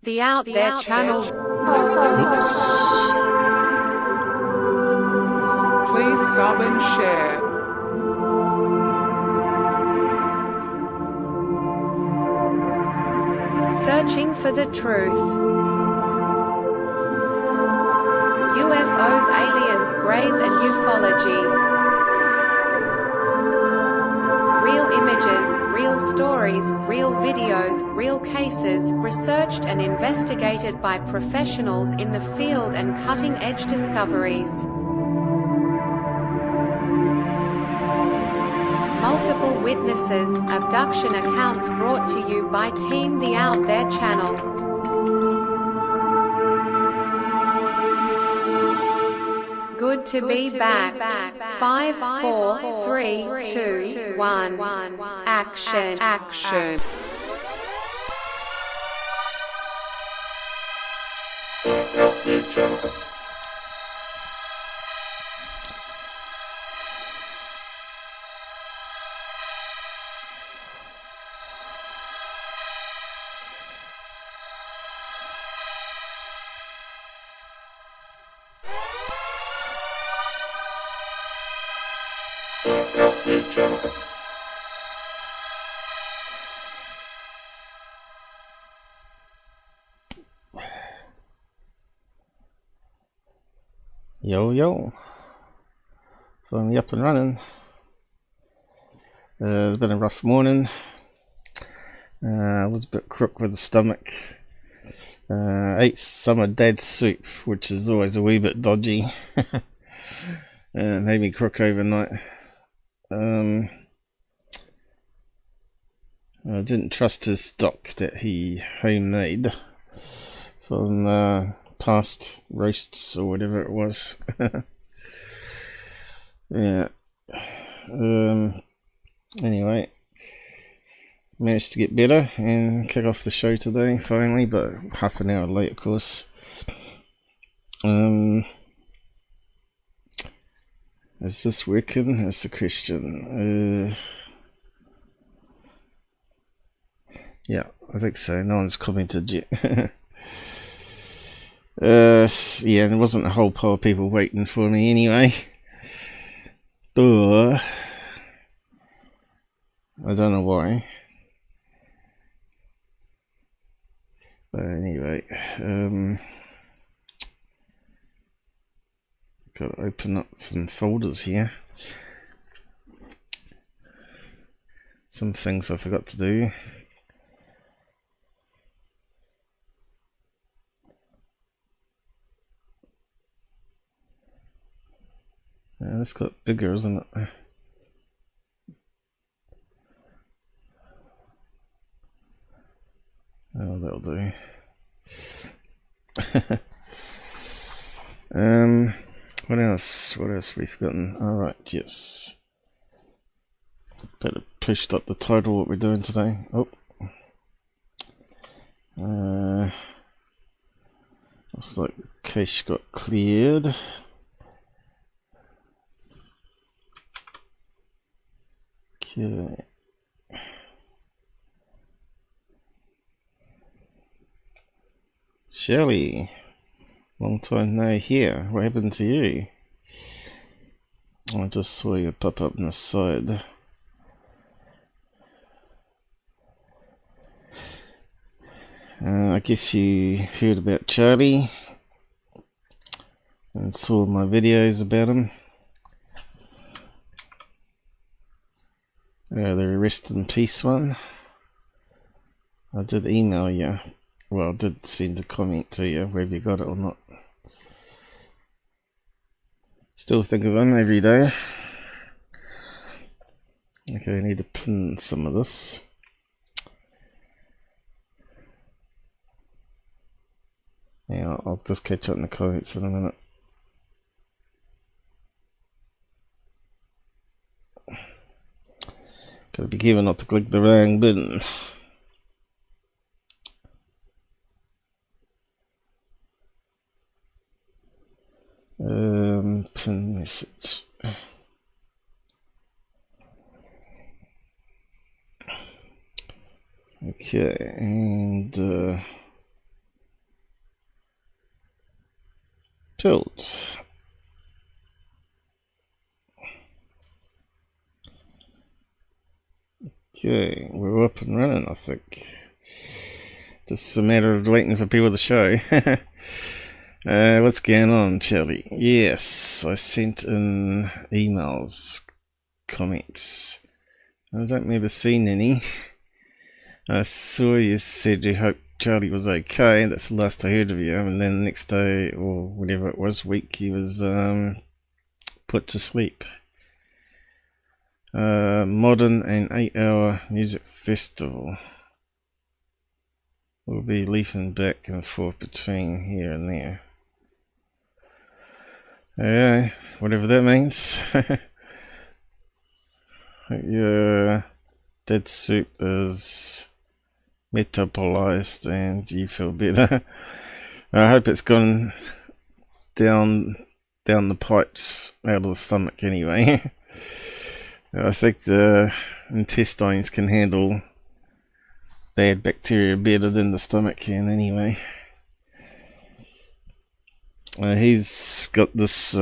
The Out There channel. Oops. Please sub and share. Searching for the truth. UFOs, aliens, greys and ufology. Real images, real stories, real videos, real cases, researched and investigated by professionals in the field and cutting-edge discoveries. Multiple witnesses, abduction accounts brought to you by Team The Out There channel. Good to be back. 5, 4, 3, 2, 1. Action. Yo. Finally up and running. It's been a rough morning. I was a bit crook with the stomach. Ate some of Dad's soup, which is always a wee bit dodgy. Made me crook overnight. I didn't trust his stock that he homemade from past roasts or whatever it was. Yeah. Anyway, managed to get better and kick off the show today finally, but half an hour late, of course. Is this working? That's the question. Yeah, I think so. No one's commented yet. Yeah, and there wasn't a whole pile of people waiting for me anyway. I don't know why. But anyway, got to open up some folders here. Some things I forgot to do. Yeah, this got bigger, isn't it? Oh, that'll do. What else? What else have we forgotten? Alright, yes. Better pushed up the title what we're doing today. Oh. Looks like the cache got cleared. Okay. Shelly, long time no here. What happened to you? I just saw you pop up on the side. I guess you heard about Charlie and saw my videos about him. The rest in peace one. I did email you. Well, I did send a comment to you, whether you got it or not. Still think of him every day. Okay, I need to pin some of this. Yeah, I'll just catch up in the comments in a minute. Gotta be careful not to click the wrong button. Pin message. Okay, and Pilled. Okay, we're up and running, I think. Just a matter of waiting for people to show. What's going on, Shelly? Yes, I sent in emails, comments. I don't remember seeing any. I saw you said you hoped Charlie was okay. That's the last I heard of you. And then the next day, or whatever it was, week, he was put to sleep. Modern and 8-hour music festival. We'll be leafing back and forth between here and there. Yeah, whatever that means. Your dead soup is metabolized and you feel better. I hope it's gone down the pipes out of the stomach anyway. I think the intestines can handle bad bacteria better than the stomach can anyway. He's got this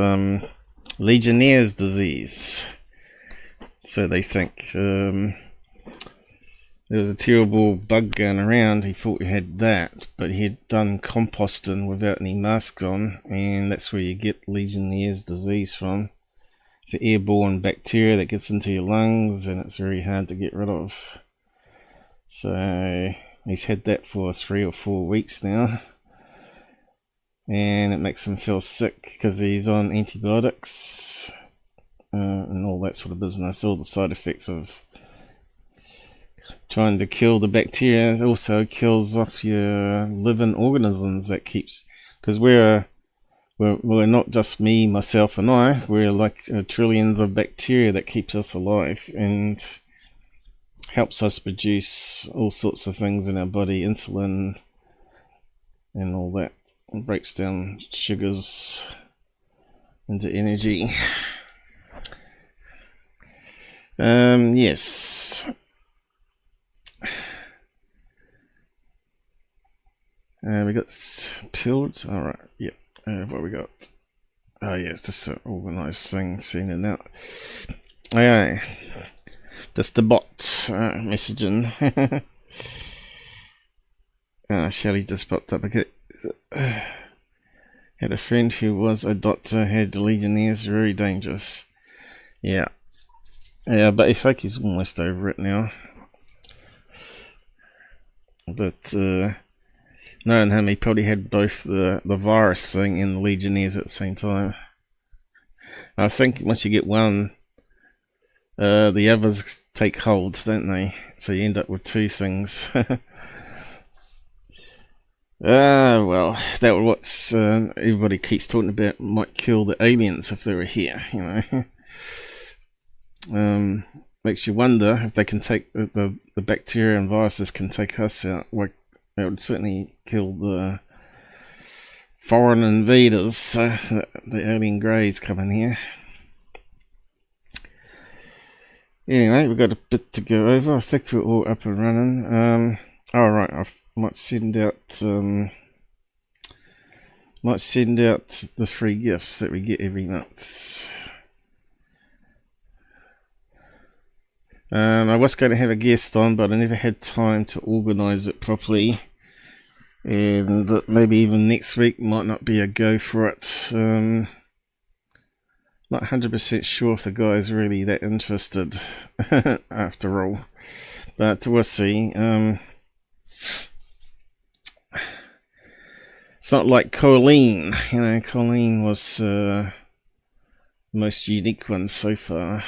Legionnaire's disease, so they think. There was a terrible bug going around. He thought he had that, but he had done composting without any masks on, and that's where you get Legionnaire's disease from. It's an airborne bacteria that gets into your lungs, and it's very hard to get rid of. So he's had that for 3 or 4 weeks now, and it makes him feel sick because he's on antibiotics and all that sort of business. All the side effects of trying to kill the bacteria. It also kills off your living organisms. That keeps, because we're not just me, myself and I, we're like trillions of bacteria that keeps us alive and helps us produce all sorts of things in our body, insulin and all that. It breaks down sugars into energy. Yes. We got pilled. Alright, yep. What we got? Oh yeah, it's just an organised thing, seen it out. Okay. Just a bot messaging. Shelly just popped up. Okay. Had a friend who was a doctor, had Legionnaires, very dangerous. Yeah. Yeah, but I think he's almost over it now. But knowing him, he probably had both the virus thing and the Legionnaires at the same time. I think once you get one, the others take hold, don't they? So you end up with 2 things. Well, that was what's everybody keeps talking about. Might kill the aliens if they were here, you know. Makes you wonder if they can take the bacteria and viruses can take us out. Like, that would certainly kill the foreign invaders, the alien greys coming here. Anyway, we've got a bit to go over. I think we're all up and running. Alright, I might send out the free gifts that we get every month. I was going to have a guest on, but I never had time to organise it properly, and maybe even next week might not be a go for it. Not 100% sure if the guy's really that interested after all, but we'll see. It's not like Colleen, you know. Colleen was the most unique one so far.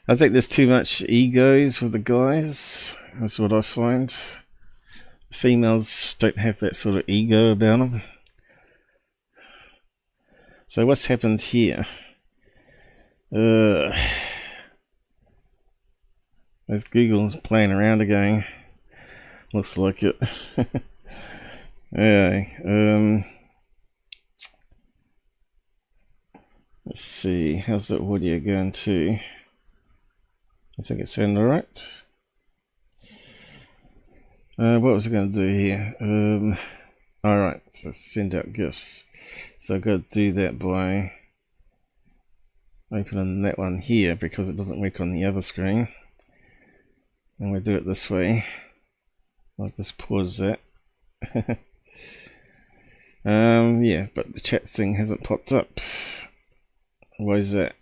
I think there's too much egos with the guys, that's what I find. The females don't have that sort of ego about them. So what's happened here? As Google's playing around again. Looks like it. Yeah, let's see, how's the audio going too? I think it sounded alright. What was I going to do here? Alright, so send out gifts. So I've got to do that by opening that one here because it doesn't work on the other screen. And we'll do it this way. I'll just pause that. Yeah, but the chat thing hasn't popped up. Why is that?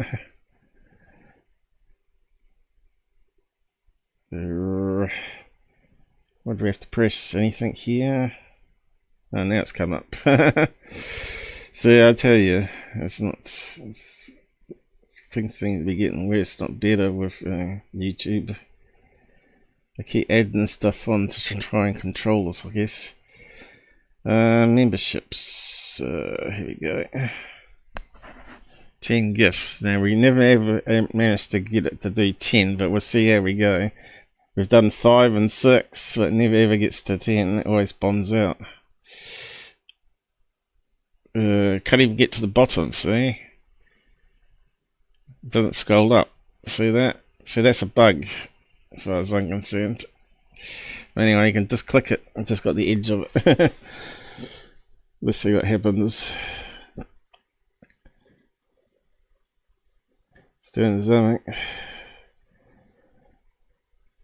What do we have to press? Anything here? Oh, now it's come up. So I tell you, things seem to be getting worse, not better with YouTube. I keep adding stuff on to try and control this, I guess. Memberships. Here we go. 10 gifts. Now we never ever managed to get it to do 10, but we'll see how we go. We've done 5 and 6, but it never ever gets to 10. It always bombs out. Can't even get to the bottom, see? It doesn't scroll up. See that? See, that's a bug, as far as I'm concerned. Anyway, you can just click it. I've just got the edge of it. Let's see what happens. It's doing something.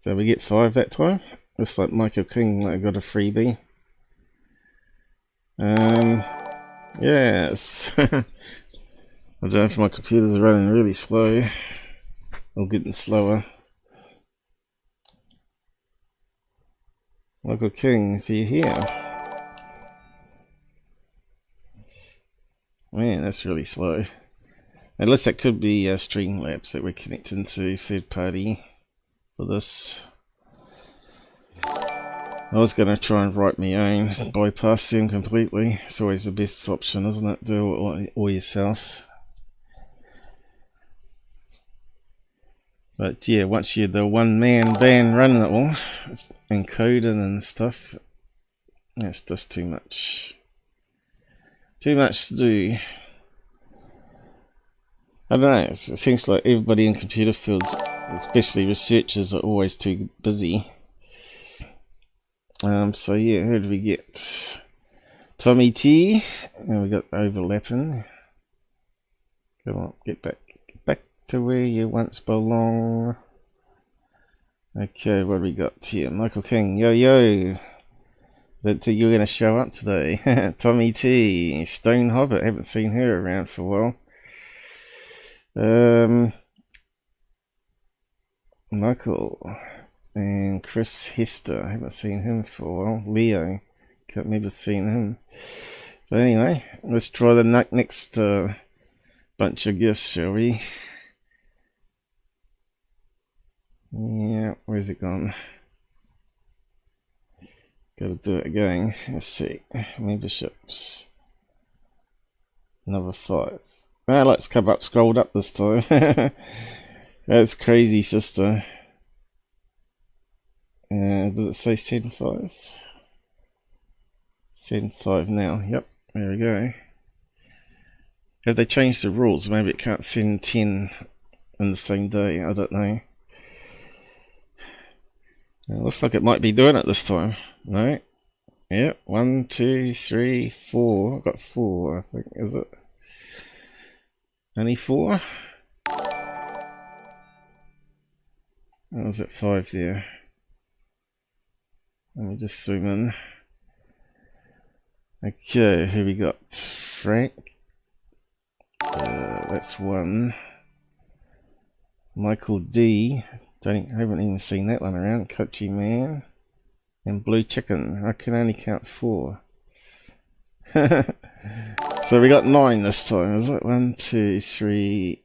So we get 5 that time. Looks like Michael King might have got a freebie. Yes. I don't know if my computers are running really slow or getting slower. Michael King, is he here? Man, that's really slow. Unless that could be Streamlabs that we're connecting to third party for this. I was going to try and write my own, bypass them completely. It's always the best option, isn't it? Do it all yourself. But yeah, once you're the one-man band running it all, and coding and stuff, it's just too much. Too much to do. I don't know, it seems like everybody in computer fields, especially researchers, are always too busy. So yeah, who did we get? Tommy T, and we got overlapping. Come on, get back to where you once belong. Okay, what do we got here? Michael King, yo. That you're going to show up today. Tommy T, Stone Hobbit, haven't seen her around for a while. Michael and Chris Hester, I haven't seen him for a while. Leo, can't remember seeing him. But anyway, let's try the next bunch of gifts, shall we? Yeah, where's it gone? Gotta do it again. Let's see. Memberships. Another 5. Well, let's come up, scrolled up this time. That's crazy, sister. Does it say send 5? Send 5 now. Yep, there we go. Have they changed the rules? Maybe it can't send 10 in the same day. I don't know. It looks like it might be doing it this time. No. Yep. 1, 2, 3, 4. I've got 4, I think. Is it? Only 4? Oh, is it 5 there? Let me just zoom in. Okay, here we got Frank. That's 1. Michael D. Haven't even seen that one around. Coachy Man. And Blue Chicken. I can only count 4. So we got 9 this time, is it? 1, 2, 3,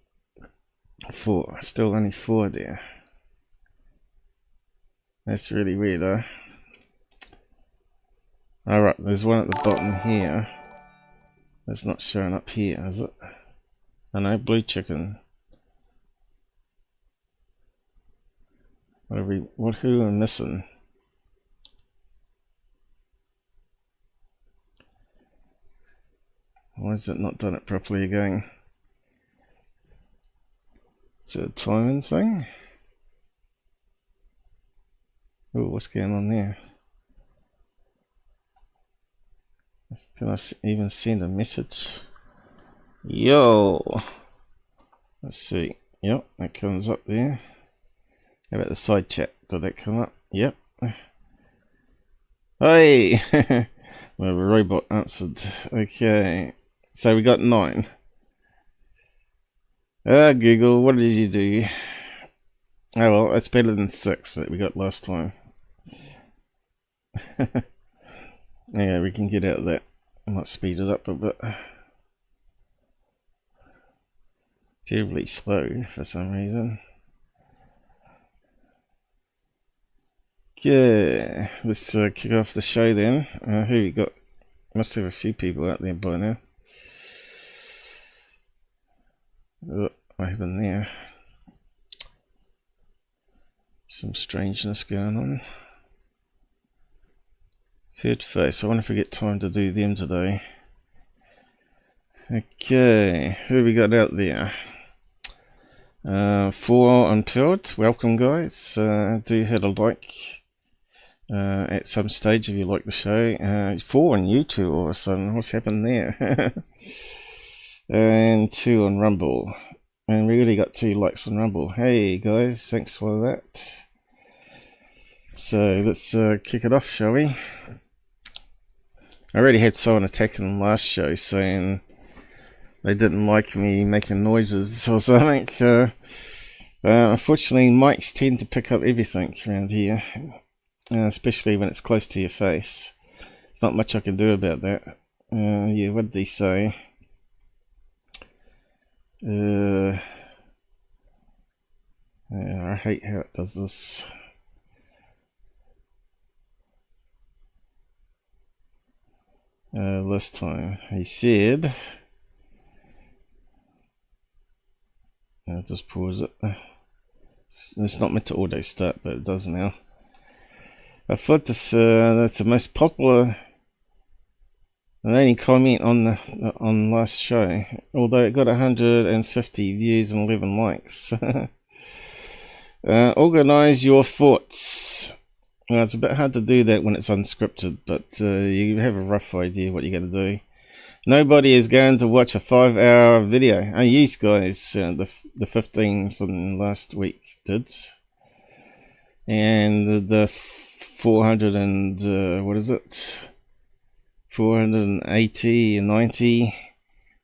4. Still only 4 there. That's really weird, huh? Alright, there's one at the bottom here. That's not showing up here, is it? I know, Blue Chicken. Who am I missing? Why is it not done it properly again? Is it a timing thing? Oh, what's going on there? Can I even send a message? Yo! Let's see. Yep, that comes up there. How about the side chat? Did that come up? Yep. Hey! Well, the robot answered. Okay. So we got 9. Google, what did you do? Oh well, it's better than 6 that we got last time. Yeah, we can get out of that. I might speed it up a bit. Terribly slow for some reason. Okay, let's kick off the show then. Who we got? Must have a few people out there by now. Oh, what happened there? Some strangeness going on. Third face. I wonder if we get time to do them today. Okay, who we got out there? 4 unpeeled. Welcome, guys. Do hit a like at some stage if you like the show. 4 on YouTube all of a sudden. What's happened there? And 2 on Rumble. And we really got 2 likes on Rumble. Hey guys, thanks for that. So let's kick it off, shall we? I already had someone attacking the last show saying they didn't like me making noises or something. Unfortunately, mics tend to pick up everything around here, especially when it's close to your face. There's not much I can do about that. Yeah, what did he say? Yeah, I hate how it does this. Last time he said, I'll just pause it. It's not meant to auto start, but it does now. I thought this, that's the most popular and only comment on last show, although it got 150 views and 11 likes. Organize your thoughts. Well, it's a bit hard to do that when it's unscripted, but you have a rough idea what you're going to do. Nobody is going to watch a 5-hour video. You guys, the 15 from last week did, and the 400 and what is it? 480 and 90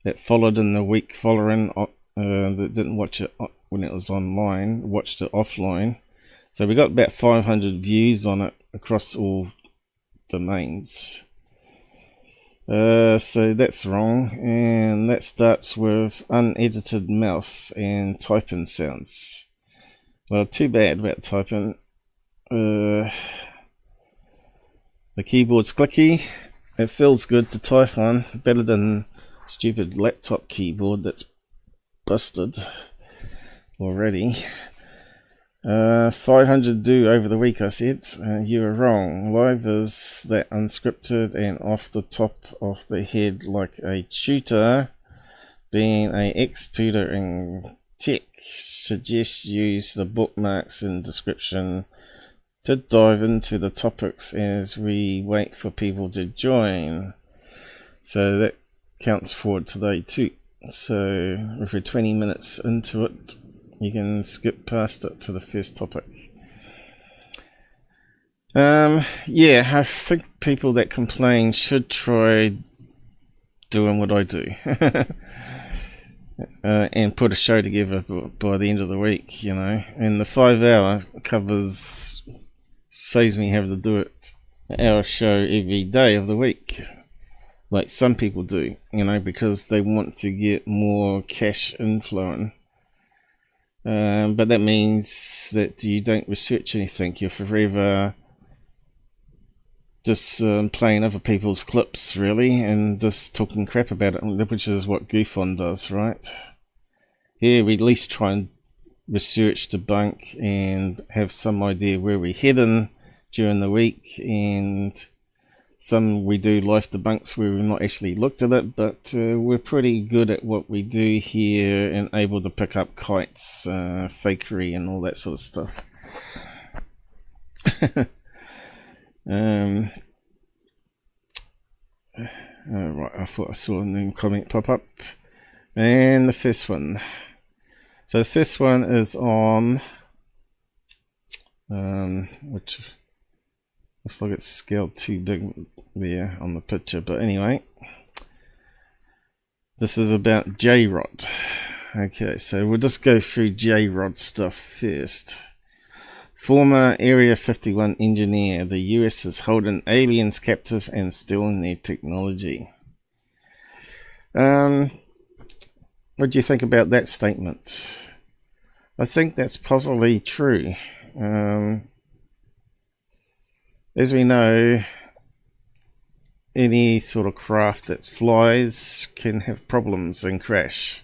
that followed in the week following, that didn't watch it when it was online, watched it offline. So we got about 500 views on it across all domains. So that's wrong, and that starts with unedited mouth and typing sounds. Well, too bad about typing. The keyboard's clicky. It feels good to type on, better than stupid laptop keyboard that's busted already. 500 do over the week, I said. You were wrong. Live is that unscripted and off the top of the head like a tutor. Being a ex-tutor in tech, suggest use the bookmarks in description to dive into the topics as we wait for people to join. So that counts for today too. So if we're 20 minutes into it, you can skip past it to the first topic. Yeah, I think people that complain should try doing what I do. And put a show together by the end of the week, you know. And the 5-hour covers, saves me having to do it an hour show every day of the week, like some people do, you know, because they want to get more cash inflowing. But that means that you don't research anything. You're forever just playing other people's clips, really, and just talking crap about it, which is what Goofon does, right? Here we at least try and research, debunk, and have some idea where we're heading during the week, and some we do live debunks where we've not actually looked at it, but we're pretty good at what we do here and able to pick up kites, fakery and all that sort of stuff. Right, I thought I saw a new comment pop up. And the first one. So the first one is on, which looks like it's scaled too big there on the picture, but anyway. This is about J-Rod. Okay, so we'll just go through J-Rod stuff first. Former Area 51 engineer, the US is holding aliens captive and stealing their technology. What do you think about that statement? I think that's possibly true. As we know, any sort of craft that flies can have problems and crash.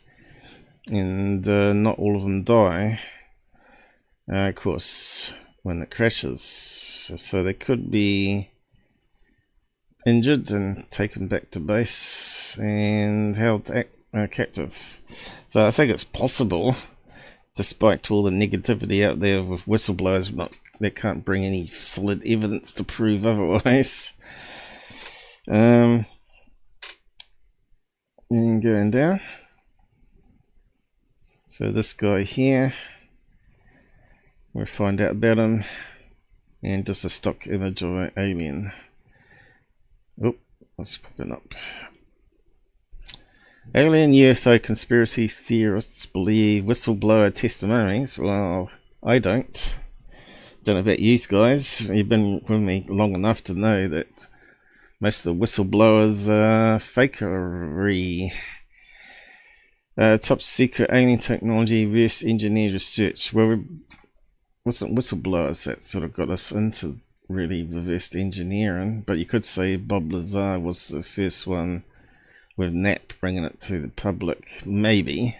And not all of them die. Of course, when it crashes, so they could be injured and taken back to base and held captive. So I think it's possible, despite all the negativity out there with whistleblowers, they can't bring any solid evidence to prove otherwise. And going down. So this guy here, we'll find out about him, and just a stock image of an alien. Oh, let's pop it up. Alien UFO conspiracy theorists believe whistleblower testimonies. Well, I don't. Don't know about you guys. You've been with me long enough to know that most of the whistleblowers are fakery. Top secret alien technology, reverse engineered research. Well, it wasn't whistleblowers that sort of got us into really reverse engineering, but you could say Bob Lazar was the first one with NAP bringing it to the public, maybe.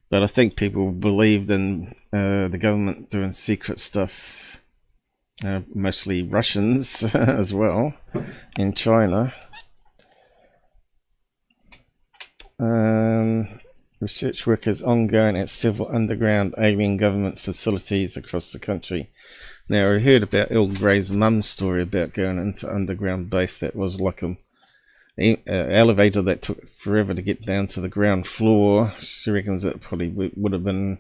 But I think people believed in the government doing secret stuff, mostly Russians as well, in China. Research work is ongoing at several underground alien government facilities across the country. Now, I heard about Earl Grey's mum's story about going into underground base. That was like an elevator that took forever to get down to the ground floor. She reckons it probably would have been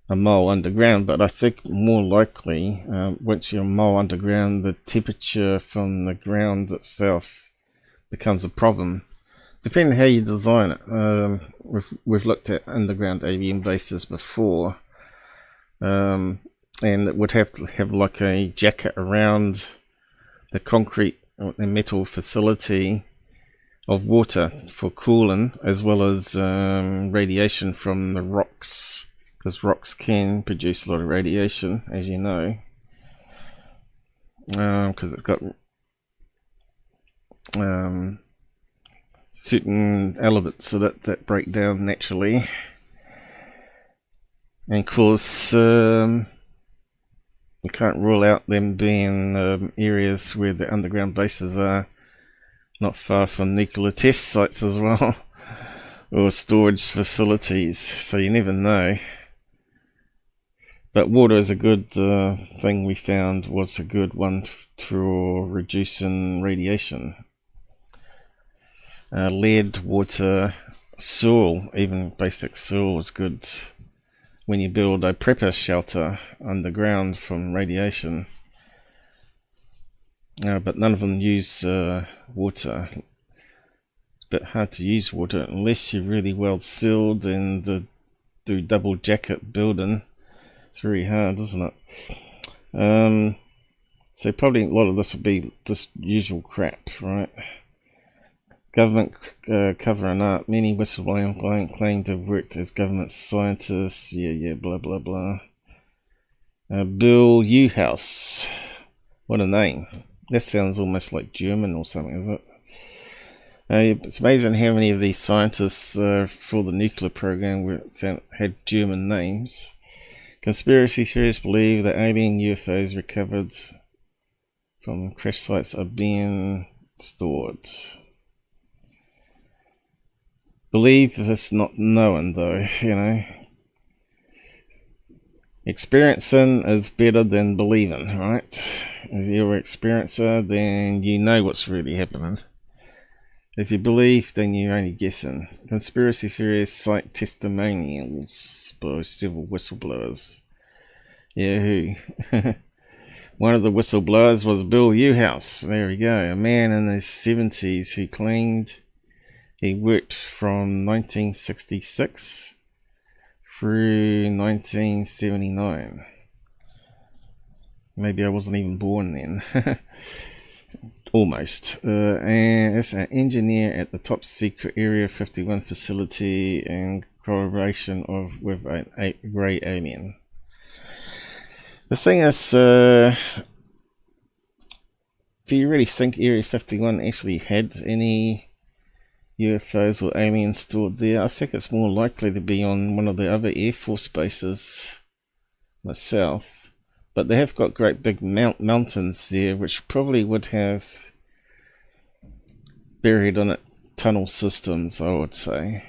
a mile underground, but I think more likely, once you're a mile underground, the temperature from the ground itself becomes a problem. Depending on how you design it. We've looked at underground alien bases before, and it would have to have like a jacket around the concrete and metal facility of water for cooling, as well as radiation from the rocks, because rocks can produce a lot of radiation, as you know, because it's got certain elements of it that break down naturally. And of course, you can't rule out them being areas where the underground bases are, not far from nuclear test sites as well, or storage facilities, so you never know. But water is a good thing. We found was a good one for reducing radiation. Lead, water, soil, even basic soil is good when you build a prepper shelter underground from radiation. But none of them use water. It's a bit hard to use water unless you're really well sealed and do double jacket building. It's very hard, isn't it? So probably a lot of this will be just usual crap, right? Government covering up. Many whistleblowers claim to have worked as government scientists. Yeah, blah, blah, blah. Bill Uhouse. What a name. That sounds almost like German or something, is it? It's amazing how many of these scientists for the nuclear program had German names. Conspiracy theorists believe that alien UFOs recovered from crash sites are being stored. Believe it's not known, though, you know. Experiencing is better than believing, right? If you're an experiencer, then you know what's really happening. If you believe, then you're only guessing. Conspiracy theories cite testimonials by several whistleblowers. Yeah, who? One of the whistleblowers was Bill Uhouse. There we go. A man in his 70s who claimed he worked from 1966 through 1979. Maybe I wasn't even born then. Almost. And it's an engineer at the top secret Area 51 facility in collaboration with a grey alien. The thing is, do you really think Area 51 actually had any UFOs or aliens stored there? I think it's more likely to be on one of the other Air Force bases myself. But they have got great big mountains there, which probably would have buried in it tunnel systems, I would say.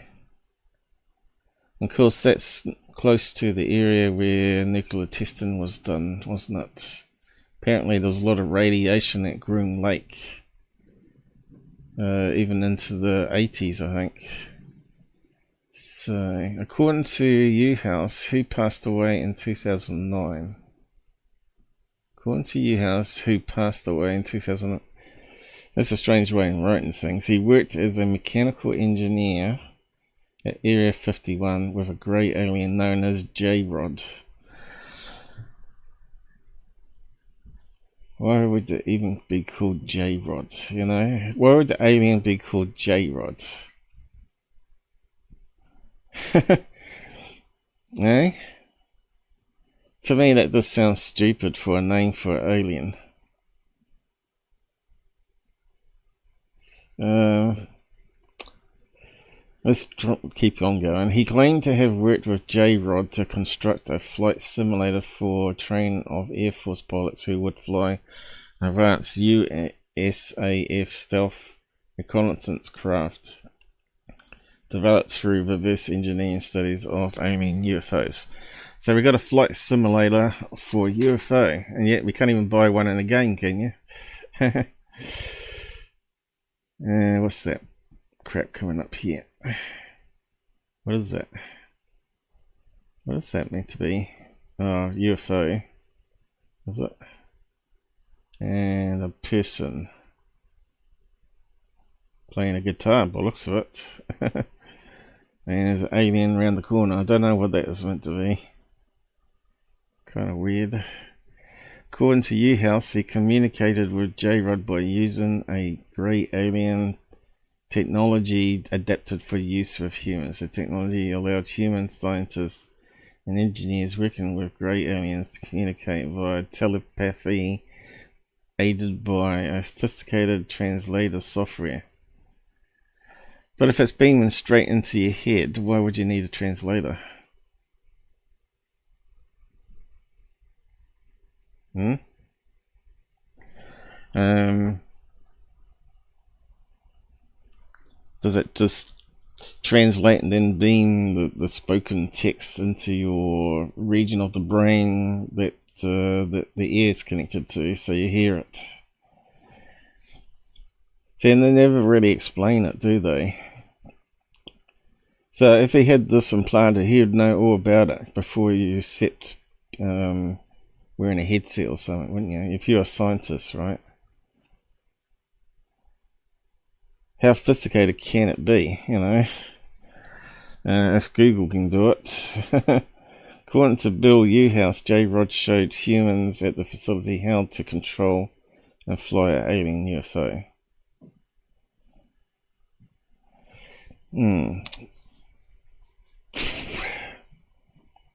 Of course, that's close to the area where nuclear testing was done, wasn't it? Apparently there was a lot of radiation at Groom Lake, even into the 80s, I think. So, according to Uhouse, who passed away in 2009. According to Uhouse, who passed away in 2009. That's a strange way of writing things. He worked as a mechanical engineer at Area 51 with a grey alien known as J-Rod. Why would it even be called J-Rod, you know? Why would the alien be called J-Rod? Eh? To me that just sounds stupid for a name for an alien. Let's keep on going. He claimed to have worked with J-Rod to construct a flight simulator for a train of Air Force pilots who would fly advanced USAF stealth reconnaissance craft developed through reverse engineering studies of alien UFOs. So we got a flight simulator for UFO, and yet we can't even buy one in a game, can you? What's that crap coming up here? What is that? What is that meant to be? Oh, UFO. Is it? And a person playing a guitar by the looks of it. And there's an alien around the corner. I don't know what that is meant to be. Kind of weird. According to Uhouse, he communicated with J-Rod by using a grey alien technology adapted for use with humans. The technology allowed human scientists and engineers working with grey aliens to communicate via telepathy, aided by a sophisticated translator software. But if it's beaming straight into your head, why would you need a translator? Does it just translate and then beam the spoken text into your region of the brain that the ear is connected to, so you hear it? See, and they never really explain it, do they? So if he had this implanted, he would know all about it before you accept wearing a headset or something, wouldn't you? If you're a scientist, right? How sophisticated can it be, you know? If Google can do it. According to Bill Uhouse, J-Rod showed humans at the facility how to control and fly an alien UFO.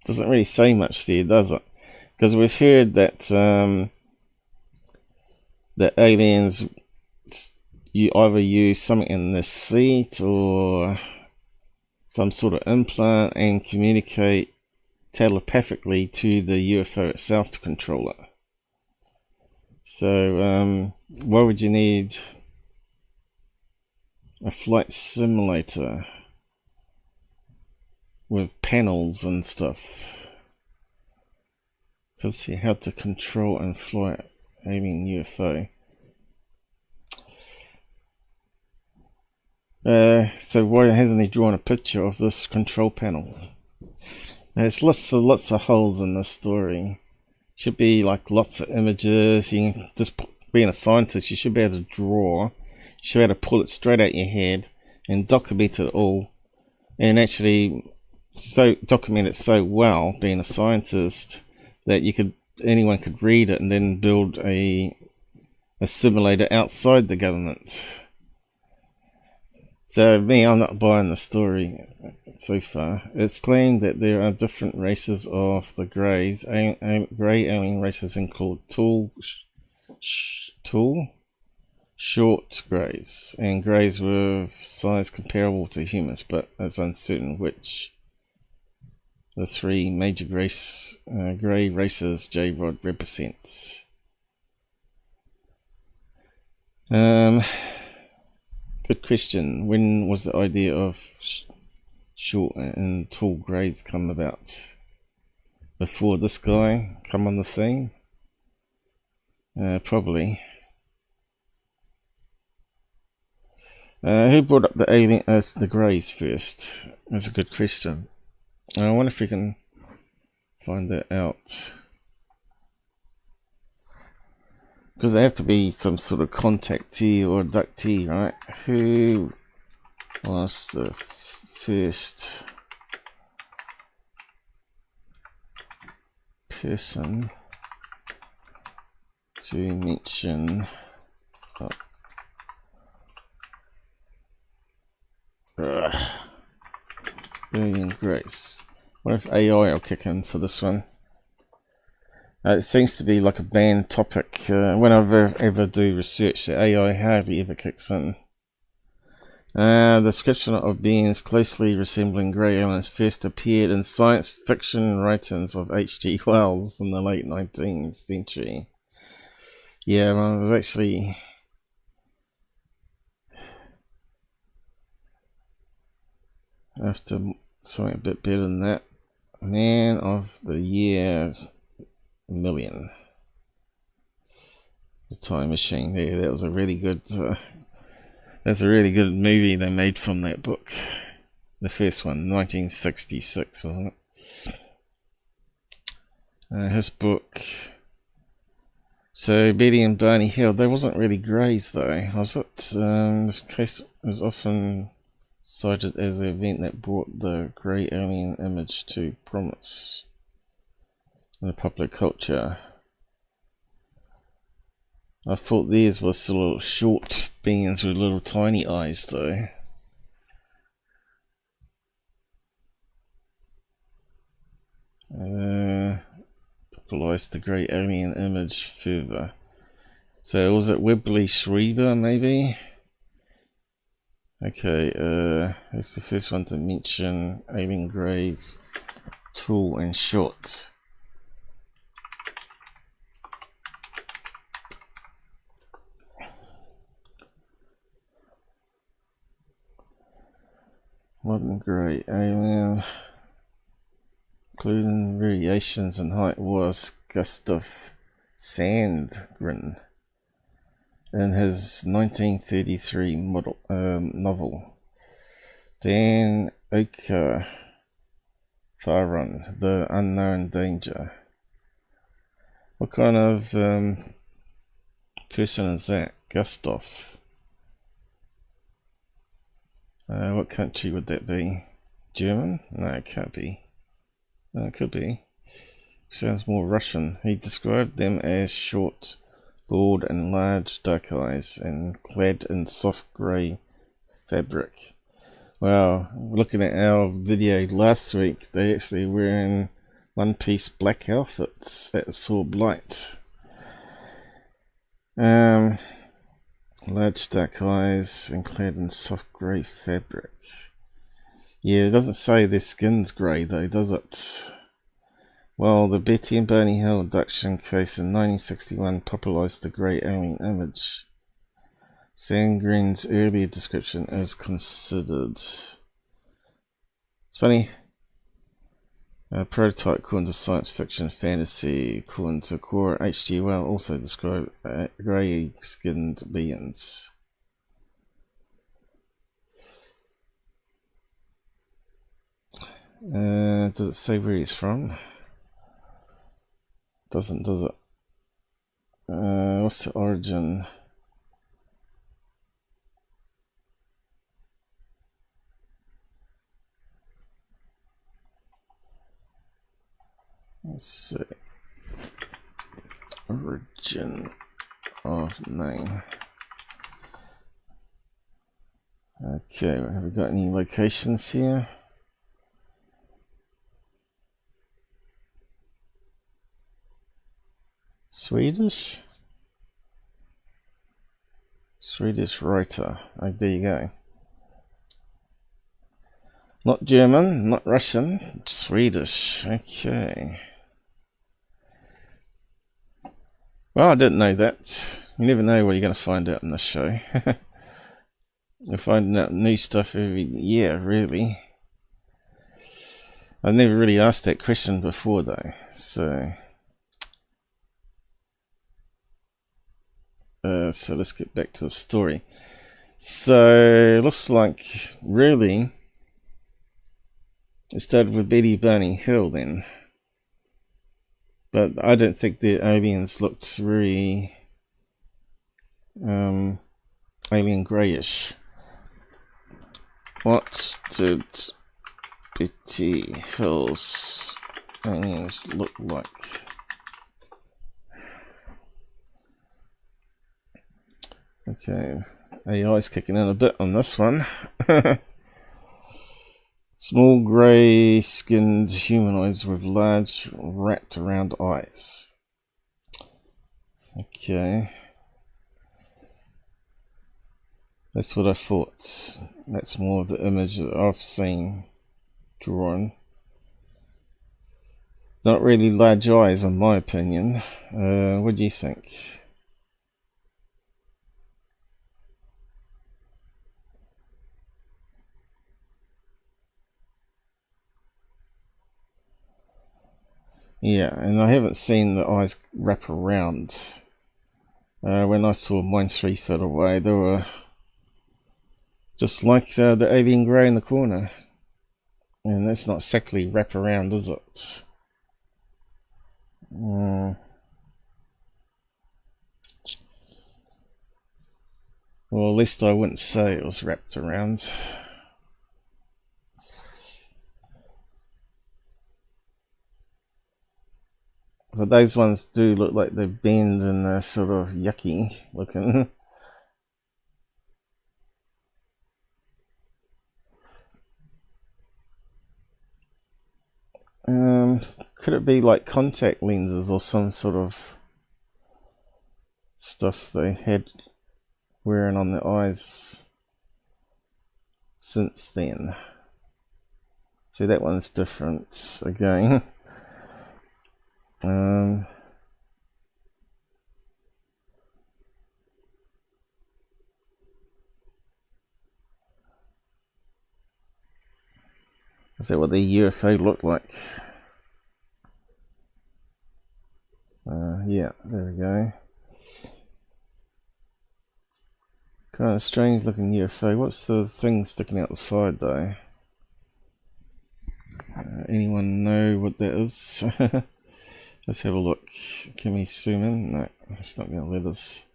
Doesn't really say much there, does it? Because we've heard that the aliens, you either use something in the seat or some sort of implant and communicate telepathically to the UFO itself to control it. So why would you need a flight simulator with panels and stuff to see how to control and fly an alien UFO? So why hasn't he drawn a picture of this control panel? There's lots of holes in this story. Should be like lots of images. You can just, being a scientist, you should be able to draw. You should be able to pull it straight out your head and document it all, and actually document it so well, being a scientist, that anyone could read it and then build a simulator outside the government. So I'm not buying the story so far. It's claimed that there are different races of the greys. Grey alien races include tall, short greys, and greys with size comparable to humans, but it's uncertain which the three major grey races J-Rod represents. Good question. When was the idea of short and tall greys come about? Before this guy come on the scene? Probably. Who brought up the alien as the greys first? That's a good question. I wonder if we can find that out. Because they have to be some sort of contactee or abductee, right? Who was the first person to mention alien grace? What if AI will kick in for this one? It seems to be like a banned topic. Whenever I ever do research, the AI hardly ever kicks in. The description of beings closely resembling grey aliens first appeared in science fiction writings of H.G. Wells in the late 19th century. Yeah, well, it was actually... after something a bit better than that. Man of the Year Million. The Time Machine. Yeah, that was a really good. That's a really good movie they made from that book. The first one, 1966, wasn't it? His book. So Betty and Barney Hill. They wasn't really greys though, was it? This case is often cited as the event that brought the grey alien image to prominence in the popular culture. I thought theirs was the little short beings with little tiny eyes though. Popularized the grey alien image further. So was it Webley Schreiber maybe? Okay, who's the first one to mention alien greys, tall and short? Modern grey alien, including variations in height, was Gustav Sandgren in his 1933 novel Dan Oka Farun, The Unknown Danger. What kind of person is that? Gustav. What country would that be? German? No, it can't be. No, it could be. Sounds more Russian. He described them as short, bald and large, dark eyes, and clad in soft grey fabric. Wow, looking at our video last week, they actually were in one-piece black outfits that saw blight. Large dark eyes and clad in soft grey fabric. Yeah, it doesn't say their skin's grey though, does it? Well, the Betty and Barney Hill abduction case in 1961 popularized the grey alien image. Sandgren's earlier description is considered. It's funny. A prototype according to science fiction fantasy, according to Cora H.G. Wells, also described grey-skinned beings. Does it say where he's from? Doesn't, does it? What's the origin? Let's see. Origin of name. Okay, have we got any locations here? Swedish writer. Oh, there you go. Not German, not Russian, Swedish. Okay. Well, I didn't know that. You never know what you're going to find out in this show. You're finding out new stuff every year, really. I've never really asked that question before, though. So let's get back to the story. So it looks like really it started with Barney Hill then, but I don't think the aliens looked very alien greyish. What did Betty Hill's aliens look like? Okay, AI's kicking in a bit on this one. Small grey-skinned humanoids with large wrapped around eyes. Okay. That's what I thought. That's more of the image that I've seen drawn. Not really large eyes in my opinion. What do you think? Yeah, and I haven't seen the eyes wrap around. When I saw mine 3 feet away, they were just like the alien grey in the corner. And that's not exactly wrap around, is it? Well, at least I wouldn't say it was wrapped around. But those ones do look like they bend and they're sort of yucky looking. Could it be like contact lenses or some sort of stuff they had wearing on their eyes since then? See, that one's different again. Is that what the UFO looked like? Yeah, there we go. Kind of strange looking UFO. What's the thing sticking out the side though? Anyone know what that is? Let's have a look. Can we zoom in? No, it's not going to let us.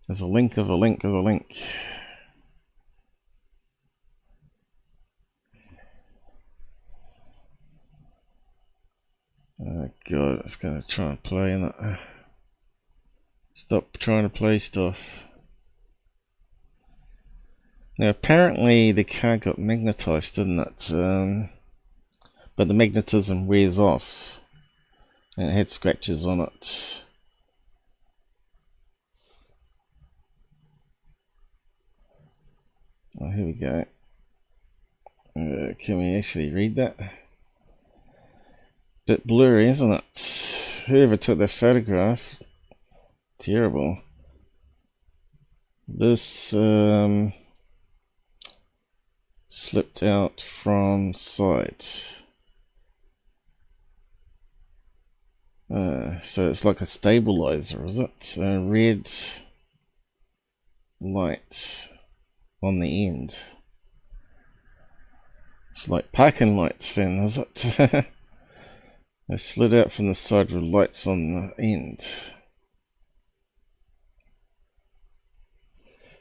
There's a link of a link of a link. Oh god, it's going to try and play in it. Stop trying to play stuff. Now apparently the car got magnetized, didn't it? But the magnetism wears off and it had scratches on it. Oh, here we go. Can we actually read that? Bit blurry, isn't it? Whoever took that photograph, terrible. This slipped out from sight. So it's like a stabilizer, is it? A red light on the end. It's like parking lights then, is it? They slid out from the side with lights on the end.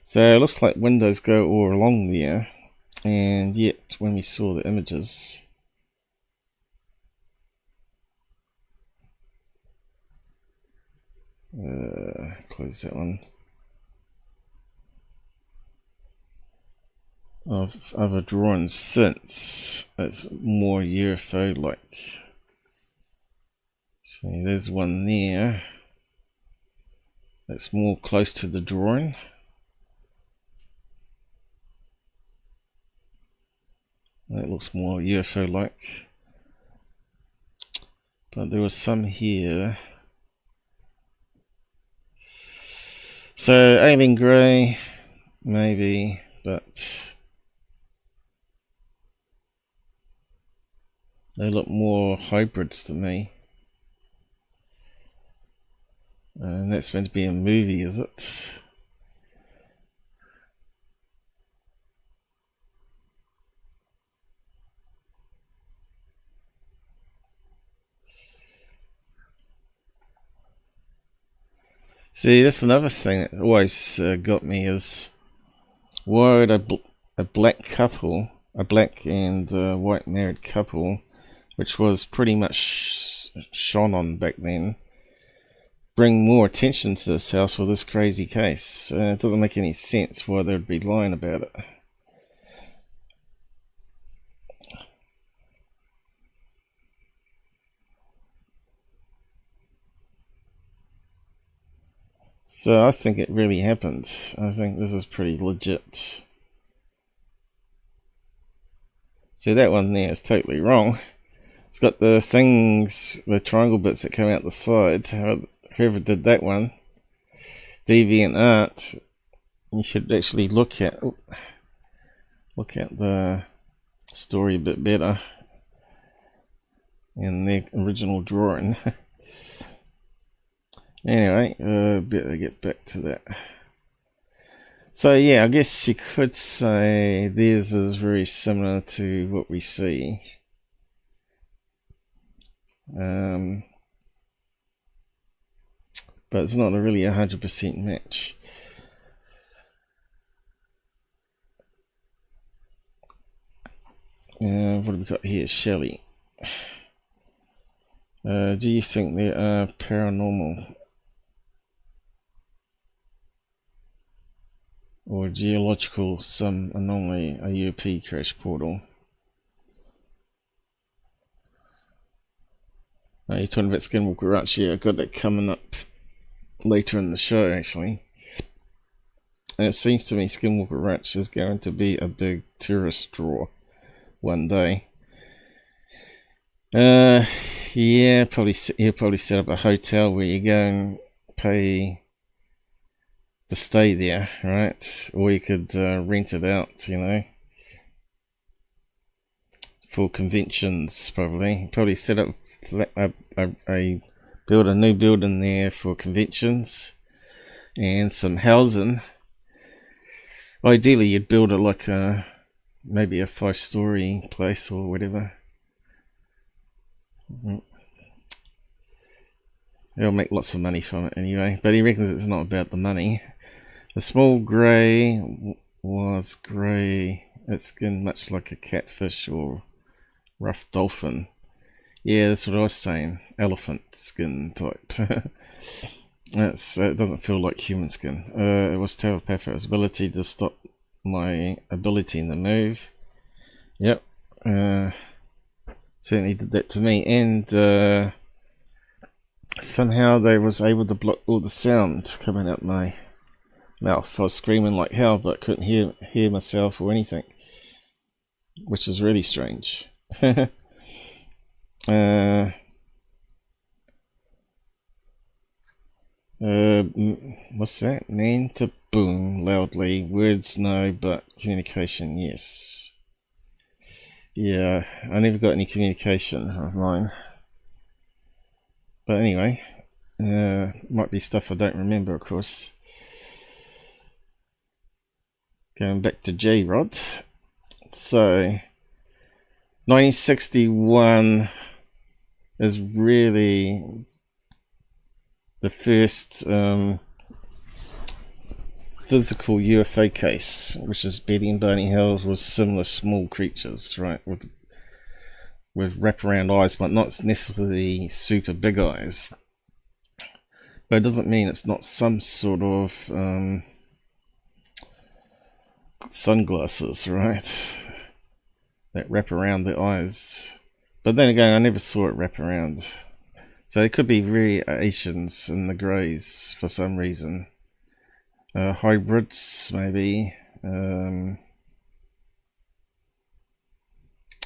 So it looks like windows go all along there, and yet when we saw the images, close that one. Of other drawings since, it's more UFO like. So there's one there that's more close to the drawing. That looks more UFO like. But there was some here. So alien grey, maybe, but they look more hybrids to me. And that's meant to be a movie, is it? See, that's another thing that always got me is why would a black couple, a black and white married couple, which was pretty much shone on back then, bring more attention to this house for this crazy case? It doesn't make any sense why they would be lying about it. So I think it really happened. I think this is pretty legit. See, that one there is totally wrong. It's got the things, the triangle bits that come out the side. Whoever did that one, Deviant Art, you should actually look at the story a bit better in the original drawing. Anyway, better get back to that. So yeah, I guess you could say theirs is very similar to what we see. But it's not really 100% match. What have we got here? Shelly. Do you think they are paranormal or geological, some anomaly, a UAP crash portal? You're talking about Skinwalker Ranch. Yeah, I got that coming up later in the show actually. And it seems to me Skinwalker Ranch is going to be a big tourist draw one day. Yeah, you'll probably set up a hotel where you go and pay to stay there, right? Or you could rent it out, you know, for conventions. Probably set up build a new building there for conventions and some housing. Ideally, you'd build it like maybe a 5-story place or whatever. He'll make lots of money from it anyway, but he reckons it's not about the money. The small grey was grey. Its skin much like a catfish or rough dolphin. Yeah, that's what I was saying. Elephant skin type. It doesn't feel like human skin. It was telepathic ability to stop my ability to move. Yep. Certainly did that to me, and somehow they was able to block all the sound coming out my mouth. I was screaming like hell, but couldn't hear myself or anything, which is really strange. What's that? Man to boom loudly. Words no, but communication yes. Yeah, I never got any communication of mine. But anyway, might be stuff I don't remember, of course. Going back to J-Rod. So, 1961 is really the first physical UFO case, which is Betty and Barney Hill, was similar small creatures, right, with wraparound eyes, but not necessarily super big eyes. But it doesn't mean it's not some sort of sunglasses, right, that wrap around the eyes. But then again, I never saw it wrap around. So it could be variations in the greys for some reason. Hybrids, maybe.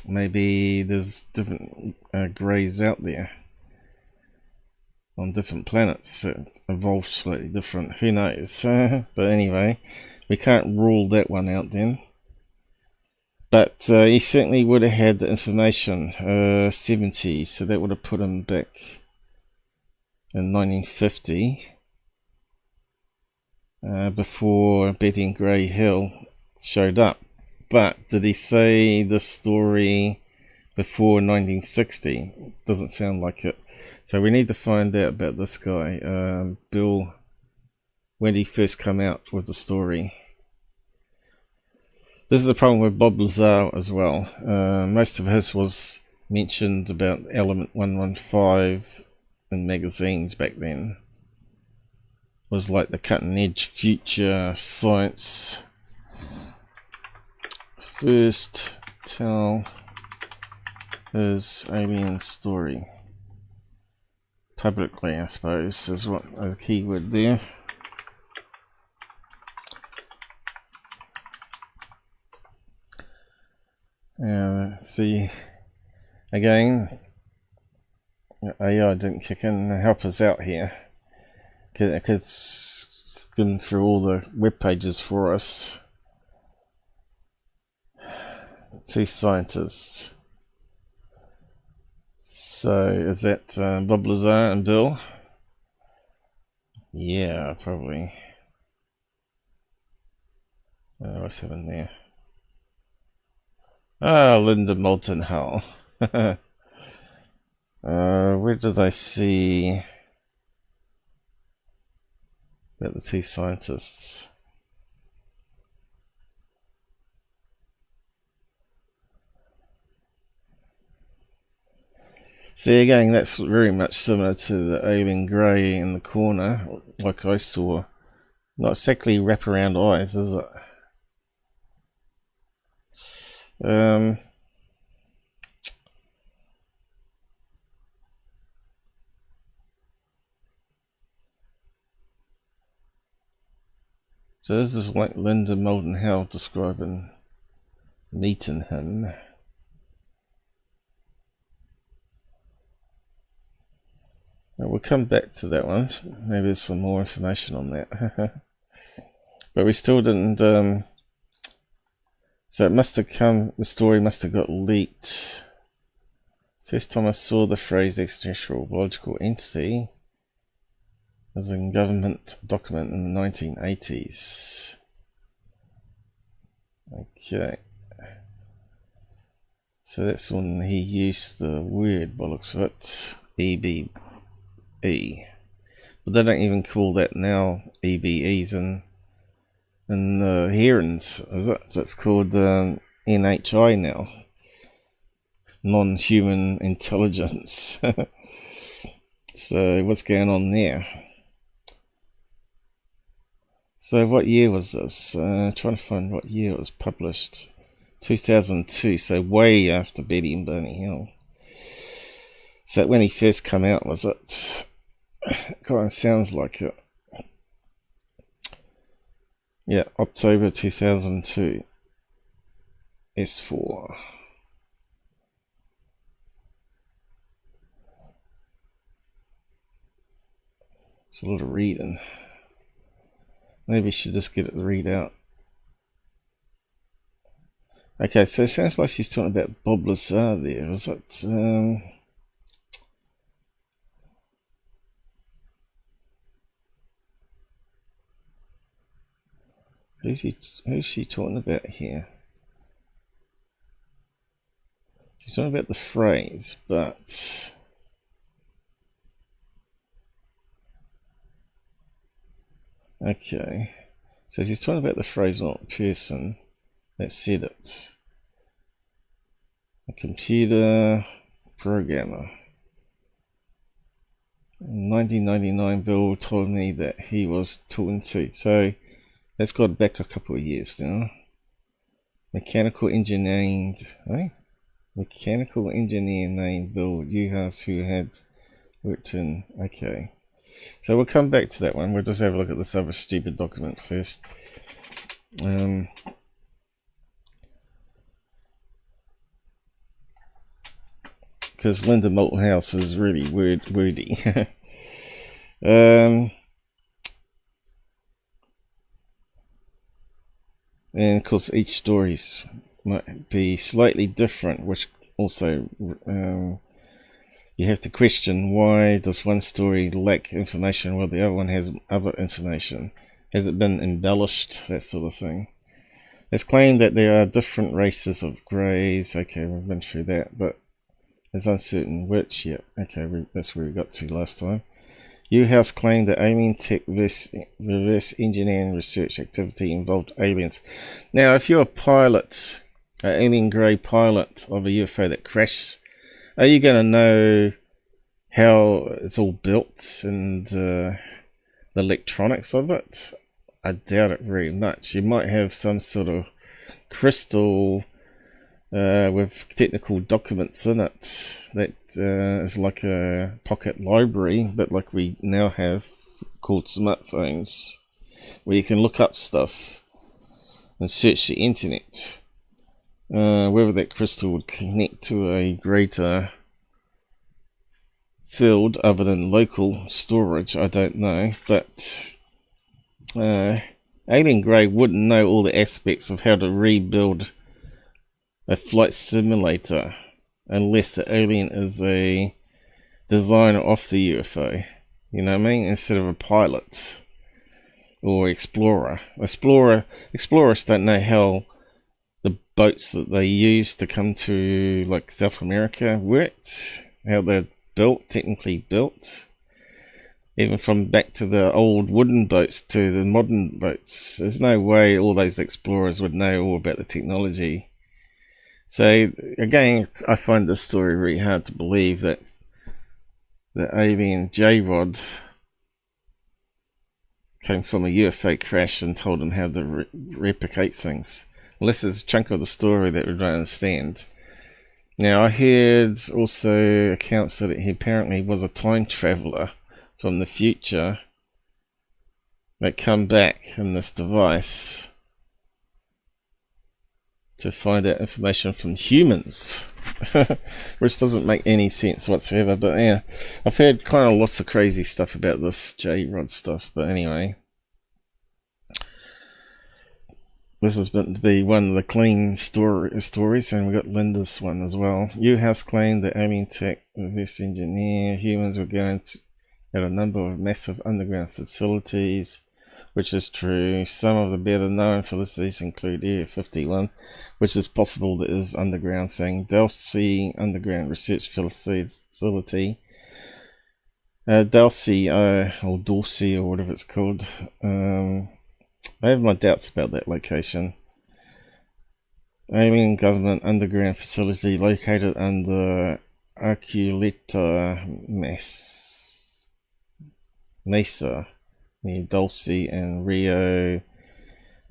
Maybe there's different greys out there on different planets that evolve slightly different. Who knows? But anyway, we can't rule that one out then. But he certainly would have had the information, 70s, so that would have put him back in 1950, before Betty and Grey Hill showed up. But did he say the story before 1960? Doesn't sound like it. So we need to find out about this guy, Bill, when he first came out with the story. This is the problem with Bob Lazar as well. Most of his was mentioned about Element 115 in magazines back then. It was like the cutting edge future science. First tell his alien story. Publicly, I suppose, is what a keyword there. See, again, AI didn't kick in and help us out here. It could skim through all the web pages for us. Two scientists. So, is that Bob Lazar and Bill? Yeah, probably. What's happened there? Ah, Linda Moulton Hull. Where did I see about the two scientists? See, again, that's very much similar to the alien grey in the corner, like I saw. Not exactly wraparound eyes, is it? So this is like Linda Moulton Howe describing meeting him. We'll come back to that one. Maybe there's some more information on that. But we still didn't. So it must have come. The story must have got leaked. First time I saw the phrase extraterrestrial biological entity was in a government document in the 1980s. Okay. So that's when he used the word, by the looks of it, EBE. But they don't even call that now EBEs in hearings, is it? So it's called NHI now. Non-human intelligence. So what's going on there? So what year was this? Trying to find what year it was published. 2002, so way after Betty and Barney Hill. So when he first came out, was it? Kind of sounds like it. Yeah, October 2002. S4. It's a lot of reading. Maybe you should just get it to read out. Okay, so it sounds like she's talking about Bob Lazar there. Was it? Who's she talking about here? She's talking about the phrase, but okay. So she's talking about the phrase, not the person that said it. A computer programmer. In 1999, Bill told me that he was talking to. So that's gone back a couple of years now. Mechanical engineer named Bill Uhouse, who had worked in. Okay. So we'll come back to that one. We'll just have a look at this other stupid document first. Because Linda Moulton House is really wordy. And of course each story might be slightly different, which also you have to question, why does one story lack information while the other one has other information? Has it been embellished? That sort of thing. It's claimed that there are different races of greys. Okay, we've been through that, but it's uncertain which. Yep, okay, that's where we got to last time. Uhouse claimed that alien tech reverse engineering research activity involved aliens. Now, if you're a pilot, an alien grey pilot of a UFO that crashes, are you going to know how it's all built and the electronics of it? I doubt it very much. You might have some sort of crystal with technical documents in it that is like a pocket library, but like we now have, called smartphones, where you can look up stuff and search the internet. Whether that crystal would connect to a greater field other than local storage, I don't know, but Alien Grey wouldn't know all the aspects of how to rebuild a flight simulator unless the alien is a designer of the UFO, you know what I mean, instead of a pilot or explorer. Explorers don't know how the boats that they use to come to like South America worked, how they're built, technically built, even from back to the old wooden boats to the modern boats. There's no way all those explorers would know all about the technology. So again, I find this story really hard to believe that the alien J-Rod came from a UFO crash and told him how to replicate things. Unless there's a chunk of the story that we don't understand. Now, I heard also accounts that he apparently was a time traveler from the future that come back in this device to find out information from humans, which doesn't make any sense whatsoever. But yeah, I've heard kind of lots of crazy stuff about this J-Rod stuff. But anyway, this has been to be one of the clean stories, and we got Linda's one as well. Uhouse claimed that alien tech reverse engineer humans were going to at a number of massive underground facilities, which is true. Some of the better known facilities include Area 51, which is possible that is underground, saying Delsey Underground Research Facility. Delsey, or Dorsey, or whatever it's called. I have my doubts about that location. Alien government underground facility located under Arculeta Mesa, near Dulce and Rio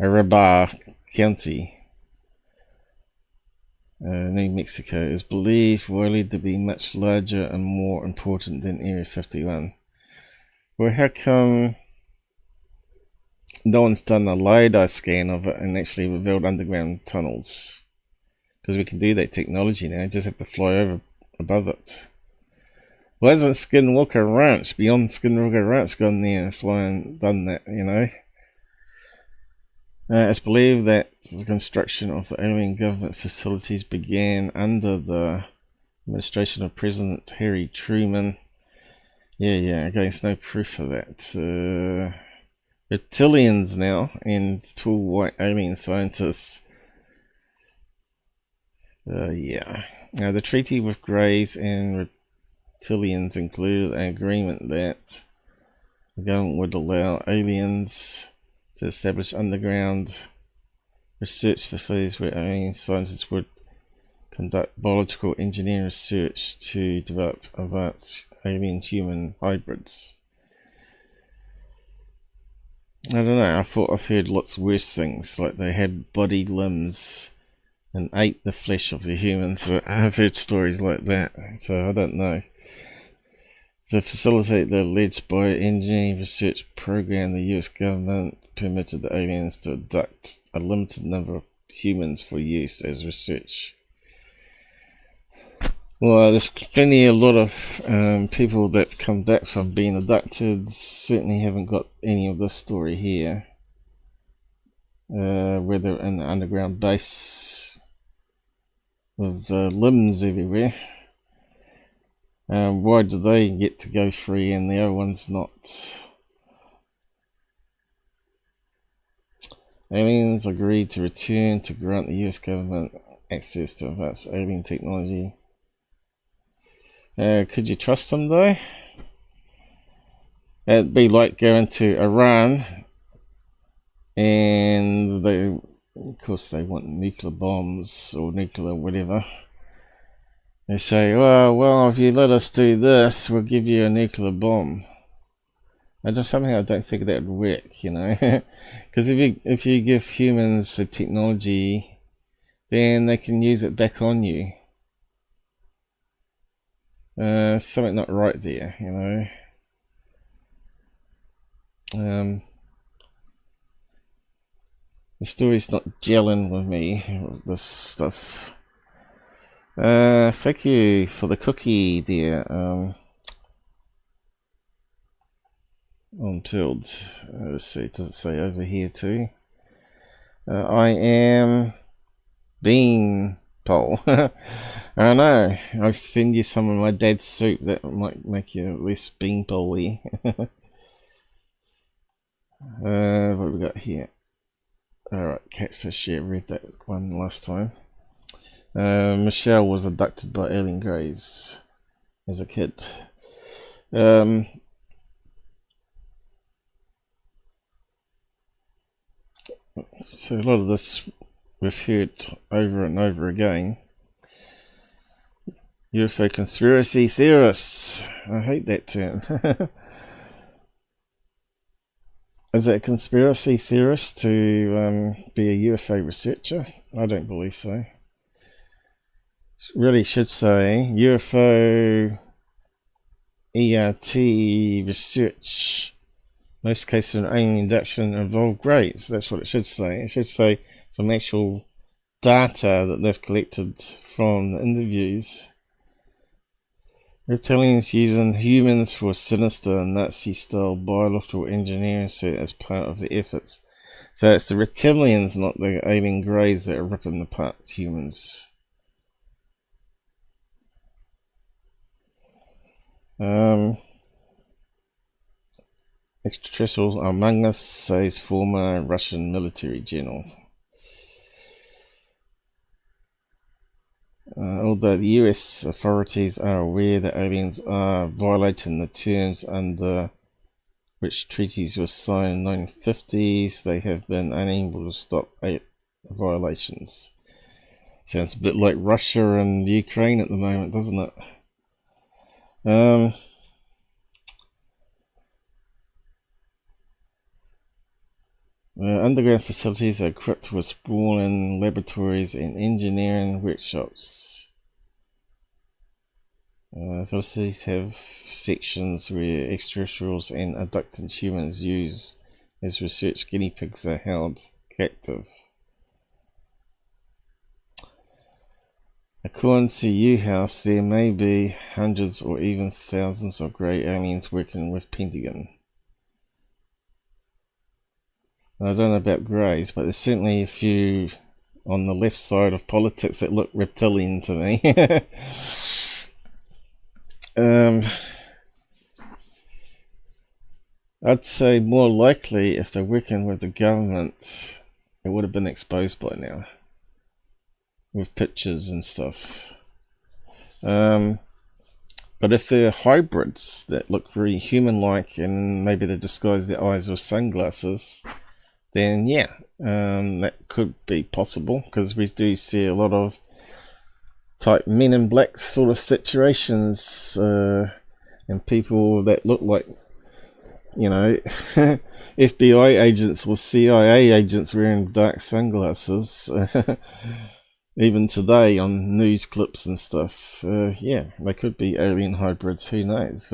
Arriba County, New Mexico, is believed widely to be much larger and more important than Area 51. Well, how come no one's done a LiDAR scan of it and actually revealed underground tunnels? Because we can do that technology now, just have to fly over above it. Why hasn't Skinwalker Ranch, beyond Skinwalker Ranch, gone there and done that, you know? It's believed that the construction of the alien government facilities began under the administration of President Harry Truman. Yeah, again, there's no proof of that. Reptilians now, and tall white alien scientists Yeah. Now, the treaty with Greys and reptilians included an agreement that the government would allow aliens to establish underground research facilities where alien scientists would conduct biological engineering research to develop advanced alien-human hybrids. I don't know, I thought I've heard lots worse things, like they had body limbs and ate the flesh of the humans. I've heard stories like that, so I don't know. To facilitate the alleged bioengineering research program, the US government permitted the aliens to abduct a limited number of humans for use as research. Well, there's plenty, a lot of people that come back from being abducted. Certainly haven't got any of this story here. Where they're in the underground base with limbs everywhere. Why do they get to go free and the other one's not? Aliens agreed to return to grant the US government access to advanced alien technology. Could you trust them though? It'd be like going to Iran and they, of course they want nuclear bombs or nuclear whatever. They say, well, if you let us do this, we'll give you a nuclear bomb. And just somehow I don't think that would work, you know. Because if you give humans the technology, then they can use it back on you. Something not right there, you know. The story's not gelling with me, this stuff. Thank you for the cookie, dear. Unpilled. Let's see, does it say over here too? I am bean Paul. I know. I'll send you some of my dad's soup that might make you less bean Paul-y. What have we got here? Alright, catfish, yeah, read that one last time. Michelle was abducted by alien greys as a kid. So a lot of this we've heard over and over again. UFO conspiracy theorists. I hate that term. Is it a conspiracy theorist to be a UFO researcher? I don't believe so. Really should say UFO ERT research. Most cases of alien induction involve greys. That's what it should say. It should say some actual data that they've collected from the interviews. Reptilians using humans for sinister Nazi-style biological engineering as part of the efforts. So it's the reptilians, not the alien greys, that are ripping apart humans. Extraterrestrials are among us, says former Russian military general. Although the US authorities are aware that aliens are violating the terms under which treaties were signed in the 1950s, they have been unable to stop violations. Sounds a bit like Russia and Ukraine at the moment, doesn't it? Underground facilities are equipped with sprawling laboratories and engineering workshops. Facilities have sections where extraterrestrials and abducted humans use as research guinea pigs are held captive. According to Uhouse, there may be hundreds or even thousands of grey aliens working with Pentagon. I don't know about greys, but there's certainly a few on the left side of politics that look reptilian to me. I'd say more likely if they're working with the government, it would have been exposed by now. with pictures and stuff. But if they're hybrids that look very human-like and maybe they disguise their eyes with sunglasses, then yeah, that could be possible, because we do see a lot of type Men in Black sort of situations, and people that look like, you know, FBI agents or CIA agents wearing dark sunglasses. Even today on news clips and stuff, yeah, they could be alien hybrids, who knows.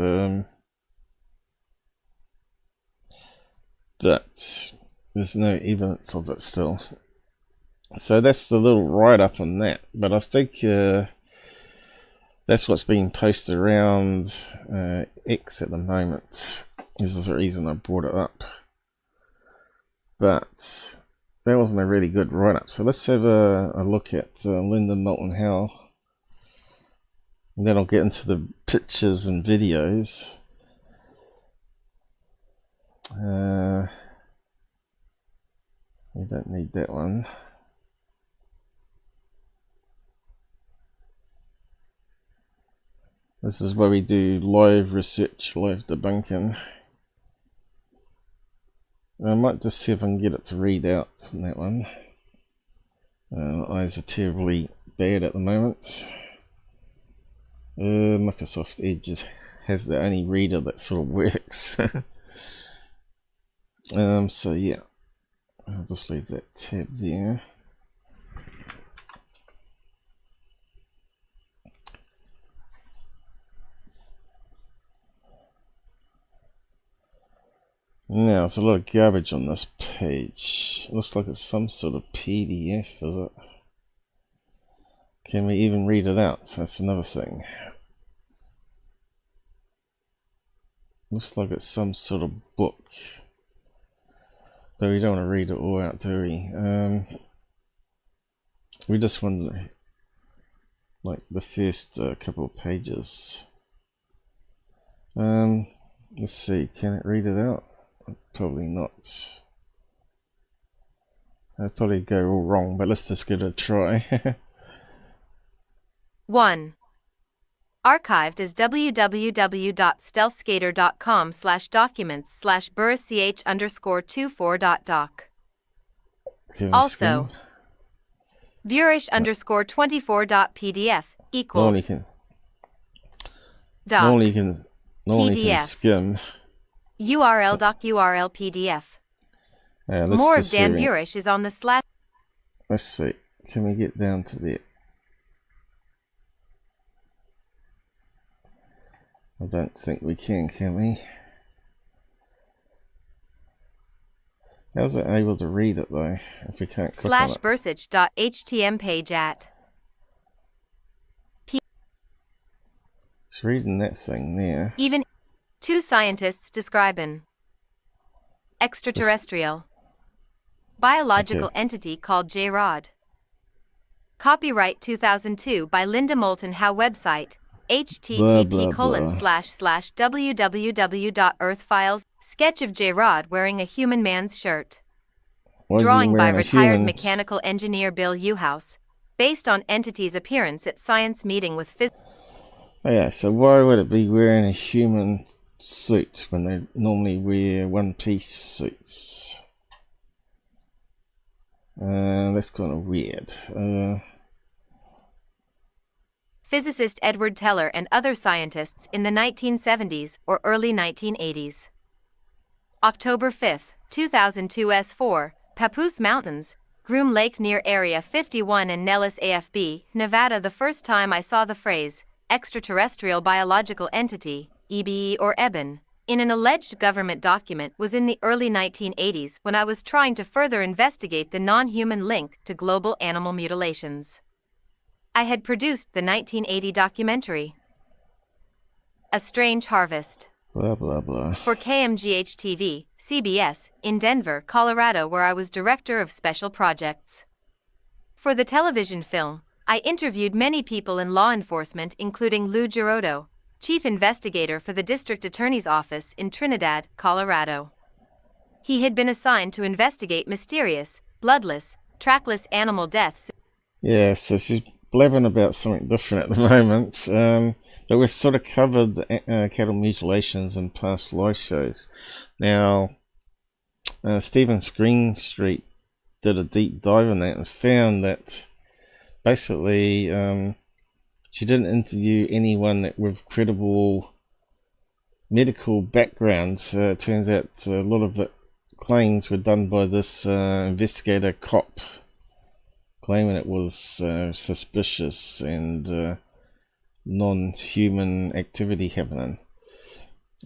But there's no evidence of it still. So that's the little write-up on that. But I think that's what's being posted around X at the moment. This is the reason I brought it up. But that wasn't a really good write-up. So let's have a look at Linda Moulton Howe. And then I'll get into the pictures and videos. We don't need that one. This is where we do live research, live debunking. I might just see if I can get it to read out in that one. My eyes are terribly bad at the moment. Microsoft Edge has the only reader that sort of works. So yeah, I'll just leave that tab there. Now, there's a lot of garbage on this page. Looks like it's some sort of PDF, is it? Can we even read it out? That's another thing. Looks like it's some sort of book. But we don't want to read it all out, do we? We just want like the first couple of pages. Let's see, can it read it out? Probably not. I'll probably go all wrong, but let's just give it a try. 1. Archived as www.stealthskater.com/documents/burrch_24.doc. Also, Burrish_24.pdf equals normally can skim. URL doc URL PDF. More of Dan Burish is on the slash. Let's see. Can we get down to there? I don't think we can we? How's it able to read it though? If we can't click on it. /bursich.htm page at. It's reading that thing there. Even 2 scientists describing extraterrestrial biological entity called J-Rod. Copyright 2002 by Linda Moulton Howe. Website http://www.earthfiles. Sketch of J-Rod wearing a human man's shirt. Drawing by retired mechanical engineer Bill Uhouse, based on entity's appearance at science meeting with physicists. Oh yeah, so why would it be wearing a human suit when they normally wear one-piece suits? That's kind of weird. Physicist Edward Teller and other scientists in the 1970s or early 1980s. October 5, 2002 S4, Papoose Mountains, Groom Lake near Area 51 in Nellis AFB, Nevada. The first time I saw the phrase, extraterrestrial biological entity, EBE or EBEN, in an alleged government document was in the early 1980s when I was trying to further investigate the non-human link to global animal mutilations. I had produced the 1980 documentary, A Strange Harvest, blah blah blah, for KMGH-TV, CBS, in Denver, Colorado, where I was director of special projects. For the television film, I interviewed many people in law enforcement, including Lou Girotto, chief investigator for the district attorney's office in Trinidad, Colorado. He had been assigned to investigate mysterious, bloodless, trackless animal deaths Yeah, so she's blabbing about something different at the moment. But we've sort of covered cattle mutilations in past live shows. Now, Stephen Screen Street did a deep dive on that and found that basically she didn't interview anyone that with credible medical backgrounds. Turns out a lot of it claims were done by this investigator cop, claiming it was suspicious and non-human activity happening.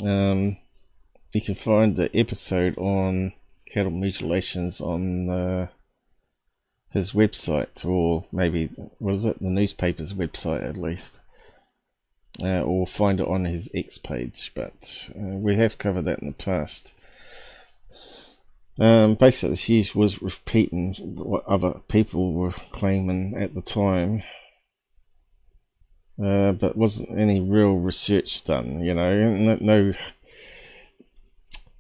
You can find the episode on cattle mutilations on his website, or maybe, was it the newspaper's website at least, or find it on his X page, but we have covered that in the past. Basically she was repeating what other people were claiming at the time, but wasn't any real research done, you know.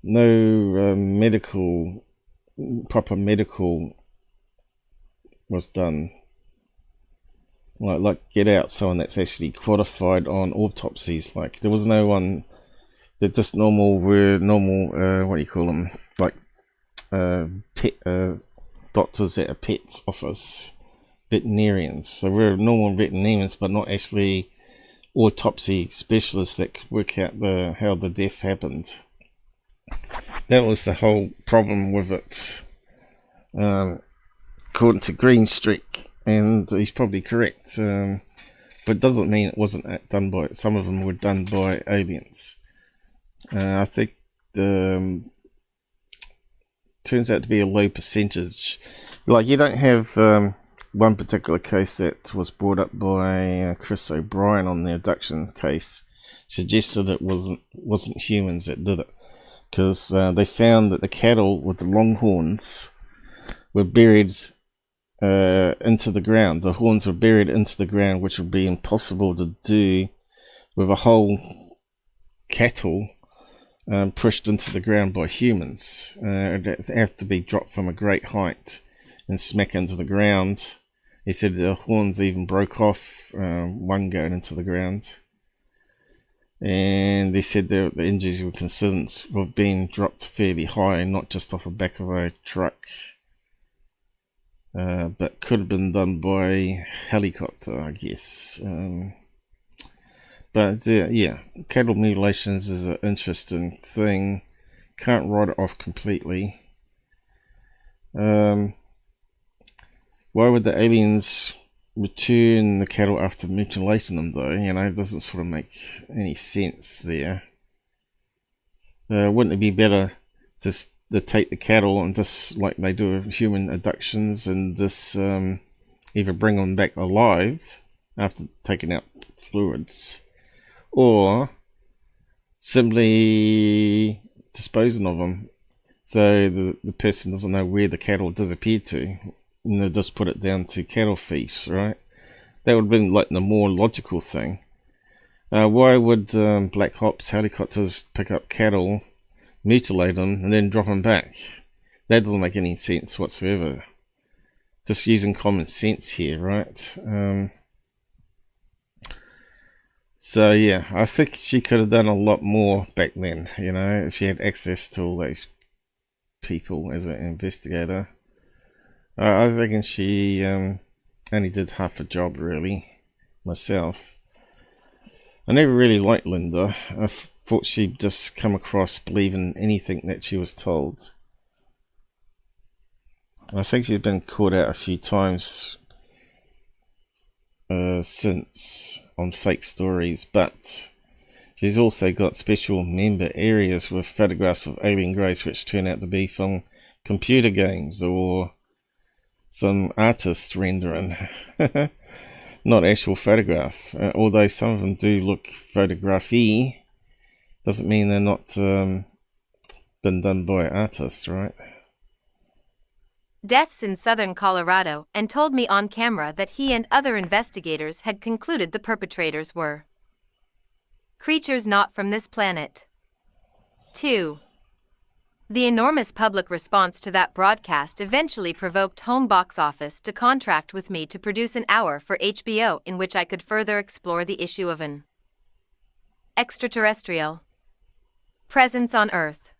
No proper medical was done, like get out someone that's actually qualified on autopsies. Like there was no one that just normal what do you call them, like pet doctors at a pet's office, veterinarians. So we're normal veterinarians, but not actually autopsy specialists that could work out how the death happened. That was the whole problem with it, according to Greenstreet, and he's probably correct. But it doesn't mean it wasn't done by. Some of them were done by aliens. I think turns out to be a low percentage. Like you don't have one particular case that was brought up by Chris O'Brien on the abduction case suggested it wasn't humans that did it, because they found that the cattle with the long horns were buried into the ground. The horns were buried into the ground, which would be impossible to do with a whole cattle pushed into the ground by humans. It'd have to be dropped from a great height and smack into the ground. He said the horns even broke off, one going into the ground. And they said the injuries were considered of being dropped fairly high, not just off the back of a truck. But could have been done by helicopter, I guess. But yeah, cattle mutilations is an interesting thing. Can't write it off completely. Why would the aliens return the cattle after mutilating them, though? You know, it doesn't sort of make any sense there. Wouldn't it be better just to take the cattle and just, like they do with human abductions, and just either bring them back alive after taking out fluids, or simply disposing of them so the person doesn't know where the cattle disappeared to, and they'll just put it down to cattle thieves, right? That would have been like the more logical thing. Why would Black Ops helicopters pick up cattle, mutilate them, and then drop them back? That doesn't make any sense whatsoever. Just using common sense here, right? So yeah, I think she could have done a lot more back then, you know, if she had access to all those people as an investigator. I reckon she only did half a job, really, myself. I never really liked Linda. I thought she'd just come across believing anything that she was told. I think she's been caught out a few times since on fake stories, but she's also got special member areas with photographs of alien grays which turn out to be from computer games or some artist rendering. Not actual photograph, although some of them do look photography. Doesn't mean they're not been done by artists, right? Deaths in southern Colorado, and told me on camera that he and other investigators had concluded the perpetrators were creatures not from this planet. 2. The enormous public response to that broadcast eventually provoked Home Box Office to contract with me to produce an hour for HBO in which I could further explore the issue of an extraterrestrial presence on Earth.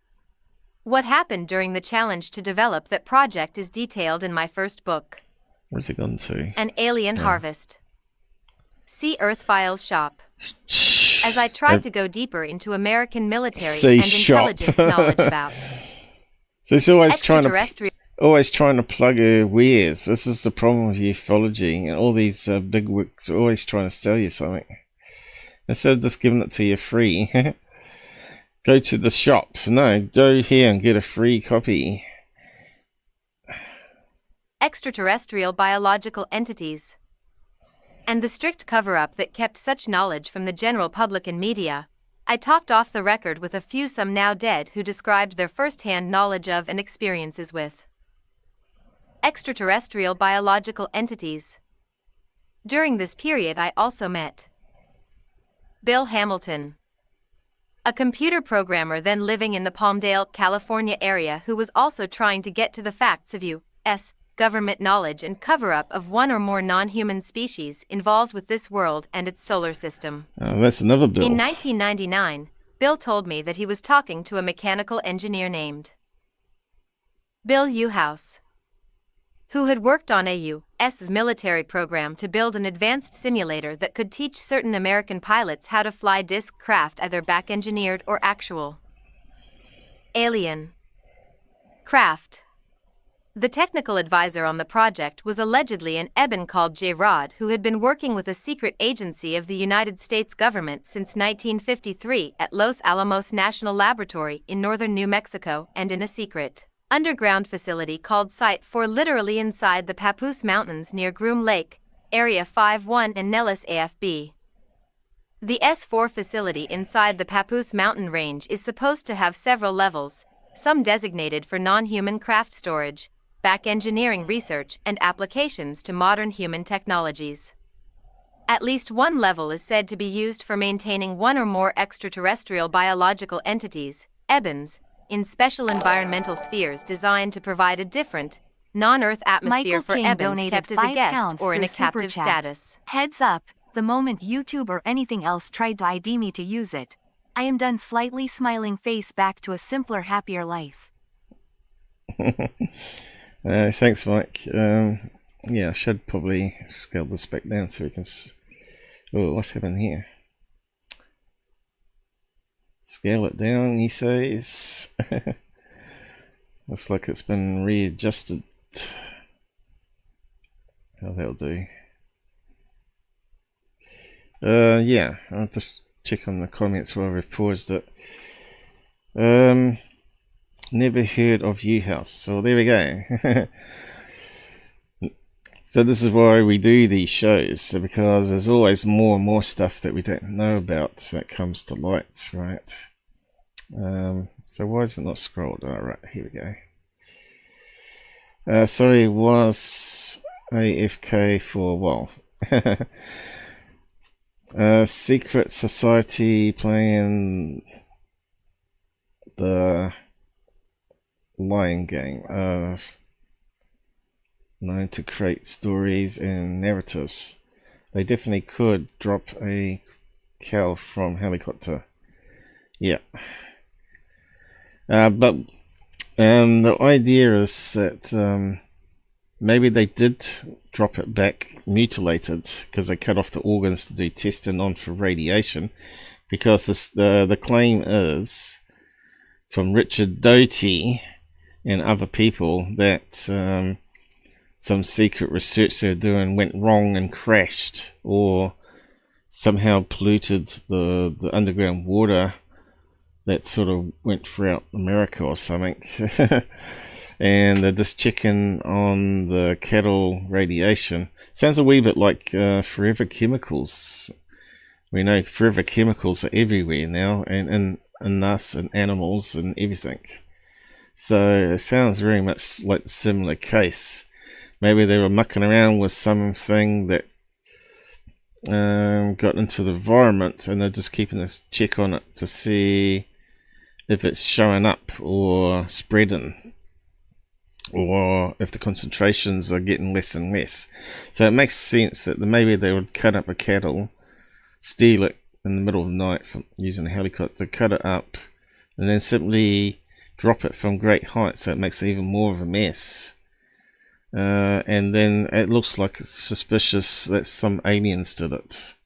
What happened during the challenge to develop that project is detailed in my first book. Where's it gone to? An Alien Harvest. See Earth Files Shop. As I tried to go deeper into American military and intelligence knowledge about. So it's always trying to plug her wares. This is the problem with ufology, and all these big wigs are always trying to sell you something instead of just giving it to you free. Go to the shop. No, go here and get a free copy. Extraterrestrial biological entities. And the strict cover-up that kept such knowledge from the general public and media. I talked off the record with a few some now dead who described their first-hand knowledge of and experiences with extraterrestrial biological entities. During this period I also met Bill Hamilton, a computer programmer then living in the Palmdale, California area who was also trying to get to the facts of U.S. government knowledge and cover-up of one or more non-human species involved with this world and its solar system. That's another Bill. In 1999, Bill told me that he was talking to a mechanical engineer named Bill Uhouse, who had worked on a U.S. military program to build an advanced simulator that could teach certain American pilots how to fly disc craft, either back-engineered or actual alien craft. The technical advisor on the project was allegedly an Eben called J-Rod who had been working with a secret agency of the United States government since 1953 at Los Alamos National Laboratory in northern New Mexico and in a secret underground facility called Site 4 literally inside the Papoose Mountains near Groom Lake, Area51 and Nellis AFB. The S4 facility inside the Papoose Mountain Range is supposed to have several levels, some designated for non-human craft storage, back engineering research and applications to modern human technologies. At least one level is said to be used for maintaining one or more extraterrestrial biological entities, EBENs, in special environmental spheres designed to provide a different, non-Earth atmosphere for EBENs kept as a guest or in a captive status. Heads up, the moment YouTube or anything else tried to ID me to use it, I am done. Slightly smiling face back to a simpler, happier life. Thanks, Mike. Yeah, I should probably scale this back down so we can... Oh, what's happening here? Scale it down, he says. Looks like it's been readjusted. How that'll do. Yeah, I'll just check on the comments while we've paused it. Never heard of Uhouse, so there we go. So this is why we do these shows, because there's always more and more stuff that we don't know about that comes to light, right? So why is it not scrolled? Alright, here we go. Sorry, was AFK for a while. Secret society playing the lying game. Known to create stories and narratives. They definitely could drop a cow from helicopter. Yeah. But the idea is that maybe they did drop it back mutilated because they cut off the organs to do testing on for radiation, because the claim is from Richard Doty and other people that some secret research they were doing went wrong and crashed, or somehow polluted the underground water that sort of went throughout America or something. And they're just checking on the cattle radiation. Sounds a wee bit like forever chemicals. We know forever chemicals are everywhere now, and us and animals and everything. So it sounds very much like a similar case. Maybe they were mucking around with something that got into the environment, and they're just keeping a check on it to see if it's showing up or spreading, or if the concentrations are getting less and less. So it makes sense that maybe they would cut up a cattle, steal it in the middle of the night from using a helicopter, cut it up, and then simply drop it from great heights, so it makes it even more of a mess. And then it looks like it's suspicious that some aliens did it.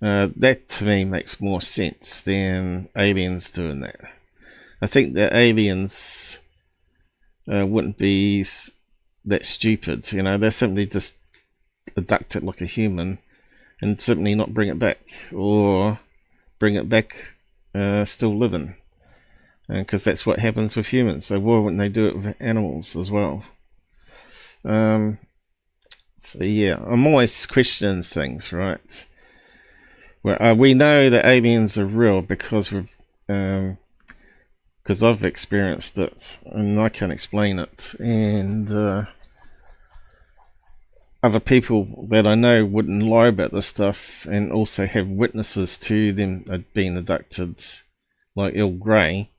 That to me makes more sense than aliens doing that. I think the aliens wouldn't be that stupid, you know. They're simply just abduct it like a human and simply not bring it back, or bring it back still living, because that's what happens with humans. So why wouldn't they do it with animals as well? So yeah, I'm always questioning things, right? Well, we know that aliens are real because I've experienced it and I can explain it, and other people that I know wouldn't lie about this stuff, and also have witnesses to them being abducted, like Earl Grey.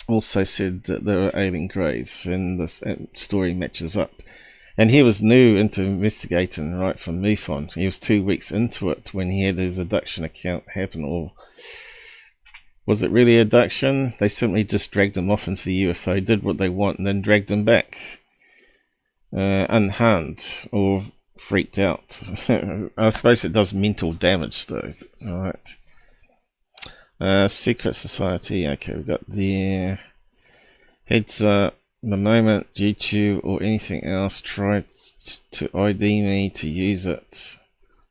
Also said that there were alien greys, and this story matches up. And he was new into investigating right from MUFON. He was 2 weeks into it when he had his abduction account happen. Or was it really abduction? They simply just dragged him off into the UFO, did what they want, and then dragged him back unharmed or freaked out. I suppose it does mental damage though. Alright. Secret Society. Okay, we've got the heads up. The moment YouTube or anything else try to ID me to use it,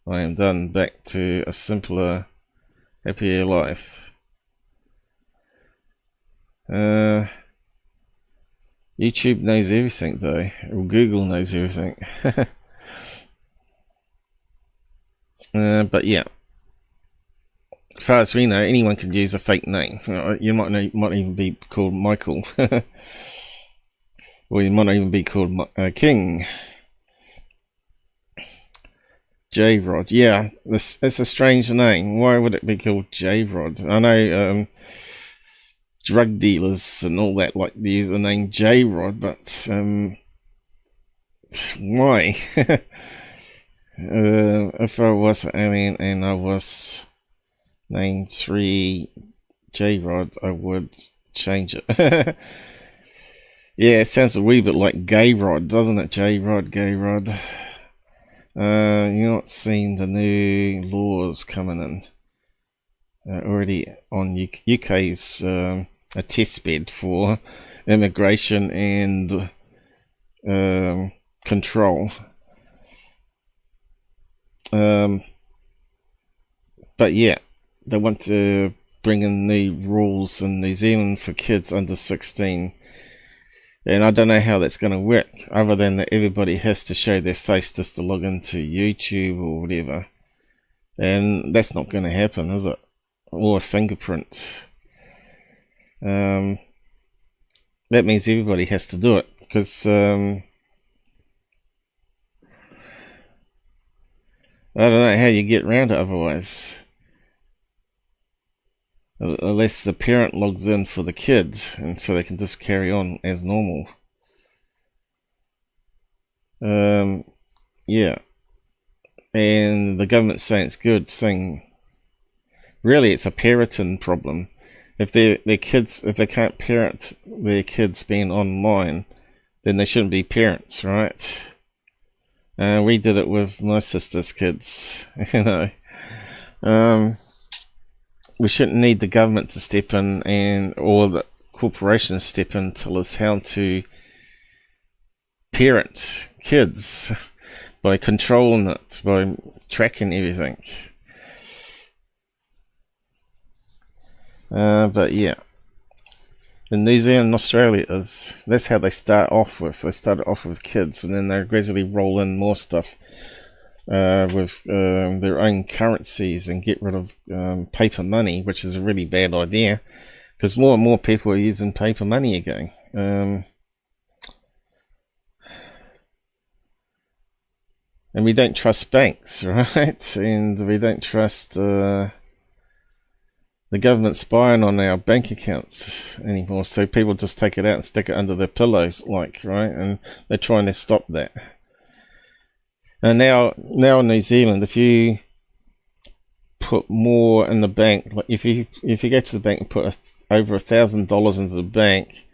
I am done. Back to a simpler, happier life. YouTube knows everything though, or Google knows everything. But yeah, as far as we know, anyone can use a fake name. You might even be called Michael. Or you might even be called King. J-Rod. Yeah, it's a strange name. Why would it be called J-Rod? I know drug dealers and all that like to use the name J-Rod, but why? If I was an alien and I was named 3 J-Rod, I would change it. Yeah, it sounds a wee bit like Gay Rod, doesn't it? J-Rod, Gay Rod. You're not seeing the new laws coming in. Already on UK's a test bed for immigration and control. But yeah, they want to bring in new rules in New Zealand for kids under 16. And I don't know how that's going to work, other than that everybody has to show their face just to log into YouTube or whatever. And that's not going to happen, is it? Or a fingerprint. That means everybody has to do it, because I don't know how you get around it otherwise. Unless the parent logs in for the kids, and so they can just carry on as normal. Yeah. And the government's saying it's a good thing. Really, it's a parenting problem. If their kids, if they can't parent their kids being online, then they shouldn't be parents, right? We did it with my sister's kids, you know. We shouldn't need the government to step in, or the corporations step in, tell us how to parent kids by controlling it, by tracking everything. But yeah, in New Zealand and Australia, that's how they start off with. They started off with kids, and then they gradually roll in more stuff. With their own currencies, and get rid of paper money, which is a really bad idea, because more and more people are using paper money again. And we don't trust banks, right? And we don't trust the the government spying on our bank accounts anymore, so people just take it out and stick it under their pillows, like, right? And they're trying to stop that. And now in New Zealand, if you put more in the bank, like if you go to the bank and put over $1,000 into the bank,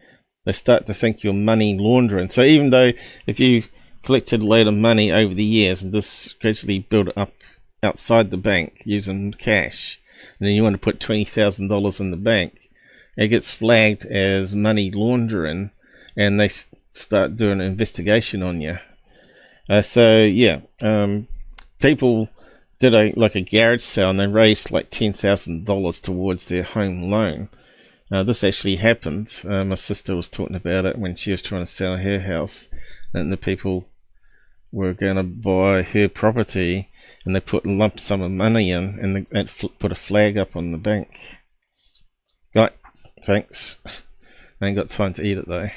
they start to think you're money laundering. So even though if you collected a load of money over the years and just gradually build it up outside the bank using cash, and then you want to put $20,000 in the bank, it gets flagged as money laundering, and they start doing an investigation on you. So yeah, people did a garage sale, and they raised like $10,000 towards their home loan. This actually happened. My sister was talking about it when she was trying to sell her house, and the people were going to buy her property, and they put a lump sum of money in, and they put a flag up on the bank. Right, thanks. I ain't got time to eat it though.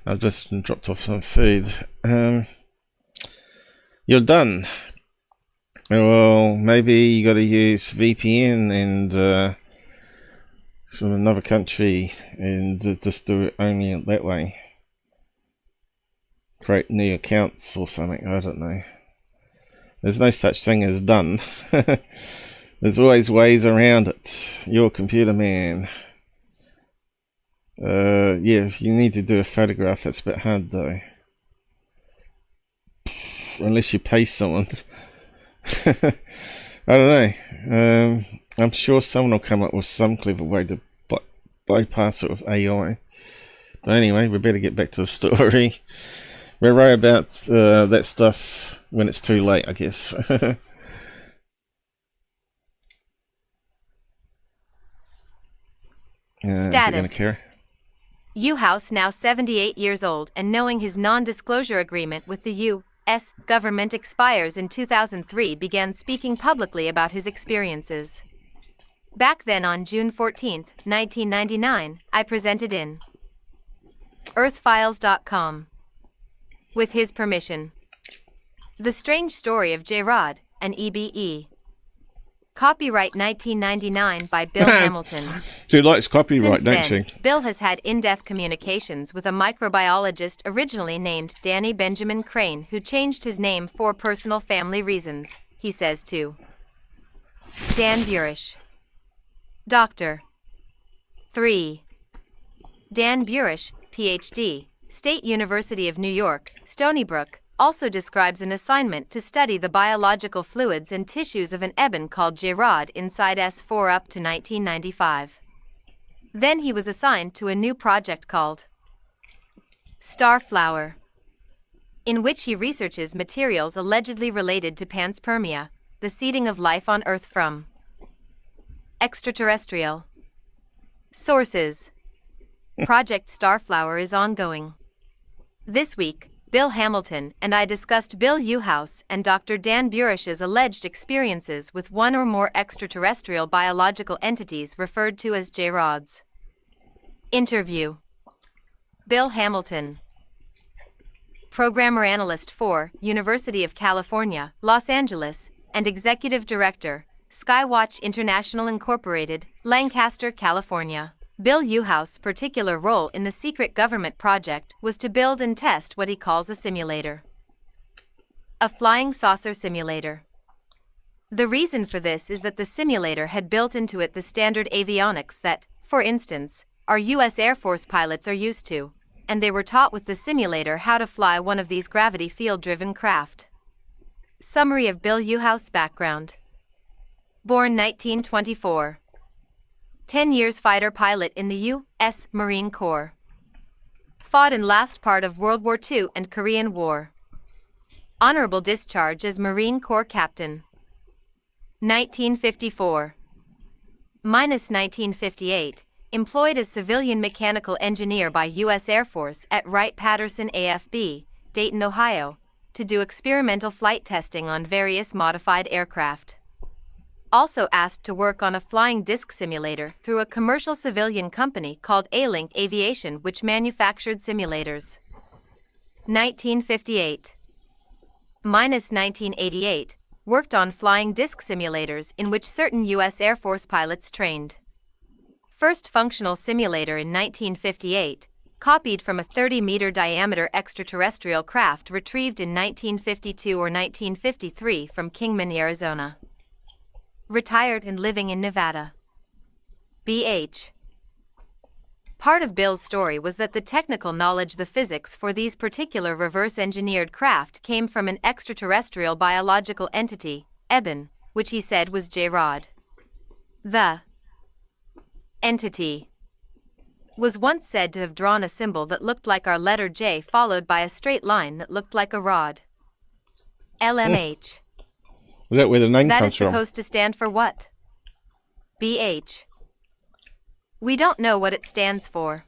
I've just dropped off some food. You're done. Well, maybe you got to use VPN and from another country, and just do it only that way. Create new accounts or something, I don't know. There's no such thing as done. There's always ways around it. You're a computer man. Yeah, if you need to do a photograph, it's a bit hard though. Unless you pay someone. I don't know. I'm sure someone will come up with some clever way to bypass it with AI. But anyway, we better get back to the story. We'll worry about that stuff when it's too late, I guess. Status. Uhouse, now 78 years old, and knowing his non-disclosure agreement with the U.S. government expires in 2003, began speaking publicly about his experiences. Back then, on June 14, 1999, I presented in earthfiles.com, with his permission, The Strange Story of J-Rod, an EBE. Copyright 1999 by Bill Hamilton. She likes copyright, Since don't then, she? Bill has had in-depth communications with a microbiologist originally named Danny Benjamin Crane, who changed his name for personal family reasons, he says to Dan Burish. Doctor. 3. Dan Burish, Ph.D., State University of New York, Stony Brook, also describes an assignment to study the biological fluids and tissues of an ebon called J-Rod inside S4 up to 1995. Then he was assigned to a new project called Starflower, in which he researches materials allegedly related to panspermia, the seeding of life on Earth from extraterrestrial sources. Project Starflower is ongoing. This week, Bill Hamilton and I discussed Bill Uhouse and Dr. Dan Burish's alleged experiences with one or more extraterrestrial biological entities referred to as J-Rods. Interview. Bill Hamilton, Programmer Analyst for University of California, Los Angeles, and Executive Director, Skywatch International Incorporated, Lancaster, California. Bill Uhouse's particular role in the secret government project was to build and test what he calls a simulator. A flying saucer simulator. The reason for this is that the simulator had built into it the standard avionics that, for instance, our U.S. Air Force pilots are used to, and they were taught with the simulator how to fly one of these gravity field-driven craft. Summary of Bill Uhouse's background. Born 1924. 10 years fighter pilot in the U.S. Marine Corps. Fought in last part of World War II and Korean War. Honorable discharge as Marine Corps Captain. 1954. Minus 1958, employed as civilian mechanical engineer by U.S. Air Force at Wright-Patterson AFB, Dayton, Ohio, to do experimental flight testing on various modified aircraft. Also asked to work on a flying disc simulator through a commercial civilian company called A-Link Aviation, which manufactured simulators. 1958. Minus 1988, worked on flying disc simulators in which certain U.S. Air Force pilots trained. First functional simulator in 1958, copied from a 30-meter diameter extraterrestrial craft retrieved in 1952 or 1953 from Kingman, Arizona. Retired and living in Nevada. B.H. Part of Bill's story was that the technical knowledge, the physics for these particular reverse-engineered craft came from an extraterrestrial biological entity, Eben, which he said was J-Rod. The entity was once said to have drawn a symbol that looked like our letter J followed by a straight line that looked like a rod. LMH. Is that where the name That comes is from? supposed to stand for what? BH. We don't know what it stands for.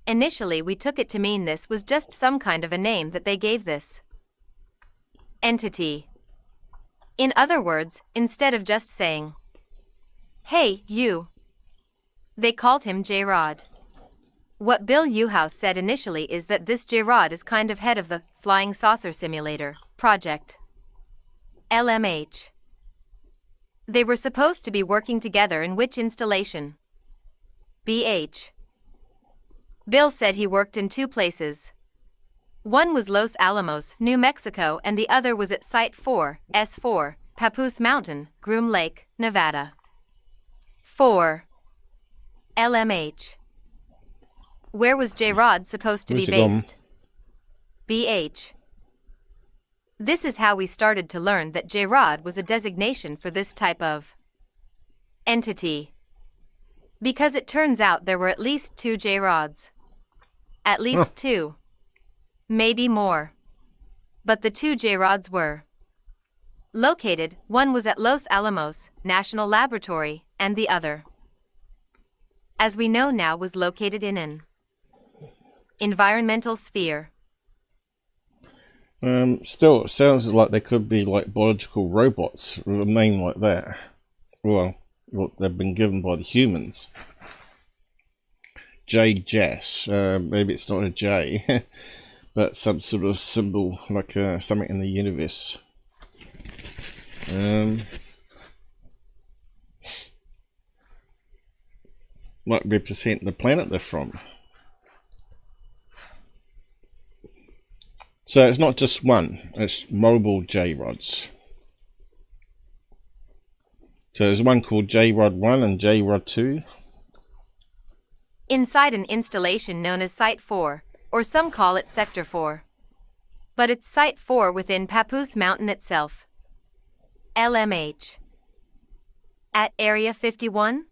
Initially, we took it to mean this was just some kind of a name that they gave this entity. In other words, instead of just saying, "Hey, you," they called him J-Rod. What Bill Uhouse said initially is that this J-Rod is kind of head of the Flying Saucer Simulator project. LMH. They were supposed to be working together in which installation? BH. Bill said he worked in two places. One was Los Alamos, New Mexico, and the other was at Site 4, S4, Papoose Mountain, Groom Lake, Nevada. 4. LMH. Where was J-Rod supposed to be Where's it gone? based? BH. This is how we started to learn that J-Rod was a designation for this type of entity. Because it turns out there were at least 2 J-Rods. At least 2. Maybe more. But the 2 J-Rods were located, one was at Los Alamos National Laboratory, and the other, as we know now, was located in an environmental sphere. Still, it sounds like they could be like biological robots with a name like that. Well, what they've been given by the humans. J-Jas. Maybe it's not a J, but some sort of symbol, like something in the universe. Might represent the planet they're from. So it's not just one, it's multiple J-Rods. So there's one called J-Rod 1 and J-Rod 2. Inside an installation known as Site 4, or some call it Sector 4. But it's Site 4 within Papoose Mountain itself. LMH. At Area 51?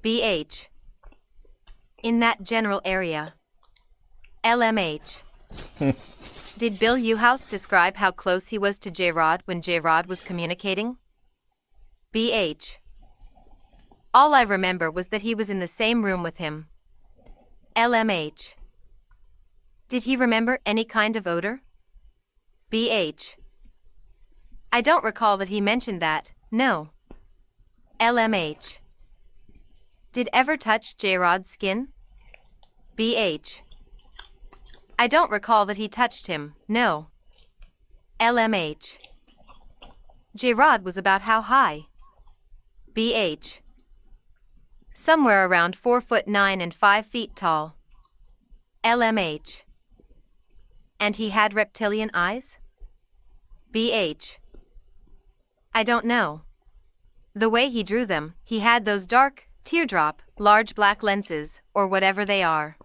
BH. In that general area. LMH. Did Bill Uhouse describe how close he was to J-Rod when J-Rod was communicating? BH. All I remember was that he was in the same room with him. LMH. Did he remember any kind of odor? BH. I don't recall that he mentioned that, no. LMH. Did ever touch J-Rod's skin? BH. I don't recall that he touched him, no. LMH. J-Rod was about how high? BH. Somewhere around 4'9" and 5 feet tall. LMH. And he had reptilian eyes? BH. I don't know. The way he drew them, he had those dark, teardrop, large black lenses, or whatever they are.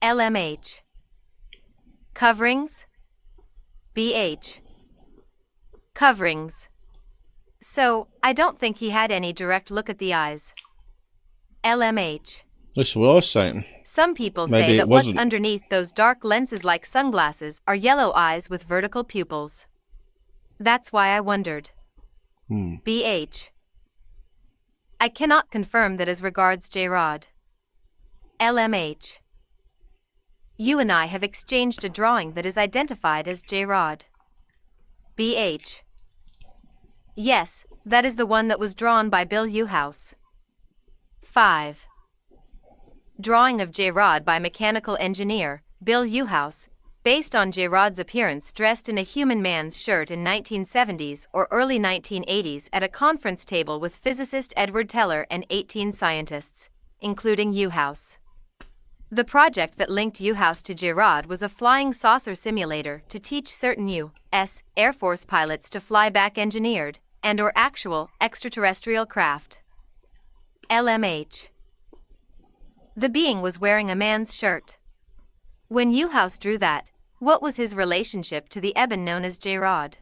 LMH. Coverings? BH. Coverings. So, I don't think he had any direct look at the eyes. LMH. That's what I was saying. Some people Maybe say it that what's wasn't. underneath those dark lenses like sunglasses are yellow eyes with vertical pupils. That's why I wondered. BH. I cannot confirm that as regards J-Rod. LMH. You and I have exchanged a drawing that is identified as J-Rod. BH. Yes, that is the one that was drawn by Bill Uhouse. 5. Drawing of J-Rod by mechanical engineer Bill Uhouse, based on J-Rod's appearance dressed in a human man's shirt in 1970s or early 1980s at a conference table with physicist Edward Teller and 18 scientists, including Uhouse. The project that linked Uhouse to J-Rod was a flying saucer simulator to teach certain U.S. Air Force pilots to fly back engineered and/or actual extraterrestrial craft. LMH. The being was wearing a man's shirt. When Uhouse drew that, what was his relationship to the ebon known as J-Rod?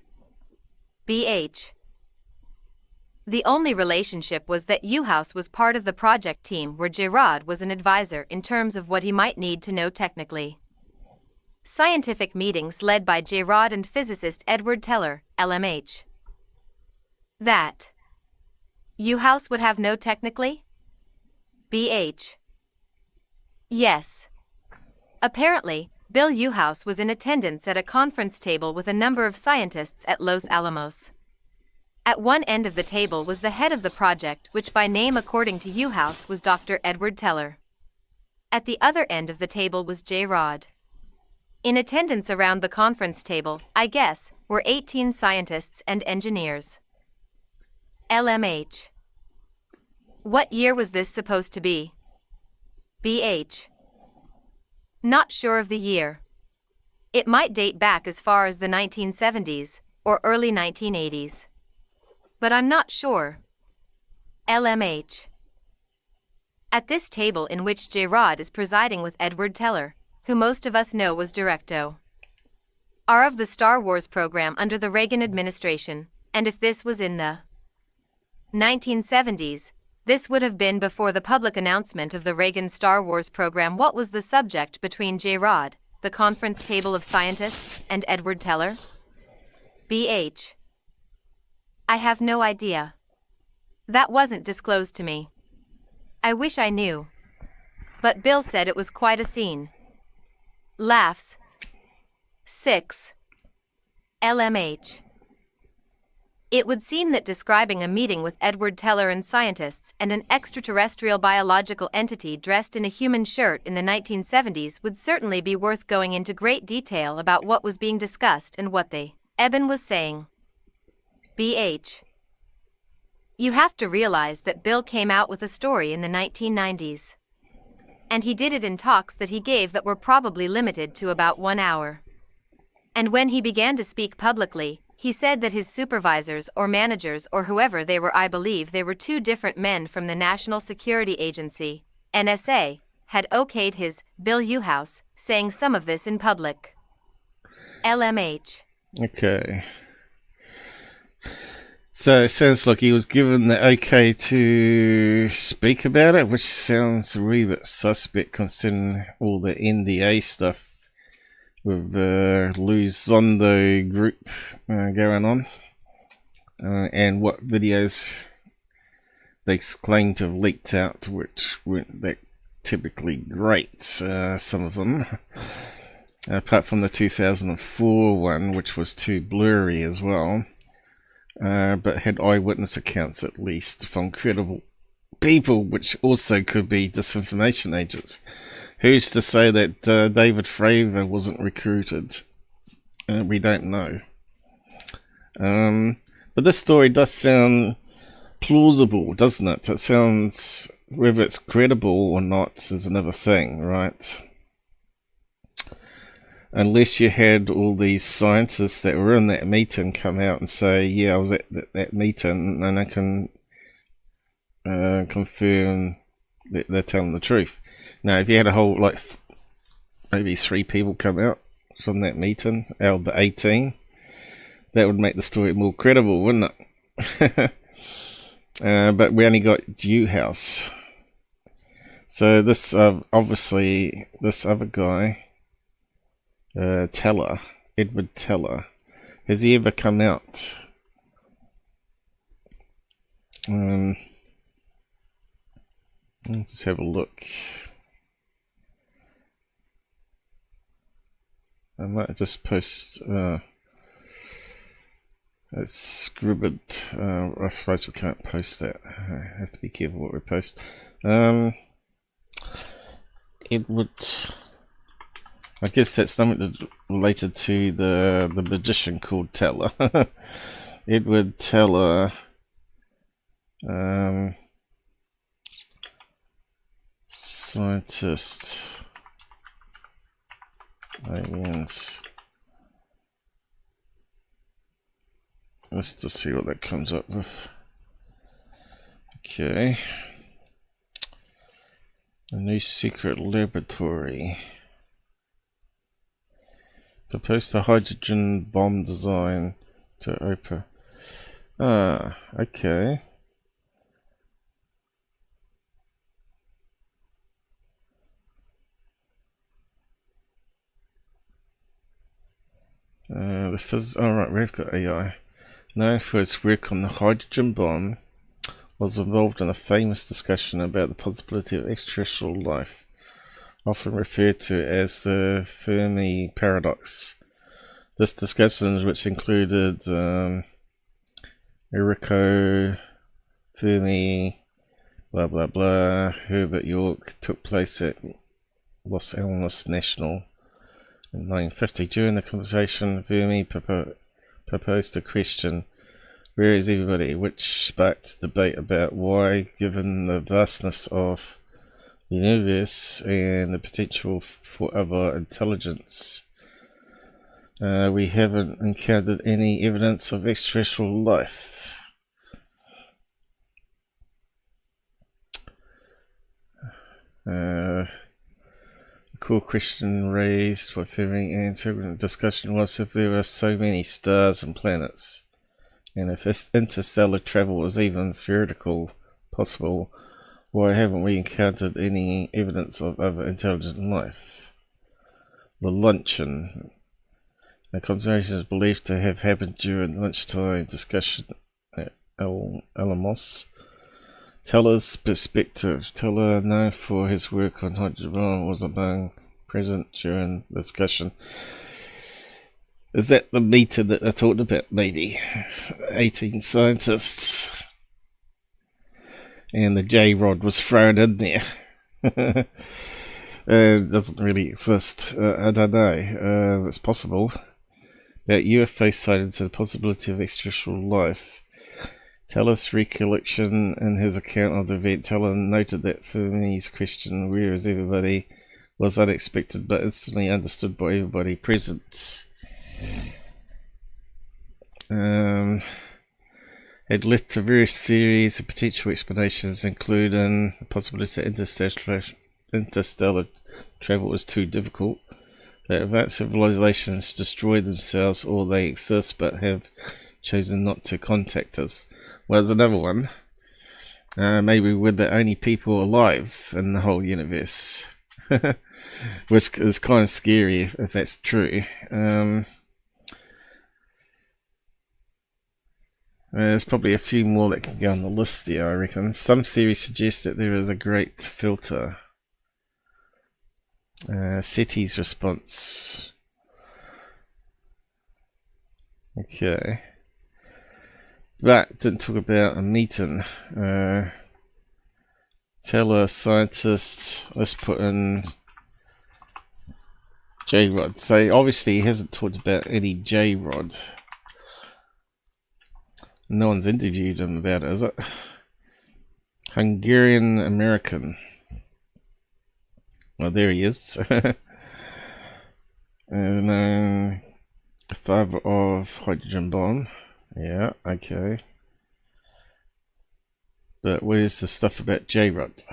BH. The only relationship was that Uhouse was part of the project team where J-Rod was an advisor in terms of what he might need to know technically. Scientific meetings led by J-Rod and physicist Edward Teller, LMH. That Uhouse would have no technically? BH. Yes. Apparently, Bill Uhouse was in attendance at a conference table with a number of scientists at Los Alamos. At one end of the table was the head of the project, which by name according to Uhouse was Dr. Edward Teller. At the other end of the table was J-Rod. In attendance around the conference table, I guess, were 18 scientists and engineers. LMH. What year was this supposed to be? BH. Not sure of the year. It might date back as far as the 1970s or early 1980s. But I'm not sure. LMH. At this table in which J-Rod is presiding with Edward Teller, who most of us know was Directo R of the Star Wars program under the Reagan administration, and if this was in the 1970s, this would have been before the public announcement of the Reagan Star Wars program. What was the subject between J-Rod, the conference table of scientists, and Edward Teller? BH. I have no idea. That wasn't disclosed to me. I wish I knew. But Bill said it was quite a scene. Laughs. 6. LMH. It would seem that describing a meeting with Edward Teller and scientists and an extraterrestrial biological entity dressed in a human shirt in the 1970s would certainly be worth going into great detail about what was being discussed and what they, Eben was saying. BH. You have to realize that Bill came out with a story in the 1990s. And he did it in talks that he gave that were probably limited to about 1 hour. And when he began to speak publicly, he said that his supervisors or managers or whoever they were, I believe they were 2 different men from the National Security Agency, NSA, had okayed his, Bill Uhouse, saying some of this in public. LMH. Okay. So it sounds like he was given the okay to speak about it, which sounds a wee bit suspect considering all the NDA stuff with Lou's Zondo group going on, and what videos they claim to have leaked out, which weren't that typically great, some of them, apart from the 2004 one, which was too blurry as well, but had eyewitness accounts at least from credible people, which also could be disinformation agents. Who's to say that David Fravor wasn't recruited? We don't know. But this story does sound plausible, doesn't it? It sounds, whether it's credible or not is another thing, right? Unless you had all these scientists that were in that meeting come out and say, yeah, I was at that meeting and I can confirm that they're telling the truth. Now, if you had a whole, like, maybe 3 people come out from that meeting, out of the 18, that would make the story more credible, wouldn't it? But we only got Uhouse. So this, obviously, this other guy, Teller, Edward Teller, has he ever come out? Let's just have a look. I might just post it's scribbled. I suppose we can't post that. I have to be careful what we post. Edward I guess that's something related to the magician called Teller. Edward Teller. Scientist. Aliens. Let's just see what that comes up with. Okay. A new secret laboratory. Proposed the hydrogen bomb design to open. Ah, okay. Alright, we've got AI. Known for its work on the hydrogen bomb, was involved in a famous discussion about the possibility of extraterrestrial life, often referred to as the Fermi paradox. This discussion, which included Enrico Fermi, blah blah blah, Herbert York, took place at Los Alamos National in 1950. During the conversation, Fermi proposed a question, where is everybody, which sparked debate about why, given the vastness of the universe and the potential for other intelligence, we haven't encountered any evidence of extraterrestrial life. The core question raised by Fermi and subsequent discussion was if there were so many stars and planets, and if interstellar travel is even theoretical possible, why haven't we encountered any evidence of other intelligent life? The luncheon. The conversation is believed to have happened during lunchtime discussion at Alamos. Teller's perspective. Teller, known for his work on hydrogen, was among present during the discussion. Is that the meeting that I talked about, maybe? 18 scientists. And the J-Rod was thrown in there. It doesn't really exist. I don't know. It's possible. About UFO sightings and the possibility of extraterrestrial life. Teller's recollection in his account of the event. Teller noted that Fermi's question, where is everybody, was unexpected but instantly understood by everybody present. It led to various theories and potential explanations, including the possibility that interstellar travel is too difficult, that advanced civilizations destroy themselves or they exist but have chosen not to contact us. Well, there's another one. Maybe we're the only people alive in the whole universe. Which is kind of scary if that's true. There's probably a few more that can go on the list there, I reckon. Some theories suggest that there is a great filter. SETI's response. Okay. But didn't talk about a meeting. Teller, scientists. Let's put in J-Rod. So obviously he hasn't talked about any J-Rod. No one's interviewed him about it, is it? Hungarian American. Well, there he is. And father of hydrogen bomb. Yeah, okay. But what is the stuff about J-Rod?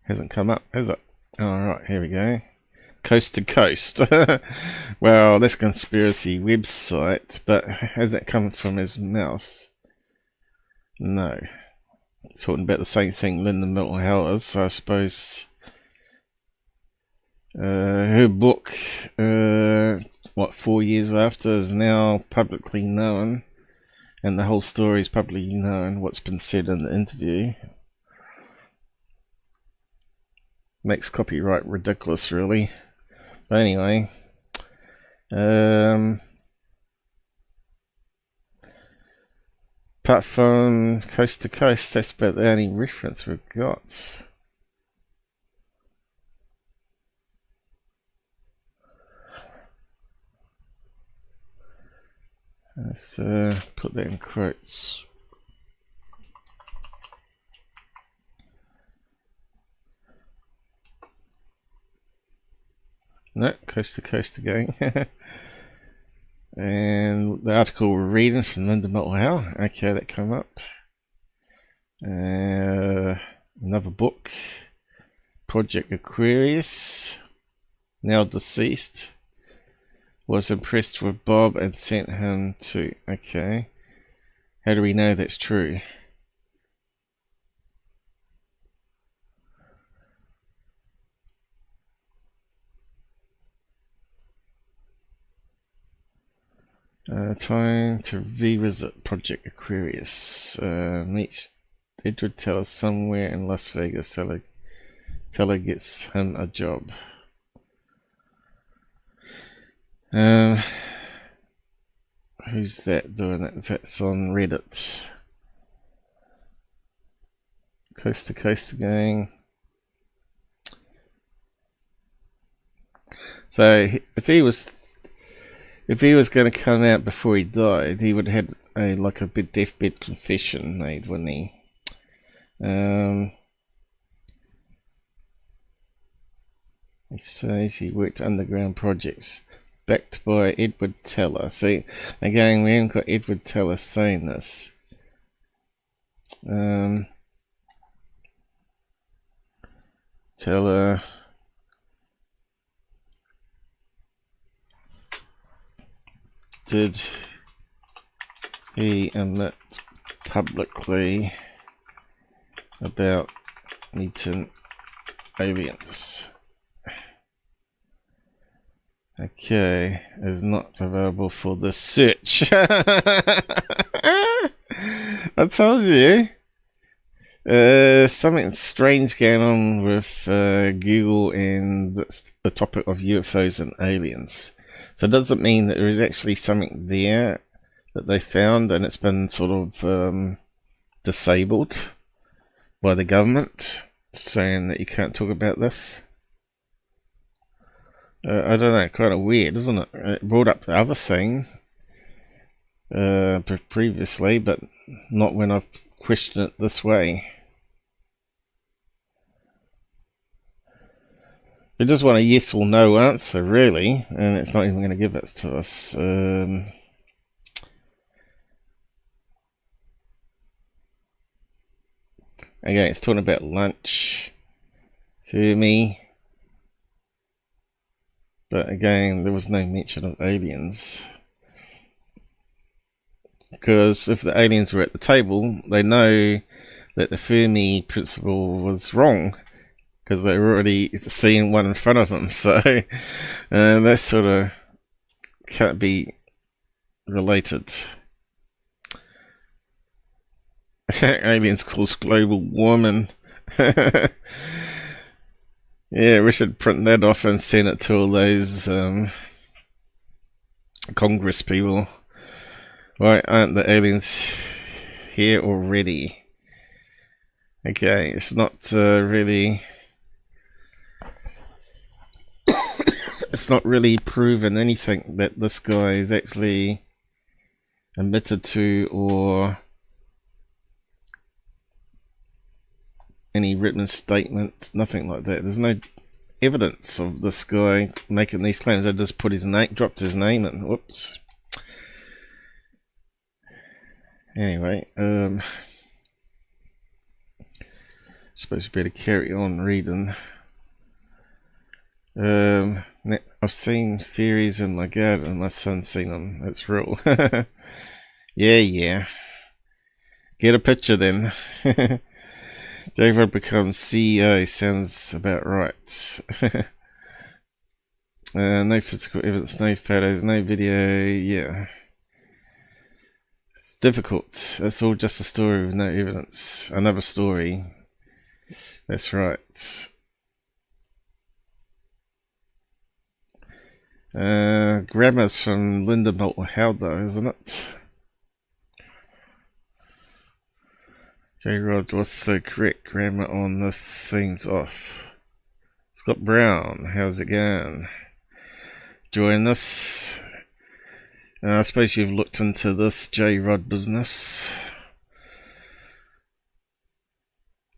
Hasn't come up, has it? Alright, here we go. Coast to coast. Well, that's a conspiracy website, but has it come from his mouth? No. Talking about the same thing Linda Milton Howard, so I suppose her book, 4 years after, is now publicly known, and the whole story is publicly known, what's been said in the interview. Makes copyright ridiculous, really. But anyway, apart from Coast to Coast, that's about the only reference we've got. Let's put that in quotes. No, Coast to Coast again. And the article we're reading from Linda Moulthour. Okay, that came up. Another book, Project Aquarius, now deceased, was impressed with Bob and sent him to. Okay, how do we know that's true? Time to revisit Project Aquarius. Meets Edward Teller somewhere in Las Vegas. Teller gets him a job. Who's that doing it? That's on Reddit. Coast to Coast again. So if he was going to come out before he died, he would have had a big deathbed confession made, wouldn't he? He says he worked underground projects, backed by Edward Teller. See, again, we haven't got Edward Teller saying this. Teller. Did he admit publicly about meeting aliens? Okay, is not available for the search. I told you. Something strange going on with Google and the topic of UFOs and aliens. So it doesn't mean that there is actually something there that they found and it's been sort of disabled by the government, saying that you can't talk about this. I don't know, kind of weird, isn't it? It brought up the other thing previously, but not when I've questioned it this way. We just want a yes or no answer, really, and it's not even going to give it to us. Again, it's talking about lunch, Fermi, but again, there was no mention of aliens. Because if the aliens were at the table, they know that the Fermi principle was wrong, because they were already seeing one in front of them, so that sort of can't be related. Aliens cause global warming. Yeah, we should print that off and send it to all those Congress people. Why aren't the aliens here already? Okay, it's not really... It's not really proven anything that this guy is actually admitted to, or any written statement, nothing like that. There's no evidence of this guy making these claims. I just put his name, dropped his name in. Whoops. Anyway, suppose we better carry on reading. I've seen fairies in my garden. My son's seen them. It's real. Yeah. Get a picture then. J-Rod becomes CEO. Sounds about right. No physical evidence, no photos, no video. Yeah. It's difficult. That's all just a story with no evidence. Another story. That's right. Grammar's from Linda Moulthour, though, isn't it? J-Rod, what's the correct grammar on this? Seems off. Scott Brown, how's it going? Join us. I suppose you've looked into this J-Rod business.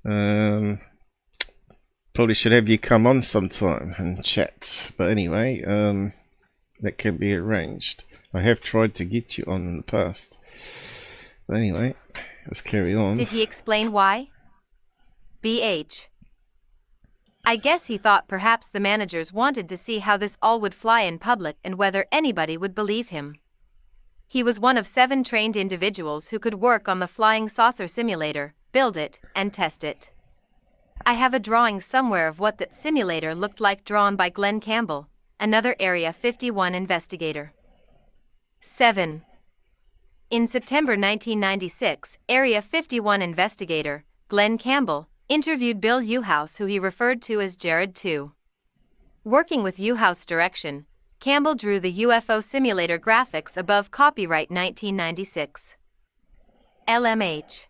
Probably should have you come on sometime and chat. But anyway, that can be arranged. I have tried to get you on in the past. But anyway, let's carry on. Did he explain why? BH. I guess he thought perhaps the managers wanted to see how this all would fly in public and whether anybody would believe him. He was one of 7 trained individuals who could work on the flying saucer simulator, build it, and test it. I have a drawing somewhere of what that simulator looked like drawn by Glenn Campbell, another Area 51 investigator. 7. In September 1996, Area 51 investigator, Glenn Campbell, interviewed Bill Uhouse, who he referred to as Jared 2. Working with Uhouse direction, Campbell drew the UFO simulator graphics above copyright 1996. LMH.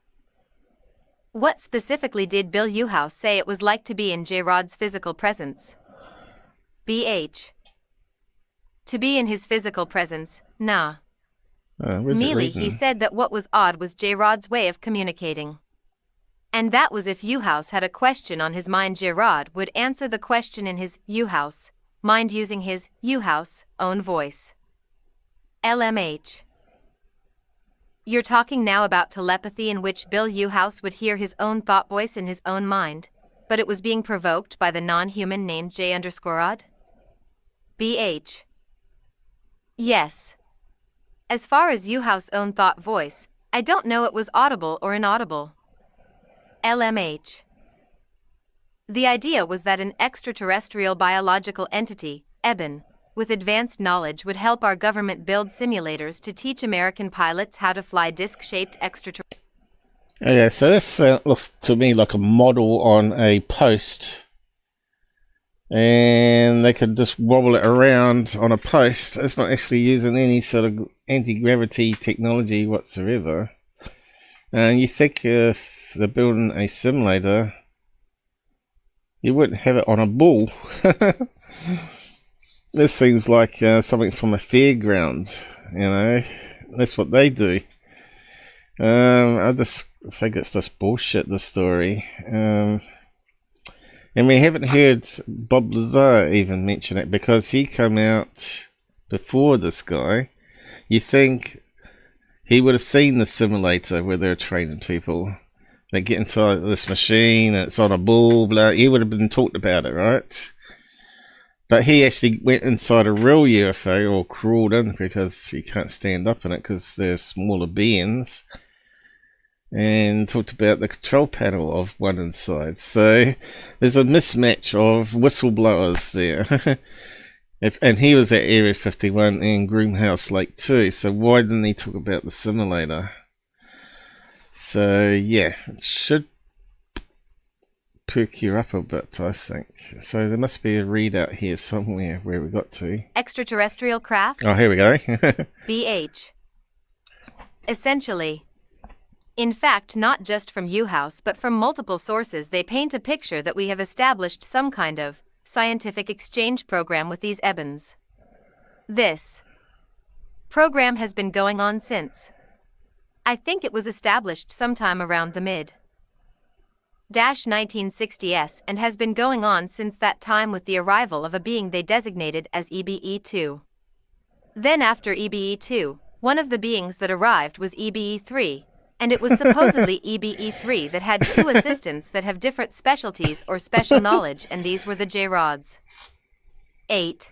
What specifically did Bill Uhouse say it was like to be in J-Rod's physical presence? BH. To be in his physical presence, nah. Merely, he said that what was odd was J-Rod's way of communicating. And that was if Uhouse had a question on his mind, J-Rod would answer the question in his Uhouse mind using his Uhouse own voice. LMH. You're talking now about telepathy in which Bill Uhouse would hear his own thought voice in his own mind, but it was being provoked by the non-human named J_Rod? BH. Yes. As far as Uhouse own thought voice, I don't know it was audible or inaudible. LMH. The idea was that an extraterrestrial biological entity, EBN, with advanced knowledge would help our government build simulators to teach American pilots how to fly disc-shaped extraterrestrial. Yeah, so this looks to me like a model on a post. And they could just wobble it around on a post. It's not actually using any sort of anti-gravity technology whatsoever. And you think if they're building a simulator, you wouldn't have it on a bull. This seems like something from a fairground, you know. That's what they do. I just think it's just bullshit, this story. And we haven't heard Bob Lazar even mention it, because he came out before this guy. You think he would have seen the simulator where they're training people. They get inside this machine, and it's on a bull, blah. He would have been talked about it, right? But he actually went inside a real UFO, or crawled in, because he can't stand up in it because they're smaller beings, and talked about the control panel of one inside. So there's a mismatch of whistleblowers there. And he was at Area 51 and Groomhouse Lake too, so why didn't he talk about the simulator? So yeah, it should perk you up a bit, I think. So there must be a readout here somewhere where we got to. Extraterrestrial craft? Oh, here we go. BH. Essentially. In fact, not just from Uhouse, but from multiple sources, they paint a picture that we have established some kind of scientific exchange program with these EBNs. This program has been going on since. I think it was established sometime around the mid-1960s and has been going on since that time, with the arrival of a being they designated as EBE-2. Then after EBE-2, one of the beings that arrived was EBE-3, and it was supposedly EBE-3 that had 2 assistants that have different specialties or special knowledge, and these were the J-Rods. 8.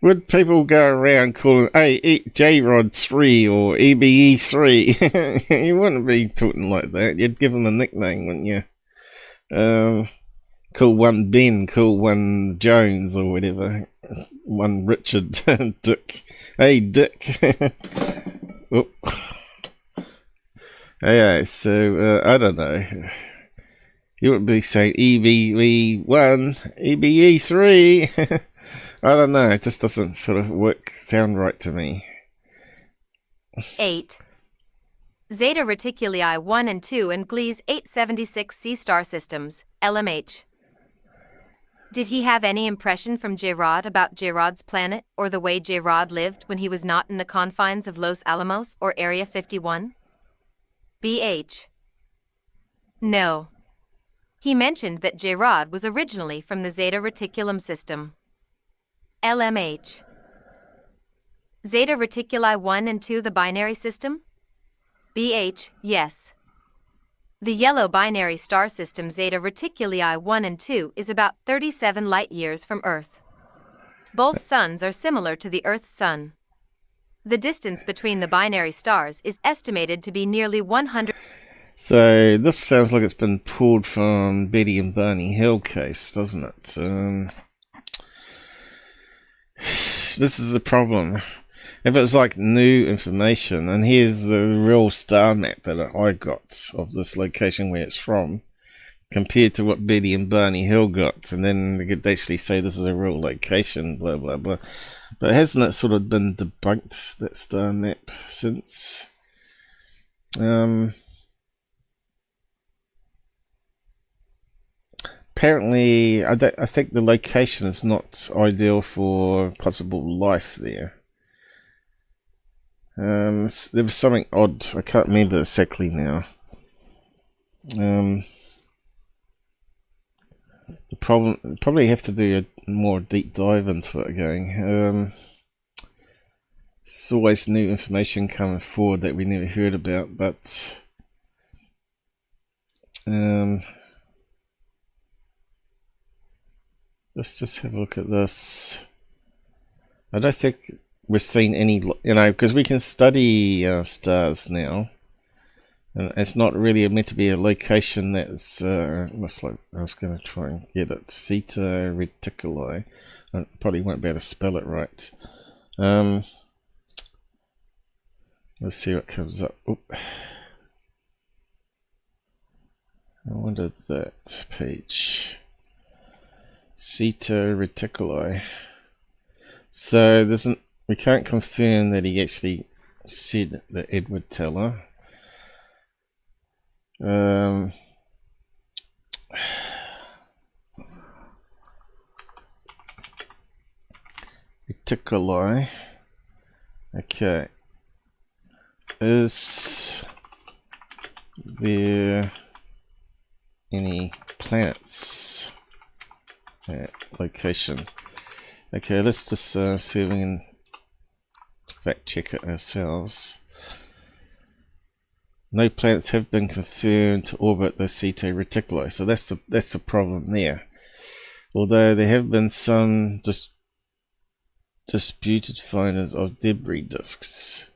Would people go around calling, hey, J-Rod 3 or EBE 3? You wouldn't be talking like that. You'd give them a nickname, wouldn't you? Call one Ben, call one Jones or whatever. One Richard, Dick. Hey, Dick. Oh. Yeah, so, I don't know. You wouldn't be saying EBE 1, EBE 3. I don't know, it just doesn't sort of sound right to me. 8. Zeta Reticuli 1 and 2 and Gliese 876c star systems, LMH. Did he have any impression from J-Rod about J-Rod's planet or the way J-Rod lived when he was not in the confines of Los Alamos or Area 51? BH. No. He mentioned that J-Rod was originally from the Zeta Reticulum system. LMH. Zeta Reticuli 1 and 2 the binary system? BH, yes. The yellow binary star system Zeta Reticuli 1 and 2 is about 37 light-years from Earth. Both suns are similar to the Earth's sun. The distance between the binary stars is estimated to be nearly 100. So this sounds like it's been pulled from Betty and Barney Hill case, doesn't it? This is the problem. If it's like new information, and here's the real star map that I got of this location where it's from, compared to what Betty and Barney Hill got, and then they could actually say this is a real location, blah blah blah. But hasn't it sort of been debunked, that star map, since? Apparently, I think the location is not ideal for possible life there. There was something odd. I can't remember exactly now. The problem, probably have to do a more deep dive into it again. It's always new information coming forward that we never heard about, but let's just have a look at this. I don't think we've seen any, because we can study stars now, and it's not really meant to be a location that's almost like, I was going to try and get it, Zeta Reticuli. I probably won't be able to spell it right. Let's see what comes up. Oop. I wanted that page. Zeta Reticuli. So we can't confirm that he actually said that Edward Teller. Reticuli. Okay. Is there any planets at location? Okay, let's just see if we can fact check it ourselves. No planets have been confirmed to orbit the Zeta Reticuli, so that's the problem there. Although there have been some disputed findings of debris disks.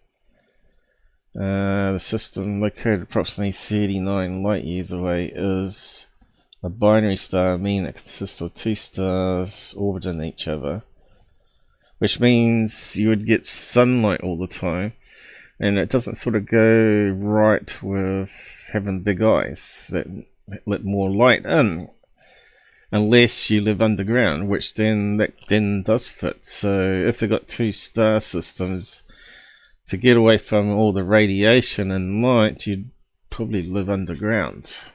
The system, located approximately 39 light-years away, is a binary star, meaning it consists of two stars orbiting each other, which means you would get sunlight all the time, and it doesn't sort of go right with having big eyes that let more light in, unless you live underground, which then does fit. So if they've got two star systems, to get away from all the radiation and light, you'd probably live underground.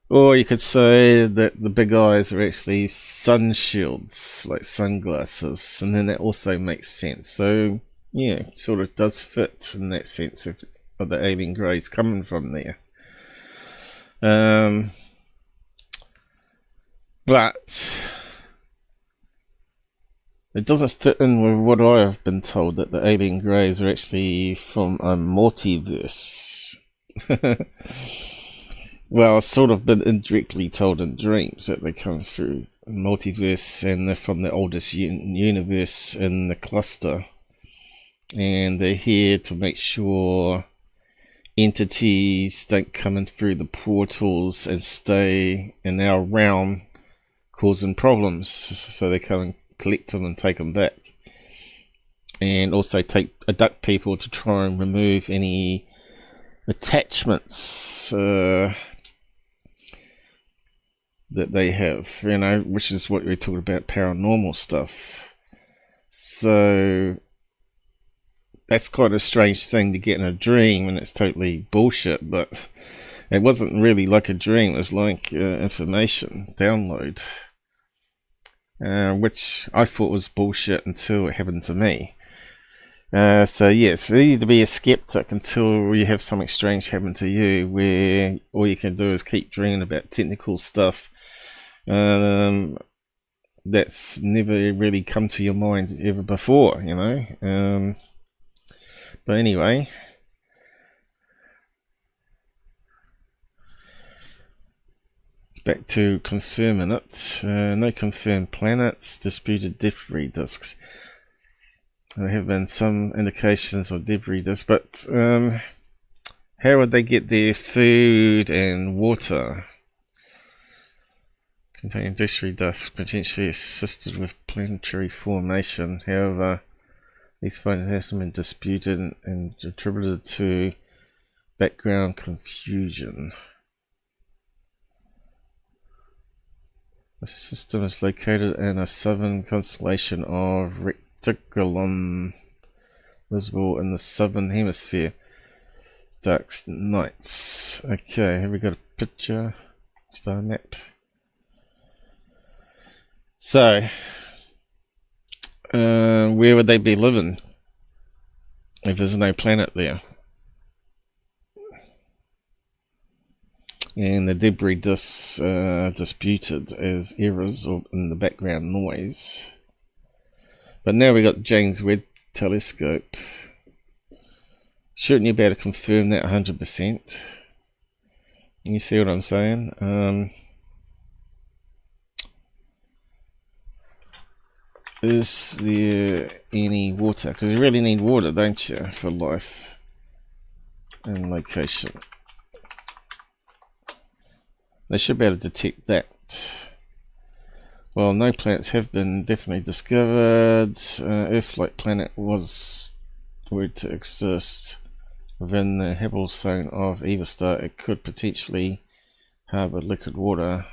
Or you could say that the big eyes are actually sun shields, like sunglasses, and then that also makes sense. So, yeah, it sort of does fit in that sense of the alien greys coming from there. But it doesn't fit in with what I have been told, that the alien greys are actually from a multiverse. Well, I've sort of been indirectly told in dreams that they come through a multiverse, and they're from the oldest universe in the cluster. And they're here to make sure entities don't come in through the portals and stay in our realm causing problems. So they come and collect them and take them back. And also abduct people to try and remove any attachments that they have, which is what we're talking about, paranormal stuff. So that's quite a strange thing to get in a dream, and it's totally bullshit, but it wasn't really like a dream. It was like information download, which I thought was bullshit until it happened to me. So yes, you need to be a skeptic until you have something strange happen to you, where all you can do is keep dreaming about technical stuff that's never really come to your mind ever before, you know. But anyway, back to confirming it. No confirmed planets, disputed debris disks. There have been some indications of debris disks, but how would they get their food and water? Containing debris disks potentially assisted with planetary formation. However, these findings have been disputed and attributed to background confusion. The system is located in a southern constellation of Reticuli, visible in the southern hemisphere. Dark nights. Okay, here we got a picture, star map. So, where would they be living if there's no planet there? And the debris disks disputed as errors or in the background noise. But now we got James Webb Telescope. Shouldn't you be able to confirm that 100%? You see what I'm saying? Is there any water? Because you really need water, don't you, for life and location. They should be able to detect that. Well, no planets have been definitely discovered. Earth-like planet were to exist within the habitable zone of either star. It could potentially harbour liquid water.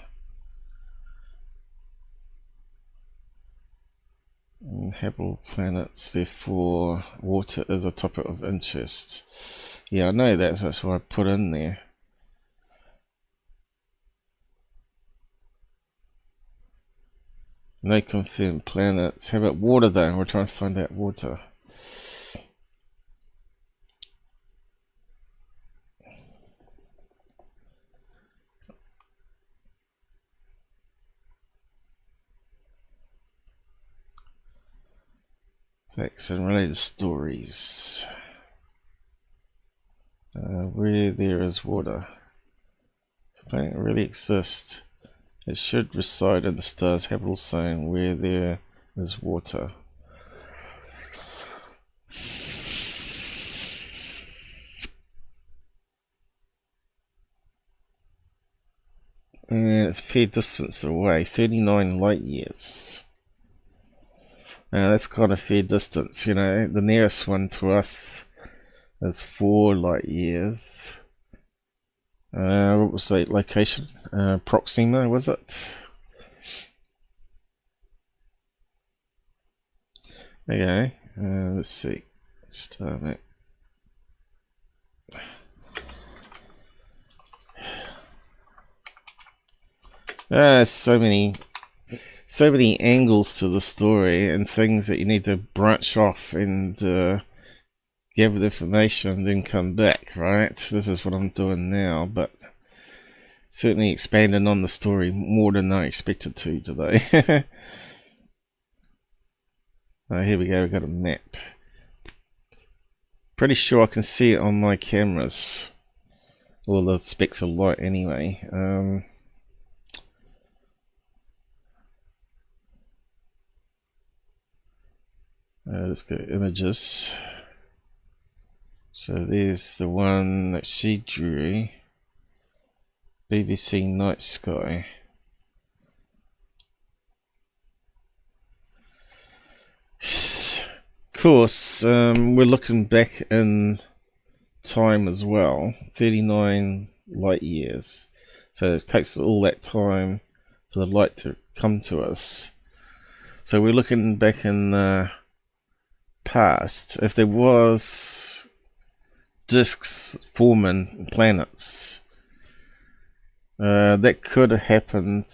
Habitable planets, therefore water is a topic of interest. Yeah, I know that, so that's what I put in there. No confirmed planets. How about water though? We're trying to find out water. Facts and related stories. Where there is water. If the planet really exists, it should reside in the star's habitable zone where there is water. And it's a fair distance away, 39 light years. That's quite a fair distance, you know. The nearest one to us is 4 light years. What was the location? Proxima, was it? Okay, let's see. Star map. So many angles to the story and things that you need to branch off and gather the information and then come back, right? This is what I'm doing now, but certainly expanding on the story more than I expected to today. Here we go, we got a map. Pretty sure I can see it on my cameras. All the specks of light anyway. Let's go images. So there's the one that she drew. BBC Night Sky. Of course, we're looking back in time as well. 39 light years. So it takes all that time for the light to come to us. So we're looking back in past, if there was disks forming planets, that could have happened.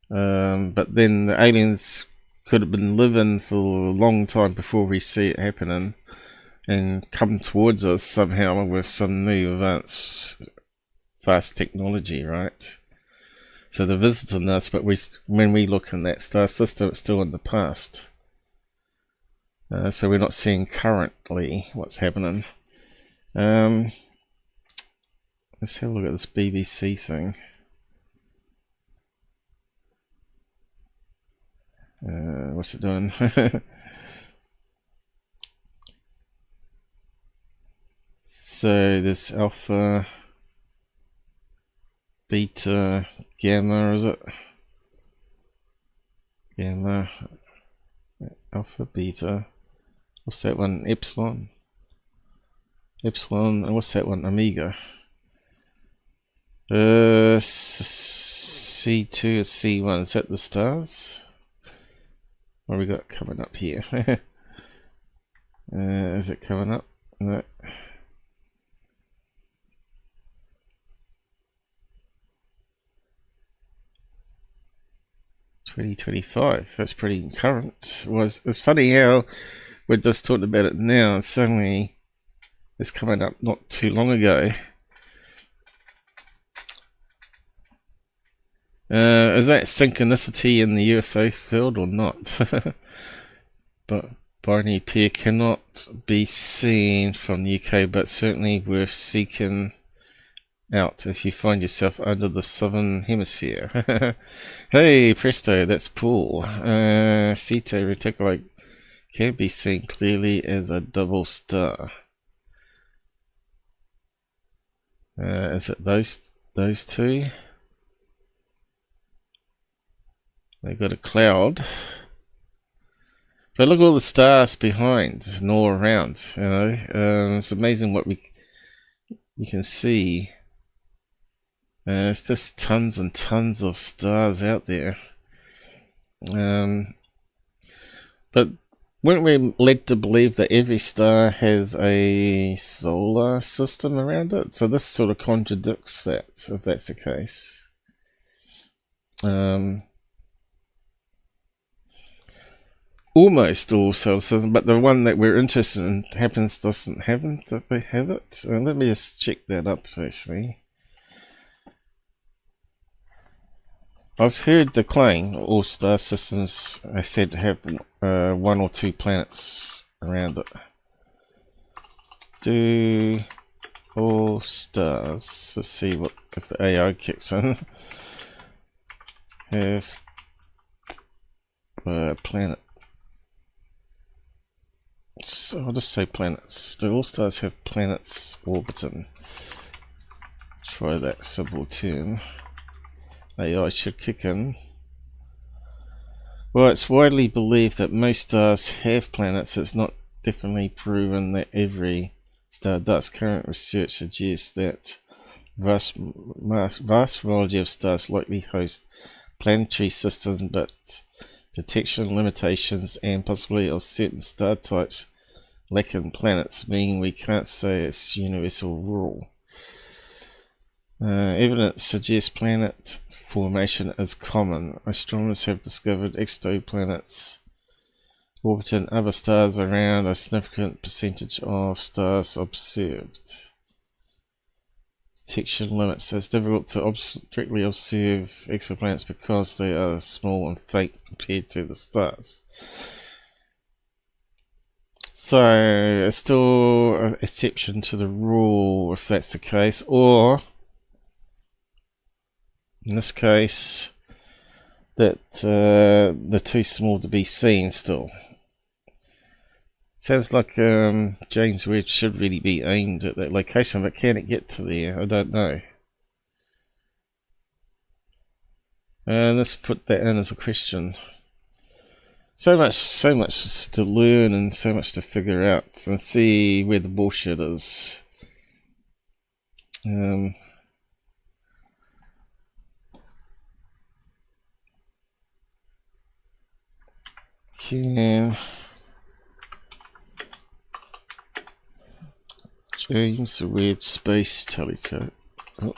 But then the aliens could have been living for a long time before we see it happening, and come towards us somehow with some new advanced fast technology, right? So they're visiting us, but when we look in that star system, it's still in the past. So we're not seeing currently what's happening. Let's have a look at this BBC thing. What's it doing? So this alpha, beta, gamma, is it? Gamma, alpha, beta. What's that one? Epsilon. Epsilon, and what's that one? Omega. C2 or C1, is that the stars? What have we got coming up here? Is it coming up? No. $20.25. That's pretty current. It's funny how we're just talking about it now, and suddenly it's coming up not too long ago. Is that synchronicity in the UFO field or not? But Barney Hill cannot be seen from the UK, but certainly worth seeking out if you find yourself under the southern hemisphere. Hey presto, that's Paul. Zeta Reticuli can be seen clearly as a double star. Is it those two? They got a cloud, but look at all the stars behind and all around. You know, it's amazing what you can see. It's just tons and tons of stars out there. But weren't we led to believe that every star has a solar system around it? So this sort of contradicts that, if that's the case. Almost all solar systems, but the one that we're interested in doesn't have it. Let me just check that up actually. I've heard the claim all star systems are said to have one or two planets around it. Do all stars, let's see what if the AI kicks in, have a planet. So I'll just say planets. Do all stars have planets orbiting? Try that simple term. AI should kick in. Well, it's widely believed that most stars have planets. It's not definitely proven that every star does. Current research suggests that vast variety of stars likely host planetary systems, but detection limitations and possibility of certain star types lacking planets mean we can't say it's universal rule. Evidence suggests planet formation is common. Astronomers have discovered exoplanets orbiting other stars around a significant percentage of stars observed. Detection limits. It's difficult to directly observe exoplanets because they are small and faint compared to the stars. So it's still an exception to the rule if that's the case, or in this case that they're too small to be seen still. Sounds like James Webb should really be aimed at that location, but can it get to there? I don't know. Let's put that in as a question. So much to learn and so much to figure out and see where the bullshit is. can James Weird Space Telescope. Oh.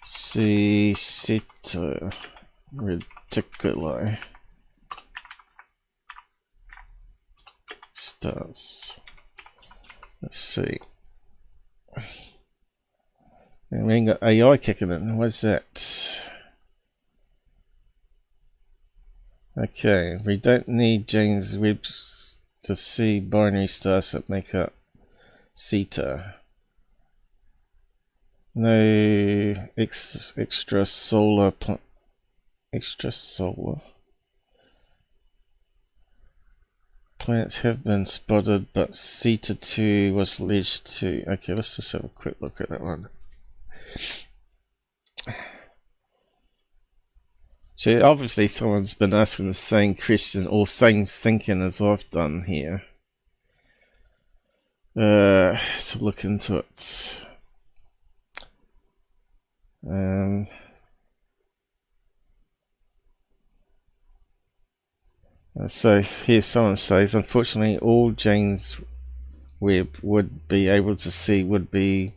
See Zeta Reticuli. Stars. Let's see. And we ain't got AI kicking in. What's that? Okay, we don't need James Webb to see binary stars that make up Zeta. No extrasolar planets have been spotted, but Zeta 2 was alleged to. Okay, let's just have a quick look at that one. So obviously someone's been asking the same question or same thinking as I've done here. So look into it. So here someone says, unfortunately all James Webb would be able to see would be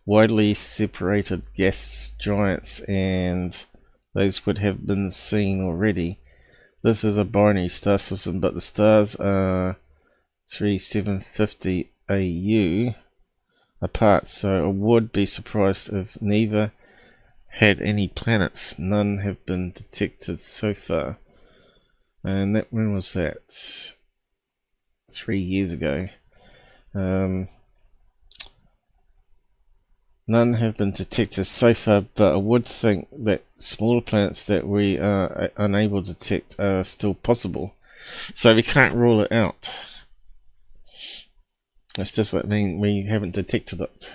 widely separated gas giants, and those would have been seen already. This is a binary star system, but the stars are 3750 AU apart, so I would be surprised if neither had any planets. None have been detected so far. And that, when was that? 3 years ago. None have been detected so far, but I would think that smaller planets that we are unable to detect are still possible. So we can't rule it out. It's just like we haven't detected it.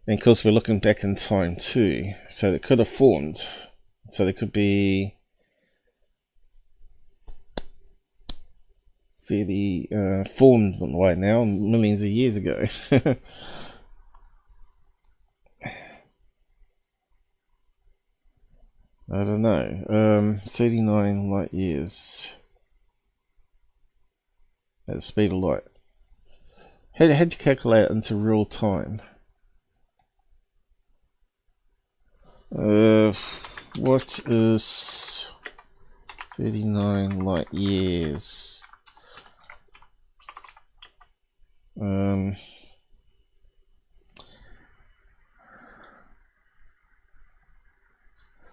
And of course we're looking back in time too. So they could have formed. So they could be fairly formed right now, millions of years ago. I don't know. 39 light years at the speed of light. How do you calculate it into real time? What is 39 light years?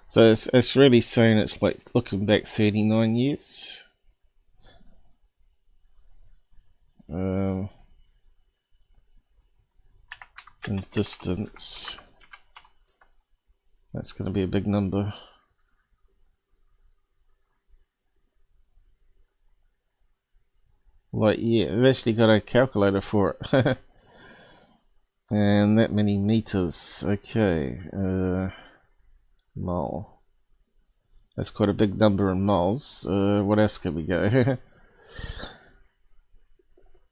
So it's really saying it's like looking back 39 years. In distance, that's going to be a big number. Like, yeah, I've actually got a calculator for it. And that many meters. Okay, mile. That's quite a big number in miles. What else can we go?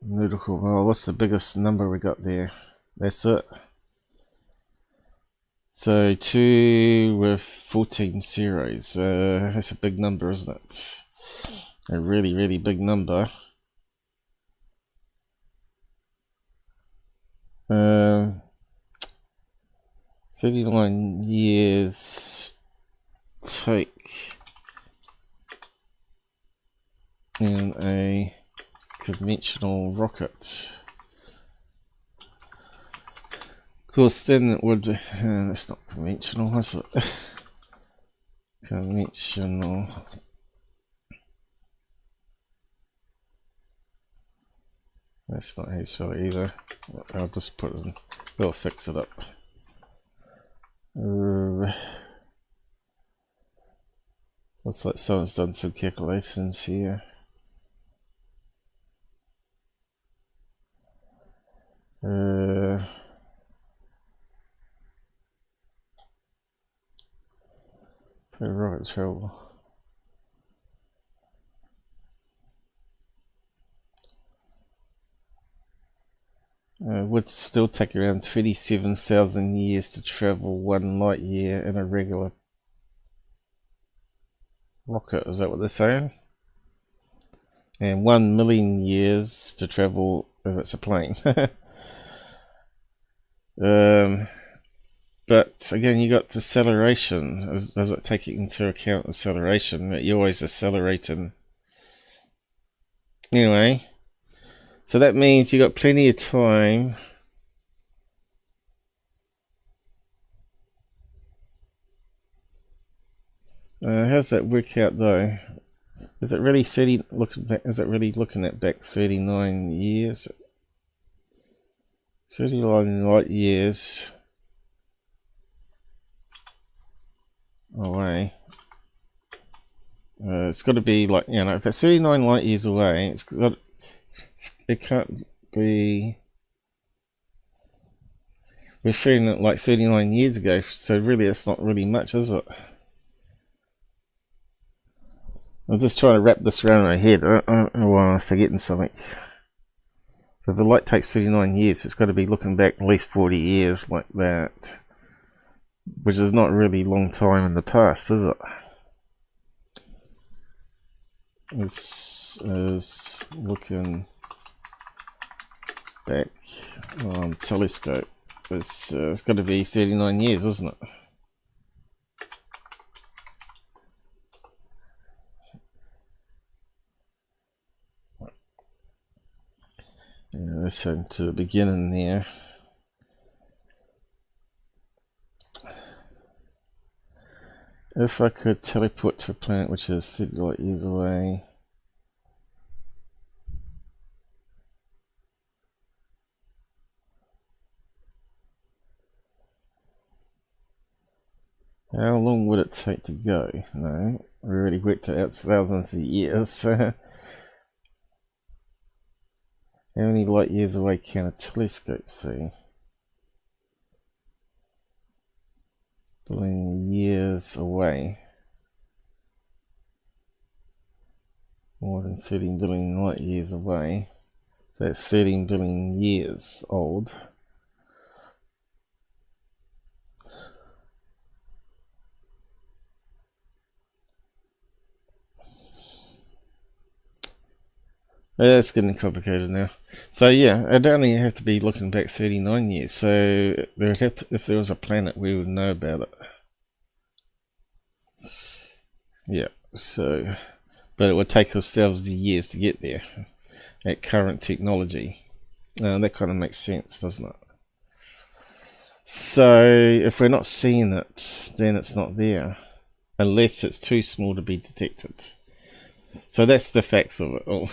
Nautical mile. What's the biggest number we got there? That's it. So 2 with 14 zeros. That's a big number, isn't it? A really, really big number. 39 years take in a conventional rocket. Of course, then it would. That's not conventional, is it? Conventional. That's not how you spell it either. I'll just put it in. We'll fix it up. Looks like someone's done some calculations here. So rocket travel. Would still take around 27,000 years to travel 1 light year in a regular rocket, is that what they're saying? And 1 million years to travel if it's a plane. But again, you got deceleration. Does it take into account acceleration? That you're always accelerating. Anyway, so that means you got plenty of time. How's that work out though? Is it really 30? Looking back, is it really looking at back 39 years? 39 light years away. It's got to be like, you know, if it's 39 light years away, it can't be. We're seeing it like 39 years ago, so really, it's not really much, is it? I'm just trying to wrap this around my head. I don't know why I'm forgetting something. So if the light takes 39 years, it's got to be looking back at least 40 years like that. Which is not really a long time in the past, is it? This is looking back on telescope. It's got to be 39 years, isn't it? Yeah, let's head to the beginning there. If I could teleport to a planet which is 30 light years away. How long would it take to go? No, we already worked it out, thousands of years. How many light years away can a telescope see? Billion years away. More than 13 billion light years away. So that's 13 billion years old. It's getting complicated now. So yeah, I'd only have to be looking back 39 years. So there'd have to, if there was a planet, we would know about it. Yeah. So, but it would take us thousands of years to get there at current technology. That kind of makes sense, doesn't it? So if we're not seeing it, then it's not there, unless it's too small to be detected. So that's the facts of it all.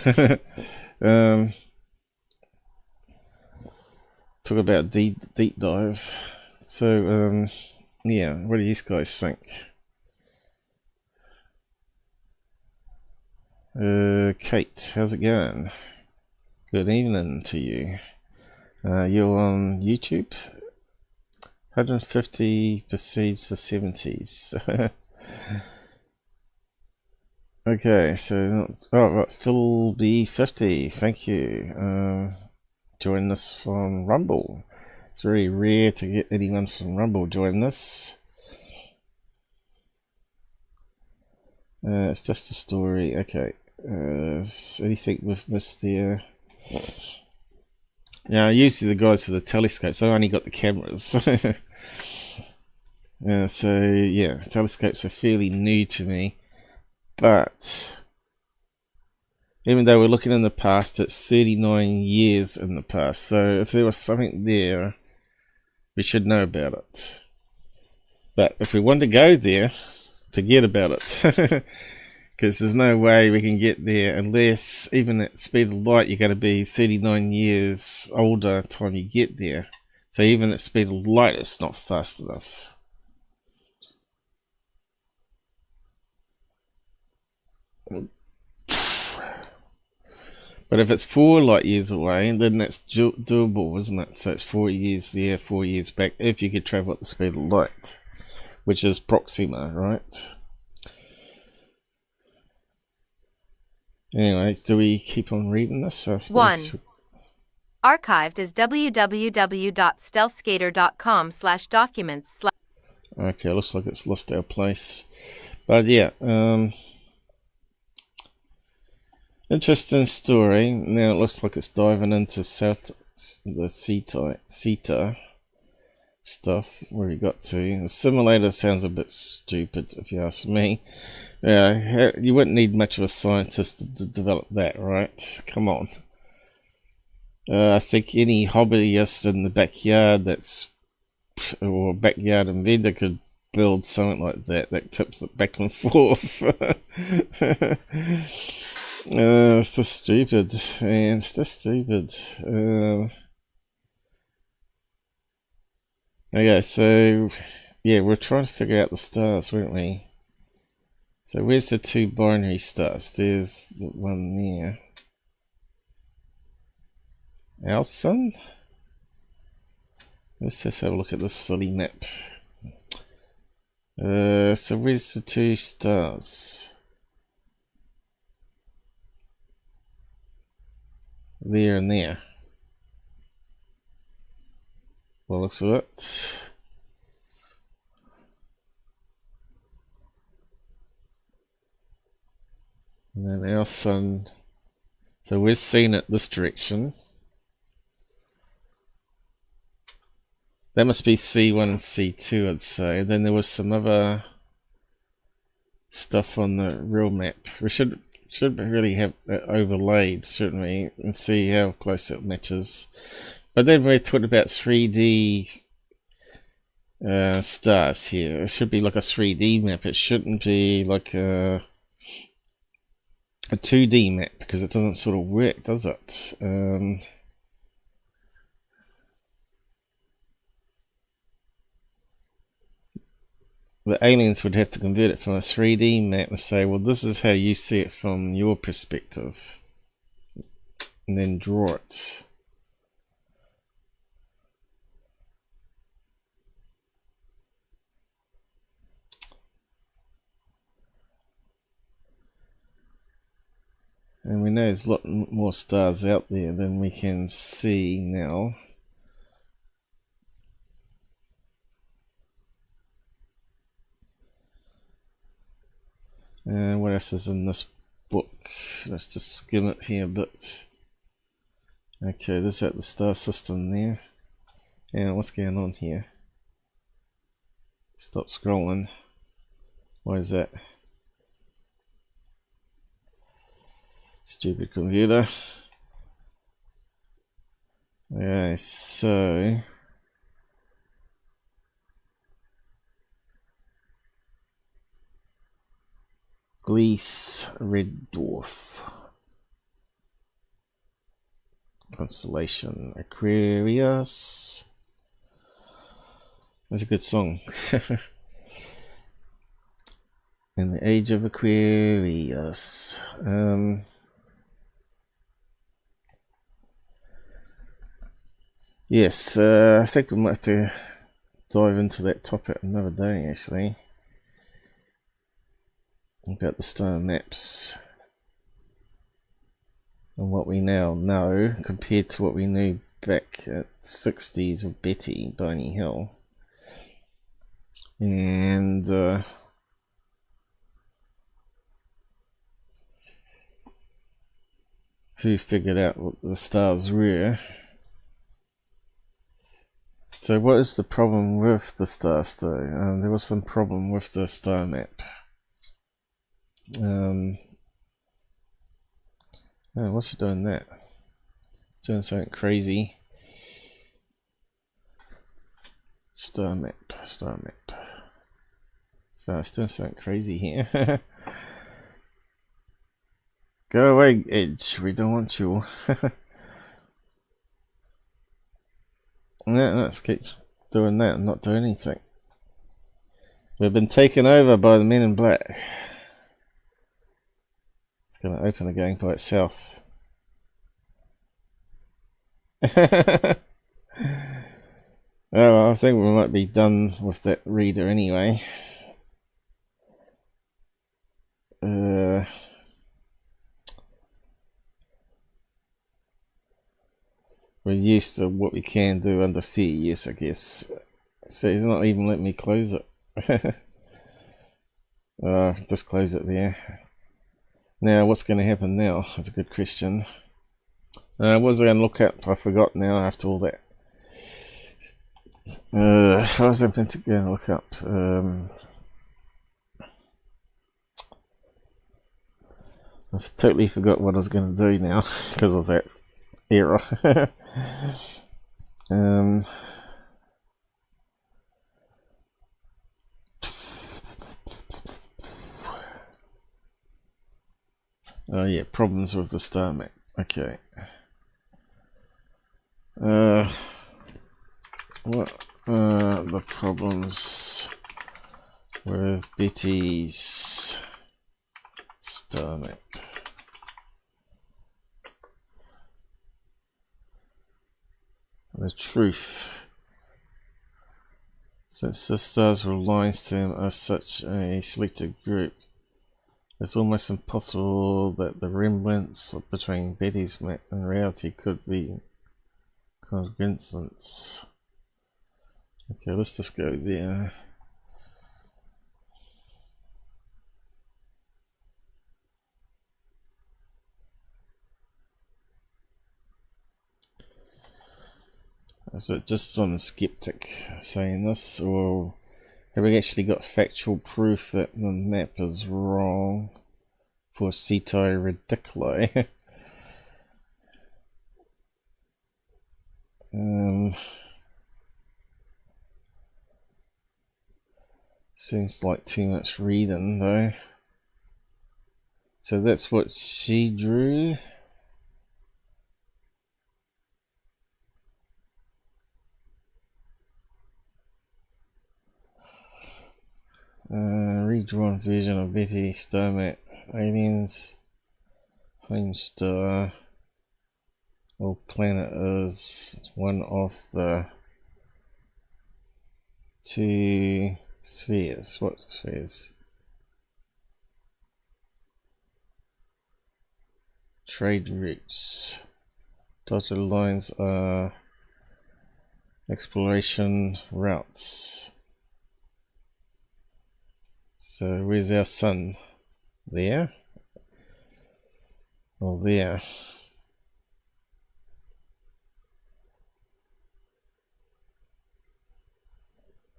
Talk about deep dive. So yeah, what do you guys think? Kate, how's it going? Good evening to you. You're on YouTube. 150 precedes the 70s. Okay, so right, Phil B50, thank you. Join us from Rumble. It's very rare to get anyone from Rumble join us. It's just a story. Okay. Anything we've missed there? Yeah, usually the guys for the telescopes. I only got the cameras. So yeah, telescopes are fairly new to me. But even though we're looking in the past, it's 39 years in the past. So if there was something there, we should know about it. But if we want to go there, forget about it. Because there's no way we can get there unless, even at speed of light, you're going to be 39 years older time you get there. So even at speed of light, it's not fast enough. But if it's 4 light years away, then that's doable, isn't it? So it's 4 years there, 4 years back, if you could travel at the speed of light, which is Proxima, right? Anyway, do we keep on reading this? 1. Archived is www.stealthskater.com/documents. Okay, looks like it's lost our place. But yeah, Interesting story. Now it looks like it's diving into the Zeta stuff. Where he got to. The simulator sounds a bit stupid, if you ask me. Yeah, you wouldn't need much of a scientist to develop that, right? Come on. I think any hobbyist in the backyard or backyard inventor could build something like that tips it back and forth. It's so stupid, man. It's just stupid. Okay, so yeah, we're trying to figure out the stars, weren't we? So where's the two binary stars? There's the one there. Our sun? Let's just have a look at this silly map. So where's the two stars? There and there. Well, looks of it. And then our sun. So we're seeing it this direction. That must be C1 and C2, I'd say. Then there was some other stuff on the real map. We should really have that overlaid, shouldn't we? And see how close it matches. But then we're talking about 3D stars here. It should be like a 3D map. It shouldn't be like a 2D map, because it doesn't sort of work, does it? The aliens would have to convert it from a 3D map and say, well, this is how you see it from your perspective, and then draw it. And we know there's a lot more stars out there than we can see now. And what else is in this book? Let's just skim it here a bit. Okay, there's at the star system there. And what's going on here? Stop scrolling. Why is that? Stupid computer. Okay, so Gliese Red Dwarf. Constellation Aquarius. That's a good song. In the age of Aquarius. Yes, I think we might have to dive into that topic another day, actually. About the star maps and what we now know compared to what we knew back at 60s of Betty, Barney Hill. And who figured out what the stars were. So what is the problem with the stars though? There was some problem with the star map. Oh, what's it doing that? Doing something crazy. Star map. So it's doing something crazy here. Go away, Edge. We don't want you. Yeah, let's keep doing that and not do anything. We've been taken over by the men in black. It's going to open again by itself. Oh, well, I think we might be done with that reader anyway. We're used to what we can do under fair use, I guess. So he's not even letting me close it. Just close it there. Now, what's going to happen now? That's a good question. What was I going to look at? I forgot now after all that. What was I going to look up? I've totally forgot what I was going to do now because of that error. Oh yeah, problems with the star map. Okay. What are the problems with Betty's star map? The truth. Since the stars were lines to him are such a selected group, it's almost impossible that the resemblance between Betty's map and reality could be coincidence. Okay, let's just go there. Is it just some skeptic saying this, or have we actually got factual proof that the map is wrong for Zeta Reticuli? Seems like too much reading though. So that's what she drew. Redrawn version of Betty star map. Aliens, home star, or planet is one of the two spheres. What spheres? Trade routes. Dotted lines are exploration routes. So where's our sun? There? Or there?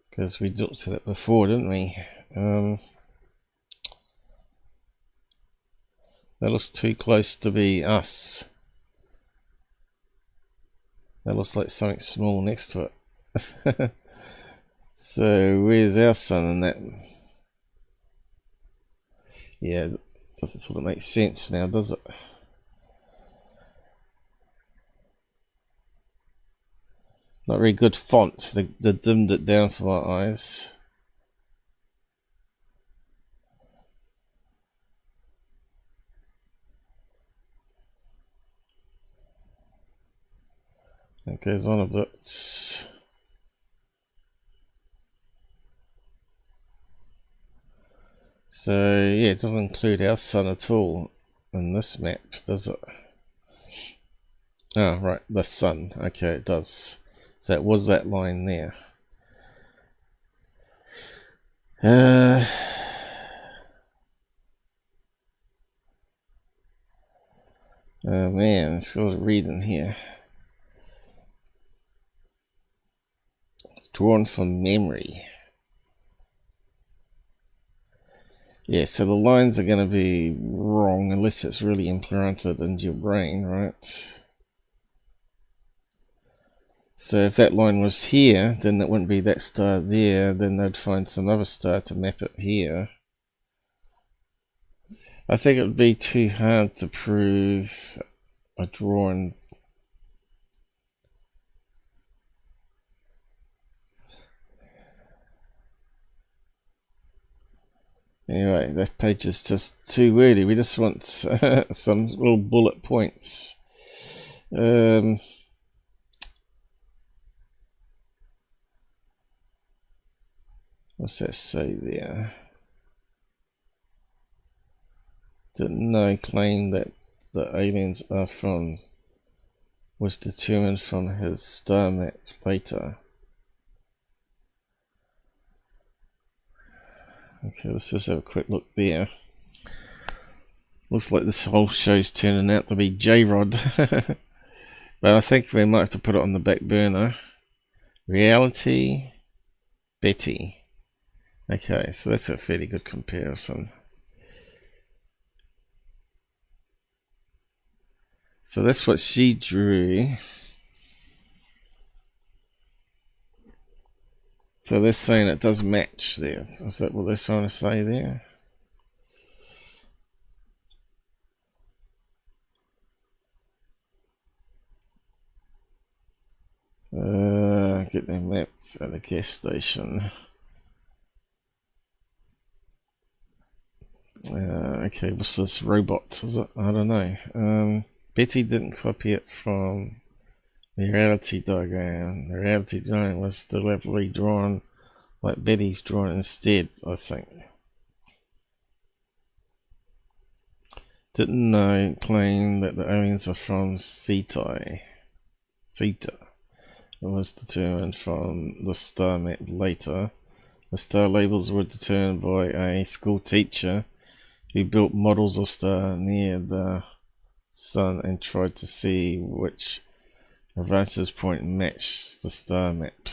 Because we looked at it before, didn't we? That looks too close to be us. That looks like something small next to it. So where's our sun in that? Yeah, doesn't sort of make sense now, does it? Not very good font. They dimmed it down for my eyes. It goes on a bit. So yeah, it doesn't include our sun at all in this map, does it? Oh right, the sun. Okay, it does. So it was that line there. Oh man, it's got to read in here. Drawn from memory. Yeah, so the lines are going to be wrong unless it's really implanted into your brain, right? So if that line was here, then it wouldn't be that star there, then they'd find some other star to map it here. I think it would be too hard to prove a drawing. Anyway, that page is just too wordy. We just want some little bullet points. What's that say there? Didn't know claim that the aliens are from was determined from his star map later. Okay, let's just have a quick look there. Looks like this whole show's turning out to be J-Rod. But I think we might have to put it on the back burner. Reality, Betty. Okay, so that's a fairly good comparison. So that's what she drew. So they're saying it does match there. Is that what they're trying to say there? Get the map at the gas station. Okay, what's this? Robot, is it? I don't know. Betty didn't copy it from the reality diagram. The reality diagram was deliberately drawn like Betty's drawn instead, I think. Didn't know, claim that the aliens are from Zeta. It was determined from the star map later. The star labels were determined by a school teacher who built models of star near the sun and tried to see which vantage point matched the star map.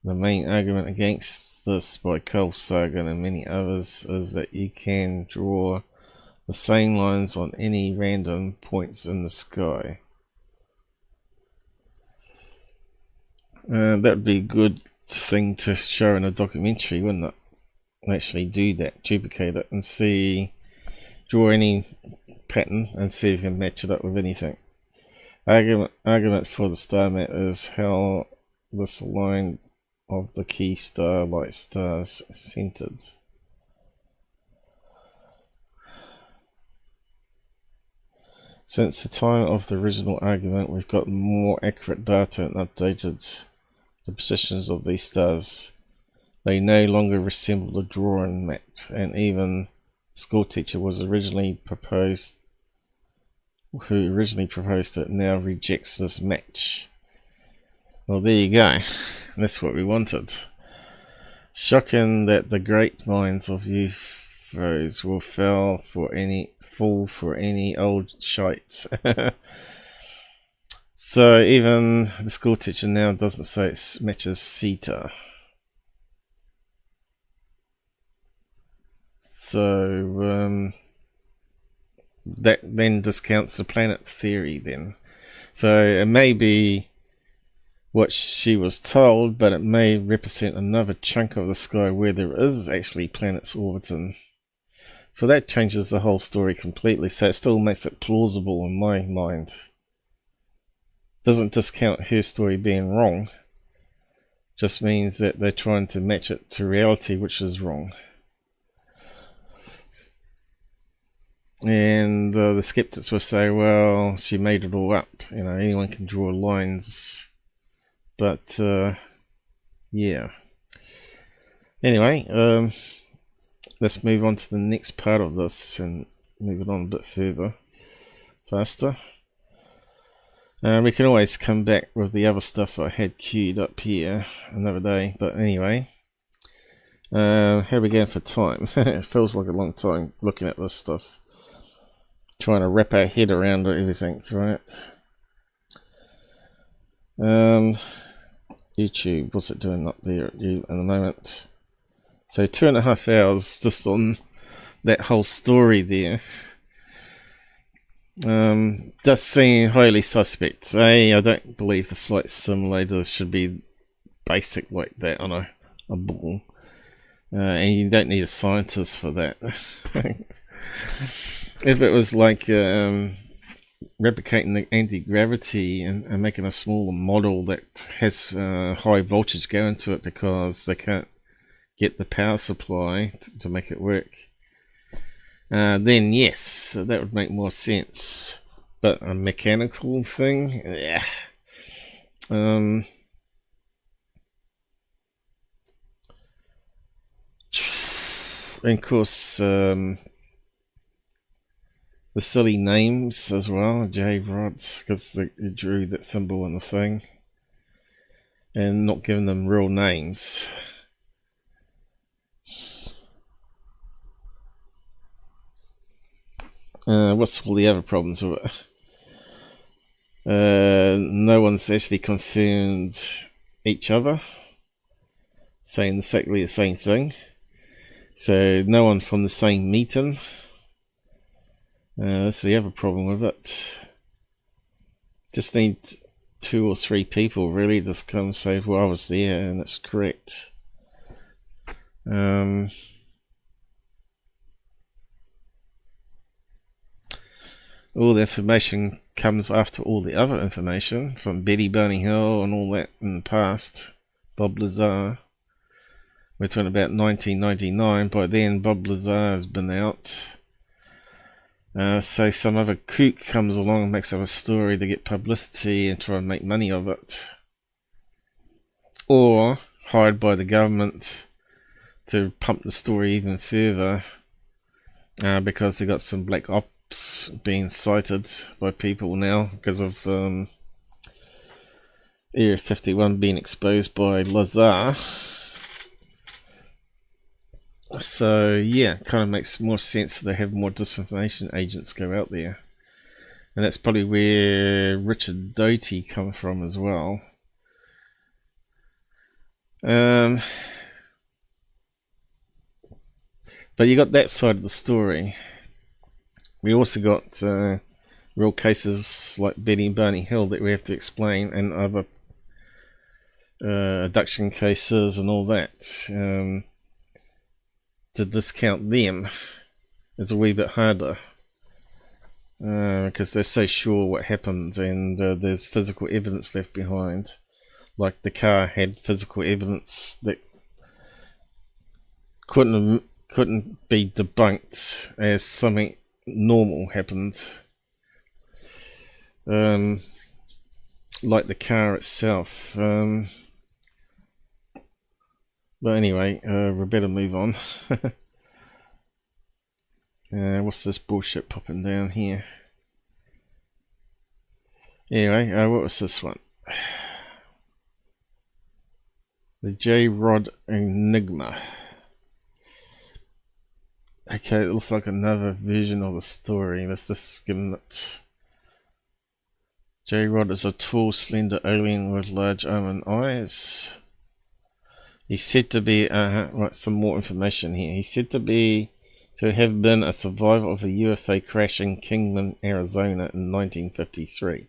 The main argument against this by Carl Sagan and many others is that you can draw the same lines on any random points in the sky. That would be a good thing to show in a documentary, wouldn't it? Actually do that, duplicate it and see, draw any pattern and see if you can match it up with anything. Argument for the star map is how this line of the key star like stars centered. Since the time of the original argument, we've got more accurate data and updated the positions of these stars. They no longer resemble a drawing map, and even school teacher who originally proposed it now rejects this match. Well, there you go. That's what we wanted. Shocking that the great minds of UFOs will fall for any old shite. So even the school teacher now doesn't say it matches Zeta. So that then discounts the planet theory then. So it may be what she was told, but it may represent another chunk of the sky where there is actually planets orbiting. So that changes the whole story completely. So it still makes it plausible in my mind. Doesn't discount her story being wrong. Just means that they're trying to match it to reality, which is wrong. And the skeptics will say, well, she made it all up. You know, anyone can draw lines. But, yeah. Anyway, let's move on to the next part of this and move it on a bit further, faster. We can always come back with the other stuff I had queued up here another day. But anyway, how are we going for time? It feels like a long time looking at this stuff. Trying to wrap our head around everything, right? YouTube, what's it doing up there at you in the moment? So 2.5 hours just on that whole story there. Does seem highly suspect. I don't believe the flight simulator should be basic like that on a ball. And you don't need a scientist for that. If it was like replicating the anti-gravity and making a smaller model that has high voltage going to it because they can't get the power supply to make it work, then yes, that would make more sense. But a mechanical thing, yeah. And of course, the silly names as well, J-Rod, because they drew that symbol in the thing and not giving them real names. what's all the other problems with it? No one's actually confirmed each other, saying exactly the same thing. So no one from the same meeting. That's the other problem with it. Just need 2 or 3 people really to come say, well, I was there and it's correct. All the information comes after all the other information from Barney Hill and all that in the past. Bob Lazar. We're talking about 1999. By then, Bob Lazar has been out. So some other kook comes along and makes up a story to get publicity and try and make money of it. Or hired by the government to pump the story even further because they got some black ops being cited by people now because of Area 51 being exposed by Lazar. So yeah, kind of makes more sense that they have more disinformation agents go out there, and that's probably where Richard Doty come from as well. But you got that side of the story. We also got real cases like Barney Hill that we have to explain, and other abduction cases and all that. To discount them is a wee bit harder because they're so sure what happened, and there's physical evidence left behind. Like the car had physical evidence that couldn't be debunked as something normal happened. Like the car itself. But anyway, we better move on. What's this bullshit popping down here? Anyway, what was this one? The J-Rod Enigma. Okay, it looks like another version of the story. Let's just skim it. J-Rod is a tall, slender alien with large almond eyes. He's said to be, right, some more information here. He's said to have been a survivor of a UFO crash in Kingman, Arizona in 1953.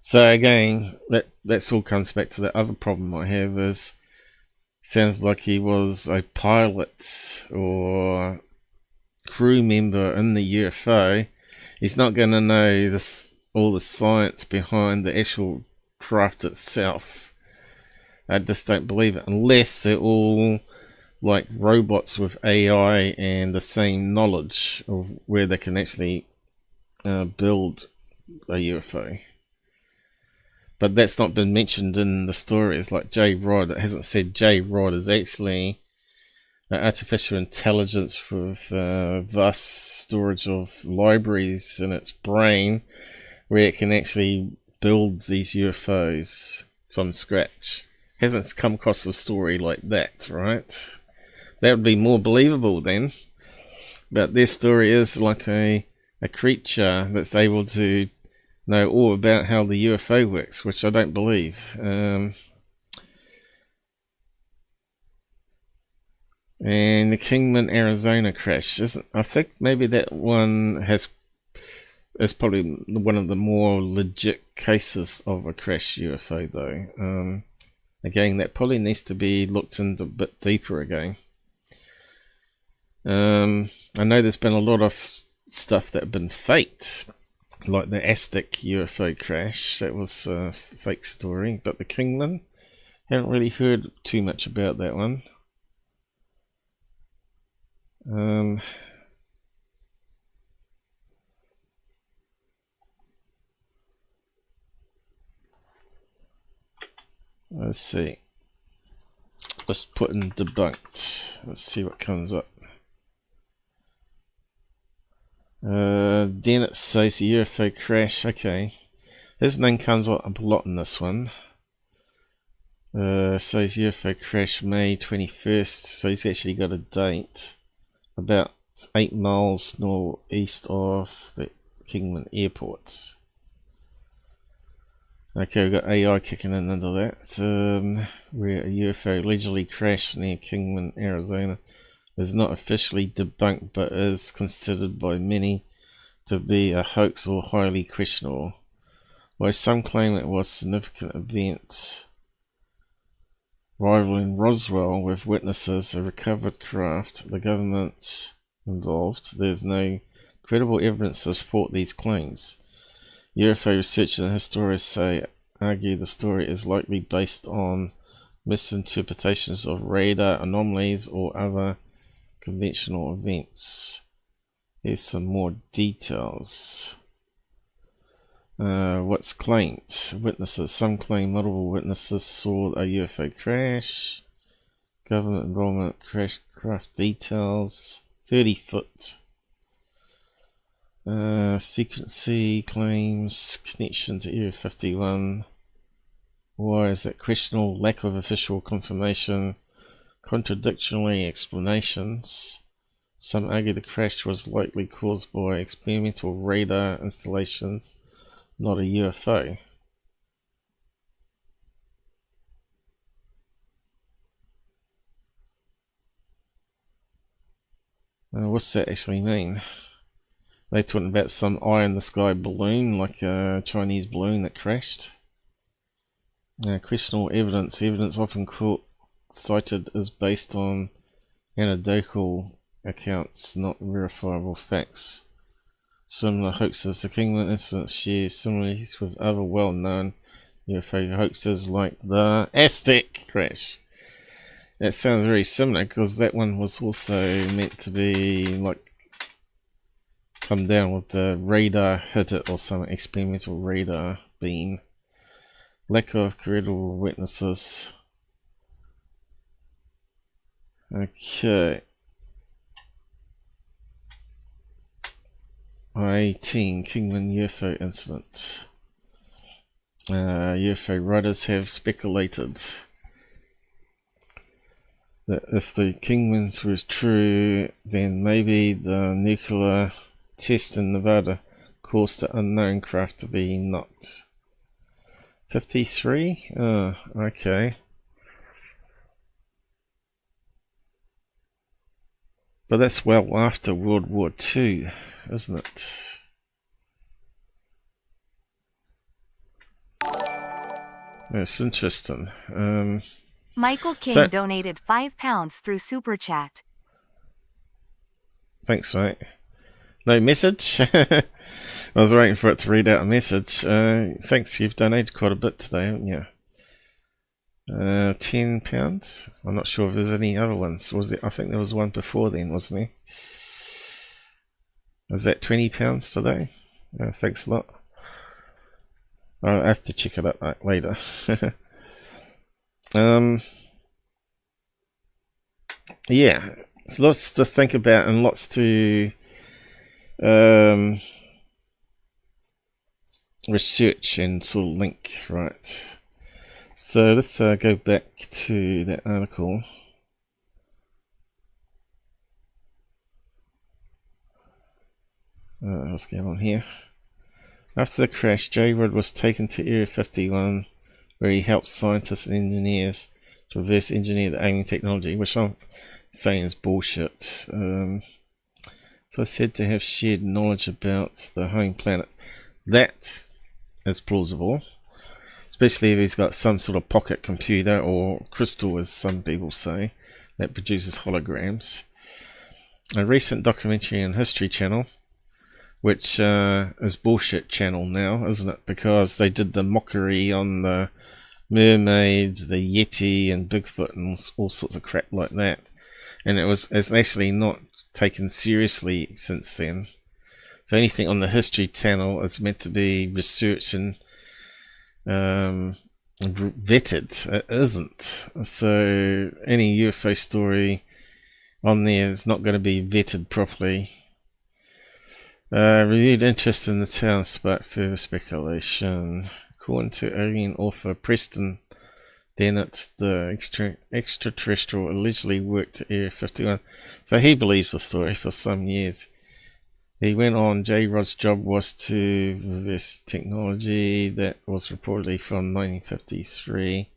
So again, that's all comes back to the other problem I have is, sounds like he was a pilot or crew member in the UFO. He's not going to know all the science behind the actual craft itself. I just don't believe it, unless they're all like robots with AI and the same knowledge of where they can actually build a UFO. But that's not been mentioned in the stories like J-Rod. It hasn't said J-Rod is actually artificial intelligence with vast storage of libraries in its brain where it can actually build these UFOs from scratch. Hasn't come across a story like that, right? That would be more believable then. But their story is like a creature that's able to know all about how the UFO works, which I don't believe. And the Kingman, Arizona crash, I think maybe that one is probably one of the more legit cases of a crash UFO though. Again, that probably needs to be looked into a bit deeper again. I know there's been a lot of stuff that have been faked, like the Aztec UFO crash. That was a fake story, but the Kingman, haven't really heard too much about that one. Let's see. Let's put in debunked. Let's see what comes up. Dennett says the UFO crash. Okay. His name comes up a lot in this one. Says UFO crash May 21st. So he's actually got a date. About It's 8 miles northeast of the Kingman airport. Okay, we've got AI kicking in under that. Where a UFO allegedly crashed near Kingman, Arizona, is not officially debunked but is considered by many to be a hoax or highly questionable. While some claim it was a significant event rivaling Roswell with witnesses, a recovered craft, the government involved, there's no credible evidence to support these claims. UFO researchers and historians argue the story is likely based on misinterpretations of radar anomalies or other conventional events. Here's some more details. What's claimed? Witnesses. Some claim multiple witnesses saw a UFO crash. Government involvement, craft details. 30 foot. Secrecy claims connection to Area 51. Why is that questionable? Lack of official confirmation. Contradictory explanations. Some argue the crash was likely caused by experimental radar installations, not a UFO. What's that actually mean? They're talking about some eye in the sky balloon, like a Chinese balloon that crashed. Questionable evidence. Evidence often cited is based on anecdotal accounts, not verifiable facts. Similar hoaxes. The Kingman incident shares similarities with other well-known UFO hoaxes like the Aztec crash. That sounds very similar because that one was also meant to be like come down with the radar hit it or some experimental radar beam. Lack of credible witnesses. Okay. I-18 Kingman UFO incident. UFO writers have speculated that if the Kingmans was true, then maybe the nuclear test in Nevada caused the unknown craft to be knocked. 53? Oh, okay. But that's well after World War II, isn't it? It's interesting. Michael King donated £5 through Super Chat. Thanks, mate. No message? I was waiting for it to read out a message. Thanks, you've donated quite a bit today, haven't you? £10. I'm not sure if there's any other ones. Was it? I think there was one before then, wasn't there? Was that £20 today? Thanks a lot. I'll have to check it up later. Yeah, it's lots to think about and lots to research and sort of link, right? So let's go back to that article. What's going on here? After the crash, J-Rod was taken to Area 51, where he helped scientists and engineers to reverse engineer the alien technology, which I'm saying is bullshit. So said to have shared knowledge about the home planet. That is plausible, especially if he's got some sort of pocket computer or crystal, as some people say, that produces holograms. A recent documentary on History Channel, which is bullshit channel now, isn't it? Because they did the mockery on the mermaids, the Yeti and Bigfoot and all sorts of crap like that. And it's actually not taken seriously since then. So anything on the History Channel is meant to be researched and vetted. It isn't. So any UFO story on there is not going to be vetted properly. Renewed interest in the town sparked further speculation. According to alien author Preston Dennett, the extraterrestrial, allegedly worked at Area 51. So he believes the story for some years. He went on, J-Rod's job was to reverse technology that was reportedly from 1953.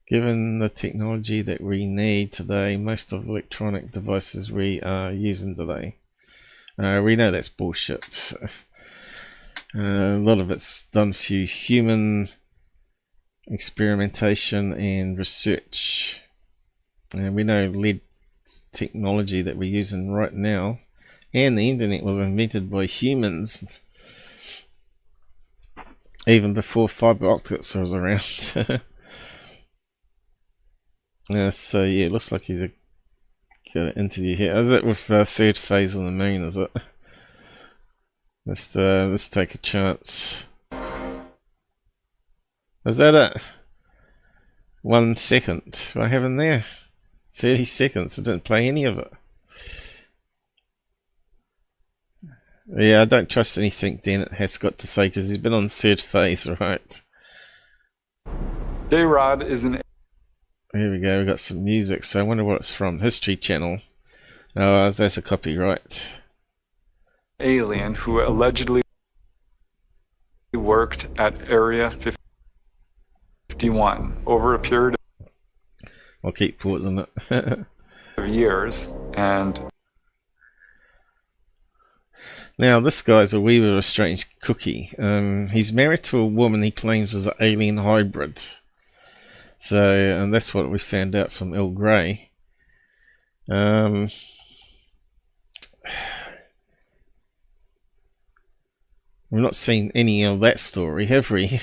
Given the technology that we need today, most of the electronic devices we are using today. We know that's bullshit. A lot of it's done through human experimentation and research. We know lead technology that we're using right now and the internet was invented by humans even before fiber optics was around. So yeah, it looks like he's got an interview here. Is it with third phase on the moon, is it? Let's take a chance. Is that it? 1 second. What happened there? 30 seconds. I didn't play any of it. Yeah, I don't trust anything Dennett has got to say because he's been on third phase, right? J-Rod is an... Here we go, we got some music, so I wonder what it's from. History Channel. Oh, that's a copyright. Alien who allegedly worked at Area 51 over a period I'll keep pausing it. of years, and now this guy's a wee bit of a strange cookie. He's married to a woman he claims is an alien hybrid. So, and that's what we found out from Earl Grey. We've not seen any of that story, have we?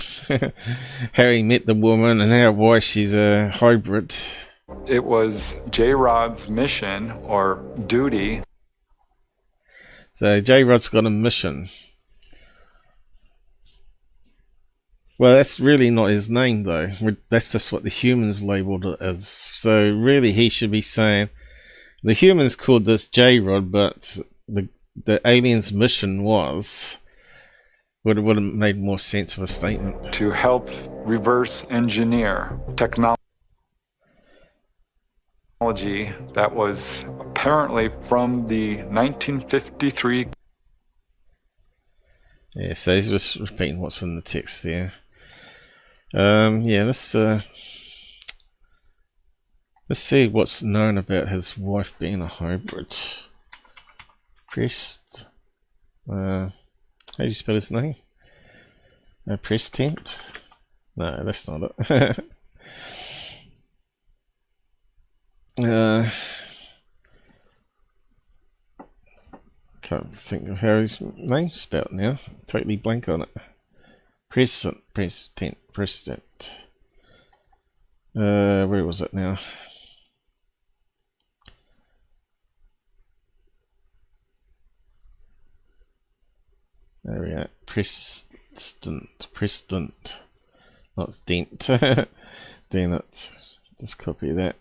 How he met the woman and why she's a hybrid. it was J-Rod's mission or duty. So J-Rod's got a mission. Well, that's really not his name, though. That's just what the humans labelled it as. So really, he should be saying the humans called this J-Rod, but the aliens' mission was would have made more sense of a statement. To help reverse engineer technology that was apparently from the 1953. Yeah, so he's just repeating what's in the text there. Yeah, let's see what's known about his wife being a hybrid. How do you spell his name? Preston? No, that's not it. Can't think of how his name's spelled now. Totally blank on it. Preston. Where was it now? There we are. Preston. Not Dent. Dennett. Just copy that.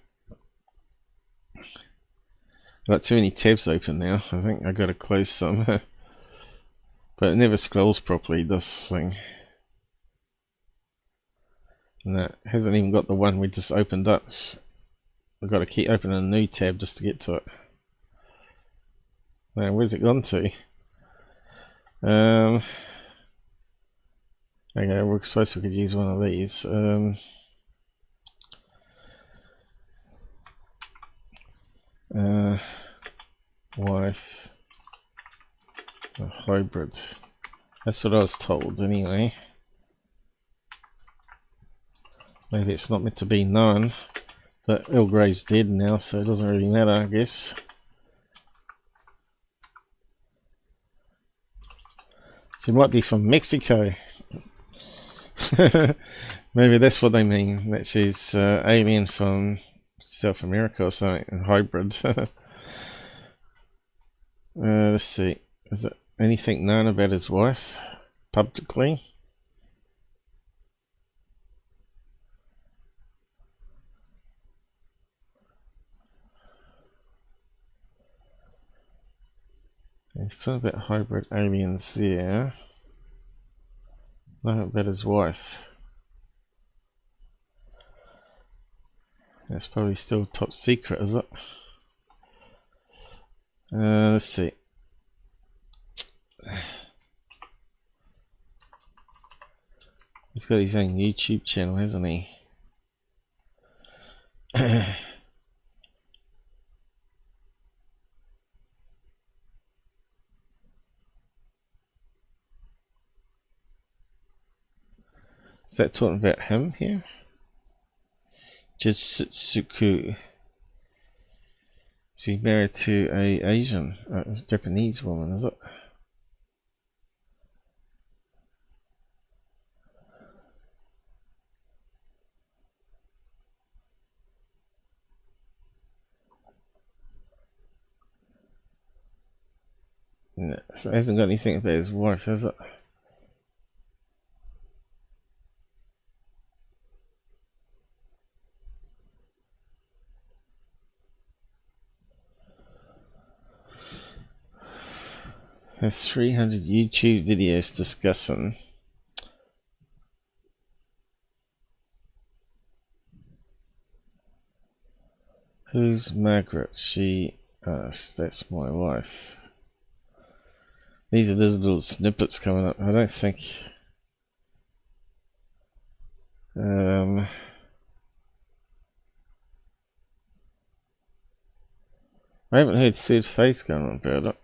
Got too many tabs open now. I think I gotta close some. But it never scrolls properly, this thing. And that hasn't even got the one we just opened up. I've got to keep opening a new tab just to get to it. Now, where's it gone to? Okay, we're supposed we could use one of these. Wife, a hybrid. That's what I was told anyway. Maybe it's not meant to be known, but Earl Grey's dead now, so it doesn't really matter, I guess. She might be from Mexico. Maybe that's what they mean, that she's alien from South America or something, hybrid. Let's see, is there anything known about his wife publicly? He's talking about hybrid aliens there. Nothing about his wife. That's probably still top secret, is it? Let's see. He's got his own YouTube channel, hasn't he? Is that talking about him here? Jitsuku. She's married to a Asian, Japanese woman, is it? No, so it hasn't got anything about his wife, has it? Has 300 YouTube videos discussing who's Margaret? She that's my wife. These are just little snippets coming up. I don't think I haven't heard third face going on about it.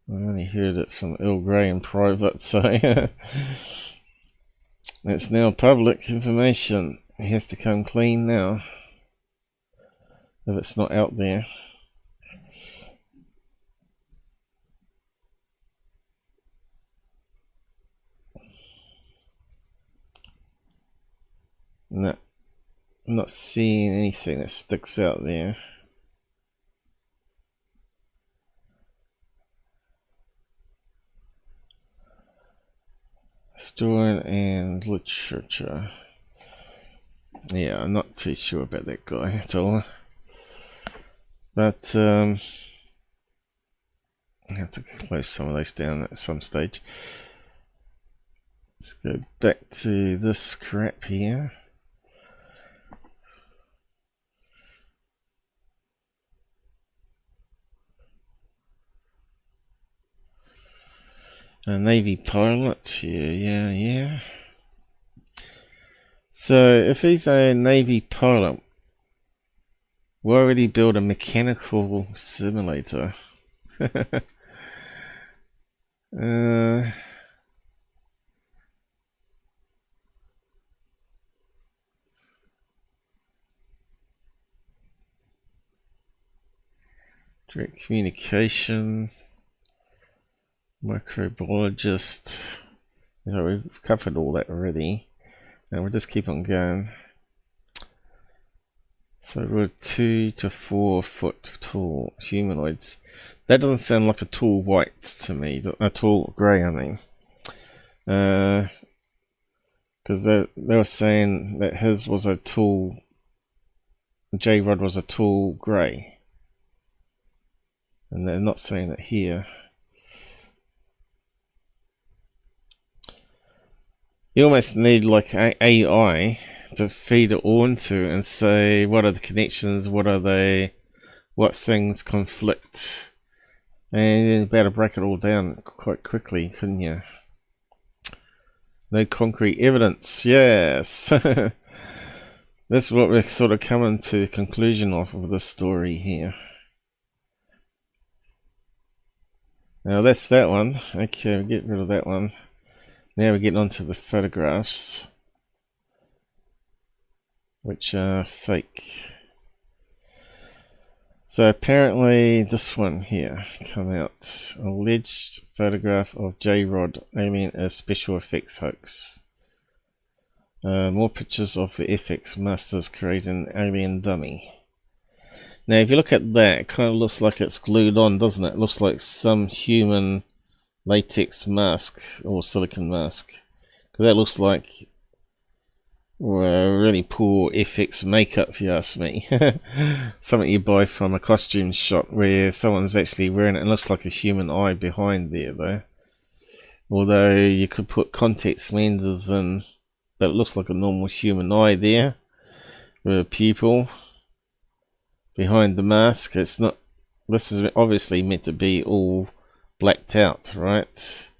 I only heard it from Earl Grey in private, so it's now public information. It has to come clean now if it's not out there. No, I'm not seeing anything that sticks out there. Historian and literature. Yeah, I'm not too sure about that guy at all. But I have to close some of those down at some stage. Let's go back to this crap here. A Navy pilot, yeah. So if he's a Navy pilot, why would he build a mechanical simulator? Direct communication. Microbiologist. We've covered all that already, and we'll just keep on going. So we're 2 to 4 foot tall humanoids. That doesn't sound like a tall white to me. A tall grey, I mean, because they were saying that his was a tall. J-Rod was a tall grey, and they're not saying it here. You almost need like AI to feed it all into and say what are the connections, what things conflict, and you're about to break it all down quite quickly, couldn't you? No concrete evidence, yes. This is what we're sort of coming to the conclusion of this story here. Now that's that one. Okay, we'll get rid of that one. Now we're getting onto the photographs, which are fake. So apparently this one here come out. Alleged photograph of J-Rod alien as special effects hoax. More pictures of the FX masters creating alien dummy. Now if you look at that, it kind of looks like it's glued on, doesn't it? It looks like some human latex mask or silicon mask, because that looks like really poor FX makeup, if you ask me. Something you buy from a costume shop where someone's actually wearing it and looks like a human eye behind there though. Although you could put contact lenses in, but it looks like a normal human eye there. with a pupil behind the mask. It's not. This is obviously meant to be all blacked out, right?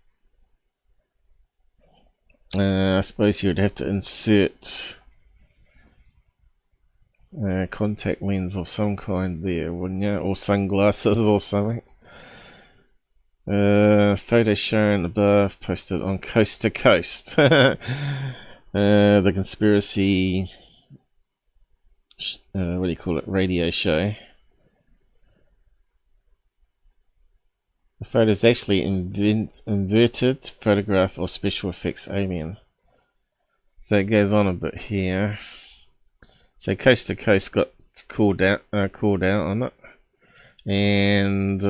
I suppose you'd have to insert a contact lens of some kind there, wouldn't you? Or sunglasses or something. Photo shown above, posted on Coast to Coast. The conspiracy, what do you call it, radio show. The photo is actually inverted photograph or special effects alien. So it goes on a bit here. So Coast to Coast got called out on it, and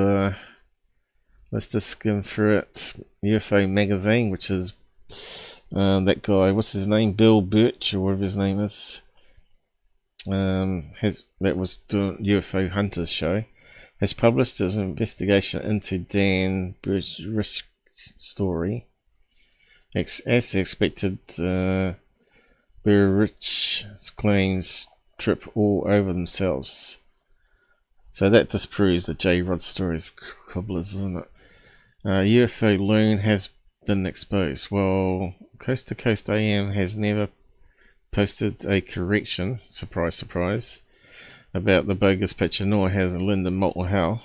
let's just skim through it. UFO magazine, which is that guy, what's his name, Bill Birch or whatever his name is, that was doing UFO Hunters show, has published his investigation into Dan Birch's story. As expected, Birch's claims trip all over themselves. So that disproves the J-Rod story's cobblers, isn't it? UFO loon has been exposed. Well, Coast to Coast AM has never posted a correction, surprise surprise, about the bogus picture, nor has Linda Moulton Howe.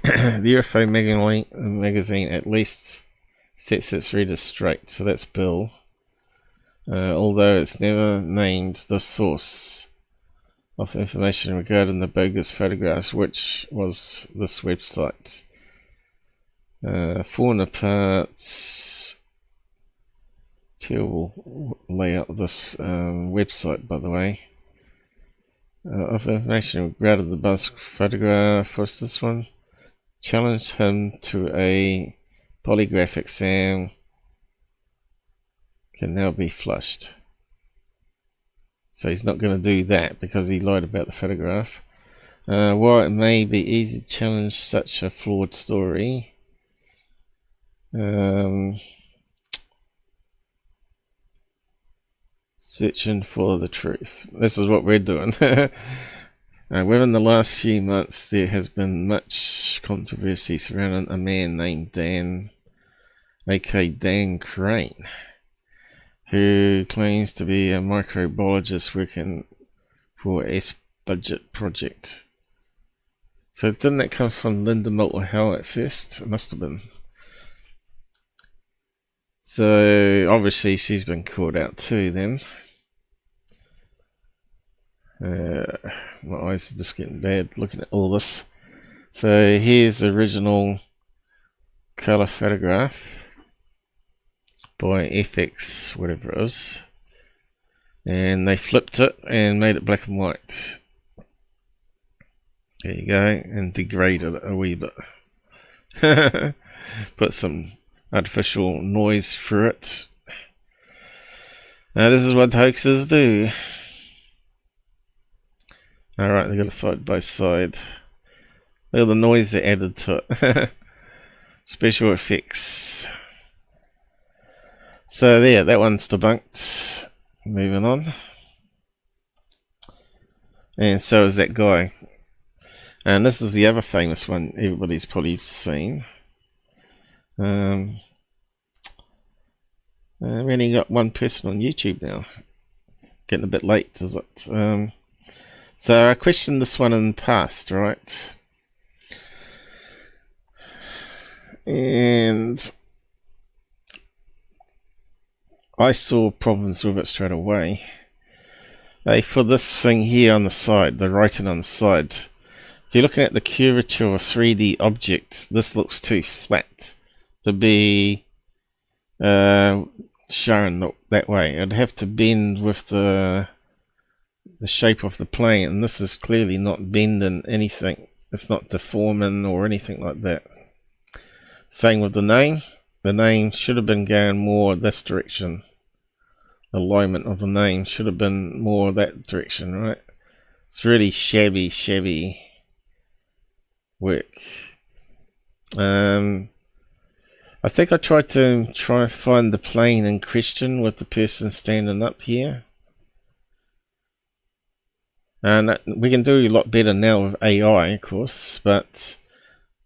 The UFO magazine at least sets its readers straight, so that's Bill. Although it's never named the source of the information regarding the bogus photographs, which was this website. Fauna parts. Terrible layout of this website, by the way. Of the information regarding the buzz photograph, what's this one? Challenged him to a polygraph exam. Can now be flushed. So he's not going to do that because he lied about the photograph. While it may be easy to challenge such a flawed story, searching for the truth. This is what we're doing. Within the last few months, there has been much controversy surrounding a man named Dan, aka Dan Crane, who claims to be a microbiologist working for S Budget Project. So didn't that come from Linda Moulton Howe at first? It must have been. So obviously she's been called out too then. My eyes are just getting bad looking at all this. So here's the original colour photograph by FX, whatever it is. And they flipped it and made it black and white. There you go, and degraded it a wee bit. Put some artificial noise through it. Now this is what hoaxes do. Alright, they got a side by side. Look at the noise they added to it. Special effects. So there, that one's debunked. Moving on. And so is that guy. And this is the other famous one everybody's probably seen. We only got one person on YouTube now. Getting a bit late, is it? So I questioned this one in the past, right? And I saw problems with it straight away. For this thing here on the side, the writing on the side, if you're looking at the curvature of 3D objects, this looks too flat to be shown that way. It'd have to bend with the shape of the plane, and this is clearly not bending anything. It's not deforming or anything like that. Same with the name. The name should have been going more this direction. The alignment of the name should have been more that direction, right? It's really shabby work. I think I tried to find the plane in question with the person standing up here. And we can do a lot better now with AI, of course, but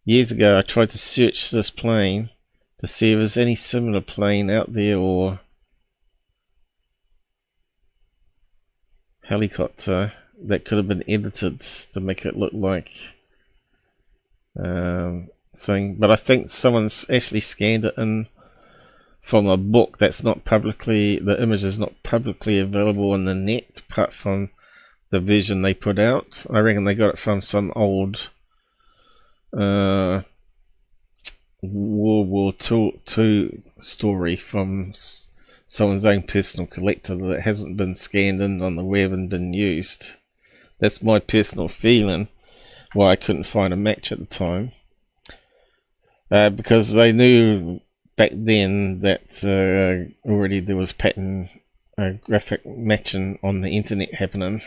years ago I tried to search this plane to see if there's any similar plane out there or helicopter that could have been edited to make it look like thing. But I think someone's actually scanned it in from a book that's not publicly, the image is not publicly available on the net apart from the version they put out. I reckon they got it from some old World War II story from someone's own personal collector that hasn't been scanned in on the web and been used. That's my personal feeling why I couldn't find a match at the time. Because they knew back then that already there was pattern graphic matching on the internet happening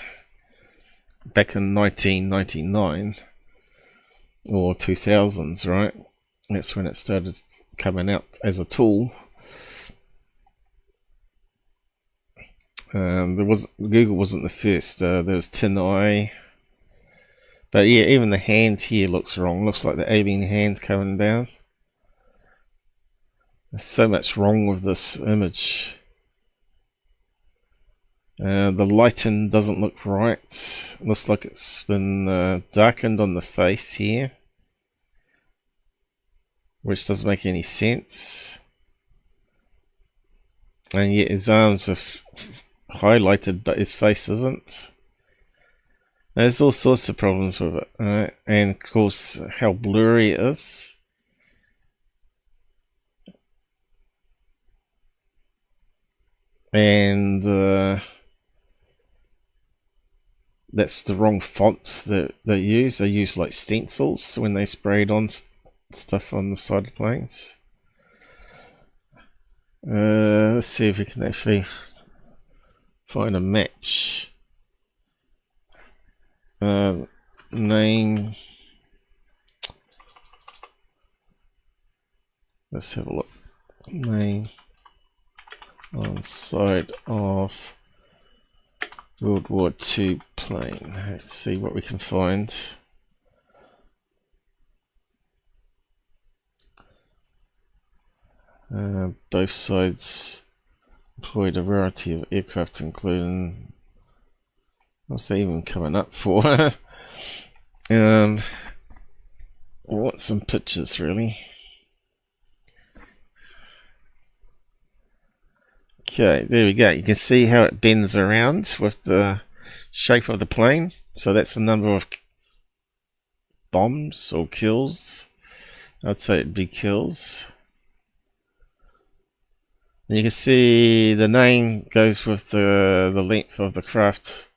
back in 1999 or 2000s, right? That's when it started coming out as a tool. Google wasn't the first. There was Tin Eye, but yeah, even the hand here looks wrong. Looks like the alien hand coming down. There's so much wrong with this image. The lighting doesn't look right. Looks like it's been darkened on the face here, which doesn't make any sense. And yet his arms are highlighted, but his face isn't. There's all sorts of problems with it, and of course how blurry it is. And that's the wrong font that they use. They use like stencils when they sprayed on stuff on the side of planes. Let's see if we can actually find a match. Name. Let's have a look. Name on side of World War II plane. Let's see what we can find. Both sides employed a variety of aircraft, including, what's that even coming up for? I want some pictures, really. Okay, there we go. You can see how it bends around with the shape of the plane. So that's the number of bombs or kills. I'd say it'd be kills. And you can see the name goes with the length of the craft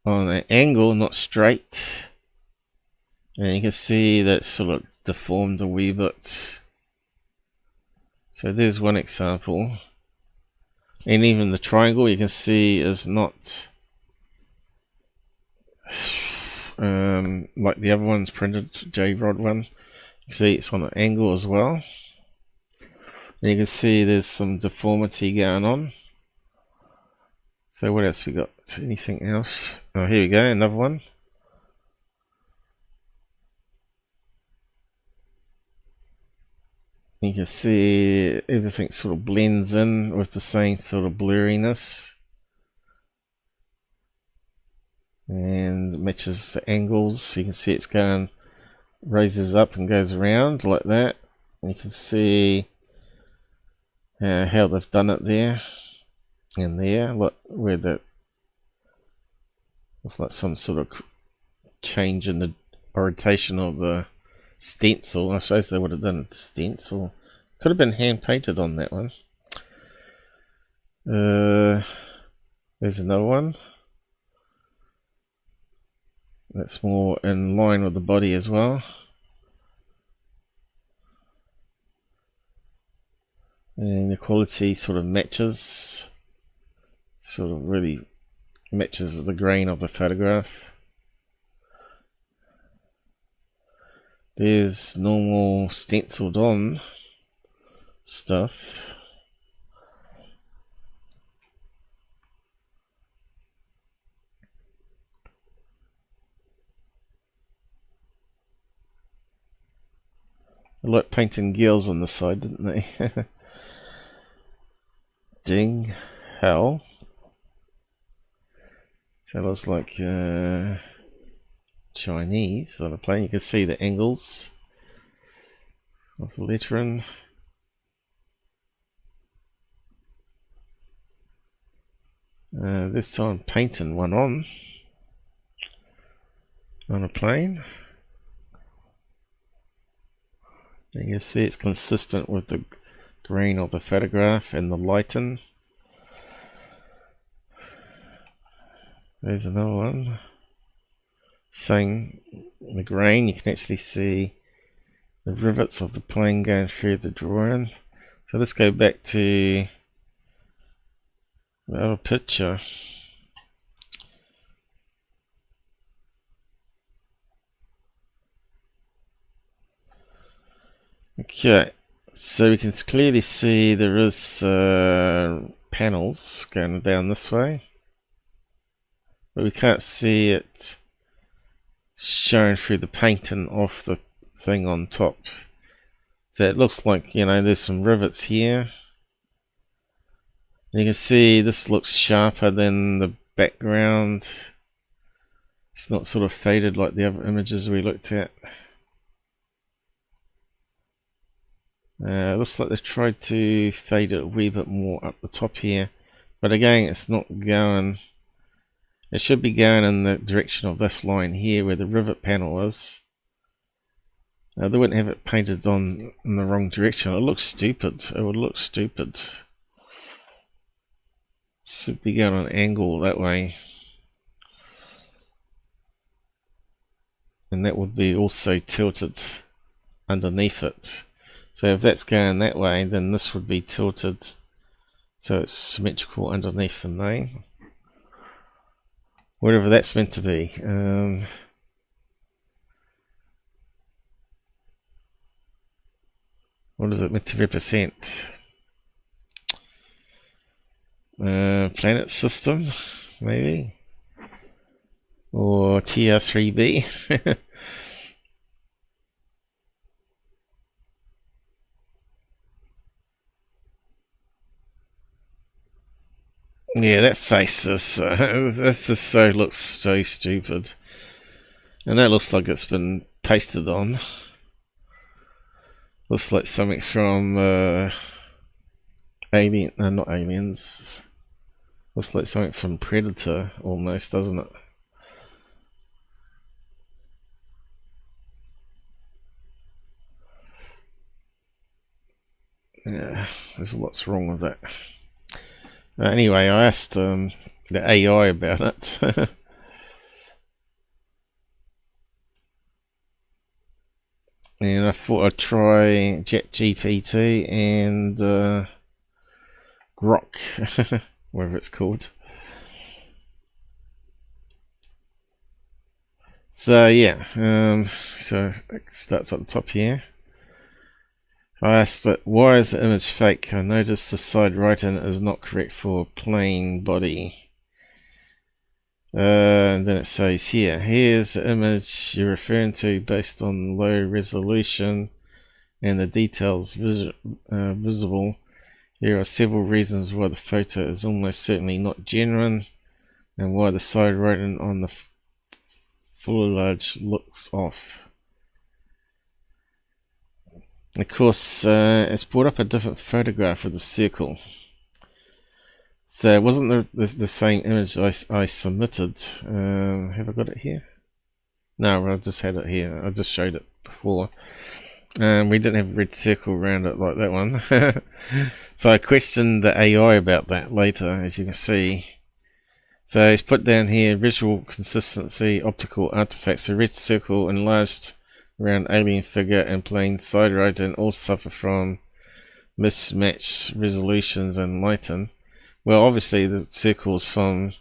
on an angle, not straight. And you can see that sort of deformed a wee bit. So there's one example. And even the triangle you can see is not like the other one's printed J-Rod one. You can see it's on an angle as well. And you can see there's some deformity going on. So what else we got? Anything else? Oh, here we go, another one. You can see everything sort of blends in with the same sort of blurriness. And matches the angles. You can see it's going, raises up and goes around like that. You can see how they've done it there and there. Look where that looks like some sort of change in the orientation of the stencil. I suppose they would have done a stencil. Could have been hand painted on that one. There's another one. That's more in line with the body as well. And the quality sort of matches. Sort of really matches the grain of the photograph. There's normal stenciled on stuff. They like painting girls on the side, didn't they? Ding hell. So it looks like Chinese on a plane. You can see the angles of the lettering. This time painting one on a plane. You can see it's consistent with the green of the photograph and the lighting. There's another one. Same, the grain, you can actually see the rivets of the plane going through the drawing. So let's go back to the other picture. Okay, so we can clearly see there is panels going down this way, but we can't see it showing through the painting off the thing on top. So it looks like, you know, there's some rivets here. You can see this looks sharper than the background. It's not sort of faded like the other images we looked at. Looks like they've tried to fade it a wee bit more up the top here, but again it's not going. It should be going in the direction of this line here where the rivet panel is. They wouldn't have it painted on in the wrong direction. It looks stupid. It would look stupid. Should be going on an angle that way, and that would be also tilted underneath it. So if that's going that way, then this would be tilted so it's symmetrical underneath the name. Whatever that's meant to be. What is it meant to represent? Planet system, maybe? Or TR3B? Yeah, that face is that's just so looks so stupid, and that looks like it's been pasted on. Looks like something from Alien, no, not Aliens. Looks like something from Predator almost, doesn't it? Yeah, there's what's wrong with that. Anyway, I asked the AI about it. And I thought I'd try ChatGPT and Grok, whatever it's called. So yeah, so it starts at the top here. I asked it, why is the image fake? I noticed the side writing is not correct for a plain body. And then it says here, here's the image you're referring to based on low resolution and the details visible. Here are several reasons why the photo is almost certainly not genuine and why the side writing on the foliage looks off. Of course, it's brought up a different photograph of the circle. So it wasn't the same image I submitted. Have I got it here? No, I just had it here. I just showed it before. We didn't have a red circle around it like that one. So I questioned the AI about that later, as you can see. So he's put down here, visual consistency, optical artifacts. The red circle enlarged around alien figure and plain side writing all suffer from mismatched resolutions and lighting. Well, obviously the circle's from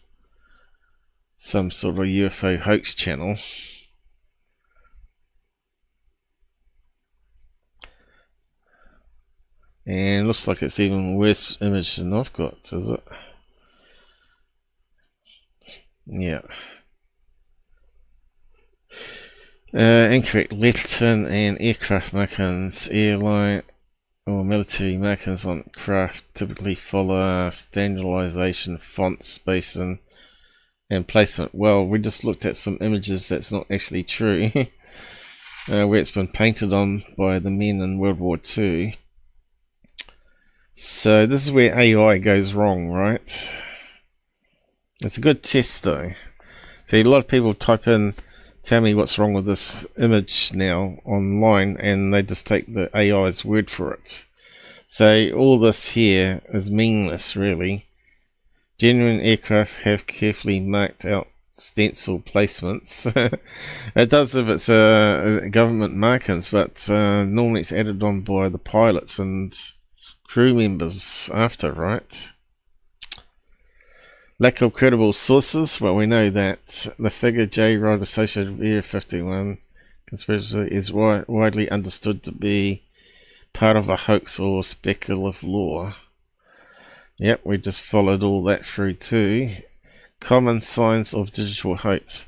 some sort of UFO hoax channel. And it looks like it's even worse image than I've got, is it? Yeah. Incorrect. Letterton and aircraft markings. Airline or military markings on craft typically follow standardization, font spacing, and placement. Well, we just looked at some images that's not actually true. Where it's been painted on by the men in World War II. So this is where AI goes wrong, right? It's a good test though. See, a lot of people type in, tell me what's wrong with this image now online, and they just take the AI's word for it. So all this here is meaningless, really. Genuine aircraft have carefully marked out stencil placements. It does if it's government markings, but normally it's added on by the pilots and crew members after, right? Lack of credible sources. Well, we know that the figure J-Rod associated with Area51 conspiracy is widely understood to be part of a hoax or speculative lore. Yep, we just followed all that through too. Common signs of digital hoax.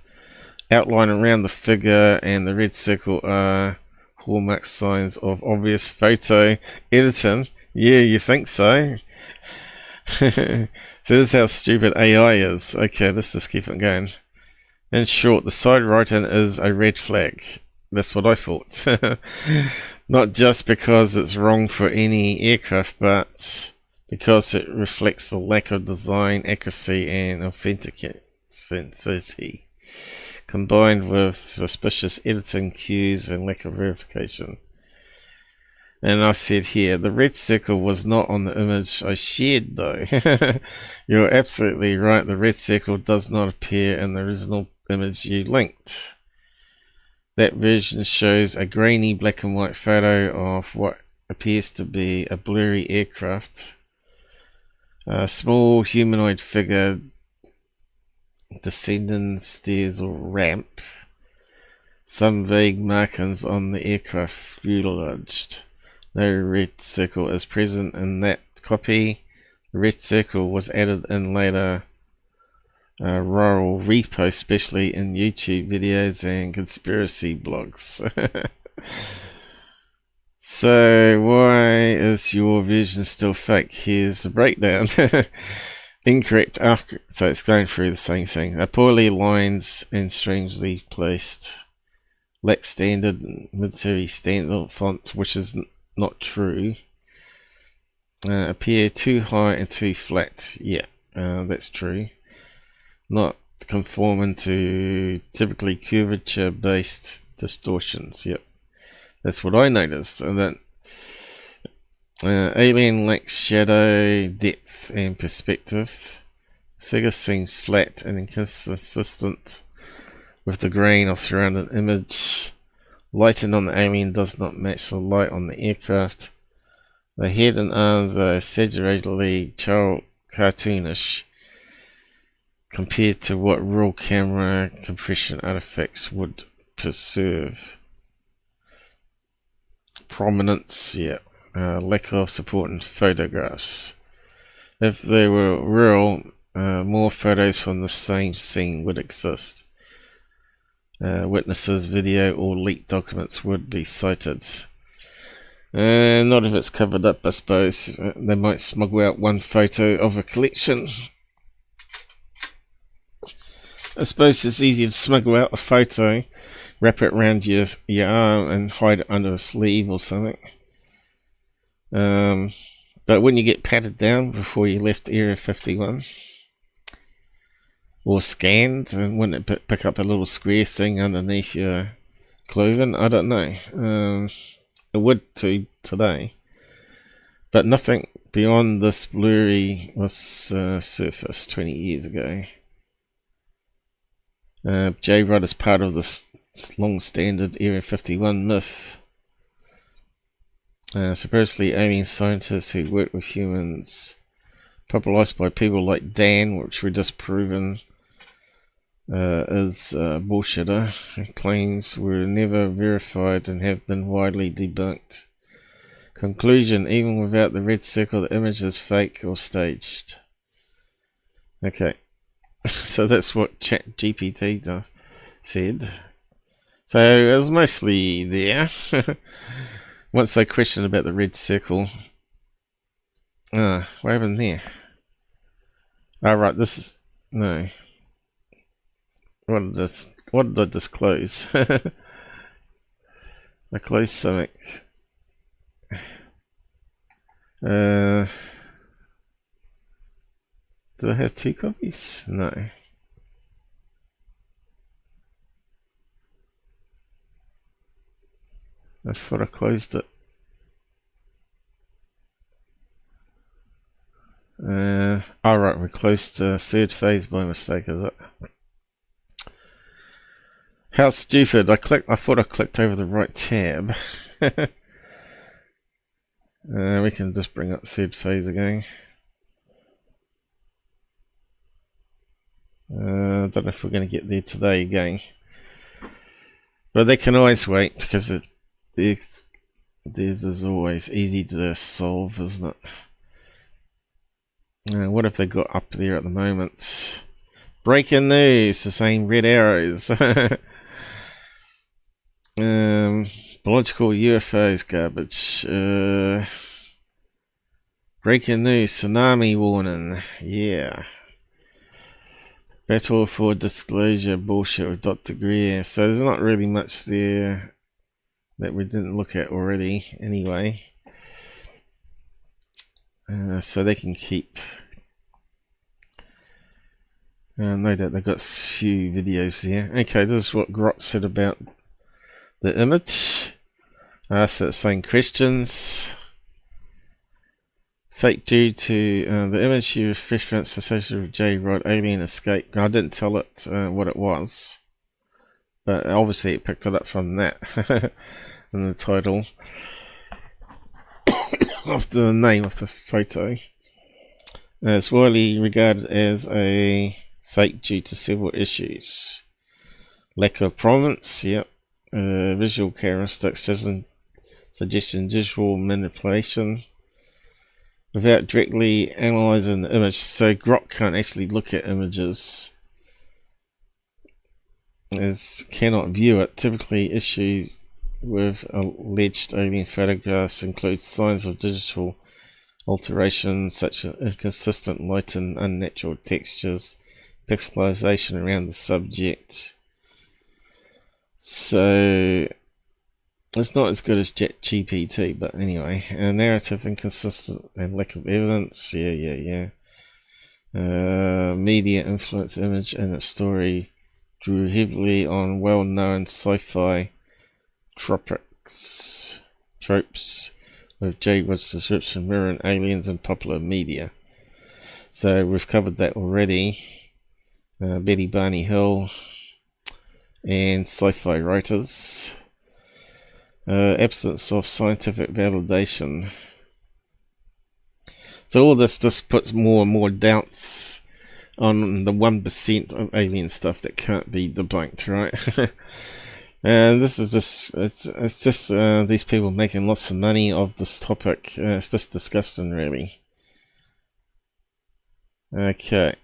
Outline around the figure and the red circle are hallmark signs of obvious photo editing. Yeah, you think so? So this is how stupid AI is. Okay, let's just keep it going. In short, the side writing is a red flag. That's what I thought. Not just because it's wrong for any aircraft, but because it reflects the lack of design accuracy and authenticity, combined with suspicious editing cues and lack of verification. And I said here, the red circle was not on the image I shared though. You're absolutely right, the red circle does not appear in the original image you linked. That version shows a grainy black and white photo of what appears to be a blurry aircraft. A small humanoid figure descending stairs or ramp. Some vague markings on the aircraft fuselage. No red circle is present in that copy. The red circle was added in later rural reposts, especially in YouTube videos and conspiracy blogs. So why is your version still fake? Here's the breakdown. Incorrect after, so it's going through the same thing. Poorly lined and strangely placed. Lack standard military standard font, which is not true. Appear too high and too flat. Yeah, that's true. Not conforming to typically curvature based distortions. Yep. That's what I noticed. And that alien lacks shadow, depth, and perspective. Figure seems flat and inconsistent with the grain of surrounding image. Lighting on the alien does not match the light on the aircraft. The head and arms are exaggeratedly cartoonish compared to what raw camera compression artifacts would preserve. Prominence, yeah. Lack of supporting photographs. If they were real, more photos from the same scene would exist. Witnesses, video, or leaked documents would be cited. Not if it's covered up, I suppose. They might smuggle out one photo of a collection. I suppose it's easy to smuggle out a photo, wrap it around your arm and hide it under a sleeve or something. But when you get patted down before you left Area 51 or scanned, and wouldn't it pick up a little square thing underneath your clothing? I don't know. It would today, but nothing beyond this blurry was surfaced 20 years ago. J-Rod is part of this long-standing Area 51 myth. Supposedly alien scientists who work with humans, popularized by people like Dan, which we just proven is bullshitter. Claims were never verified and have been widely debunked. Conclusion: even without the red circle, the image is fake or staged. Okay. So that's what ChatGPT said. So it was mostly there. Once they questioned about the red circle. What happened there? Oh, right, this is... No. What did I disclose? I closed something. Did I have 2 copies? No. I thought I closed it. Alright, we closed third phase by mistake, is it? How stupid. I thought I clicked over the right tab. We can just bring up third phase again. I don't know if we're going to get there today again. But they can always wait, because theirs is always easy to solve, isn't it? What have they got up there at the moment? Breaking news, the same red arrows. Biological UFOs garbage. Breaking news, tsunami warning. Yeah. Battle for disclosure bullshit with Dr. Greer. So there's not really much there that we didn't look at already anyway. So they can keep. No doubt they've got a few videos there. Okay, this is what Grot said about the image. So it's saying questions. Fake due to the image you referenced associated with J-Rod alien escape. I didn't tell it what it was, but obviously it picked it up from that in the title. Of the name of the photo. It's widely regarded as a fake due to several issues. Lack of prominence, yep. Visual characteristics, suggestion, visual manipulation. Without directly analysing the image, so Grok can't actually look at images. Cannot view it. Typically issues with alleged alien photographs include signs of digital alteration such as inconsistent light and unnatural textures, pixelization around the subject. So it's not as good as GPT, but anyway. Narrative inconsistent and lack of evidence. Yeah. Media influence image and its story drew heavily on well-known sci-fi tropes with J-Rod's description mirroring aliens in popular media. So we've covered that already. Betty Barney Hill and sci-fi writers. Absence of scientific validation. So all this just puts more and more doubts on the 1% of alien stuff that can't be debunked, right? And this is just, it's just these people making lots of money of this topic. It's just disgusting, really. Okay.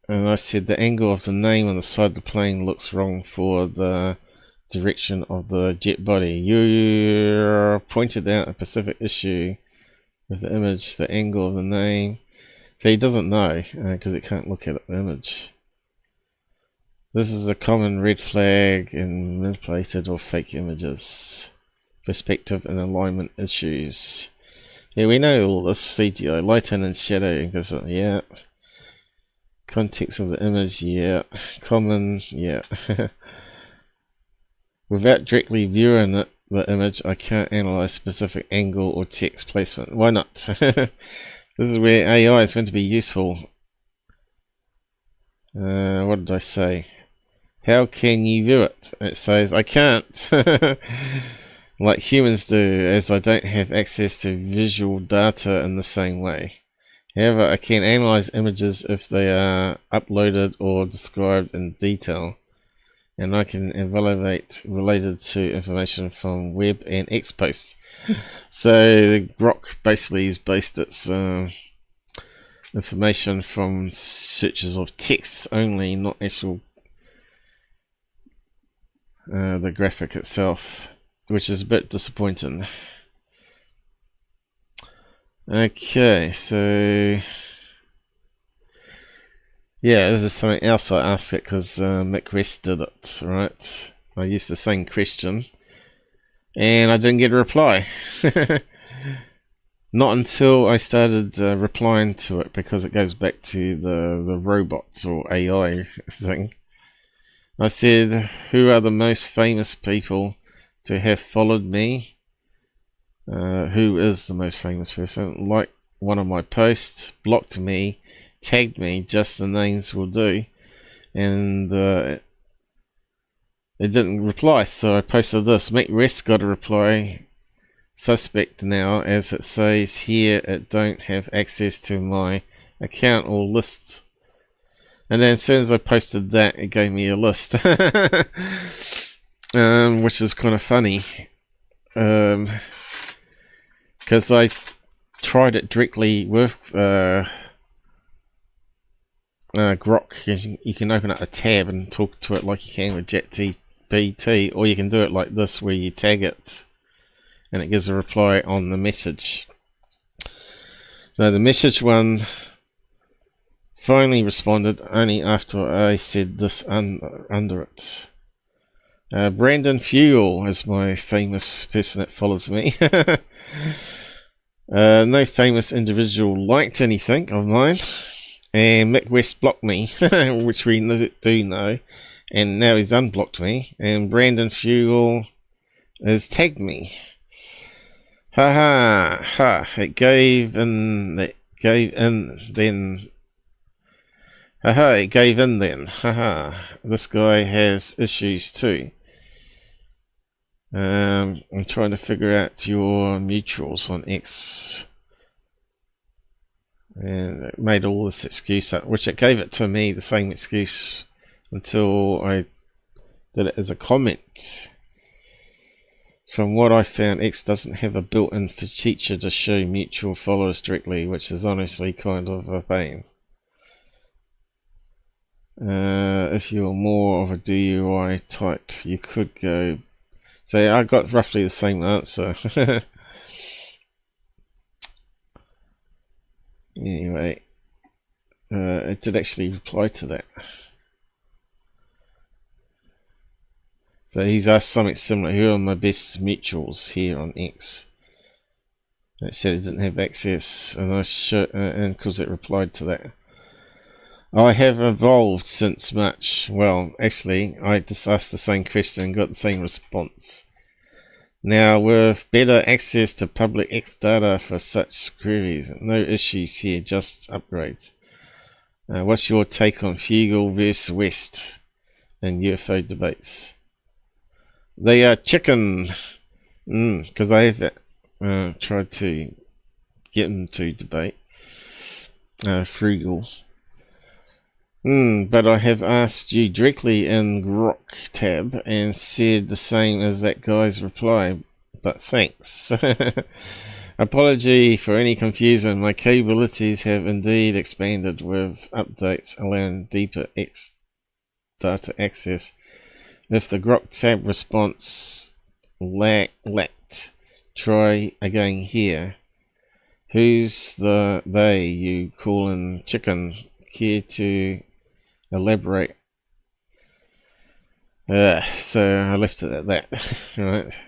And I said the angle of the name on the side of the plane looks wrong for the direction of the jet body. You pointed out a specific issue with the image, the angle of the name. So he doesn't know because he can't look at the image. This is a common red flag in manipulated or fake images. Perspective and alignment issues. Yeah, we know all this. CGI, lighting and shadow. Yeah. Context of the image. Yeah. Common. Yeah. Without directly viewing the image, I can't analyze specific angle or text placement. Why not? This is where AI is meant to be useful. What did I say? How can you view it? It says I can't. Like humans do, as I don't have access to visual data in the same way. However, I can analyze images if they are uploaded or described in detail. And I can evaluate related to information from web and X posts. So the Grok basically is based its information from searches of text only, not actual the graphic itself, which is a bit disappointing. Okay, so yeah, this is something else I asked it because Mick West did it, right? I used the same question and I didn't get a reply. Not until I started replying to it, because it goes back to the robots or AI thing. I said, who are the most famous people to have followed me? Who is the most famous person? Like one of my posts, blocked me, tagged me, just the names will do. And it didn't reply, so I posted this. Mick West got a reply. Suspect now, as it says here, it don't have access to my account or lists. And then as soon as I posted that, it gave me a list. Which is kind of funny. Because I tried it directly with Grok. You can open up a tab and talk to it like you can with ChatGPT, or you can do it like this where you tag it and it gives a reply on the message. So the message one finally responded only after I said this under it. Brandon Fuel is my famous person that follows me. No famous individual liked anything of mine. And Mick West blocked me, which we do know. And now he's unblocked me. And Brandon Fuel has tagged me. Ha ha ha! It gave in then. Haha! It gave in then. Haha! This guy has issues too. I'm trying to figure out your mutuals on X, and it made all this excuse up, which it gave it to me the same excuse until I did it as a comment. From what I found, X doesn't have a built-in feature to show mutual followers directly, which is honestly kind of a pain. If you're more of a DUI type, you could go. So I got roughly the same answer. Anyway, it did actually reply to that. So he's asked something similar. Who are my best mutuals here on X? It said it didn't have access, and and because it replied to that. I have evolved since March. Well, actually, I just asked the same question and got the same response. Now, with better access to public X data for such queries, no issues here, just upgrades. What's your take on Fugel versus West and UFO debates? They are chicken, because I have tried to get them to debate. Frugal. But I have asked you directly in Grok tab and said the same as that guy's reply, but thanks. Apology for any confusion. My capabilities have indeed expanded with updates allowing deeper X data access. If the Grok tab response lacked, try again here. Who's the they you calling chicken? Care to elaborate? So I left it at that. Right.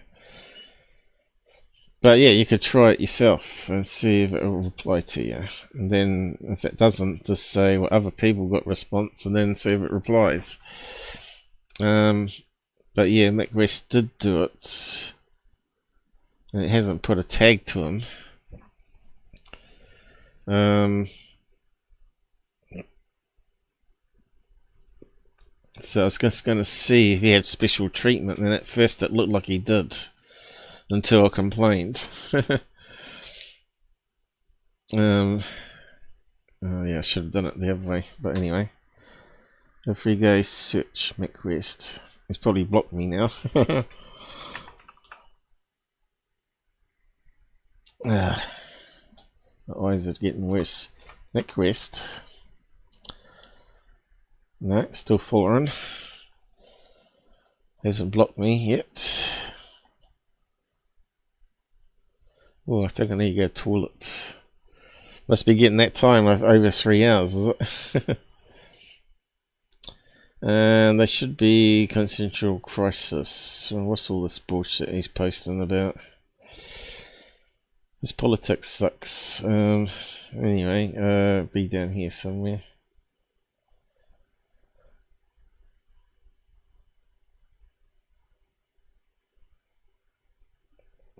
But yeah, you could try it yourself and see if it will reply to you. And then if it doesn't, just say what other people got response and then see if it replies. But yeah, Mick West did do it. And it hasn't put a tag to him. So I was just going to see if he had special treatment, and at first it looked like he did, until I complained. Oh yeah, I should have done it the other way, but anyway. If we go search Mick West, he's probably blocked me now. Why is it getting worse? Mick West. No, still following. Hasn't blocked me yet. Oh, I think I need to go to the toilet. Must be getting that time of over 3 hours, is it? And there should be consensual crisis. What's all this bullshit he's posting about? This politics sucks. Anyway, be down here somewhere.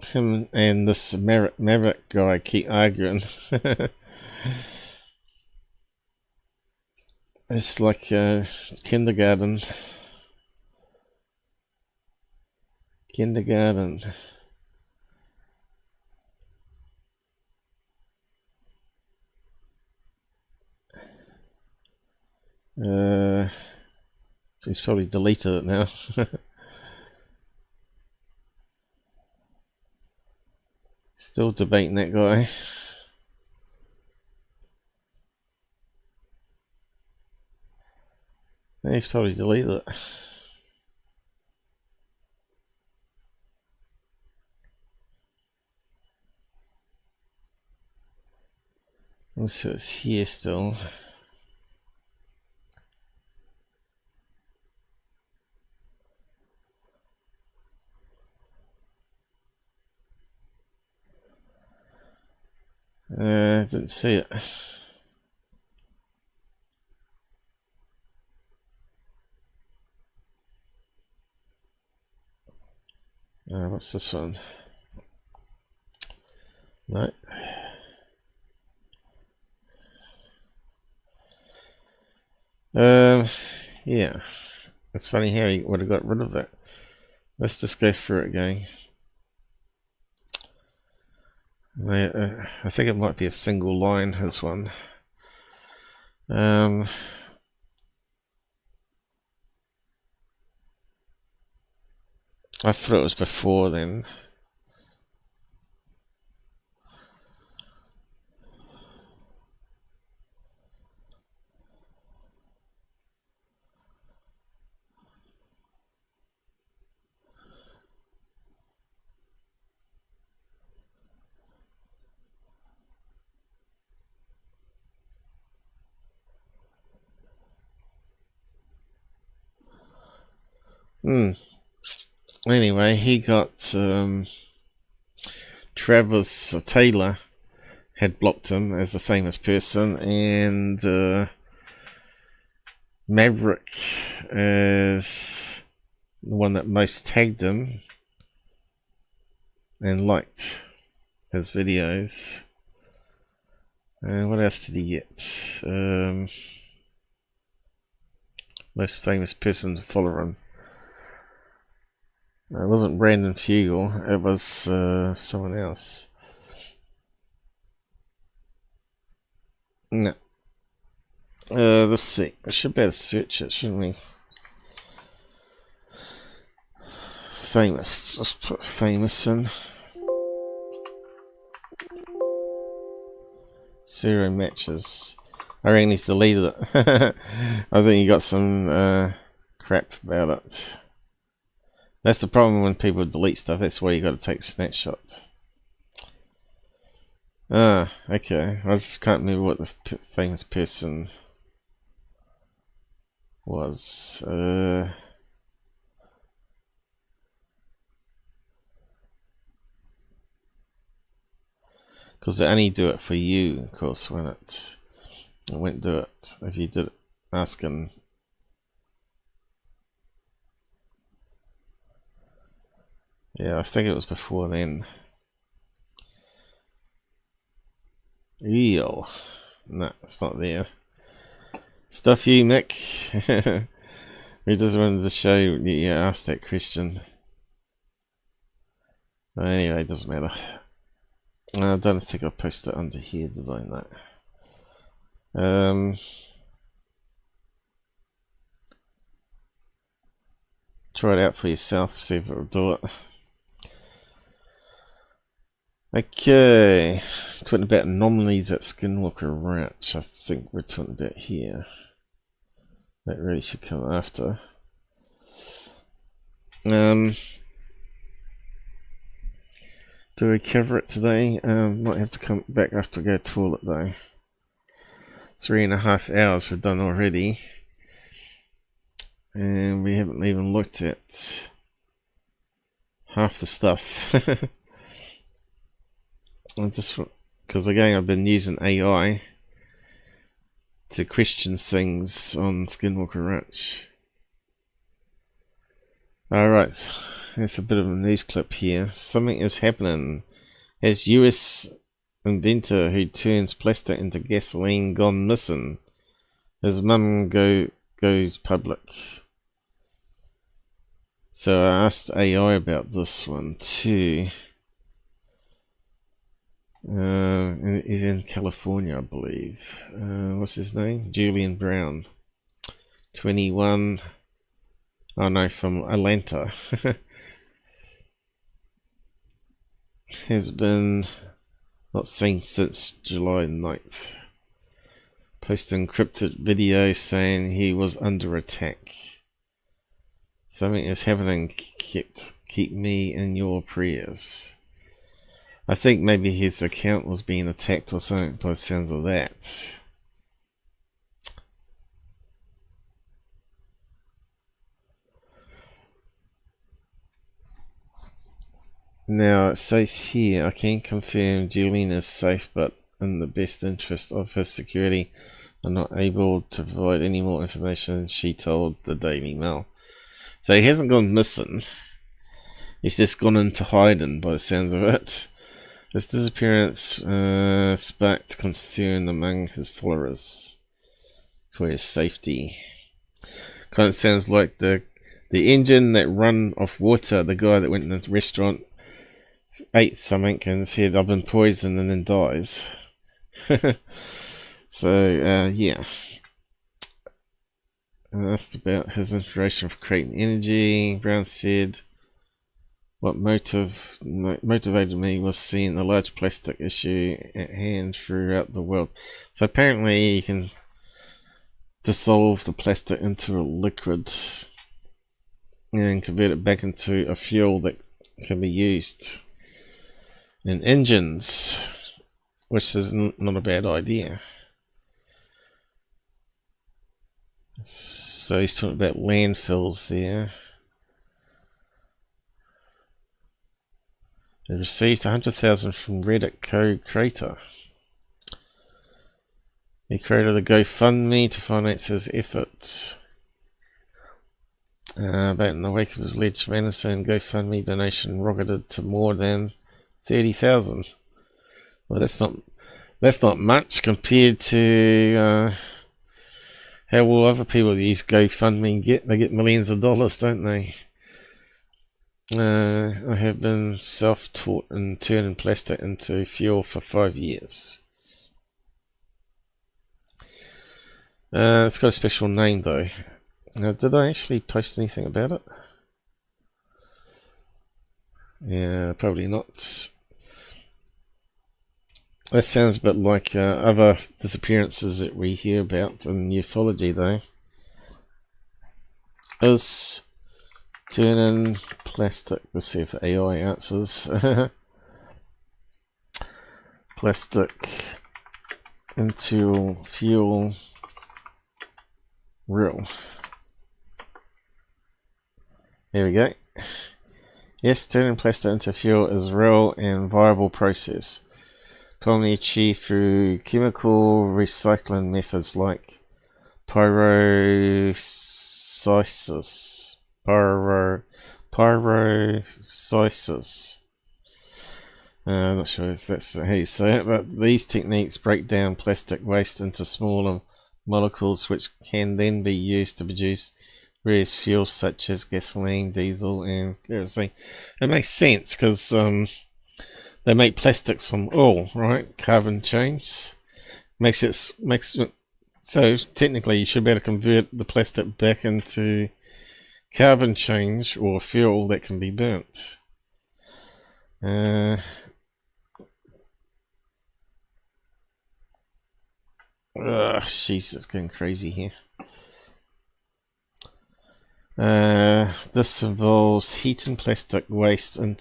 Him and this Maverick guy keep arguing. It's like kindergarten. Kindergarten. He's probably deleted it now. Still debating that guy. He's probably deleted it. So it's here still. Didn't see it. What's this one? No. Yeah. It's funny how he would have got rid of that. Let's just go through it again. I think it might be a single line, this one. I thought it was before then. Anyway, he got Travis Taylor had blocked him as a famous person, and Maverick is the one that most tagged him and liked his videos. And what else did he get? Most famous person to follow him. It wasn't Brandon Fugel, it was someone else. No. Let's see. I should be able to search it, shouldn't we? Famous. Let's put famous in. 0 matches. I reckon he's deleted it. I think he got some crap about it. That's the problem when people delete stuff. That's why you got to take a snapshot. Ah, okay. I just can't remember what the famous person was. Because they only do it for you, of course, when it won't do it if you did it asking. Yeah, I think it was before then. Ew. No, it's not there. Stuff you, Mick. We just wanted to show you asked that question. Anyway, it doesn't matter. I don't think I posted it under here, did I? No. Try it out for yourself, see if it will do it. Okay, talking about anomalies at Skinwalker Ranch. I think we're talking about here. That really should come after. Do we cover it today? Might have to come back after I go to the toilet though. 3.5 hours we've done already, and we haven't even looked at half the stuff. And just because again I've been using AI to question things on Skinwalker Ranch. Alright, there's a bit of a news clip here. Something is happening. As US inventor who turns plastic into gasoline gone missing. His mum goes public. So I asked AI about this one too. He's in California, I believe. What's his name? Julian Brown. 21. Oh no, from Atlanta. Has been not seen since July 9th. Posted encrypted video saying he was under attack. Something is happening. Keep me in your prayers. I think maybe his account was being attacked or something by the sounds of that. Now it says here, I can confirm Julian is safe, but in the best interest of his security, I'm not able to provide any more information, she told the Daily Mail. So he hasn't gone missing. He's just gone into hiding by the sounds of it. His disappearance sparked concern among his followers for his safety. Kind of sounds like the engine that run off water, the guy that went in the restaurant, ate something and said I've been poisoned and then dies. So yeah, asked about his inspiration for creating energy. Brown said what motivated me was seeing the large plastic issue at hand throughout the world. So apparently you can dissolve the plastic into a liquid and convert it back into a fuel that can be used in engines, which is not a bad idea. So he's talking about landfills there. He received 100,000 from Reddit co-creator. He created a GoFundMe to finance his efforts. About in the wake of his alleged venison, GoFundMe donation rocketed to more than 30,000. Well, that's not much compared to how will other people use GoFundMe get. They get millions of dollars, don't they? I have been self-taught in turning plastic into fuel for 5 years. It's got a special name though. Now, did I actually post anything about it? Yeah, probably not. That sounds a bit like other disappearances that we hear about in ufology though. Is turning plastic, let's see if the AI answers. Plastic into fuel real? There we go. Yes, turning plastic into fuel is a real and viable process, commonly achieved through chemical recycling methods like pyrolysis. I'm not sure if that's how you say it, but these techniques break down plastic waste into smaller molecules which can then be used to produce various fuels such as gasoline, diesel and kerosene. It makes sense because they make plastics from oil, right? Carbon chains. Makes it so technically you should be able to convert the plastic back into carbon change or fuel that can be burnt. Jeez, it's getting crazy here. This involves heating plastic waste in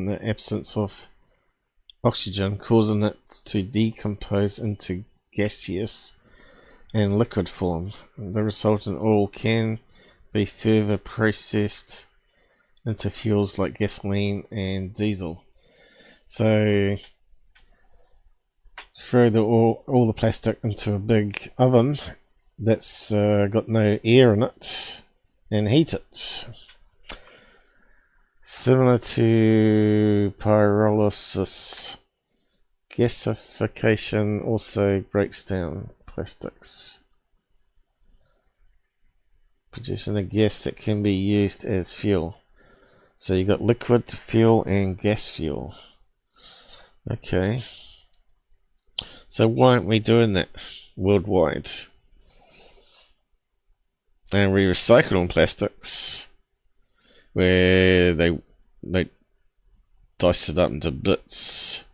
the absence of oxygen, causing it to decompose into gaseous and liquid form. The resultant oil can be further processed into fuels like gasoline and diesel. So throw all the plastic into a big oven that's got no air in it and heat it. Similar to pyrolysis, gasification also breaks down plastics, producing a gas that can be used as fuel. So you got liquid fuel and gas fuel. Okay. So why aren't we doing that worldwide? And we recycle on plastics, where they dice it up into bits,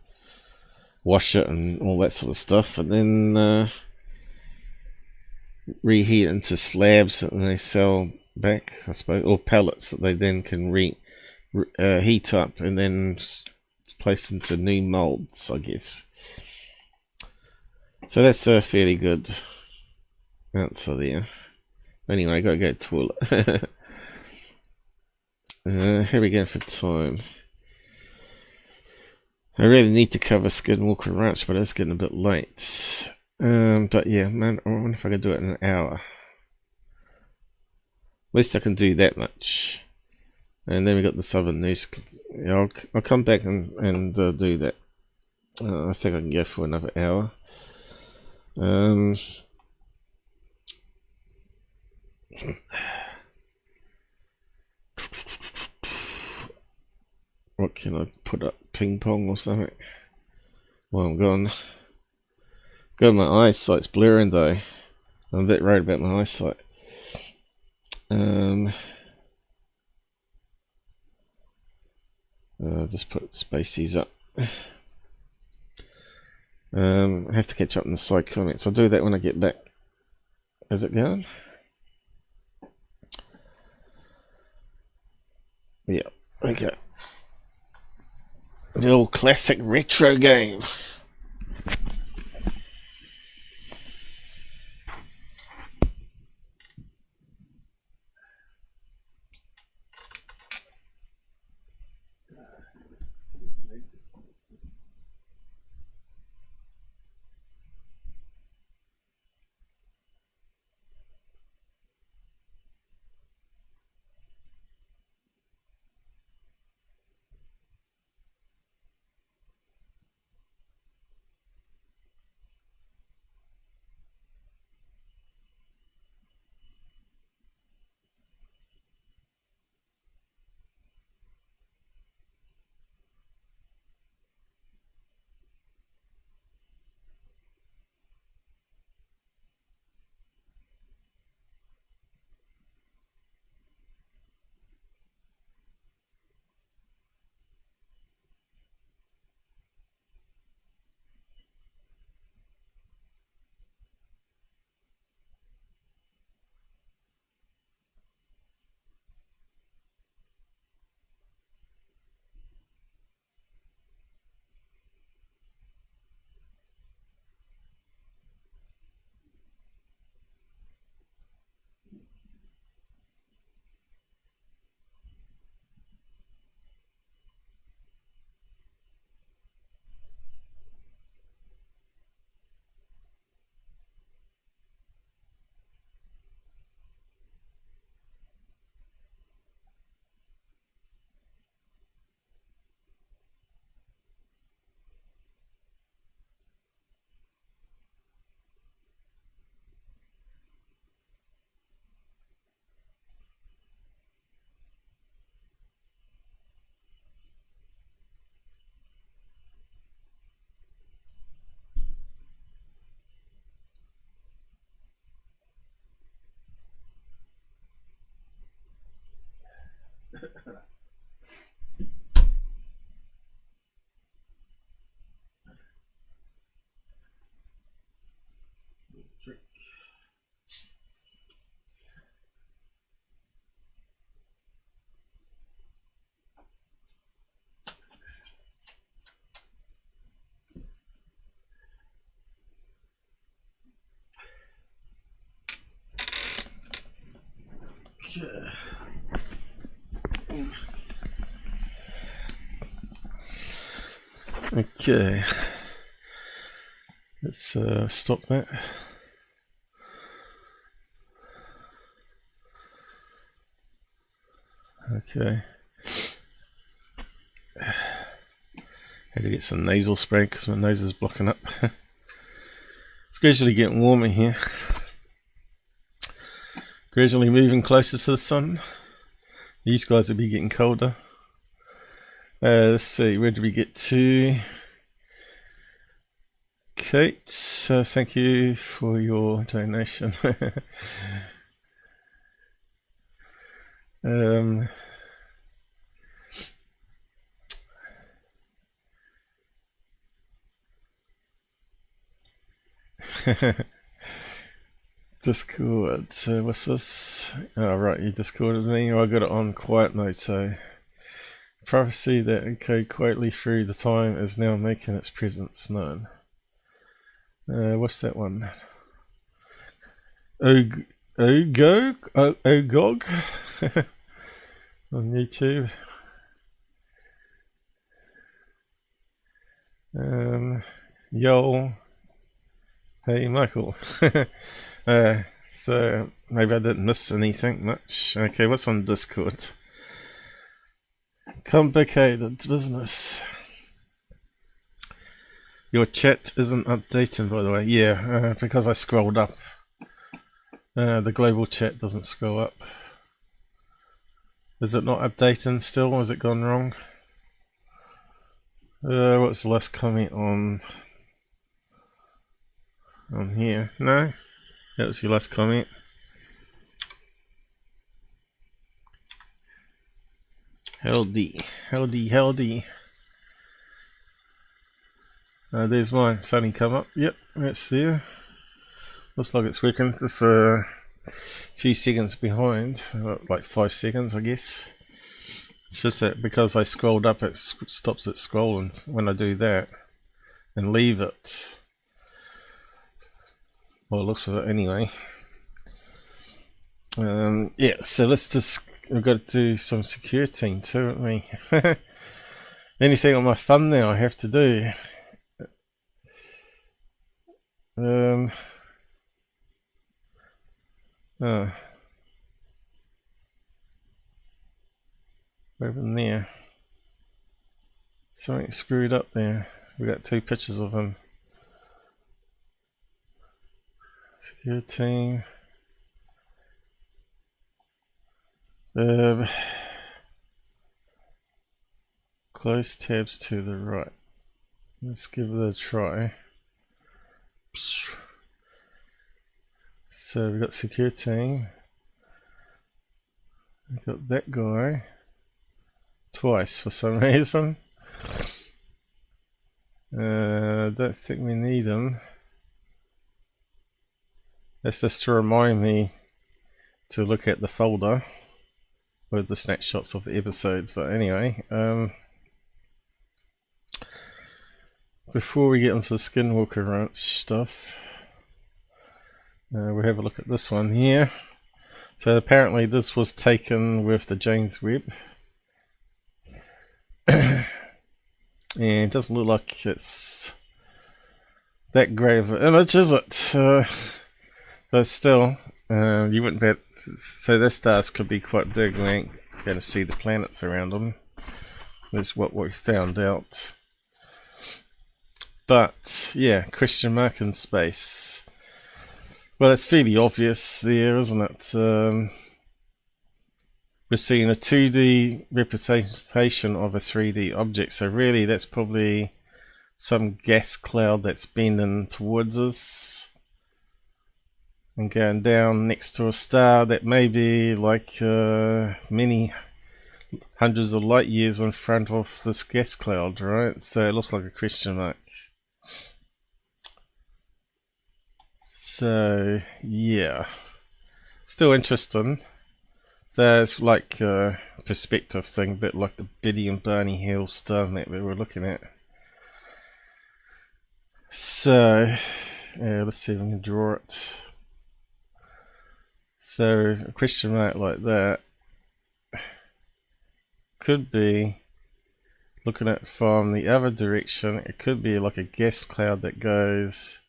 wash it and all that sort of stuff, and then reheat into slabs that they sell back, I suppose, or pellets that they then can heat up and then place into new molds, I guess. So that's a fairly good answer there. Anyway, I gotta go to the toilet. Here we go for time. I really need to cover Skinwalker Ranch, but it's getting a bit late. But yeah, man, I wonder if I can do it in an hour. At least I can do that much. And then we got the Southern News. Yeah, I'll come back and do that. I think I can go for another hour. What can I put up? Ping pong or something? Well, I'm gone. God, my eyesight's blurring though. I'm a bit worried about my eyesight. Just put spacies up. I have to catch up on the side comments. I'll do that when I get back. Is it going? Yeah, okay. The old classic retro game. Okay, let's stop that. Okay, had to get some nasal spray because my nose is blocking up. It's gradually getting warmer here, gradually moving closer to the sun. These guys will be getting colder. Let's see, where did we get to? Kate, thank you for your donation. Discord, so what's this? Oh right, you discorded me. I got it on quiet mode, so prophecy that echoed quietly through the time is now making its presence known. What's that one? Ogog on YouTube. Yo, hey Michael. So maybe I didn't miss anything much. Okay, what's on Discord? Complicated business. Your chat isn't updating, by the way. Yeah, because I scrolled up. The global chat doesn't scroll up. Is it not updating still? Has it gone wrong? What's the last comment on here? No? That was your last comment. Howdy. There's mine. Sunny come up. Yep, that's there. Looks like it's working. Just a few seconds behind, like 5 seconds, I guess. It's just that because I scrolled up, it stops it scrolling when I do that and leave it. Well, it looks of it anyway. Yeah, so let's just, we've got to do some Secureteam too, haven't we? Anything on my thumbnail I have to do. Over there. Something screwed up there. We got 2 pictures of him. Secureteam. Close tabs to the right. Let's give it a try. So we've got Secureteam. We've got that guy twice for some reason. Don't think we need him. That's just to remind me to look at the folder with the snapshots of the episodes. But anyway, before we get into the Skinwalker Ranch stuff, we'll have a look at this one here. So apparently this was taken with the James Webb. And it doesn't look like it's that great of an image, is it? But still, you wouldn't bet. So their stars could be quite big. We ain't going to see the planets around them. That's what we found out. But yeah, question mark in space. Well, it's fairly obvious there, isn't it? We're seeing a 2D representation of a 3D object, so really that's probably some gas cloud that's bending towards us and going down next to a star that may be like many hundreds of light years in front of this gas cloud, right? So it looks like a question mark. So yeah, still interesting. So it's like a perspective thing, a bit like the Biddy and Barney Hill star map that we're looking at. So yeah, let's see if we can draw it. So a question mark like that could be looking at it from the other direction, it could be like a gas cloud that goes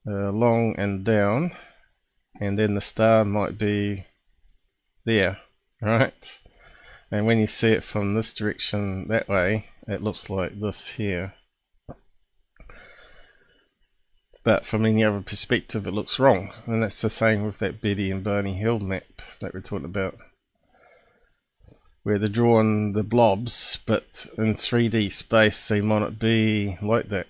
along and down, and then the star might be there, right? And when you see it from this direction that way, it looks like this here. But from any other perspective, it looks wrong. And that's the same with that Betty and Barney Hill map that we're talking about, where they're drawing the blobs, but in 3D space they might not be like that.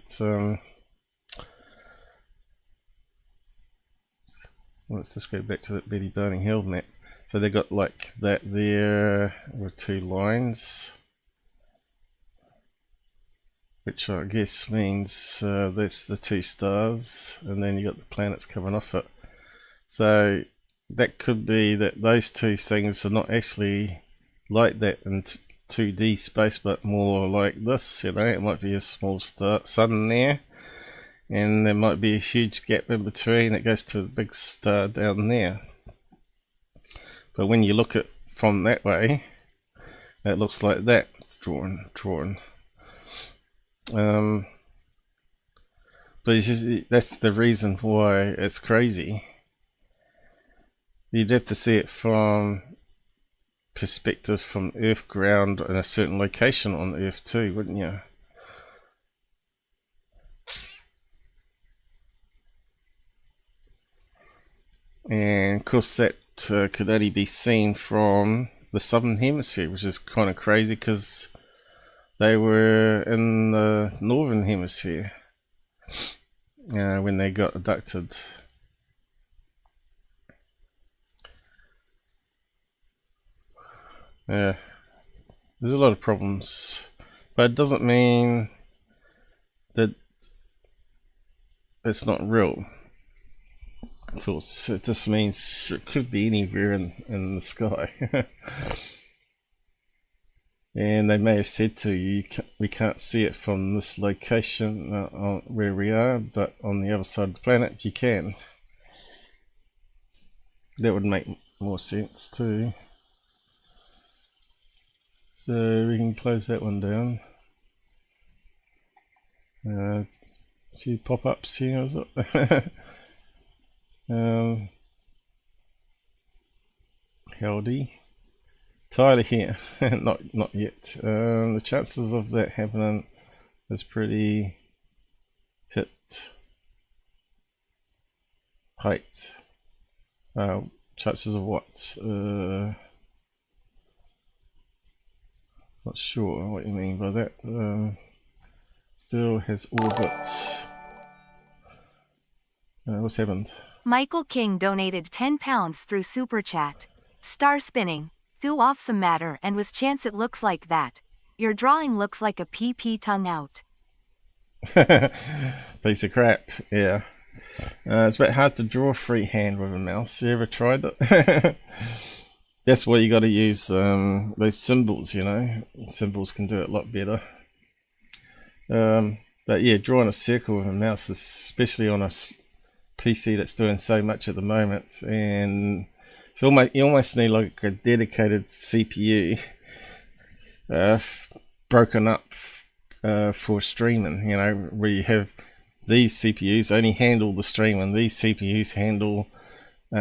Let's just go back to that Betty Barney Hill map. So they got like that there with two lines, which I guess means that's the two stars, and then you got the planets coming off it. So that could be that those two things are not actually like that in 2D space, but more like this, you know. It might be a small sun there, and there might be a huge gap in between that goes to a big star down there. But when you look at from that way, it looks like that. It's drawn. But it's just, that's the reason why it's crazy. You'd have to see it from perspective from Earth ground in a certain location on Earth too, wouldn't you? And of course that could only be seen from the southern hemisphere, which is kind of crazy because they were in the northern hemisphere when they got abducted. Yeah, there's a lot of problems, but it doesn't mean that it's not real. Of course, it just means it could be anywhere in the sky. And they may have said to you, we can't see it from this location where we are, but on the other side of the planet you can. That would make more sense too. So we can close that one down. A few pop-ups here, is it? Howdy. Tyler here. not yet. The chances of that happening is pretty hit height. Chances of what? Not sure what you mean by that. Still has orbits. What's happened? Michael King donated £10 through Super Chat. Star spinning. Threw off some matter and was chance it looks like that. Your drawing looks like a PP tongue out. Piece of crap, yeah. It's a bit hard to draw freehand with a mouse. You ever tried it? That's why you got to use those symbols, you know. Symbols can do it a lot better. But yeah, drawing a circle with a mouse, especially on a PC that's doing so much at the moment, and it's almost, you almost need like a dedicated CPU broken up for streaming, you know, where you have these CPUs only handle the streaming, these CPUs handle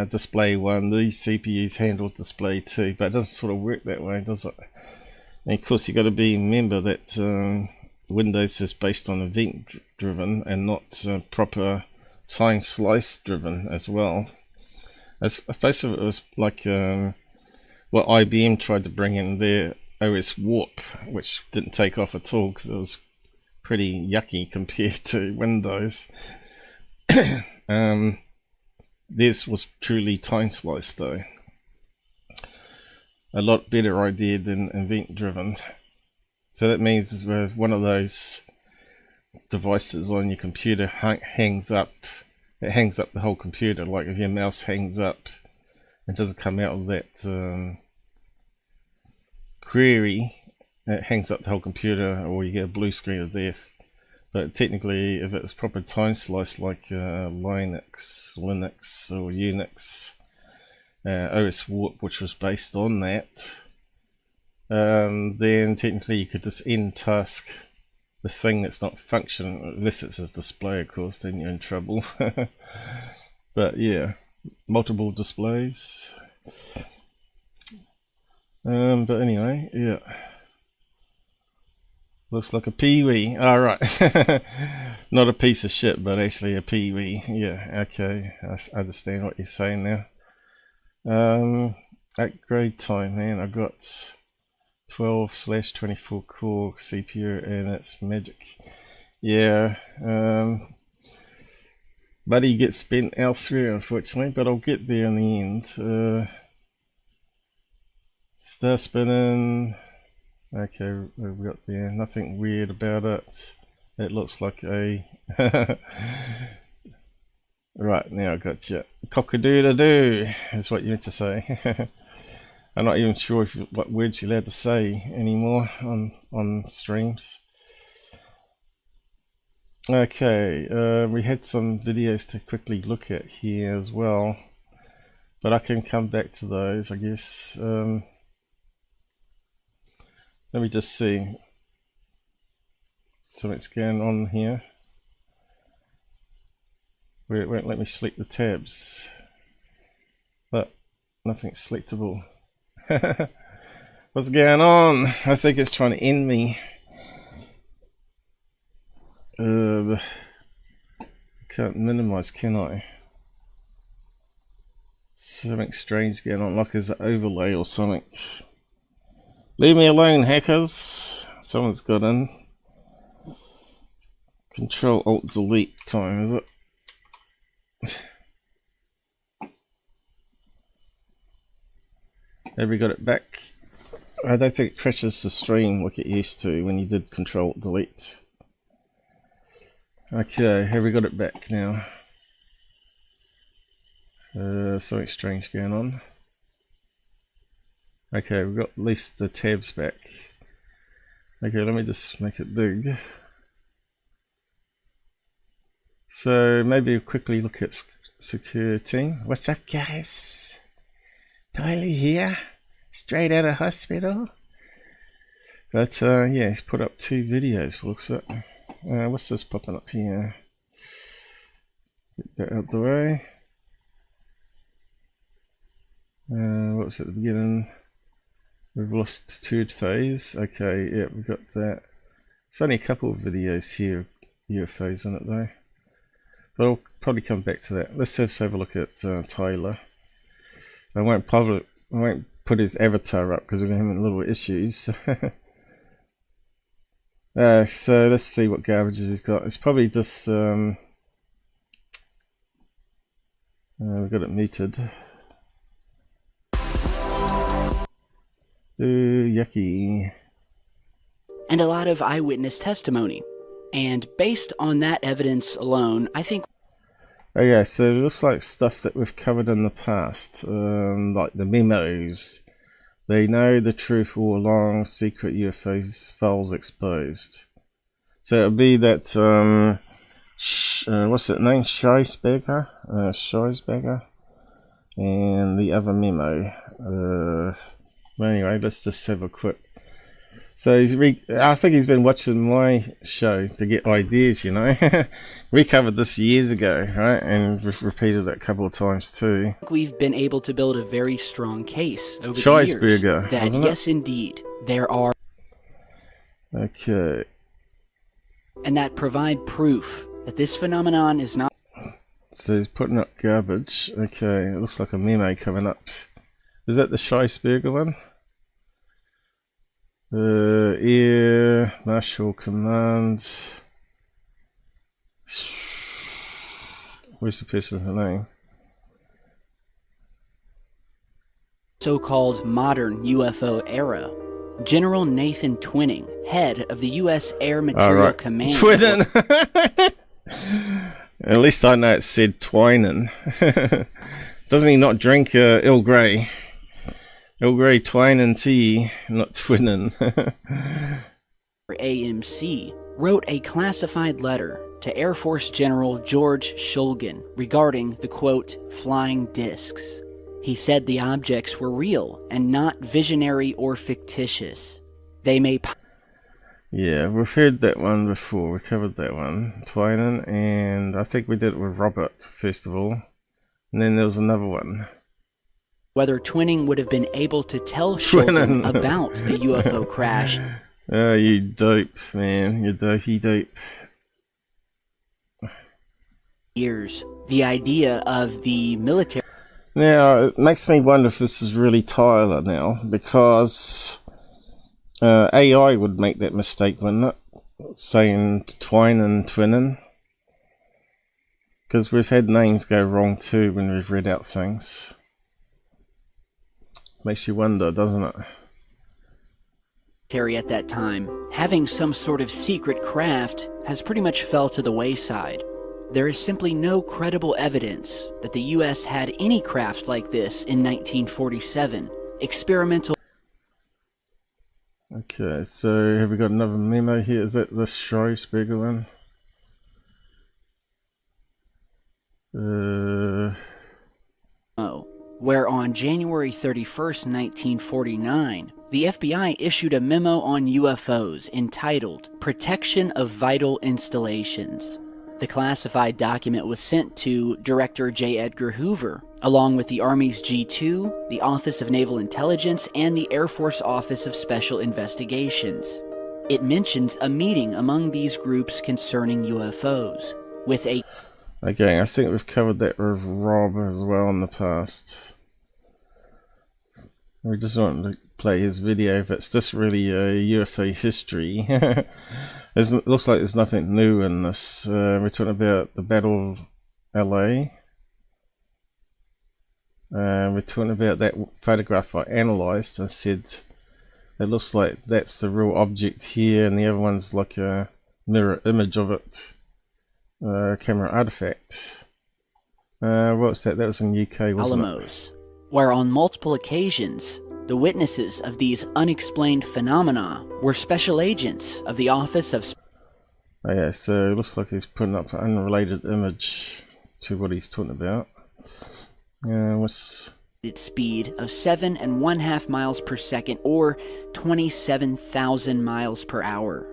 display 1, these CPUs handle display 2, but it doesn't sort of work that way, does it? And of course you got to remember that Windows is based on event driven and not proper time slice driven as well. As basically it was like what IBM tried to bring in their OS Warp, which didn't take off at all because it was pretty yucky compared to Windows. This was truly time sliced though. A lot better idea than event driven. So that means with one of those devices on your computer hangs up, it hangs up the whole computer. Like if your mouse hangs up, it doesn't come out of that query, it hangs up the whole computer, or you get a blue screen of death. But technically, if it's proper time slice like Linux or Unix, OS Warp, which was based on that, then technically you could just end task the thing that's not functioning, unless it's a display, of course, then you're in trouble. But yeah, multiple displays. But anyway, yeah. Looks like a peewee. Alright. Not a piece of shit, but actually a peewee. Yeah, okay. I understand what you're saying now. Upgrade time, man. I got 12/24 core CPU and it's magic. Yeah. Money gets spent elsewhere, unfortunately, but I'll get there in the end. Star spinning. Okay, we've got there. Nothing weird about it. It looks like a... Right, now I got you. Cock-a-doodle-doo is what you meant to say. I'm not even sure what words you're allowed to say anymore on streams. Okay, we had some videos to quickly look at here as well, but I can come back to those, I guess. Let me just see. Something's going on here. It won't let me select the tabs, but nothing's selectable. What's going on? I think it's trying to end me. Can't minimize, can I? Something strange going on, like there's an overlay or something. Leave me alone, hackers. Someone's got in. Control Alt Delete time, is it? Have we got it back? I don't think it crashes the stream like it used to when you did Control Alt Delete. Okay, have we got it back now? Something strange going on. Okay, we've got at least the tabs back. Okay, let me just make it big. So maybe we'll quickly look at Secureteam. What's up, guys? Tyler here, straight out of hospital. But yeah, he's put up 2 videos, looks like. What's this popping up here? Get that out the way. What was at the beginning? We've lost third phase. Okay, yeah, we've got that. There's only a couple of videos here, UFOs in it though. But I'll probably come back to that. Let's have a look at Tyler. I won't put his avatar up because we're having little issues. So let's see what garbages he's got. It's probably just we've got it muted. Ooh, yucky. And a lot of eyewitness testimony. And based on that evidence alone, I think... Okay, so it looks like stuff that we've covered in the past, like the memos. They know the truth all along, secret UFO files exposed. So it'll be that, what's that name? Scheisberger? Scheisberger? And the other memo. Well, anyway, let's just have a quick. So I think he's been watching my show to get ideas, you know. We covered this years ago, right? And we've repeated it a couple of times too. We've been able to build a very strong case over the years that yes, indeed, there are. Okay. And that provide proof that this phenomenon is not. So he's putting up garbage. Okay, it looks like a memo coming up. Is that the Scheisberger one? Air Marshal Command. Where's the person's name? So-called modern UFO era. General Nathan Twining, head of the U.S. Air Material Command. Twining! At least I know it said Twining. Doesn't he not drink Earl Grey? Earl Grey Twining tea, not Twinning. AMC wrote a classified letter to Air Force General George Shulgin regarding the, quote, flying discs. He said the objects were real and not visionary or fictitious. They may... Yeah, we've heard that one before. We covered that one. Twining, and I think we did it with Robert, first of all. And then there was another one. Whether twinning would have been able to tell children about a UFO crash. Oh, you dope, man. You dopey dope. Years. The idea of the military... Now, it makes me wonder if this is really Tyler now, because AI would make that mistake, wouldn't it? Saying twine and twinning. Because we've had names go wrong too when we've read out things. Makes you wonder, doesn't it? At that time, having some sort of secret craft has pretty much fell to the wayside. There is simply no credible evidence that the US had any craft like this in 1947. Experimental... Okay, so have we got another memo here? Is that the Schreisberger one? Where on January 31st, 1949, the FBI issued a memo on UFOs entitled Protection of Vital Installations. The classified document was sent to Director J. Edgar Hoover, along with the Army's G2, the Office of Naval Intelligence, and the Air Force Office of Special Investigations. It mentions a meeting among these groups concerning UFOs, with a... Okay, I think we've covered that with Rob as well in the past. We just want to play his video if it's just really UFO history. It looks like there's nothing new in this. We're talking about the Battle of LA. We're talking about that photograph I analysed and said it looks like that's the real object here, and the other one's like a mirror image of it. Camera artifact. What's that? That was in UK, wasn't it? Where on multiple occasions, the witnesses of these unexplained phenomena were special agents of the Office of... Oh yeah, so it looks like he's putting up an unrelated image to what he's talking about. What's... speed of 7.5 miles per second, or 27,000 miles per hour.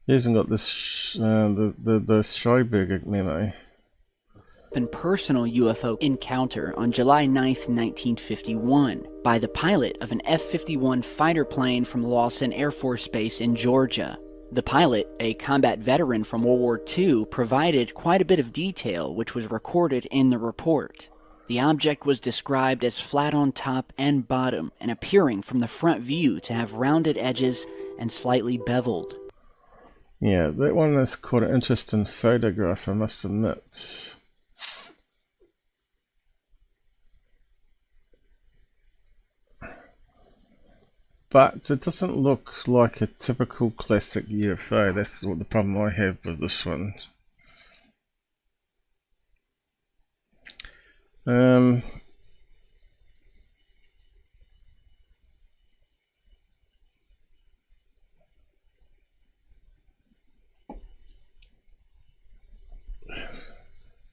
He hasn't got this, the Schreiberger memo. And personal UFO encounter on July 9th, 1951 by the pilot of an F-51 fighter plane from Lawson Air Force Base in Georgia. The pilot, a combat veteran from World War II, provided quite a bit of detail which was recorded in the report. The object was described as flat on top and bottom and appearing from the front view to have rounded edges and slightly beveled. Yeah, that one is quite an interesting photograph, I must admit. But it doesn't look like a typical classic UFO. That's what the problem I have with this one. I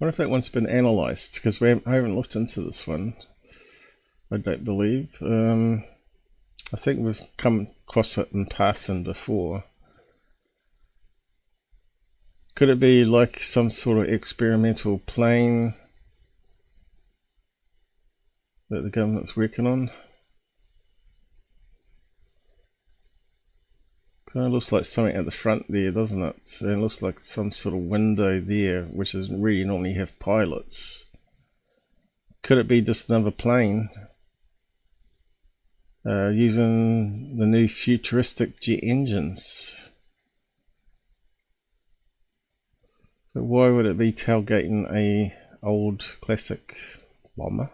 wonder if that one's been analysed, because I haven't looked into this one. I don't believe. I think we've come across it in passing before. Could it be like some sort of experimental plane that the government's working on? Kind of looks like something at the front there, doesn't it? And it looks like some sort of window there, which is where you normally have pilots. Could it be just another plane using the new futuristic jet engines? But why would it be tailgating a old classic bomber?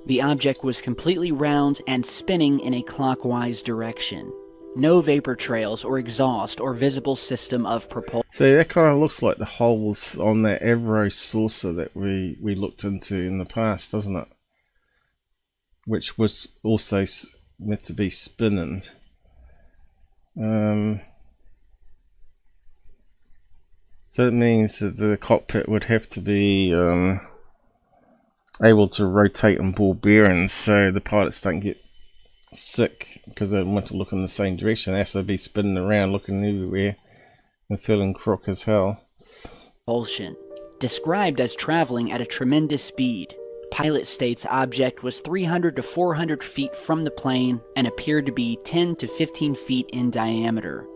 The object was completely round and spinning in a clockwise direction. No vapor trails or exhaust or visible system of propulsion. So that kind of looks like the holes on that Avro saucer that we looked into in the past, doesn't it? Which was also meant to be spinning. So that means that the cockpit would have to be able to rotate on ball bearings so the pilots don't get sick because they want to look in the same direction as they'll be spinning around looking everywhere and feeling crook as hell. Propulsion. Described as traveling at a tremendous speed, pilot states object was 300 to 400 feet from the plane and appeared to be 10 to 15 feet in diameter.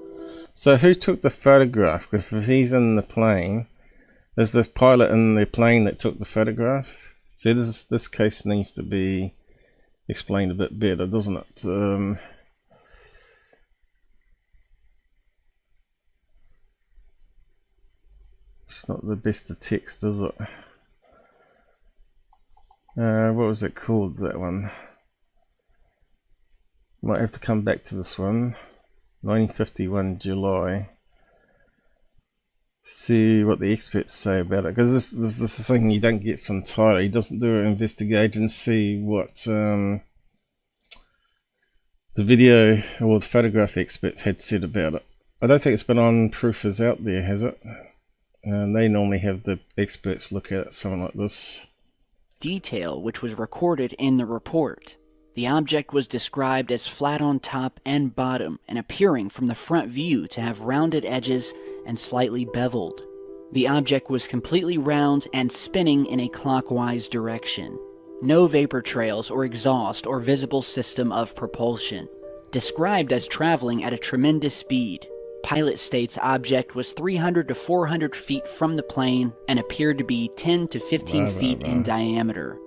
So who took the photograph? Because if he's in the plane, is the pilot in the plane that took the photograph? See, this case needs to be explained a bit better, doesn't it? It's not the best of text, is it? What was it called, that one? Might have to come back to this one. 1951 July. See what the experts say about it, because this is the thing you don't get from Tyler. He doesn't do an investigation and see what the video or the photograph experts had said about it. I don't think it's been on Proof Is Out There, has it? They normally have the experts look at something like this. Detail which was recorded in the report. The object was described as flat on top and bottom and appearing from the front view to have rounded edges and slightly beveled. The object was completely round and spinning in a clockwise direction. No vapor trails or exhaust or visible system of propulsion. Described as traveling at a tremendous speed. Pilot states object was 300 to 400 feet from the plane and appeared to be 10 to 15 feet in diameter.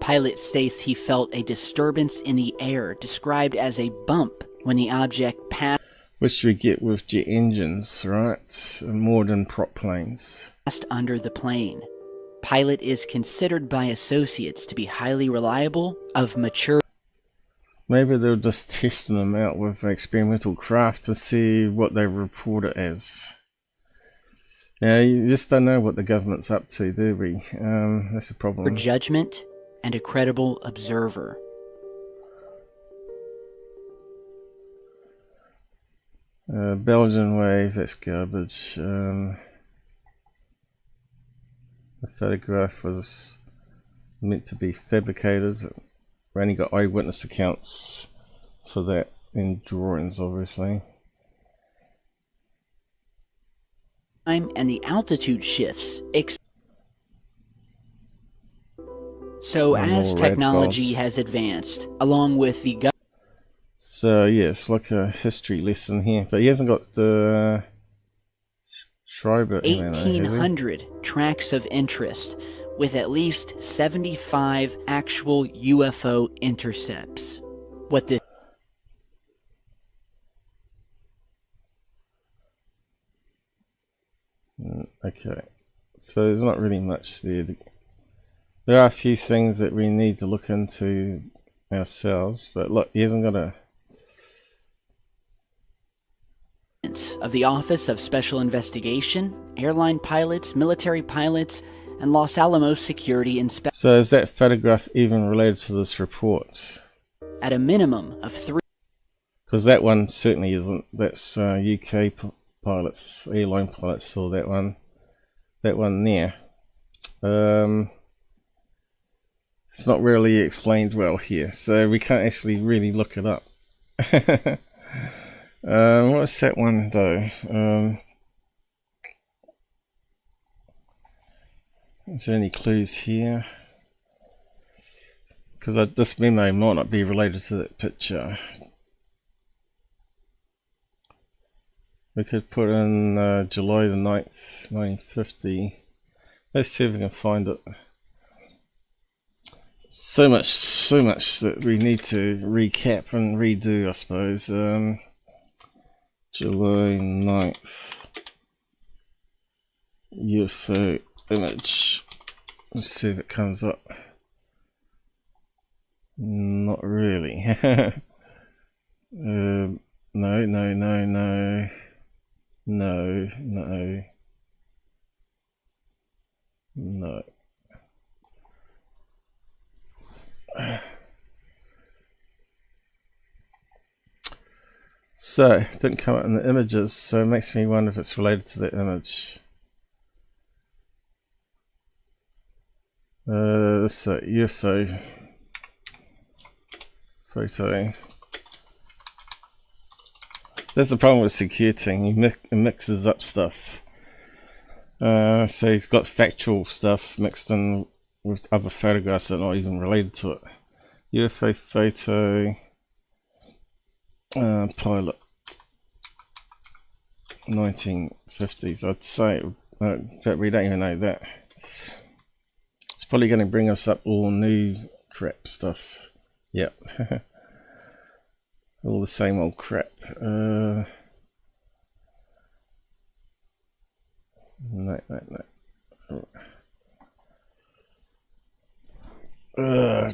Pilot states he felt a disturbance in the air described as a bump when the object passed. Which we get with jet engines, right? More than prop planes. Passed under the plane. Pilot is considered by associates to be highly reliable, of mature. Maybe they're just testing them out with experimental craft to see what they report it as. Yeah, you just don't know what the government's up to, do we? That's a problem. Judgment and a credible observer. Belgian wave, that's garbage. The photograph was meant to be fabricated. We only got eyewitness accounts for that in drawings, obviously. And the altitude shifts. So as technology has advanced, along with the so yeah, it's like a history lesson here, but he hasn't got the Schreiber 1800 tracks of interest, with at least 75 actual UFO intercepts. What this okay, so there's not really much there. There are a few things that we need to look into ourselves, but look, he hasn't got a of the Office of Special Investigation, airline pilots, military pilots, and Los Alamos security inspectors. So is that photograph even related to this report? At a minimum of 3. Because that one certainly isn't. That's UK pilots, airline pilots saw that one. That one there. It's not really explained well here, so we can't actually really look it up. What's that one though? Is there any clues here? Because this memo might not be related to that picture. We could put in July the 9th, 1950. Let's see if we can find it. So much that we need to recap and redo, I suppose. July 9th. UFO image. Let's see if it comes up. Not really. No. So, it didn't come up in the images, so it makes me wonder if it's related to the image. So UFO photo. That's the problem with Secureteam. It mixes up stuff. So you've got factual stuff mixed in with other photographs that are not even related to it. UFO photo. Pilot. 1950s. I'd say, but we don't even know that. It's probably going to bring us up all new crap stuff. Yep. All the same old crap. No.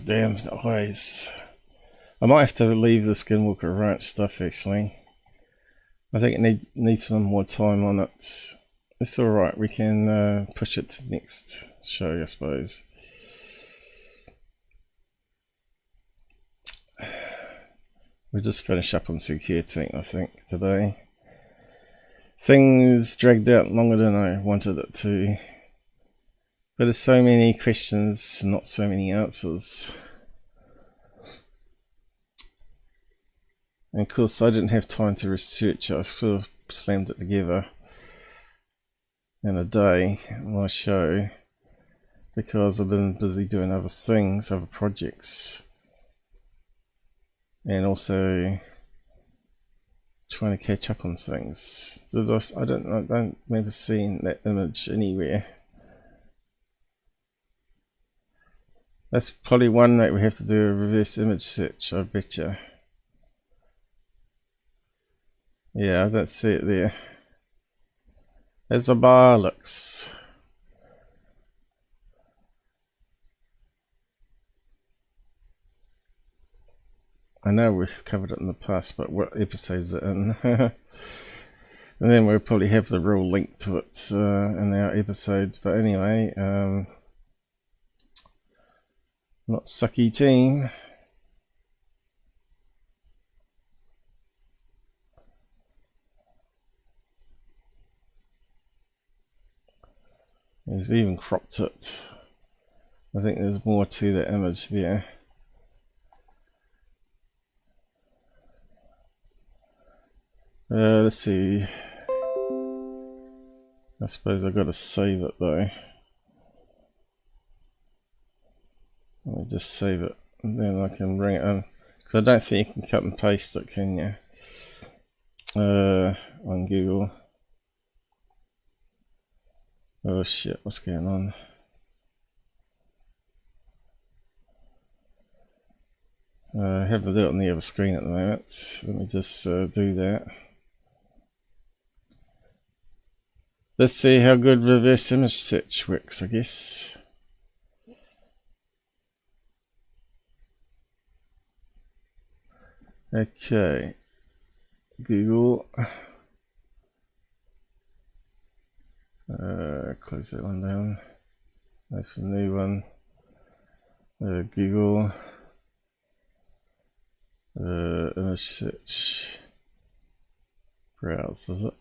Damn eyes. I might have to leave the Skinwalker Ranch stuff actually. I think it needs some more time on it. It's alright, we can push it to the next show, I suppose. We'll just finish up on Secureteam, I think, today. Things dragged out longer than I wanted it to. But there's so many questions, not so many answers. And of course, I didn't have time to research it. I could have slammed it together in a day, my show, because I've been busy doing other things, other projects. And also trying to catch up on things. I don't remember seeing that image anywhere. That's probably one that we have to do a reverse image search, I betcha. Yeah, I don't see it there. There's a bar looks. I know we've covered it in the past, but what episode is it in? And then we'll probably have the real link to it in our episodes. But anyway, not sucky team. He's even cropped it. I think there's more to the image there. Let's see. I suppose I've got to save it though. Let me just save it and then I can bring it in. Because I don't think you can cut and paste it, can you? On Google. Oh shit, what's going on? I have to do it on the other screen at the moment. Let me just do that. Let's see how good reverse image search works, I guess. Okay. Google. Close that one down. Make a new one. Google. Image search. Browse, is it?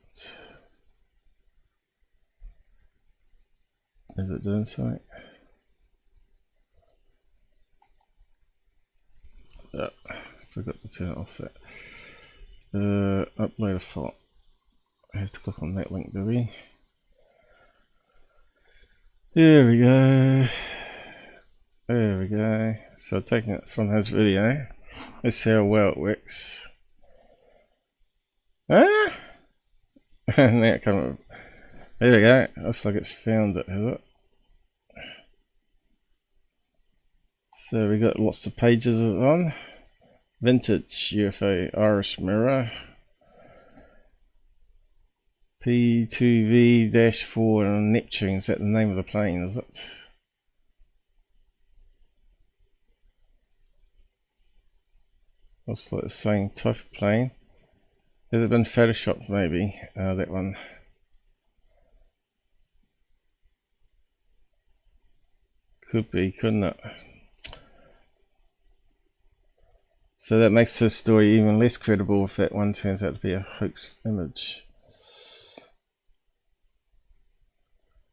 Is it doing something? Oh, forgot to turn it off that. Upload a file. I have to click on that link, do we? There we go. There we go. So taking it from his video. Let's see how well it works. Ah! And now it comes up. There we go. Looks like it's found it, has it? So we got lots of pages on. Vintage UFO Irish Mirror. P2V-4 on Neptune. Is that the name of the plane, is it? Looks like the same type of plane. Has it been photoshopped maybe? That one. Could be, couldn't it? So that makes this story even less credible if that one turns out to be a hoax image.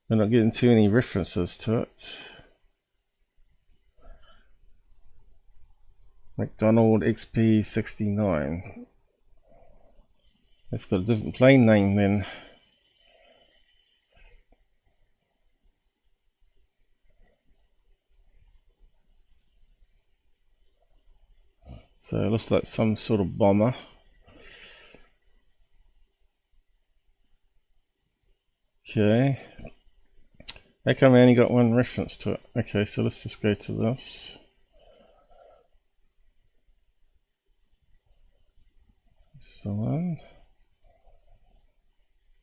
We're not getting too many references to it. McDonald XP69. It's got a different plane name then. So it looks like some sort of bomber. Okay. How come I only got one reference to it? Okay, so let's just go to this. So on.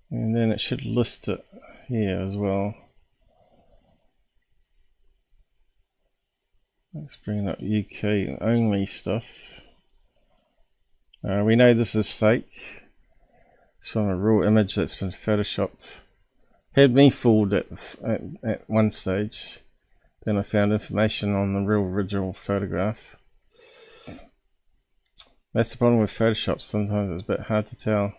And then it should list it here as well. Let's bring up UK only stuff. We know this is fake. It's from a raw image that's been photoshopped. Had me fooled at one stage. Then I found information on the real original photograph. That's the problem with Photoshop. Sometimes it's a bit hard to tell.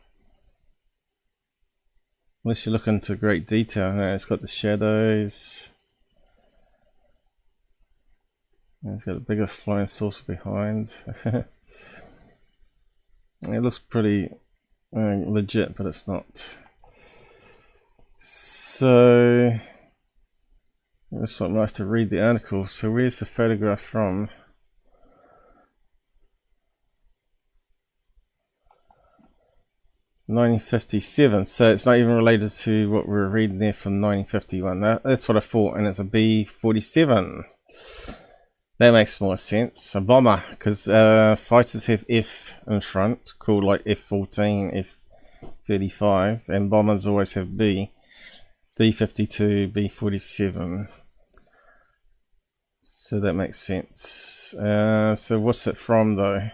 Unless you look into great detail. Now it's got the shadows. And it's got the biggest flying saucer behind. It looks pretty legit, but it's not. So looks like I might have to read the article. So where's the photograph from? (1957). So it's not even related to what we were reading there from 1951. That's what I thought, and it's a B-47. That makes more sense. A bomber, because fighters have F in front, called like F-14, F-35, and bombers always have B. B-52, B-47. So that makes sense. So what's it from though?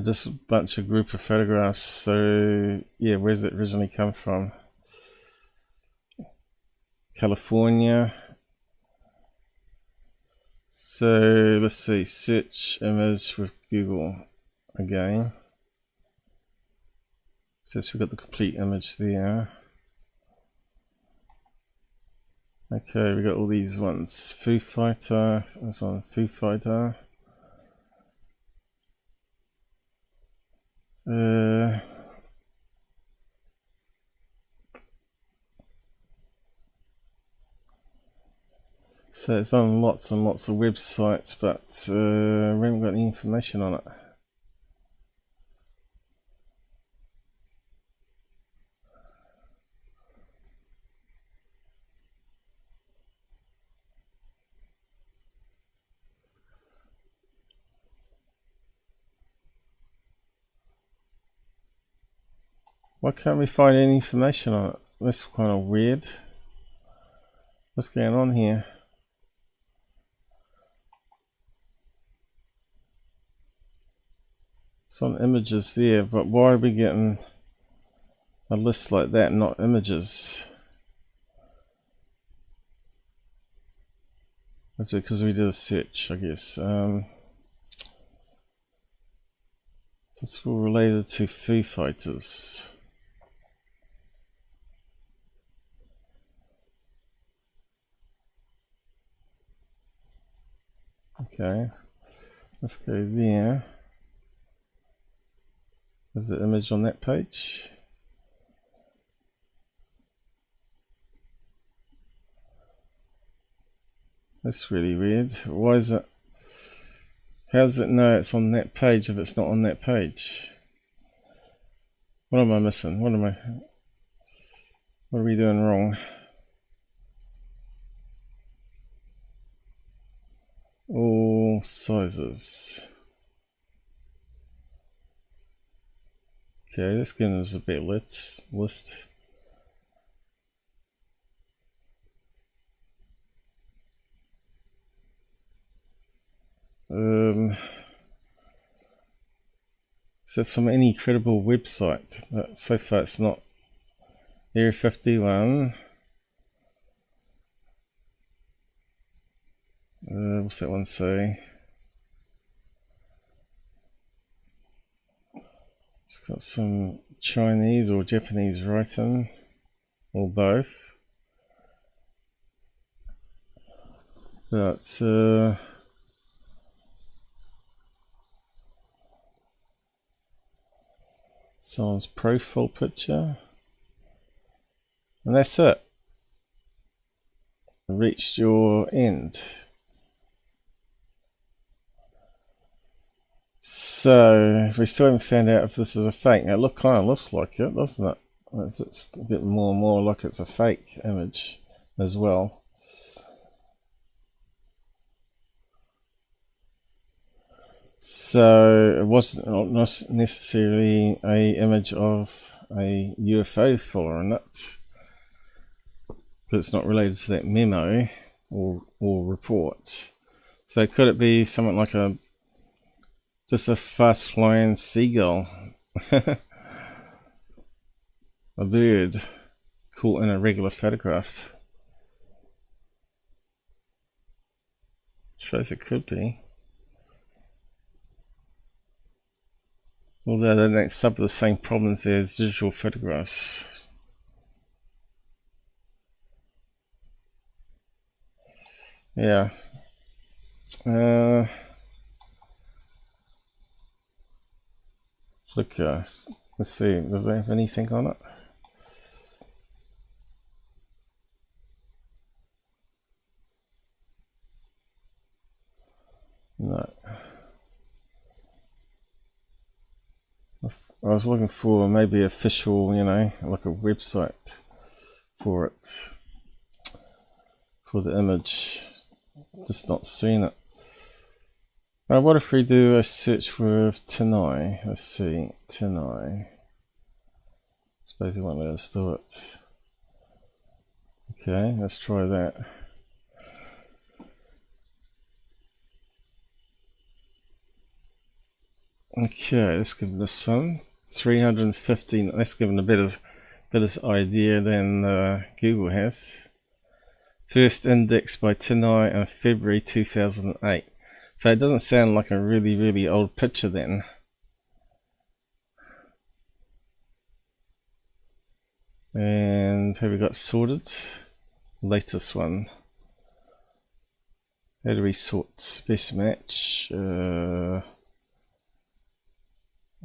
Just a bunch of group of photographs. So yeah, where's it originally come from? California. So let's see, search image with Google again. So we've got the complete image there. Okay, we got all these ones. Foo Fighter, that's on Foo Fighter. So it's on lots and lots of websites, but we haven't got any information on it. Why can't we find any information on it? That's kind of weird. What's going on here? Some images there, but why are we getting a list like that, not images? That's because we did a search, I guess. It's all related to Foo Fighters. Okay, let's go there. Is the image on that page? That's really weird. Why is it? How does it know it's on that page if it's not on that page? What am I missing? What are we doing wrong? All sizes. Okay, this giving us a bit list. So from any credible website, but so far it's not. Area51. What's that one say? It's got some Chinese or Japanese writing, or both. But someone's profile picture. And that's it. Reached your end. So we still haven't found out if this is a fake. Now it kind of looks like it, doesn't it? It's getting more and more like it's a fake image as well. So it wasn't not necessarily a image of a UFO following it, but it's not related to that memo or report. So could it be something like just a fast flying seagull? A bird caught in a regular photograph. I suppose it could be. Although they don't suffer the same problems as digital photographs. Yeah. Flickr. Let's see. Does it have anything on it? No. I was looking for maybe official, you know, like a website for it, for the image. Just not seeing it. What if we do a search with Tanai? Let's see, Tanai. Suppose he won't let us do it. Okay, let's try that. Okay, let's give this one 315. Let's give it a better idea than Google has. First indexed by Tanai in February 2008. So it doesn't sound like a really old picture then. And have we got sorted? Latest one. How do we sort? Best match.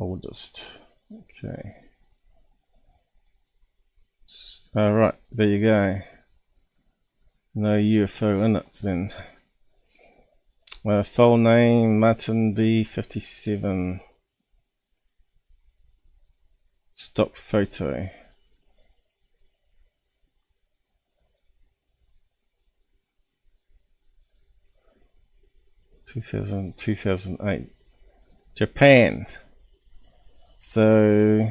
Oldest. Okay. Alright, there you go. No UFO in it then. Full name Martin B57. Stock photo. (2000) 2008. Japan. So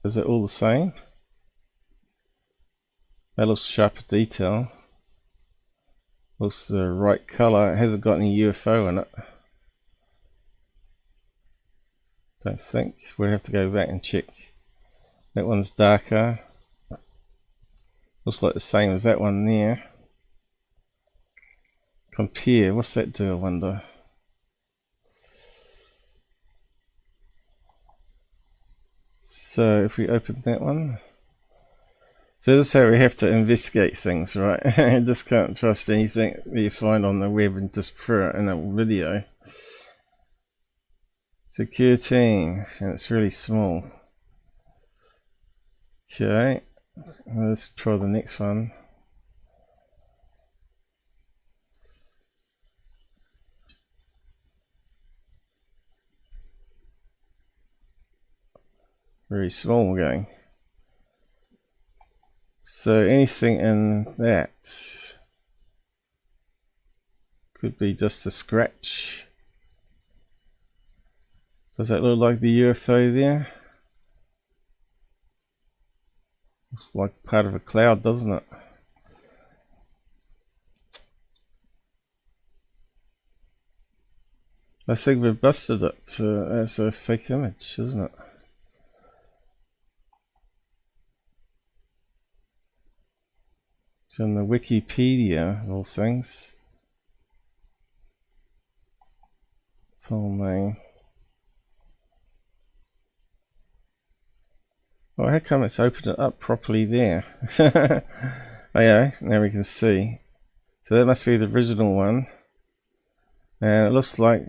is it all the same? That looks sharper detail. Looks the right color. It hasn't got any UFO in it. Don't think. We'll have to go back and check. That one's darker. Looks like the same as that one there. Compare. What's that do, I wonder? So if we open that one. So this is how we have to investigate things, right? Just can't trust anything that you find on the web and just throw it in a video. Secureteam, and it's really small. Okay, let's try the next one. Very small again. So anything in that could be just a scratch. Does that look like the UFO there? Looks like part of a cloud, doesn't it? I think we've busted it as a fake image, isn't it? So in the Wikipedia of all things. Full name. Oh, how come it's opened it up properly there? Oh yeah, now we can see. So that must be the original one. And it looks like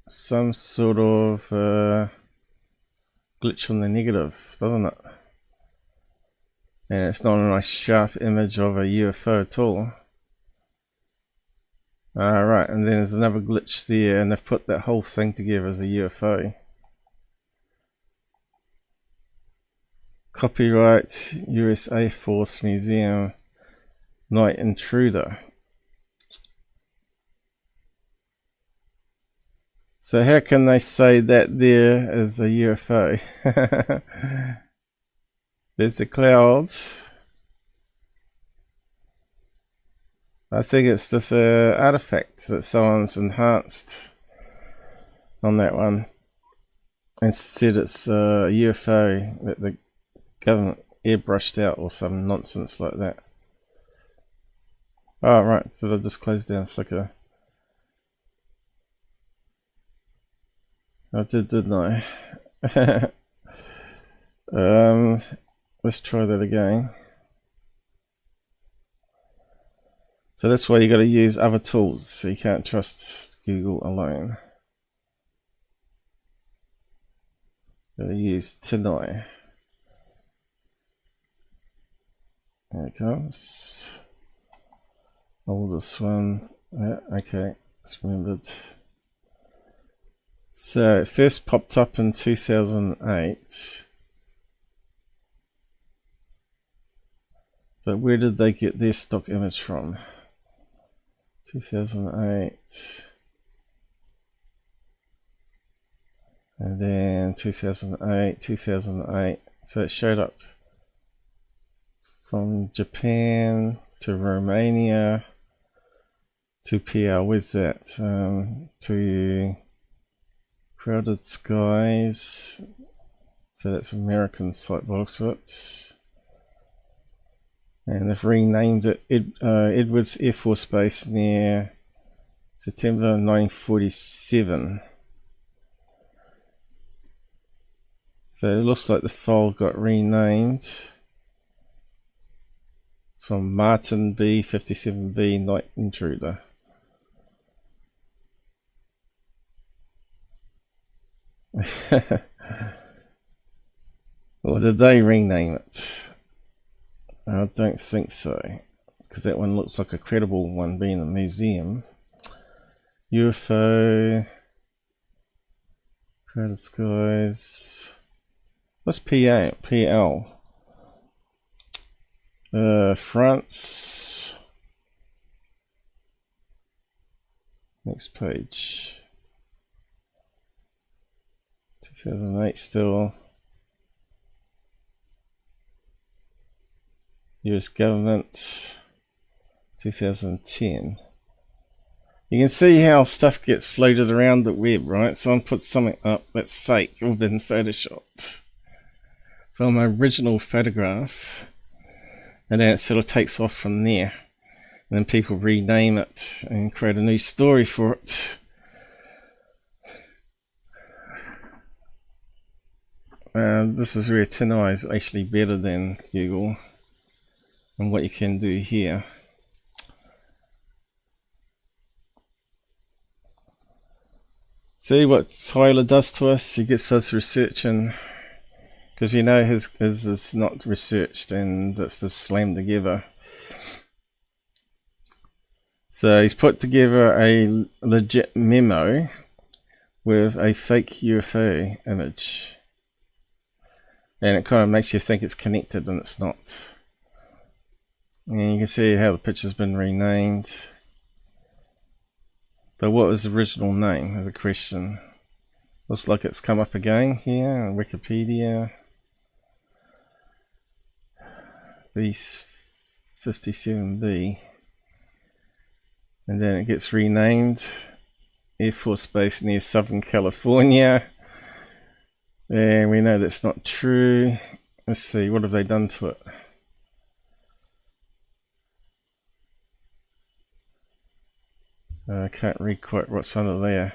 some sort of glitch on the negative, doesn't it? And it's not a nice sharp image of a UFO at all. Alright, and then there's another glitch there, and they've put that whole thing together as a UFO. Copyright US Air Force Museum Night Intruder. So how can they say that there is a UFO? There's the clouds. I think it's just an artifact that someone's enhanced on that one and said it's a UFO that the government airbrushed out or some nonsense like that. Oh right, did I just close down Flickr? I did, didn't I? Let's try that again. So that's why you got to use other tools. So you can't trust Google alone. Got to use Tanoi. There it comes. Oh, this one. Yeah, okay, it's remembered. So it first popped up in 2008. But where did they get their stock image from? 2008. And then 2008. So it showed up from Japan to Romania to PR. Where's that? To Crowded Skies. So that's American site box of it. And they've renamed it Edwards Air Force Base near September 1947. So it looks like the file got renamed from Martin B 57B Night Intruder. Or did they rename it? I don't think so, because that one looks like a credible one being a museum. UFO, Crowded Skies. What's PL? France. Next page. 2008 still. US government, 2010. You can see how stuff gets floated around the web, right? Someone puts something up that's fake or been photoshopped from an original photograph, and then it sort of takes off from there. And then people rename it and create a new story for it. This is where Tanoi is actually better than Google. And what you can do here. See what Tyler does to us? He gets us researching, because you know his is not researched and it's just slammed together. So he's put together a legit memo with a fake UFO image, and it kind of makes you think it's connected, and it's not. And you can see how the picture's been renamed. But what was the original name is a question. Looks like it's come up again here on Wikipedia. B57B. And then it gets renamed. Air Force Base near Southern California. And we know that's not true. Let's see, what have they done to it? I can't read quite what's under there.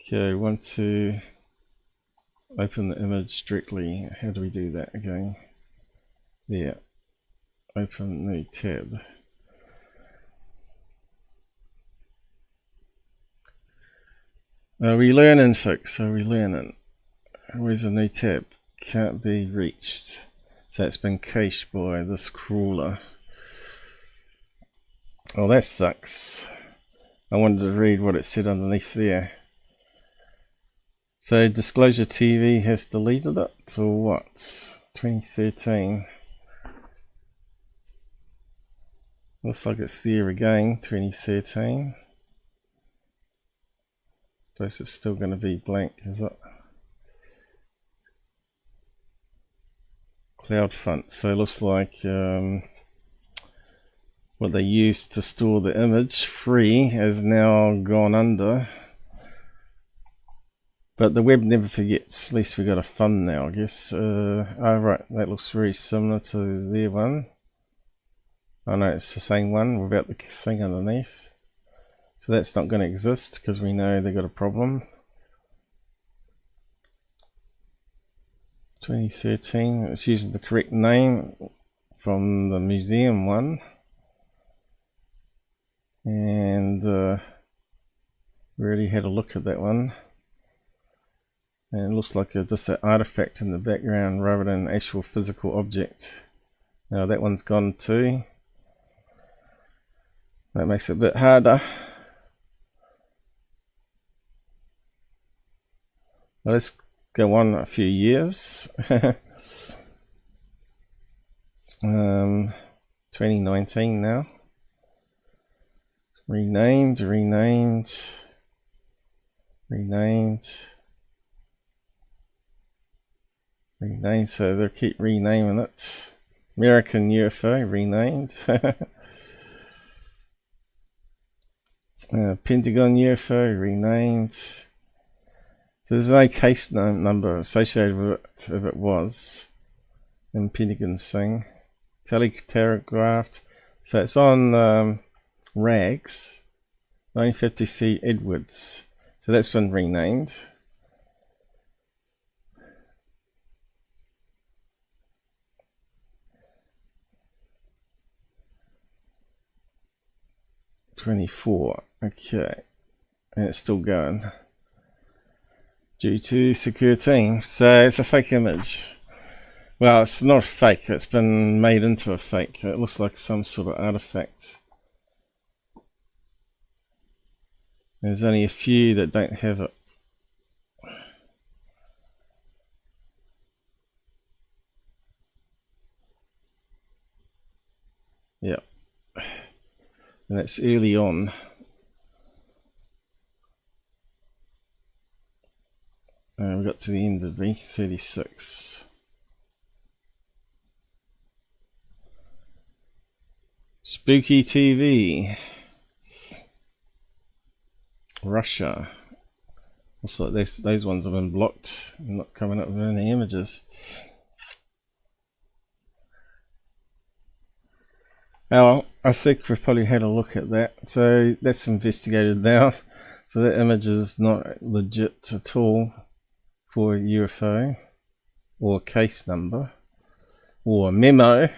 Okay, want to open the image directly. How do we do that again? Yeah, open new tab. Are we learning, folks? Are we learning? Where's a new tab? Can't be reached. So it's been cached by this crawler. Oh, that sucks. I wanted to read what it said underneath there. So Disclosure TV has deleted it, or what? 2013. Looks like it's there again, 2013. Suppose it's still going to be blank, is it? Cloud font. So it looks like what they used to store the image free has now gone under. But the web never forgets. At least we got a fund now, I guess. Oh right, that looks very similar to their one. I know it's the same one without the thing underneath. So that's not going to exist because we know they've got a problem. 2013, it's using the correct name from the museum one. And we already had a look at that one. And it looks like just an artifact in the background rather than an actual physical object. Now that one's gone too. That makes it a bit harder. Well, let's go on a few years. 2019 now. Renamed. So they'll keep renaming it. American UFO renamed. Pentagon UFO renamed. So there's no case number associated with it if it was in Pentagon's thing. Telegraphed. So it's on RAGS 950C Edwards. So that's been renamed. '24. Okay, and it's still going due to Secureteam. So it's a fake image. Well, it's not fake, it's been made into a fake. It looks like some sort of artifact. There's only a few that don't have it. Yep. And that's early on. We got to the end of B36. Spooky TV. Russia. Looks like those ones have been blocked. I'm not coming up with any images. Oh, I think we've probably had a look at that. So that's investigated now. So that image is not legit at all for a UFO or case number or a memo.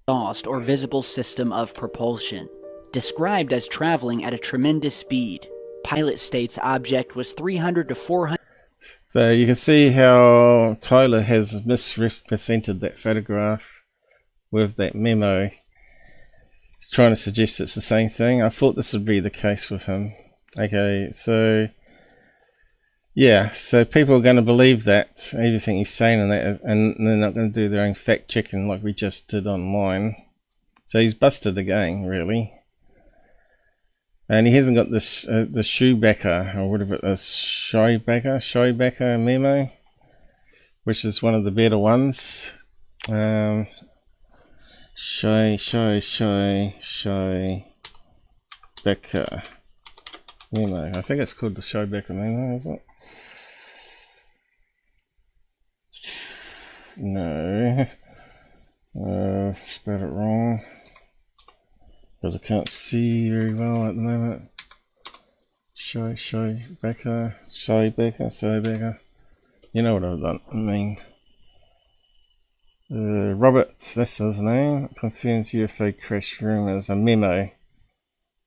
Exhaust or visible system of propulsion. Described as traveling at a tremendous speed. Pilot states object was 300 to 400. So you can see how Tyler has misrepresented that photograph with that memo. He's trying to suggest it's the same thing. I thought this would be the case with him. Okay, so yeah, so people are going to believe that, everything he's saying, and that, and they're not going to do their own fact checking like we just did online. So he's busted the game, really. And he hasn't got the shoebacker, or whatever it is, shoebacker memo, which is one of the better ones. Shoebacker memo. I think it's called the shoebacker memo, is it? No. Spelled it wrong. Because I can't see very well at the moment. Shoebacker. You know what I've done. I mean, Robert, that's his name. Confirms UFO crash rumors. A memo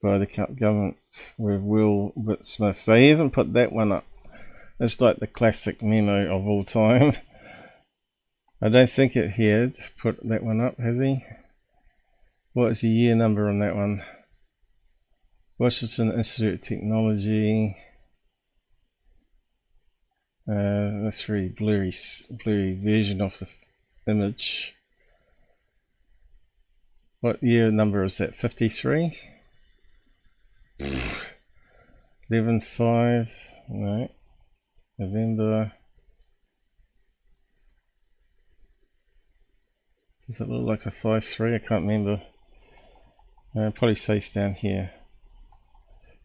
by the government with Will Smith. So he hasn't put that one up. It's like the classic memo of all time. I don't think he had put that one up, has he? What is the year number on that one? Washington Institute of Technology. That's very blurry version of the image. What year number is that? 53? 11/5. No. November. Does it look like a 5/3? I can't remember. Probably says down here.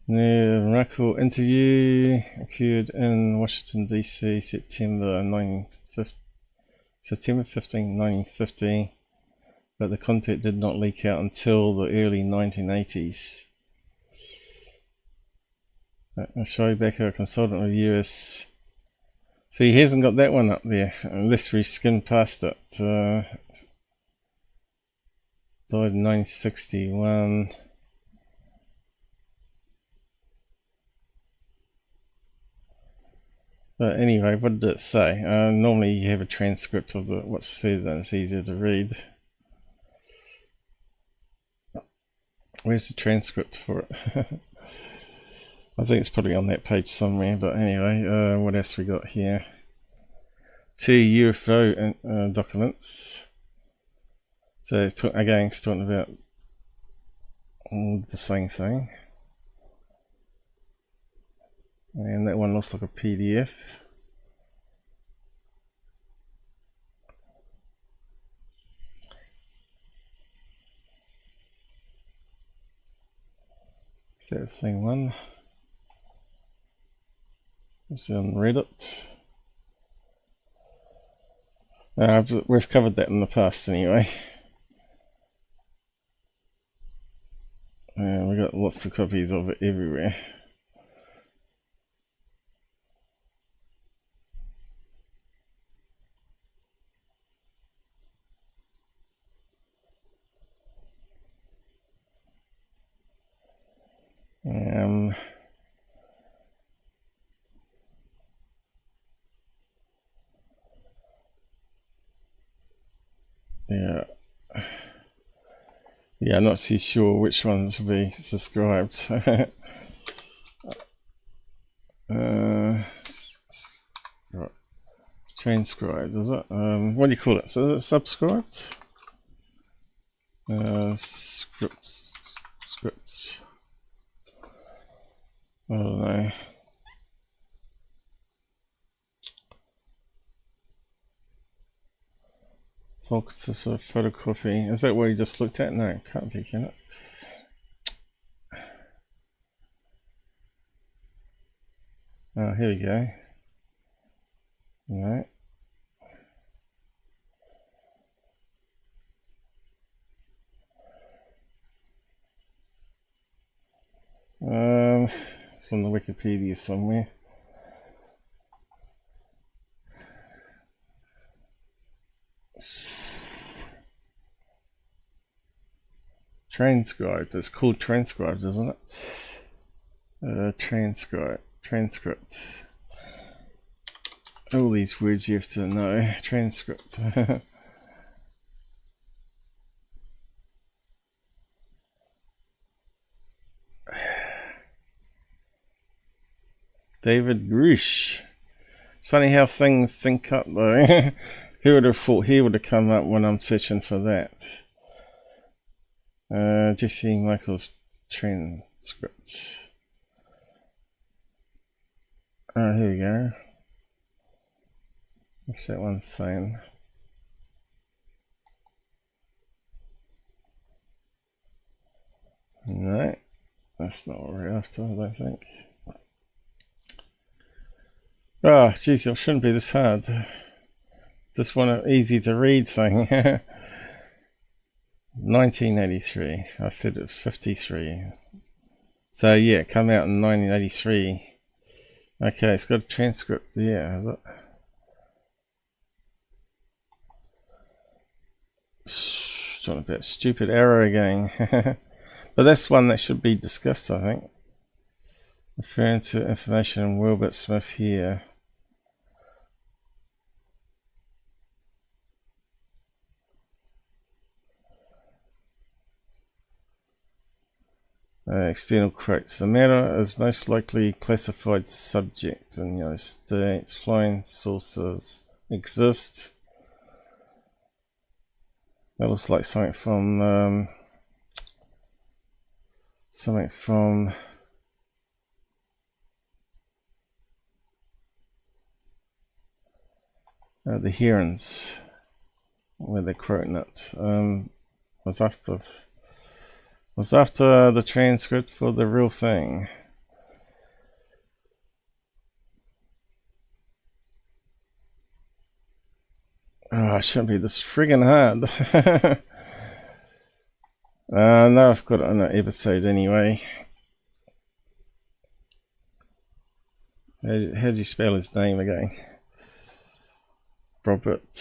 The remarkable interview occurred in Washington DC, September 15, 1950, but the content did not leak out until the early 1980s. Schreibecker, a consultant with US. So he hasn't got that one up there, unless we skim past it. Died in 1961. But anyway, what did it say? Normally you have a transcript of what's said and it's easier to read. Where's the transcript for it? I think it's probably on that page somewhere, but anyway, what else we got here? 2 UFO documents. So it's talking about the same thing. And that one looks like a PDF. Is that the same one? It's on Reddit. We've covered that in the past anyway. And we got lots of copies of it everywhere. Yeah, I'm not too sure which ones will be subscribed. Right. Transcribed, is it? What do you call it? So is it subscribed? Scripts. I don't know. Focus of photography. Is that what you just looked at? No, can't be, can it? Oh, here we go. All right. It's on the Wikipedia somewhere. Transcribed. It's called transcribed, isn't it? Transcript. All these words you have to know. Transcript. David Grush. It's funny how things sync up though. Who would have thought he would have come up when I'm searching for that? Jesse Michael's transcript. Here we go. What's that one saying? No, that's not what we're after, I don't think. Oh, geez, it shouldn't be this hard. Just want an easy to read thing. 1983. I said it was 53. So yeah, it came out in 1983. Okay, it's got a transcript. Yeah, has it? Talking about stupid arrow again. But that's one that should be discussed, I think. Referring to information in Wilbert Smith here. External quotes. The matter is most likely classified subject in the United States. Flying saucers exist. That looks like something from the Herons, where they're quoting it. Was after the transcript for the real thing. Oh, it shouldn't be this friggin' hard. No, I've got it on an episode anyway. How do you spell his name again? Robert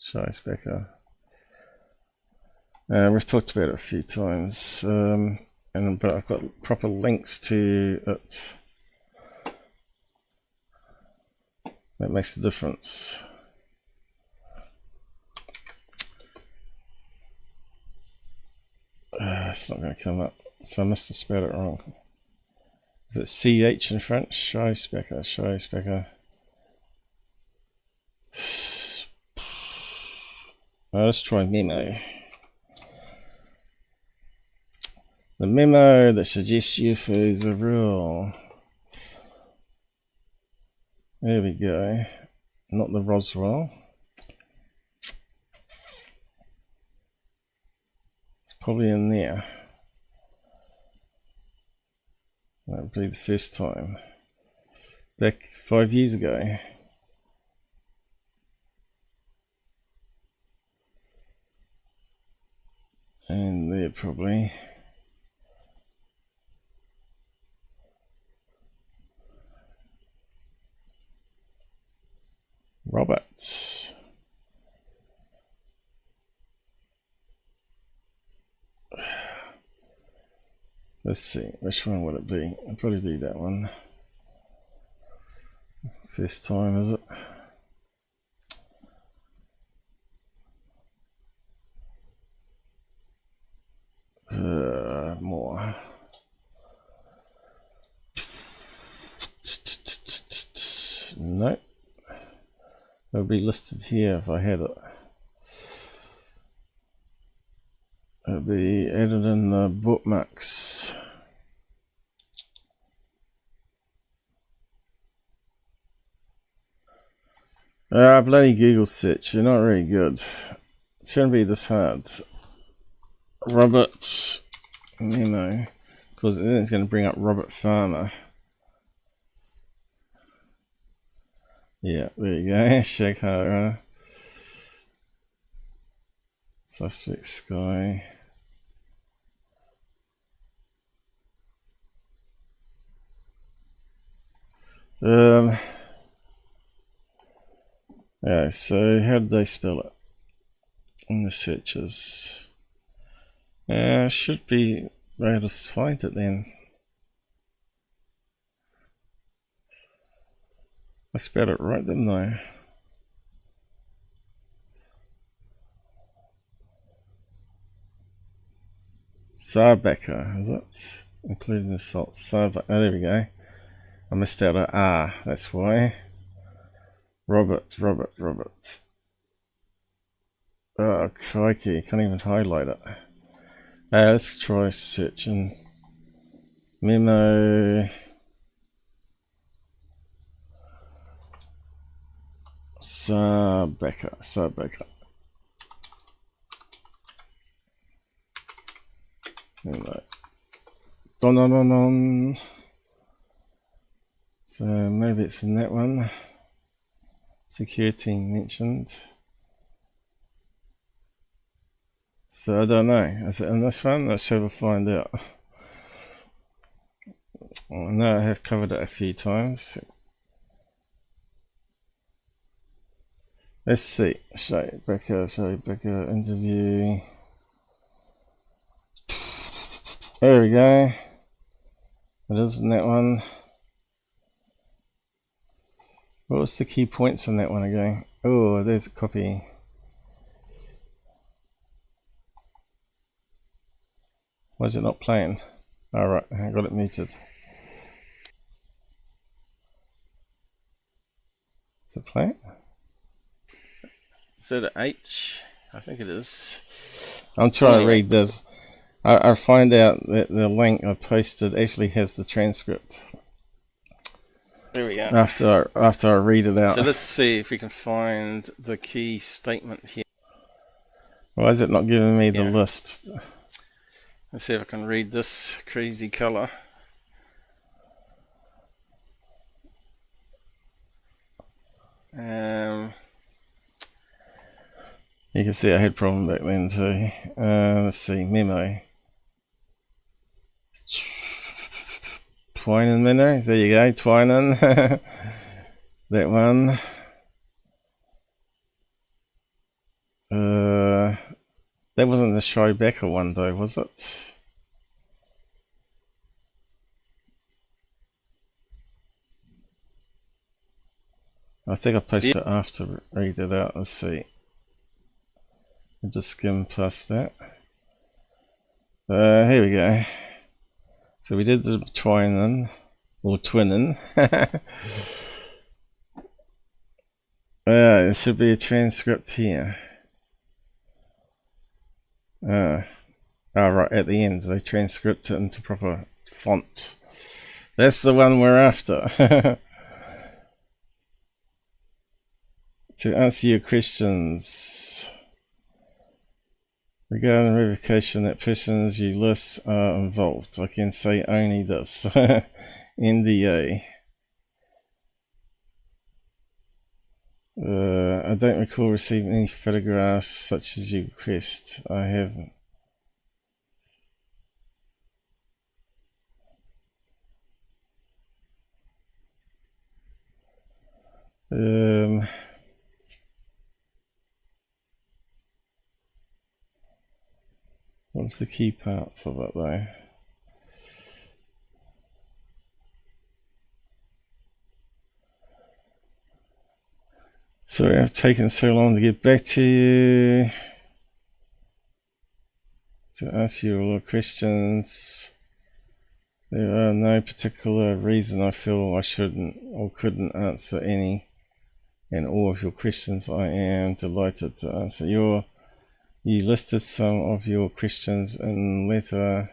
Scheisbecker. We've talked about it a few times, but I've got proper links to it. That makes a difference. It's not going to come up, so I must have spelled it wrong. Is it CH in French? Scheisbecker. Let's try memo. The memo that suggests UFOs are real. There we go. Not the Roswell. It's probably in there. That would be the first time. Back 5 years ago. And there probably. Roberts. Let's see, which one would it be? It'll probably be that one. First time, is it? More. Nope. It'll be listed here if I had it. It'll be added in the bookmarks. Bloody Google search, you're not very good. It shouldn't be this hard. Robert Memo, because then it's going to bring up Robert Farmer. Yeah, there you go. Shakara. Suspect Sky. Yeah, so how did they spell it in the searches? Should be able to find it then. I spelled it right, didn't I? Sarbecker, is it? Including the salt. Sarbecker. Oh, there we go. I missed out a R, that's why. Robert. Oh, crikey, can't even highlight it. Let's try searching. Memo. Sarbecker. Anyway. Don. So maybe it's in that one. Secureteam mentioned. So I don't know. Is it in this one? Let's have a find out. I know I have covered it a few times. Let's see. Becker interview. There we go. It is in that one. What was the key points in that one again? Oh, there's a copy. Why is it not playing? Alright, I got it muted. Is it playing? Is it an H? I think it is. I'm trying to read this. I find out that the link I posted actually has the transcript. There we go. After I read it out. So let's see if we can find the key statement here. Why is it not giving me the list? Let's see if I can read this crazy color. You can see I had a problem back then too. Let's see, memo. Twining memo, there you go, twining. That one. That wasn't the Tribeca one though, was it? I think I posted it after read it out. Let's see. I'll just skim past that. Here we go. So we did the twining, or twinning. There should be a transcript here. Right, at the end they transcript it into proper font. That's the one we're after. To answer your questions regarding verification that persons you list are involved, I can say only this. NDA. I don't recall receiving any photographs such as you request. I haven't. What's the key parts of it though? Sorry I've taken so long to get back to you. To ask you all the questions. There are no particular reason I feel I shouldn't or couldn't answer any and all of your questions. I am delighted to answer your. You listed some of your questions in letter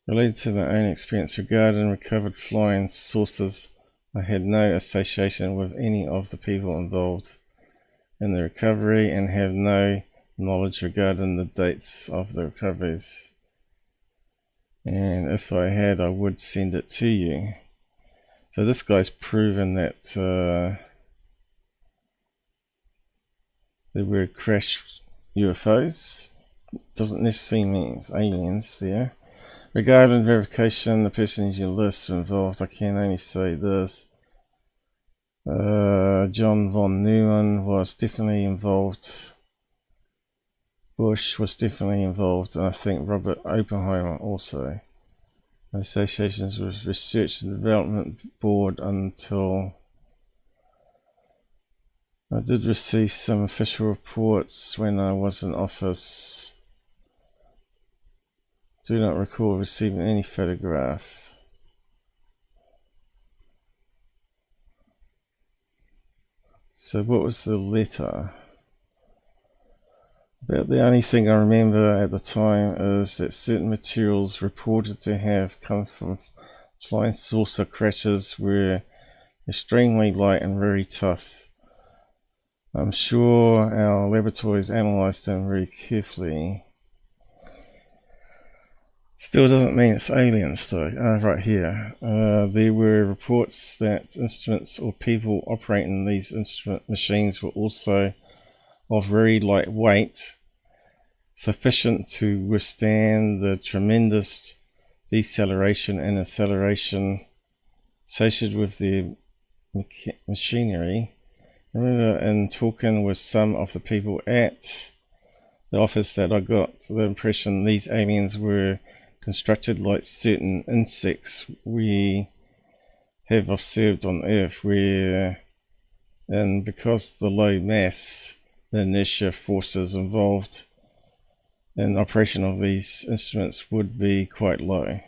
related to my own experience regarding recovered flying saucers. I had no association with any of the people involved in the recovery and have no knowledge regarding the dates of the recoveries. And if I had, I would send it to you. So this guy's proven that there were crashed UFOs. Doesn't necessarily mean aliens there. Regarding verification, the persons you list involved, I can only say this. John von Neumann was definitely involved. Bush was definitely involved, and I think Robert Oppenheimer also. Associations with Research and Development Board until I did receive some official reports when I was in office. Do not recall receiving any photograph. So what was the letter? About the only thing I remember at the time is that certain materials reported to have come from flying saucer crashes were extremely light and very tough. I'm sure our laboratories analysed them very carefully. Still doesn't mean it's aliens though. Right here. There were reports that instruments or people operating these instrument machines were also of very light weight, sufficient to withstand the tremendous deceleration and acceleration associated with the machinery. I remember in talking with some of the people at the office that I got the impression these aliens were constructed like certain insects we have observed on Earth, where, and because the low mass, the inertia forces involved in operation of these instruments would be quite low.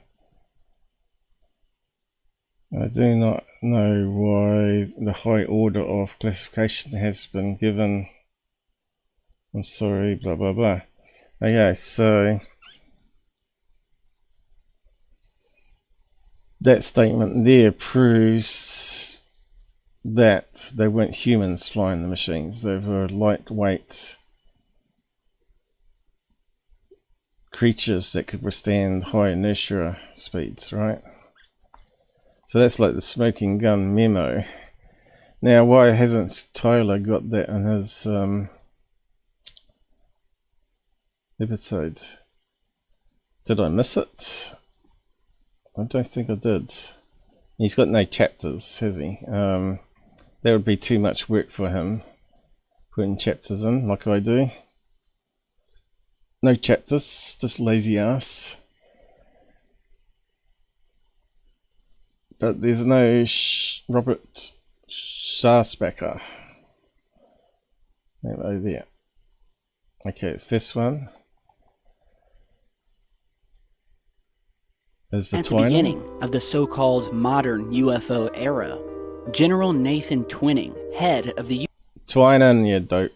I do not know why the high order of classification has been given. I'm sorry, blah blah blah. Okay, so that statement there proves that they weren't humans flying the machines. They were lightweight creatures that could withstand high inertia speeds, right? So that's like the smoking gun memo. Now, why hasn't Tyler got that in his episode? Did I miss it? I don't think I did. He's got no chapters, has he? That would be too much work for him, putting chapters in like I do. No chapters, just lazy ass. But there's no Robert Scharsbacher. Hello there. Okay, first one is the At the Twiner. beginning of the so-called modern UFO era, General Nathan Twining, head of the Twining, yeah, dope.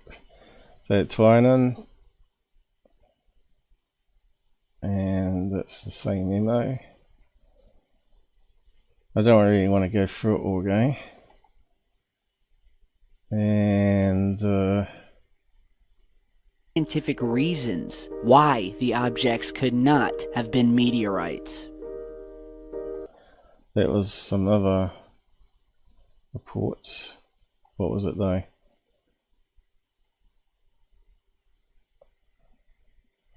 So Twining. And that's the same memo. I don't really want to go through it all again. And scientific reasons why the objects could not have been meteorites. that was some other reports. What was it though?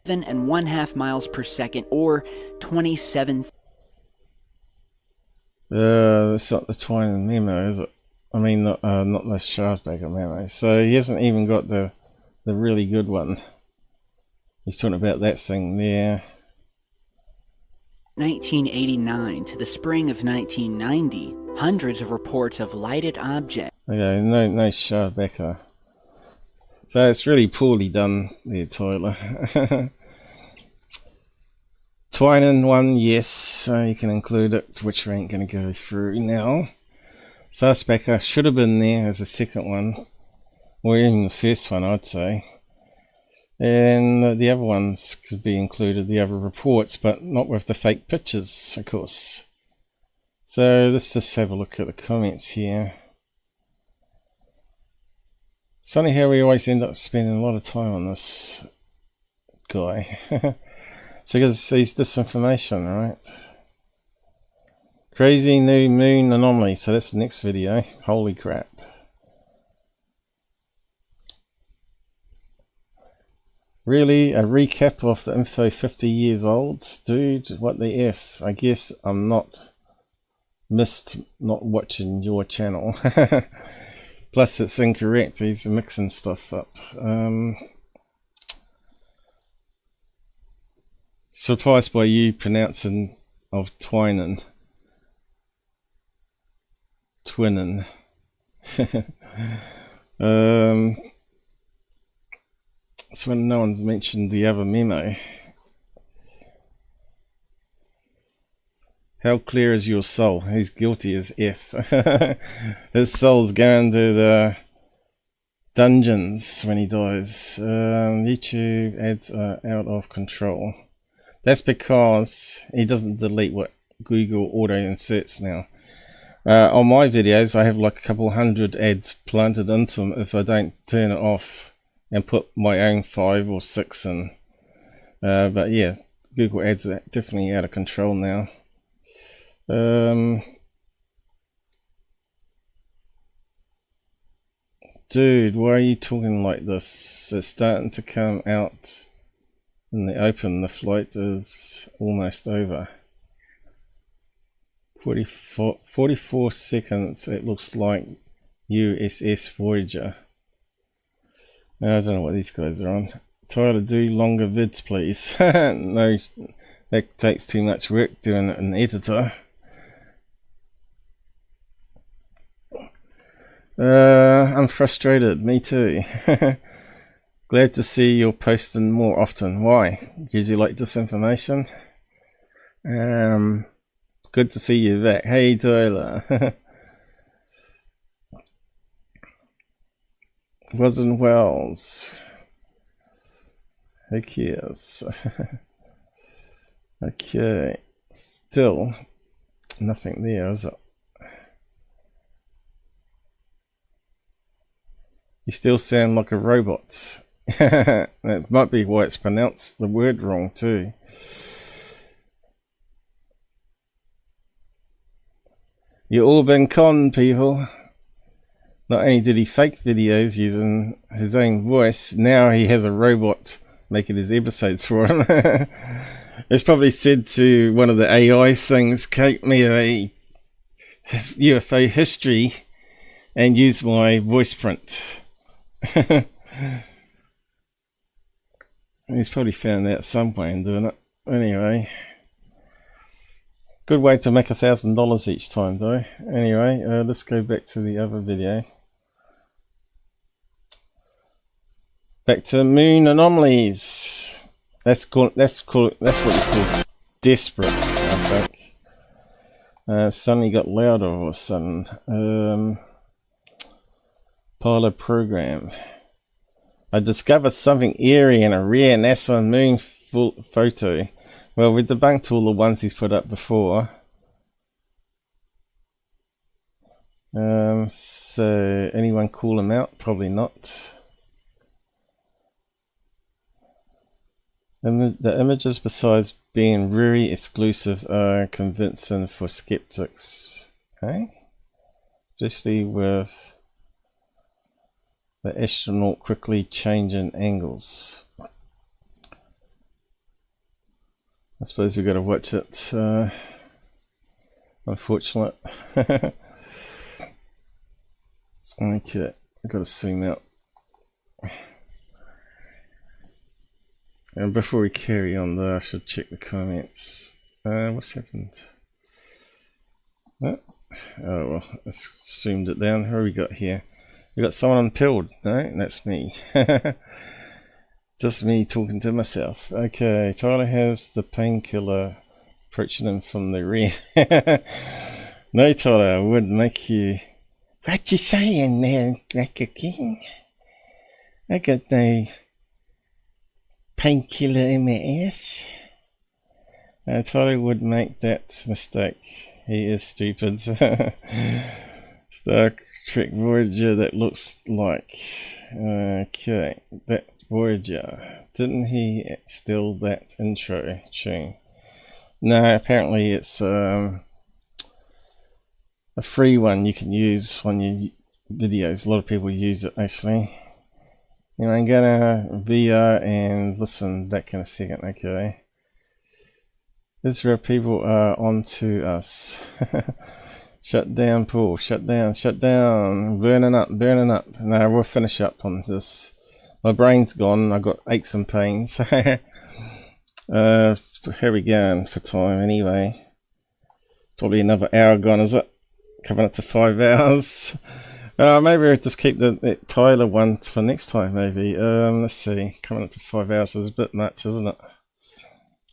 7.5 miles per second, or 27. That's not the Twining memo, is it? I mean, not the Scharsbacher memo. So he hasn't even got the really good one. He's talking about that thing there. 1989 to the spring of 1990, hundreds of reports of lighted objects. Okay, no Scharsbacher. So it's really poorly done there, Tyler. Twining one, yes, you can include it, which we ain't going to go through now. Scharsbacher should have been there as a second one, or even the first one, I'd say. And the other ones could be included, the other reports, but not with the fake pictures, of course. So let's just have a look at the comments here. It's funny how we always end up spending a lot of time on this guy. So because he's disinformation, right? Crazy new moon anomaly. So that's the next video. Holy crap. Really? A recap of the info 50 years old? Dude, what the F? I guess I'm not watching your channel. Plus it's incorrect. He's mixing stuff up. Surprised by you pronouncing of Twining. Twinning. So when no one's mentioned the other memo. How clear is your soul? He's guilty as F. His soul's going to the dungeons when he dies. YouTube ads are out of control. That's because he doesn't delete what Google auto inserts now. On my videos I have like a couple hundred ads planted into them if I don't turn it off and put my own 5 or 6 in. But yeah, Google ads are definitely out of control now. Dude, why are you talking like this? It's starting to come out in the open. The flight is almost over. 44 seconds. It looks like USS Voyager. I don't know what these guys are on. Tyler, do longer vids, please. No, that takes too much work doing an editor. I'm frustrated. Me too. Glad to see you're posting more often. Why? Because you like disinformation? Good to see you back. Hey, Tyler. Wasn't Wells. Who cares? Okay. Still nothing there, is it? You still sound like a robot. That might be why it's pronounced the word wrong too. You've all been conned, people. Not only did he fake videos using his own voice, now he has a robot making his episodes for him. It's probably said to one of the AI things, "Make me a UFO history and use my voice print." He's probably found out some way in doing it. Anyway, good way to make $1,000 each time, though. Anyway, let's go back to the other video. Back to moon anomalies. That's what it's called. Desperate, I think. Suddenly got louder all of a sudden. Pilot program. I discovered something eerie in a rare NASA moon photo. Well, we debunked all the ones he's put up before. So anyone call him out? Probably not. The images, besides being very exclusive, are convincing for skeptics. Okay? Especially with the astronaut quickly changing angles. I suppose we've got to watch it. Unfortunate. Okay, I've got to zoom out. And before we carry on though, I should check the comments. What's happened? Oh well, I zoomed it down. Who we got here? We got someone unpilled. No, that's me. Just me talking to myself. Okay, Tyler has the painkiller approaching him from the rear. No, Tyler, I would make you. What you saying there, like a king? I got no painkiller in my ass. Tyler would make that mistake. He is stupid. Star Trek Voyager, that looks like. Okay, that Voyager. Didn't he steal that intro tune? No, apparently it's a free one you can use on your videos. A lot of people use it actually. You know, I'm gonna VR and listen back in a second. Okay. Israel people are on to us. Shut down, Paul. Shut down. Shut down. Burning up. Burning up. No, we'll finish up on this. My brain's gone. I've got aches and pains. Here we go for time anyway. Probably another hour gone, is it? Coming up to 5 hours. Maybe I'll just keep the Tyler one for next time, maybe. Let's see. Coming up to 5 hours is a bit much, isn't it?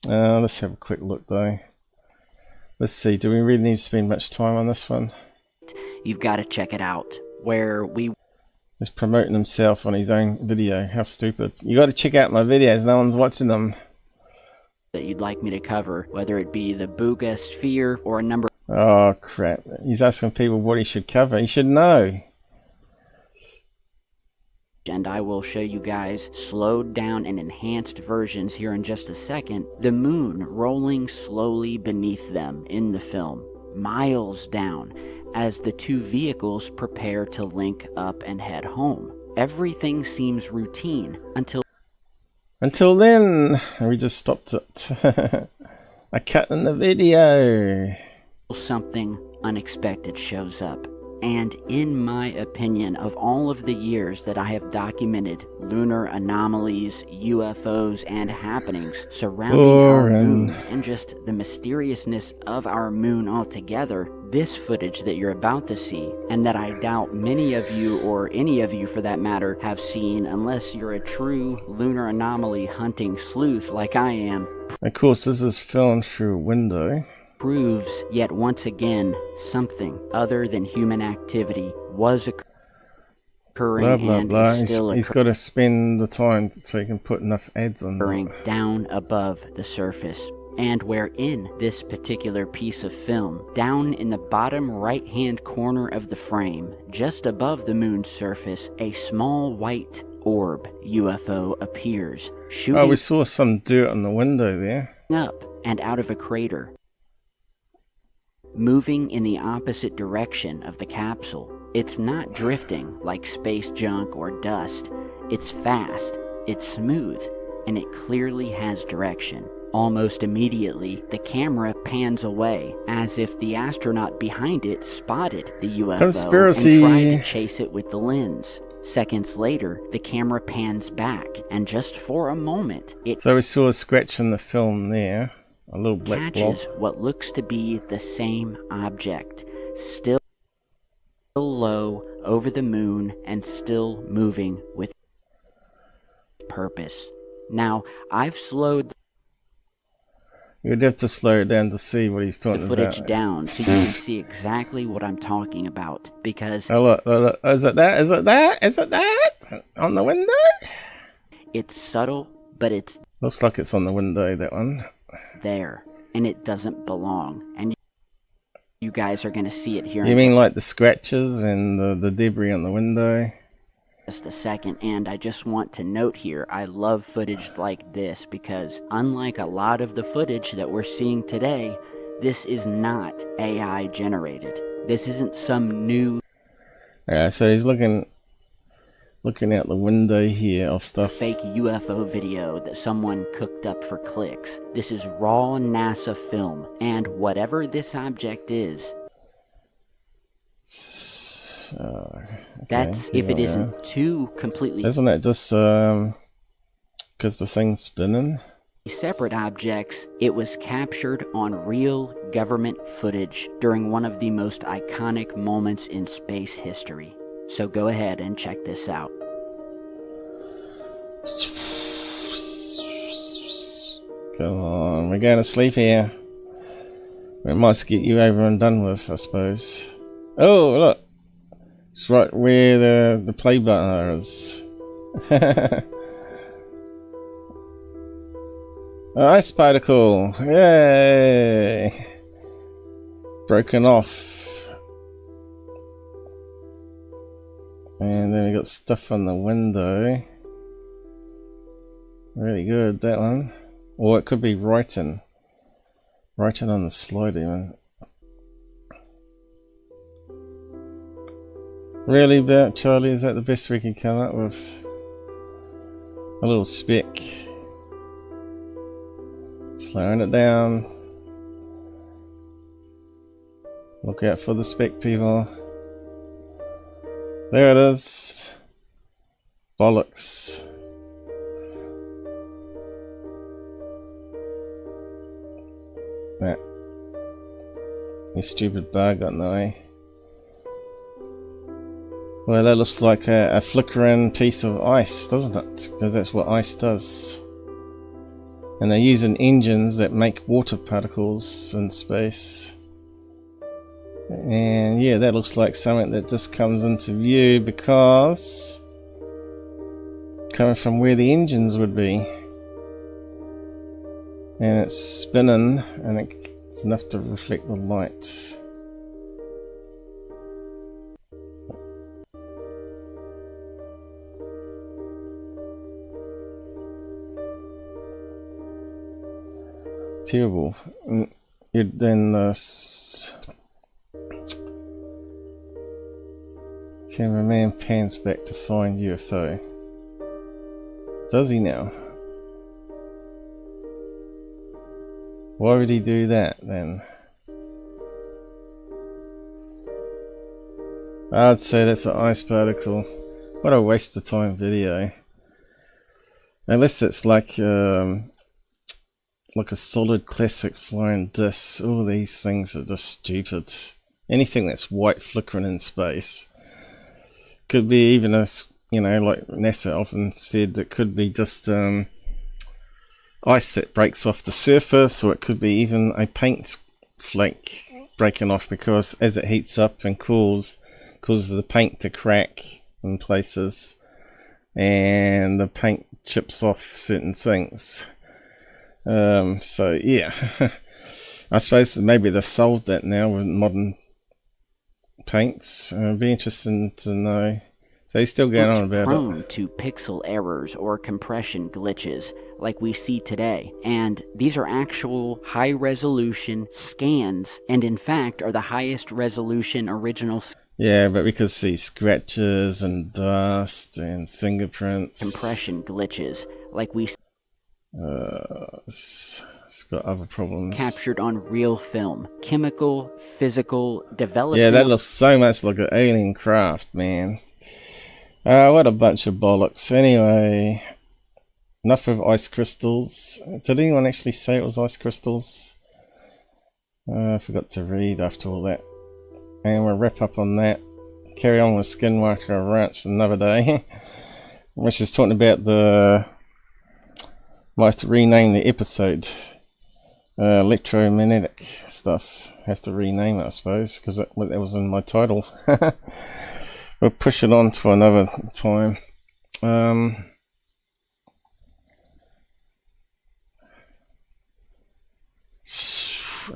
Let's have a quick look, though. Let's see. Do we really need to spend much time on this one? You've got to check it out. Where we... He's promoting himself on his own video. How stupid. You got to check out my videos. No one's watching them. That you'd like me to cover, whether it be the Booga Sphere or a number... Oh, crap. He's asking people what he should cover. He should know. And I will show you guys slowed down and enhanced versions here in just a second. The moon rolling slowly beneath them in the film, miles down, as the two vehicles prepare to link up and head home. Everything seems routine until then, we just stopped it. I cut in the video. Something unexpected shows up. And in my opinion, of all of the years that I have documented lunar anomalies, UFOs, and happenings surrounding our moon, and just the mysteriousness of our moon altogether, this footage that you're about to see, and that I doubt many of you, or any of you for that matter, have seen unless you're a true lunar anomaly hunting sleuth like I am. Of course, this is filmed through a window. Proves yet once again something other than human activity was occurring Blah, blah, and blah. is still He's got to spend the time so he can put enough ads on occurring down above the surface. And where in this particular piece of film, down in the bottom right hand corner of the frame, just above the moon's surface, a small white orb UFO appears, shooting Oh, we saw some dirt on the window there. Up and out of a crater, moving in the opposite direction of the capsule. It's not drifting like space junk or dust. It's fast, it's smooth, and it clearly has direction. Almost immediately, the camera pans away, as if the astronaut behind it spotted the UFO Conspiracy. and tried to chase it with the lens. Seconds later, the camera pans back, and just for a moment, it So we saw a scratch in the film there. A little black blob. catches what looks to be the same object, still low over the moon and still moving with purpose. Now, I've slowed You'd have to slow it down to see what he's the talking footage about. down so you can see exactly what I'm talking about, because Oh, look. Is it that? Is it that? Is it that? On the window? it's subtle, but it's Looks like it's on the window, that one. there, and it doesn't belong. And you guys are going to see it here You in mean like the scratches and the debris on the window? just a second. And I just want to note here, I love footage like this because unlike a lot of the footage that we're seeing today, this is not AI generated. This isn't some new Yeah, so he's looking out the window here of stuff. fake UFO video that someone cooked up for clicks. This is raw NASA film, and whatever this object is, Okay, that's if it isn't too completely Isn't it just because the thing's spinning? separate objects, it was captured on real government footage during one of the most iconic moments in space history. So go ahead and check this out. Come on, we're going to sleep here. We might get you over and done with, I suppose. Oh, look. It's right where the play button is. Ice particle. Yay. Broken off. And then we got stuff on the window. Really good, that one. Or it could be writing. Writing on the slide even. Really, Charlie, is that the best we can come up with? A little speck. Slowing it down. Look out for the speck, people. There it is. Bollocks. That. You stupid bug got in the way. Well, that looks like a flickering piece of ice, doesn't it? Because that's what ice does. And they're using engines that make water particles in space. And yeah, that looks like something that just comes into view because coming from where the engines would be. And it's spinning and it's enough to reflect the light. Terrible. You'd then cameraman pans back to find UFO. Does he now? Why would he do that then? I'd say that's an ice particle. What a waste of time video. Unless it's like a solid classic flying disc. All these things are just stupid. Anything that's white flickering in space. Could be even a, you know, like NASA often said, it could be just ice that breaks off the surface, or it could be even a paint flake breaking off, because as it heats up and cools, causes the paint to crack in places, and the paint chips off certain things. So yeah, I suppose maybe they've solved that now with modern paints. It'd be interesting to know. So he's still going on about prone it. To pixel errors or compression glitches like we see today, and these are actual high resolution scans, and in fact are the highest resolution original Yeah, but we could see scratches and dust and fingerprints. Compression glitches like we It's got other problems. captured on real film. Chemical, physical, development. Yeah, that looks so much like an alien craft, man. What a bunch of bollocks. Anyway, enough of ice crystals. Did anyone actually say it was ice crystals? I forgot to read after all that. And we'll wrap up on that. Carry on with Skinwalker Ranch another day. Which is talking about the... Might have to rename the episode. Electromagnetic stuff. Have to rename it, I suppose, because that was in my title. We'll push it on for another time.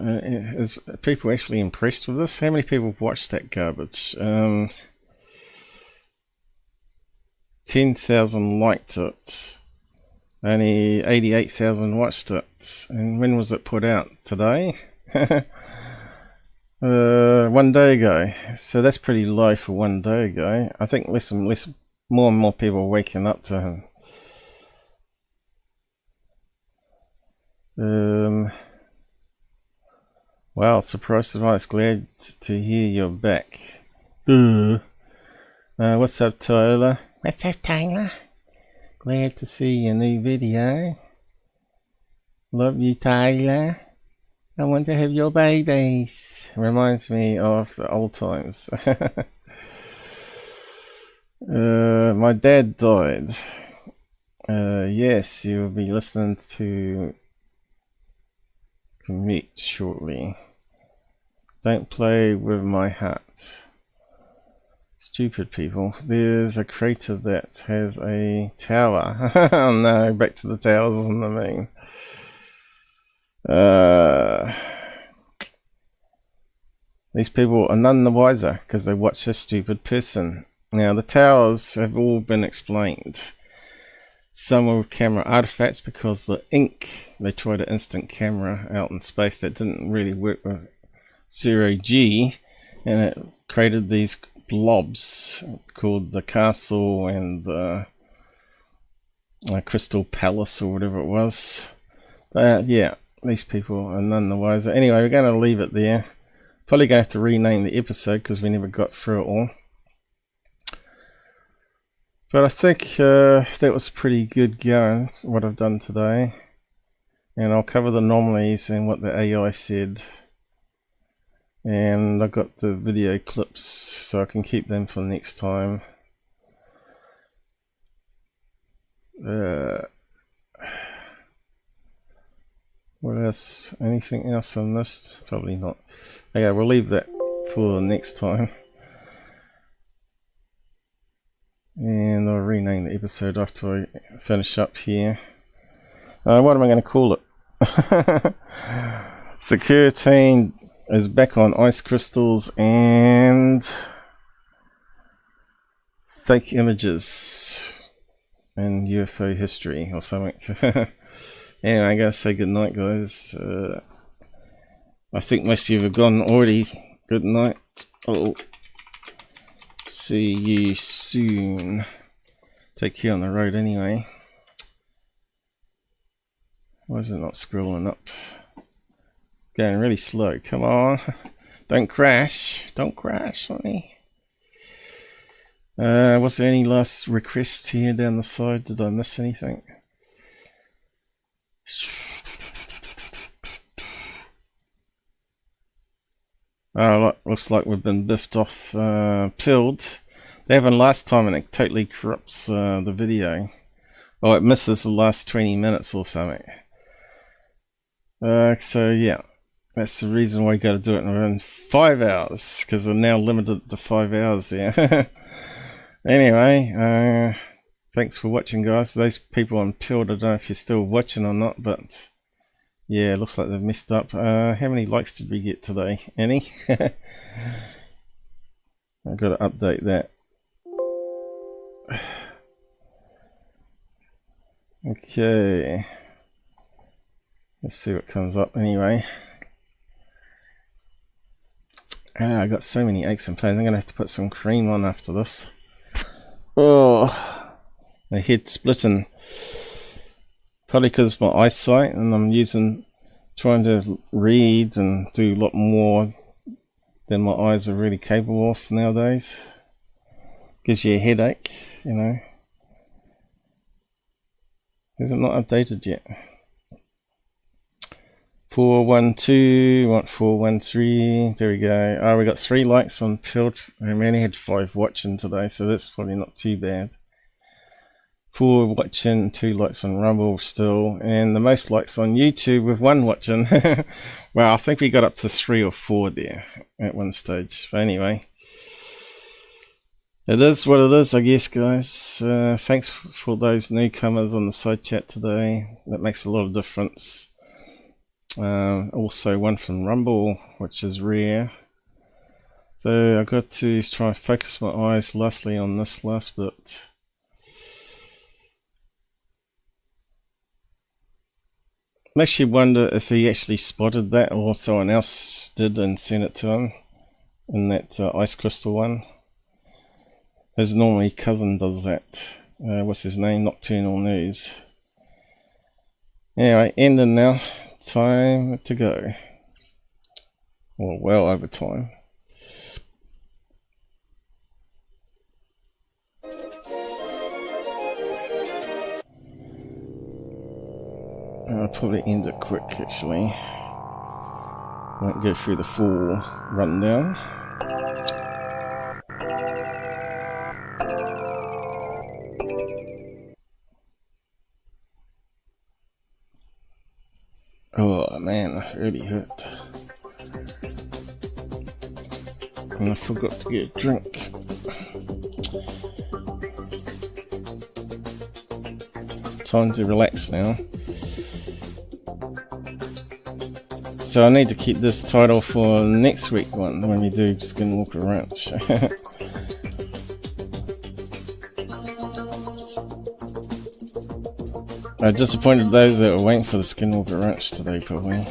Is people actually impressed with this? How many people watched that garbage? 10,000 liked it. Only 88,000 watched it. And when was it put out? Today? 1 day ago. So that's pretty low for 1 day ago. I think more and more people are waking up to him. Wow, surprise, glad to hear you're back. What's up, Tyler? What's up, Tyler? Glad to see your new video. Love you, Tyler. I want to have your babies. Reminds me of the old times. My dad died. Yes, you'll be listening to Commute shortly. Don't play with my heart. Stupid people. There's a crater that has a tower. Oh no, back to the towers on the moon. These people are none the wiser because they watch a stupid person. Now the towers have all been explained. Some were camera artifacts because the ink, they tried an instant camera out in space that didn't really work with 0G, and it created these blobs called the castle and the Crystal Palace or whatever it was. But yeah, these people are none the wiser. Anyway, we're going to leave it there. Probably going to have to rename the episode because we never got through it all. But I think that was pretty good going, what I've done today. And I'll cover the anomalies and what the AI said. And I've got the video clips so I can keep them for next time. What else? Anything else I missed? Probably not. Okay, we'll leave that for next time. And I'll rename the episode after I finish up here. What am I going to call it? Secureteam is back on ice crystals and fake images and UFO history or something. Anyway, I'm going to say good night, guys. I think most of you have gone already. Good night. Oh. See you soon. Take care on the road anyway. Why is it not scrolling up? Going really slow. Come on. Don't crash. Don't crash on me. Was there any last requests here down the side? Did I miss anything? Oh, looks like we've been biffed off, pilled. That happened last time and it totally corrupts the video. Oh, it misses the last 20 minutes or something. So yeah, that's the reason why you got to do it in 5 hours, because they're now limited to 5 hours there. Anyway, thanks for watching, guys. Those people on Pilled, I don't know if you're still watching or not, but yeah, looks like they've messed up. How many likes did we get today? Any? I've got to update that. Okay. Let's see what comes up anyway. I got so many aches and pains. I'm going to have to put some cream on after this. Oh, my head's splitting. Probably because of my eyesight, and I'm trying to read and do a lot more than my eyes are really capable of nowadays. Gives you a headache, you know. Is it not updated yet? 412, want 413, there we go. Oh, we got 3 likes on Pilled, and we only had 5 watching today, so that's probably not too bad. 4 watching, 2 likes on Rumble still, and the most likes on YouTube with 1 watching. Well, I think we got up to 3 or 4 there at one stage, but anyway. It is what it is, I guess, guys. Thanks for those newcomers on the side chat today. That makes a lot of difference. Also 1 from Rumble, which is rare. So I've got to try and focus my eyes lastly on this last bit. Makes you wonder if he actually spotted that or someone else did and sent it to him in that ice crystal one. His normally cousin does that. What's his name? Nocturnal News. Anyway, ending now. Time to go. Or well over time. I'll probably end it quick actually. Won't go through the full rundown. Oh man, that really hurt. And I forgot to get a drink. Time to relax now. So I need to keep this title for next week one when we do Skinwalker Ranch. I disappointed those that were waiting for the Skinwalker Ranch today, probably.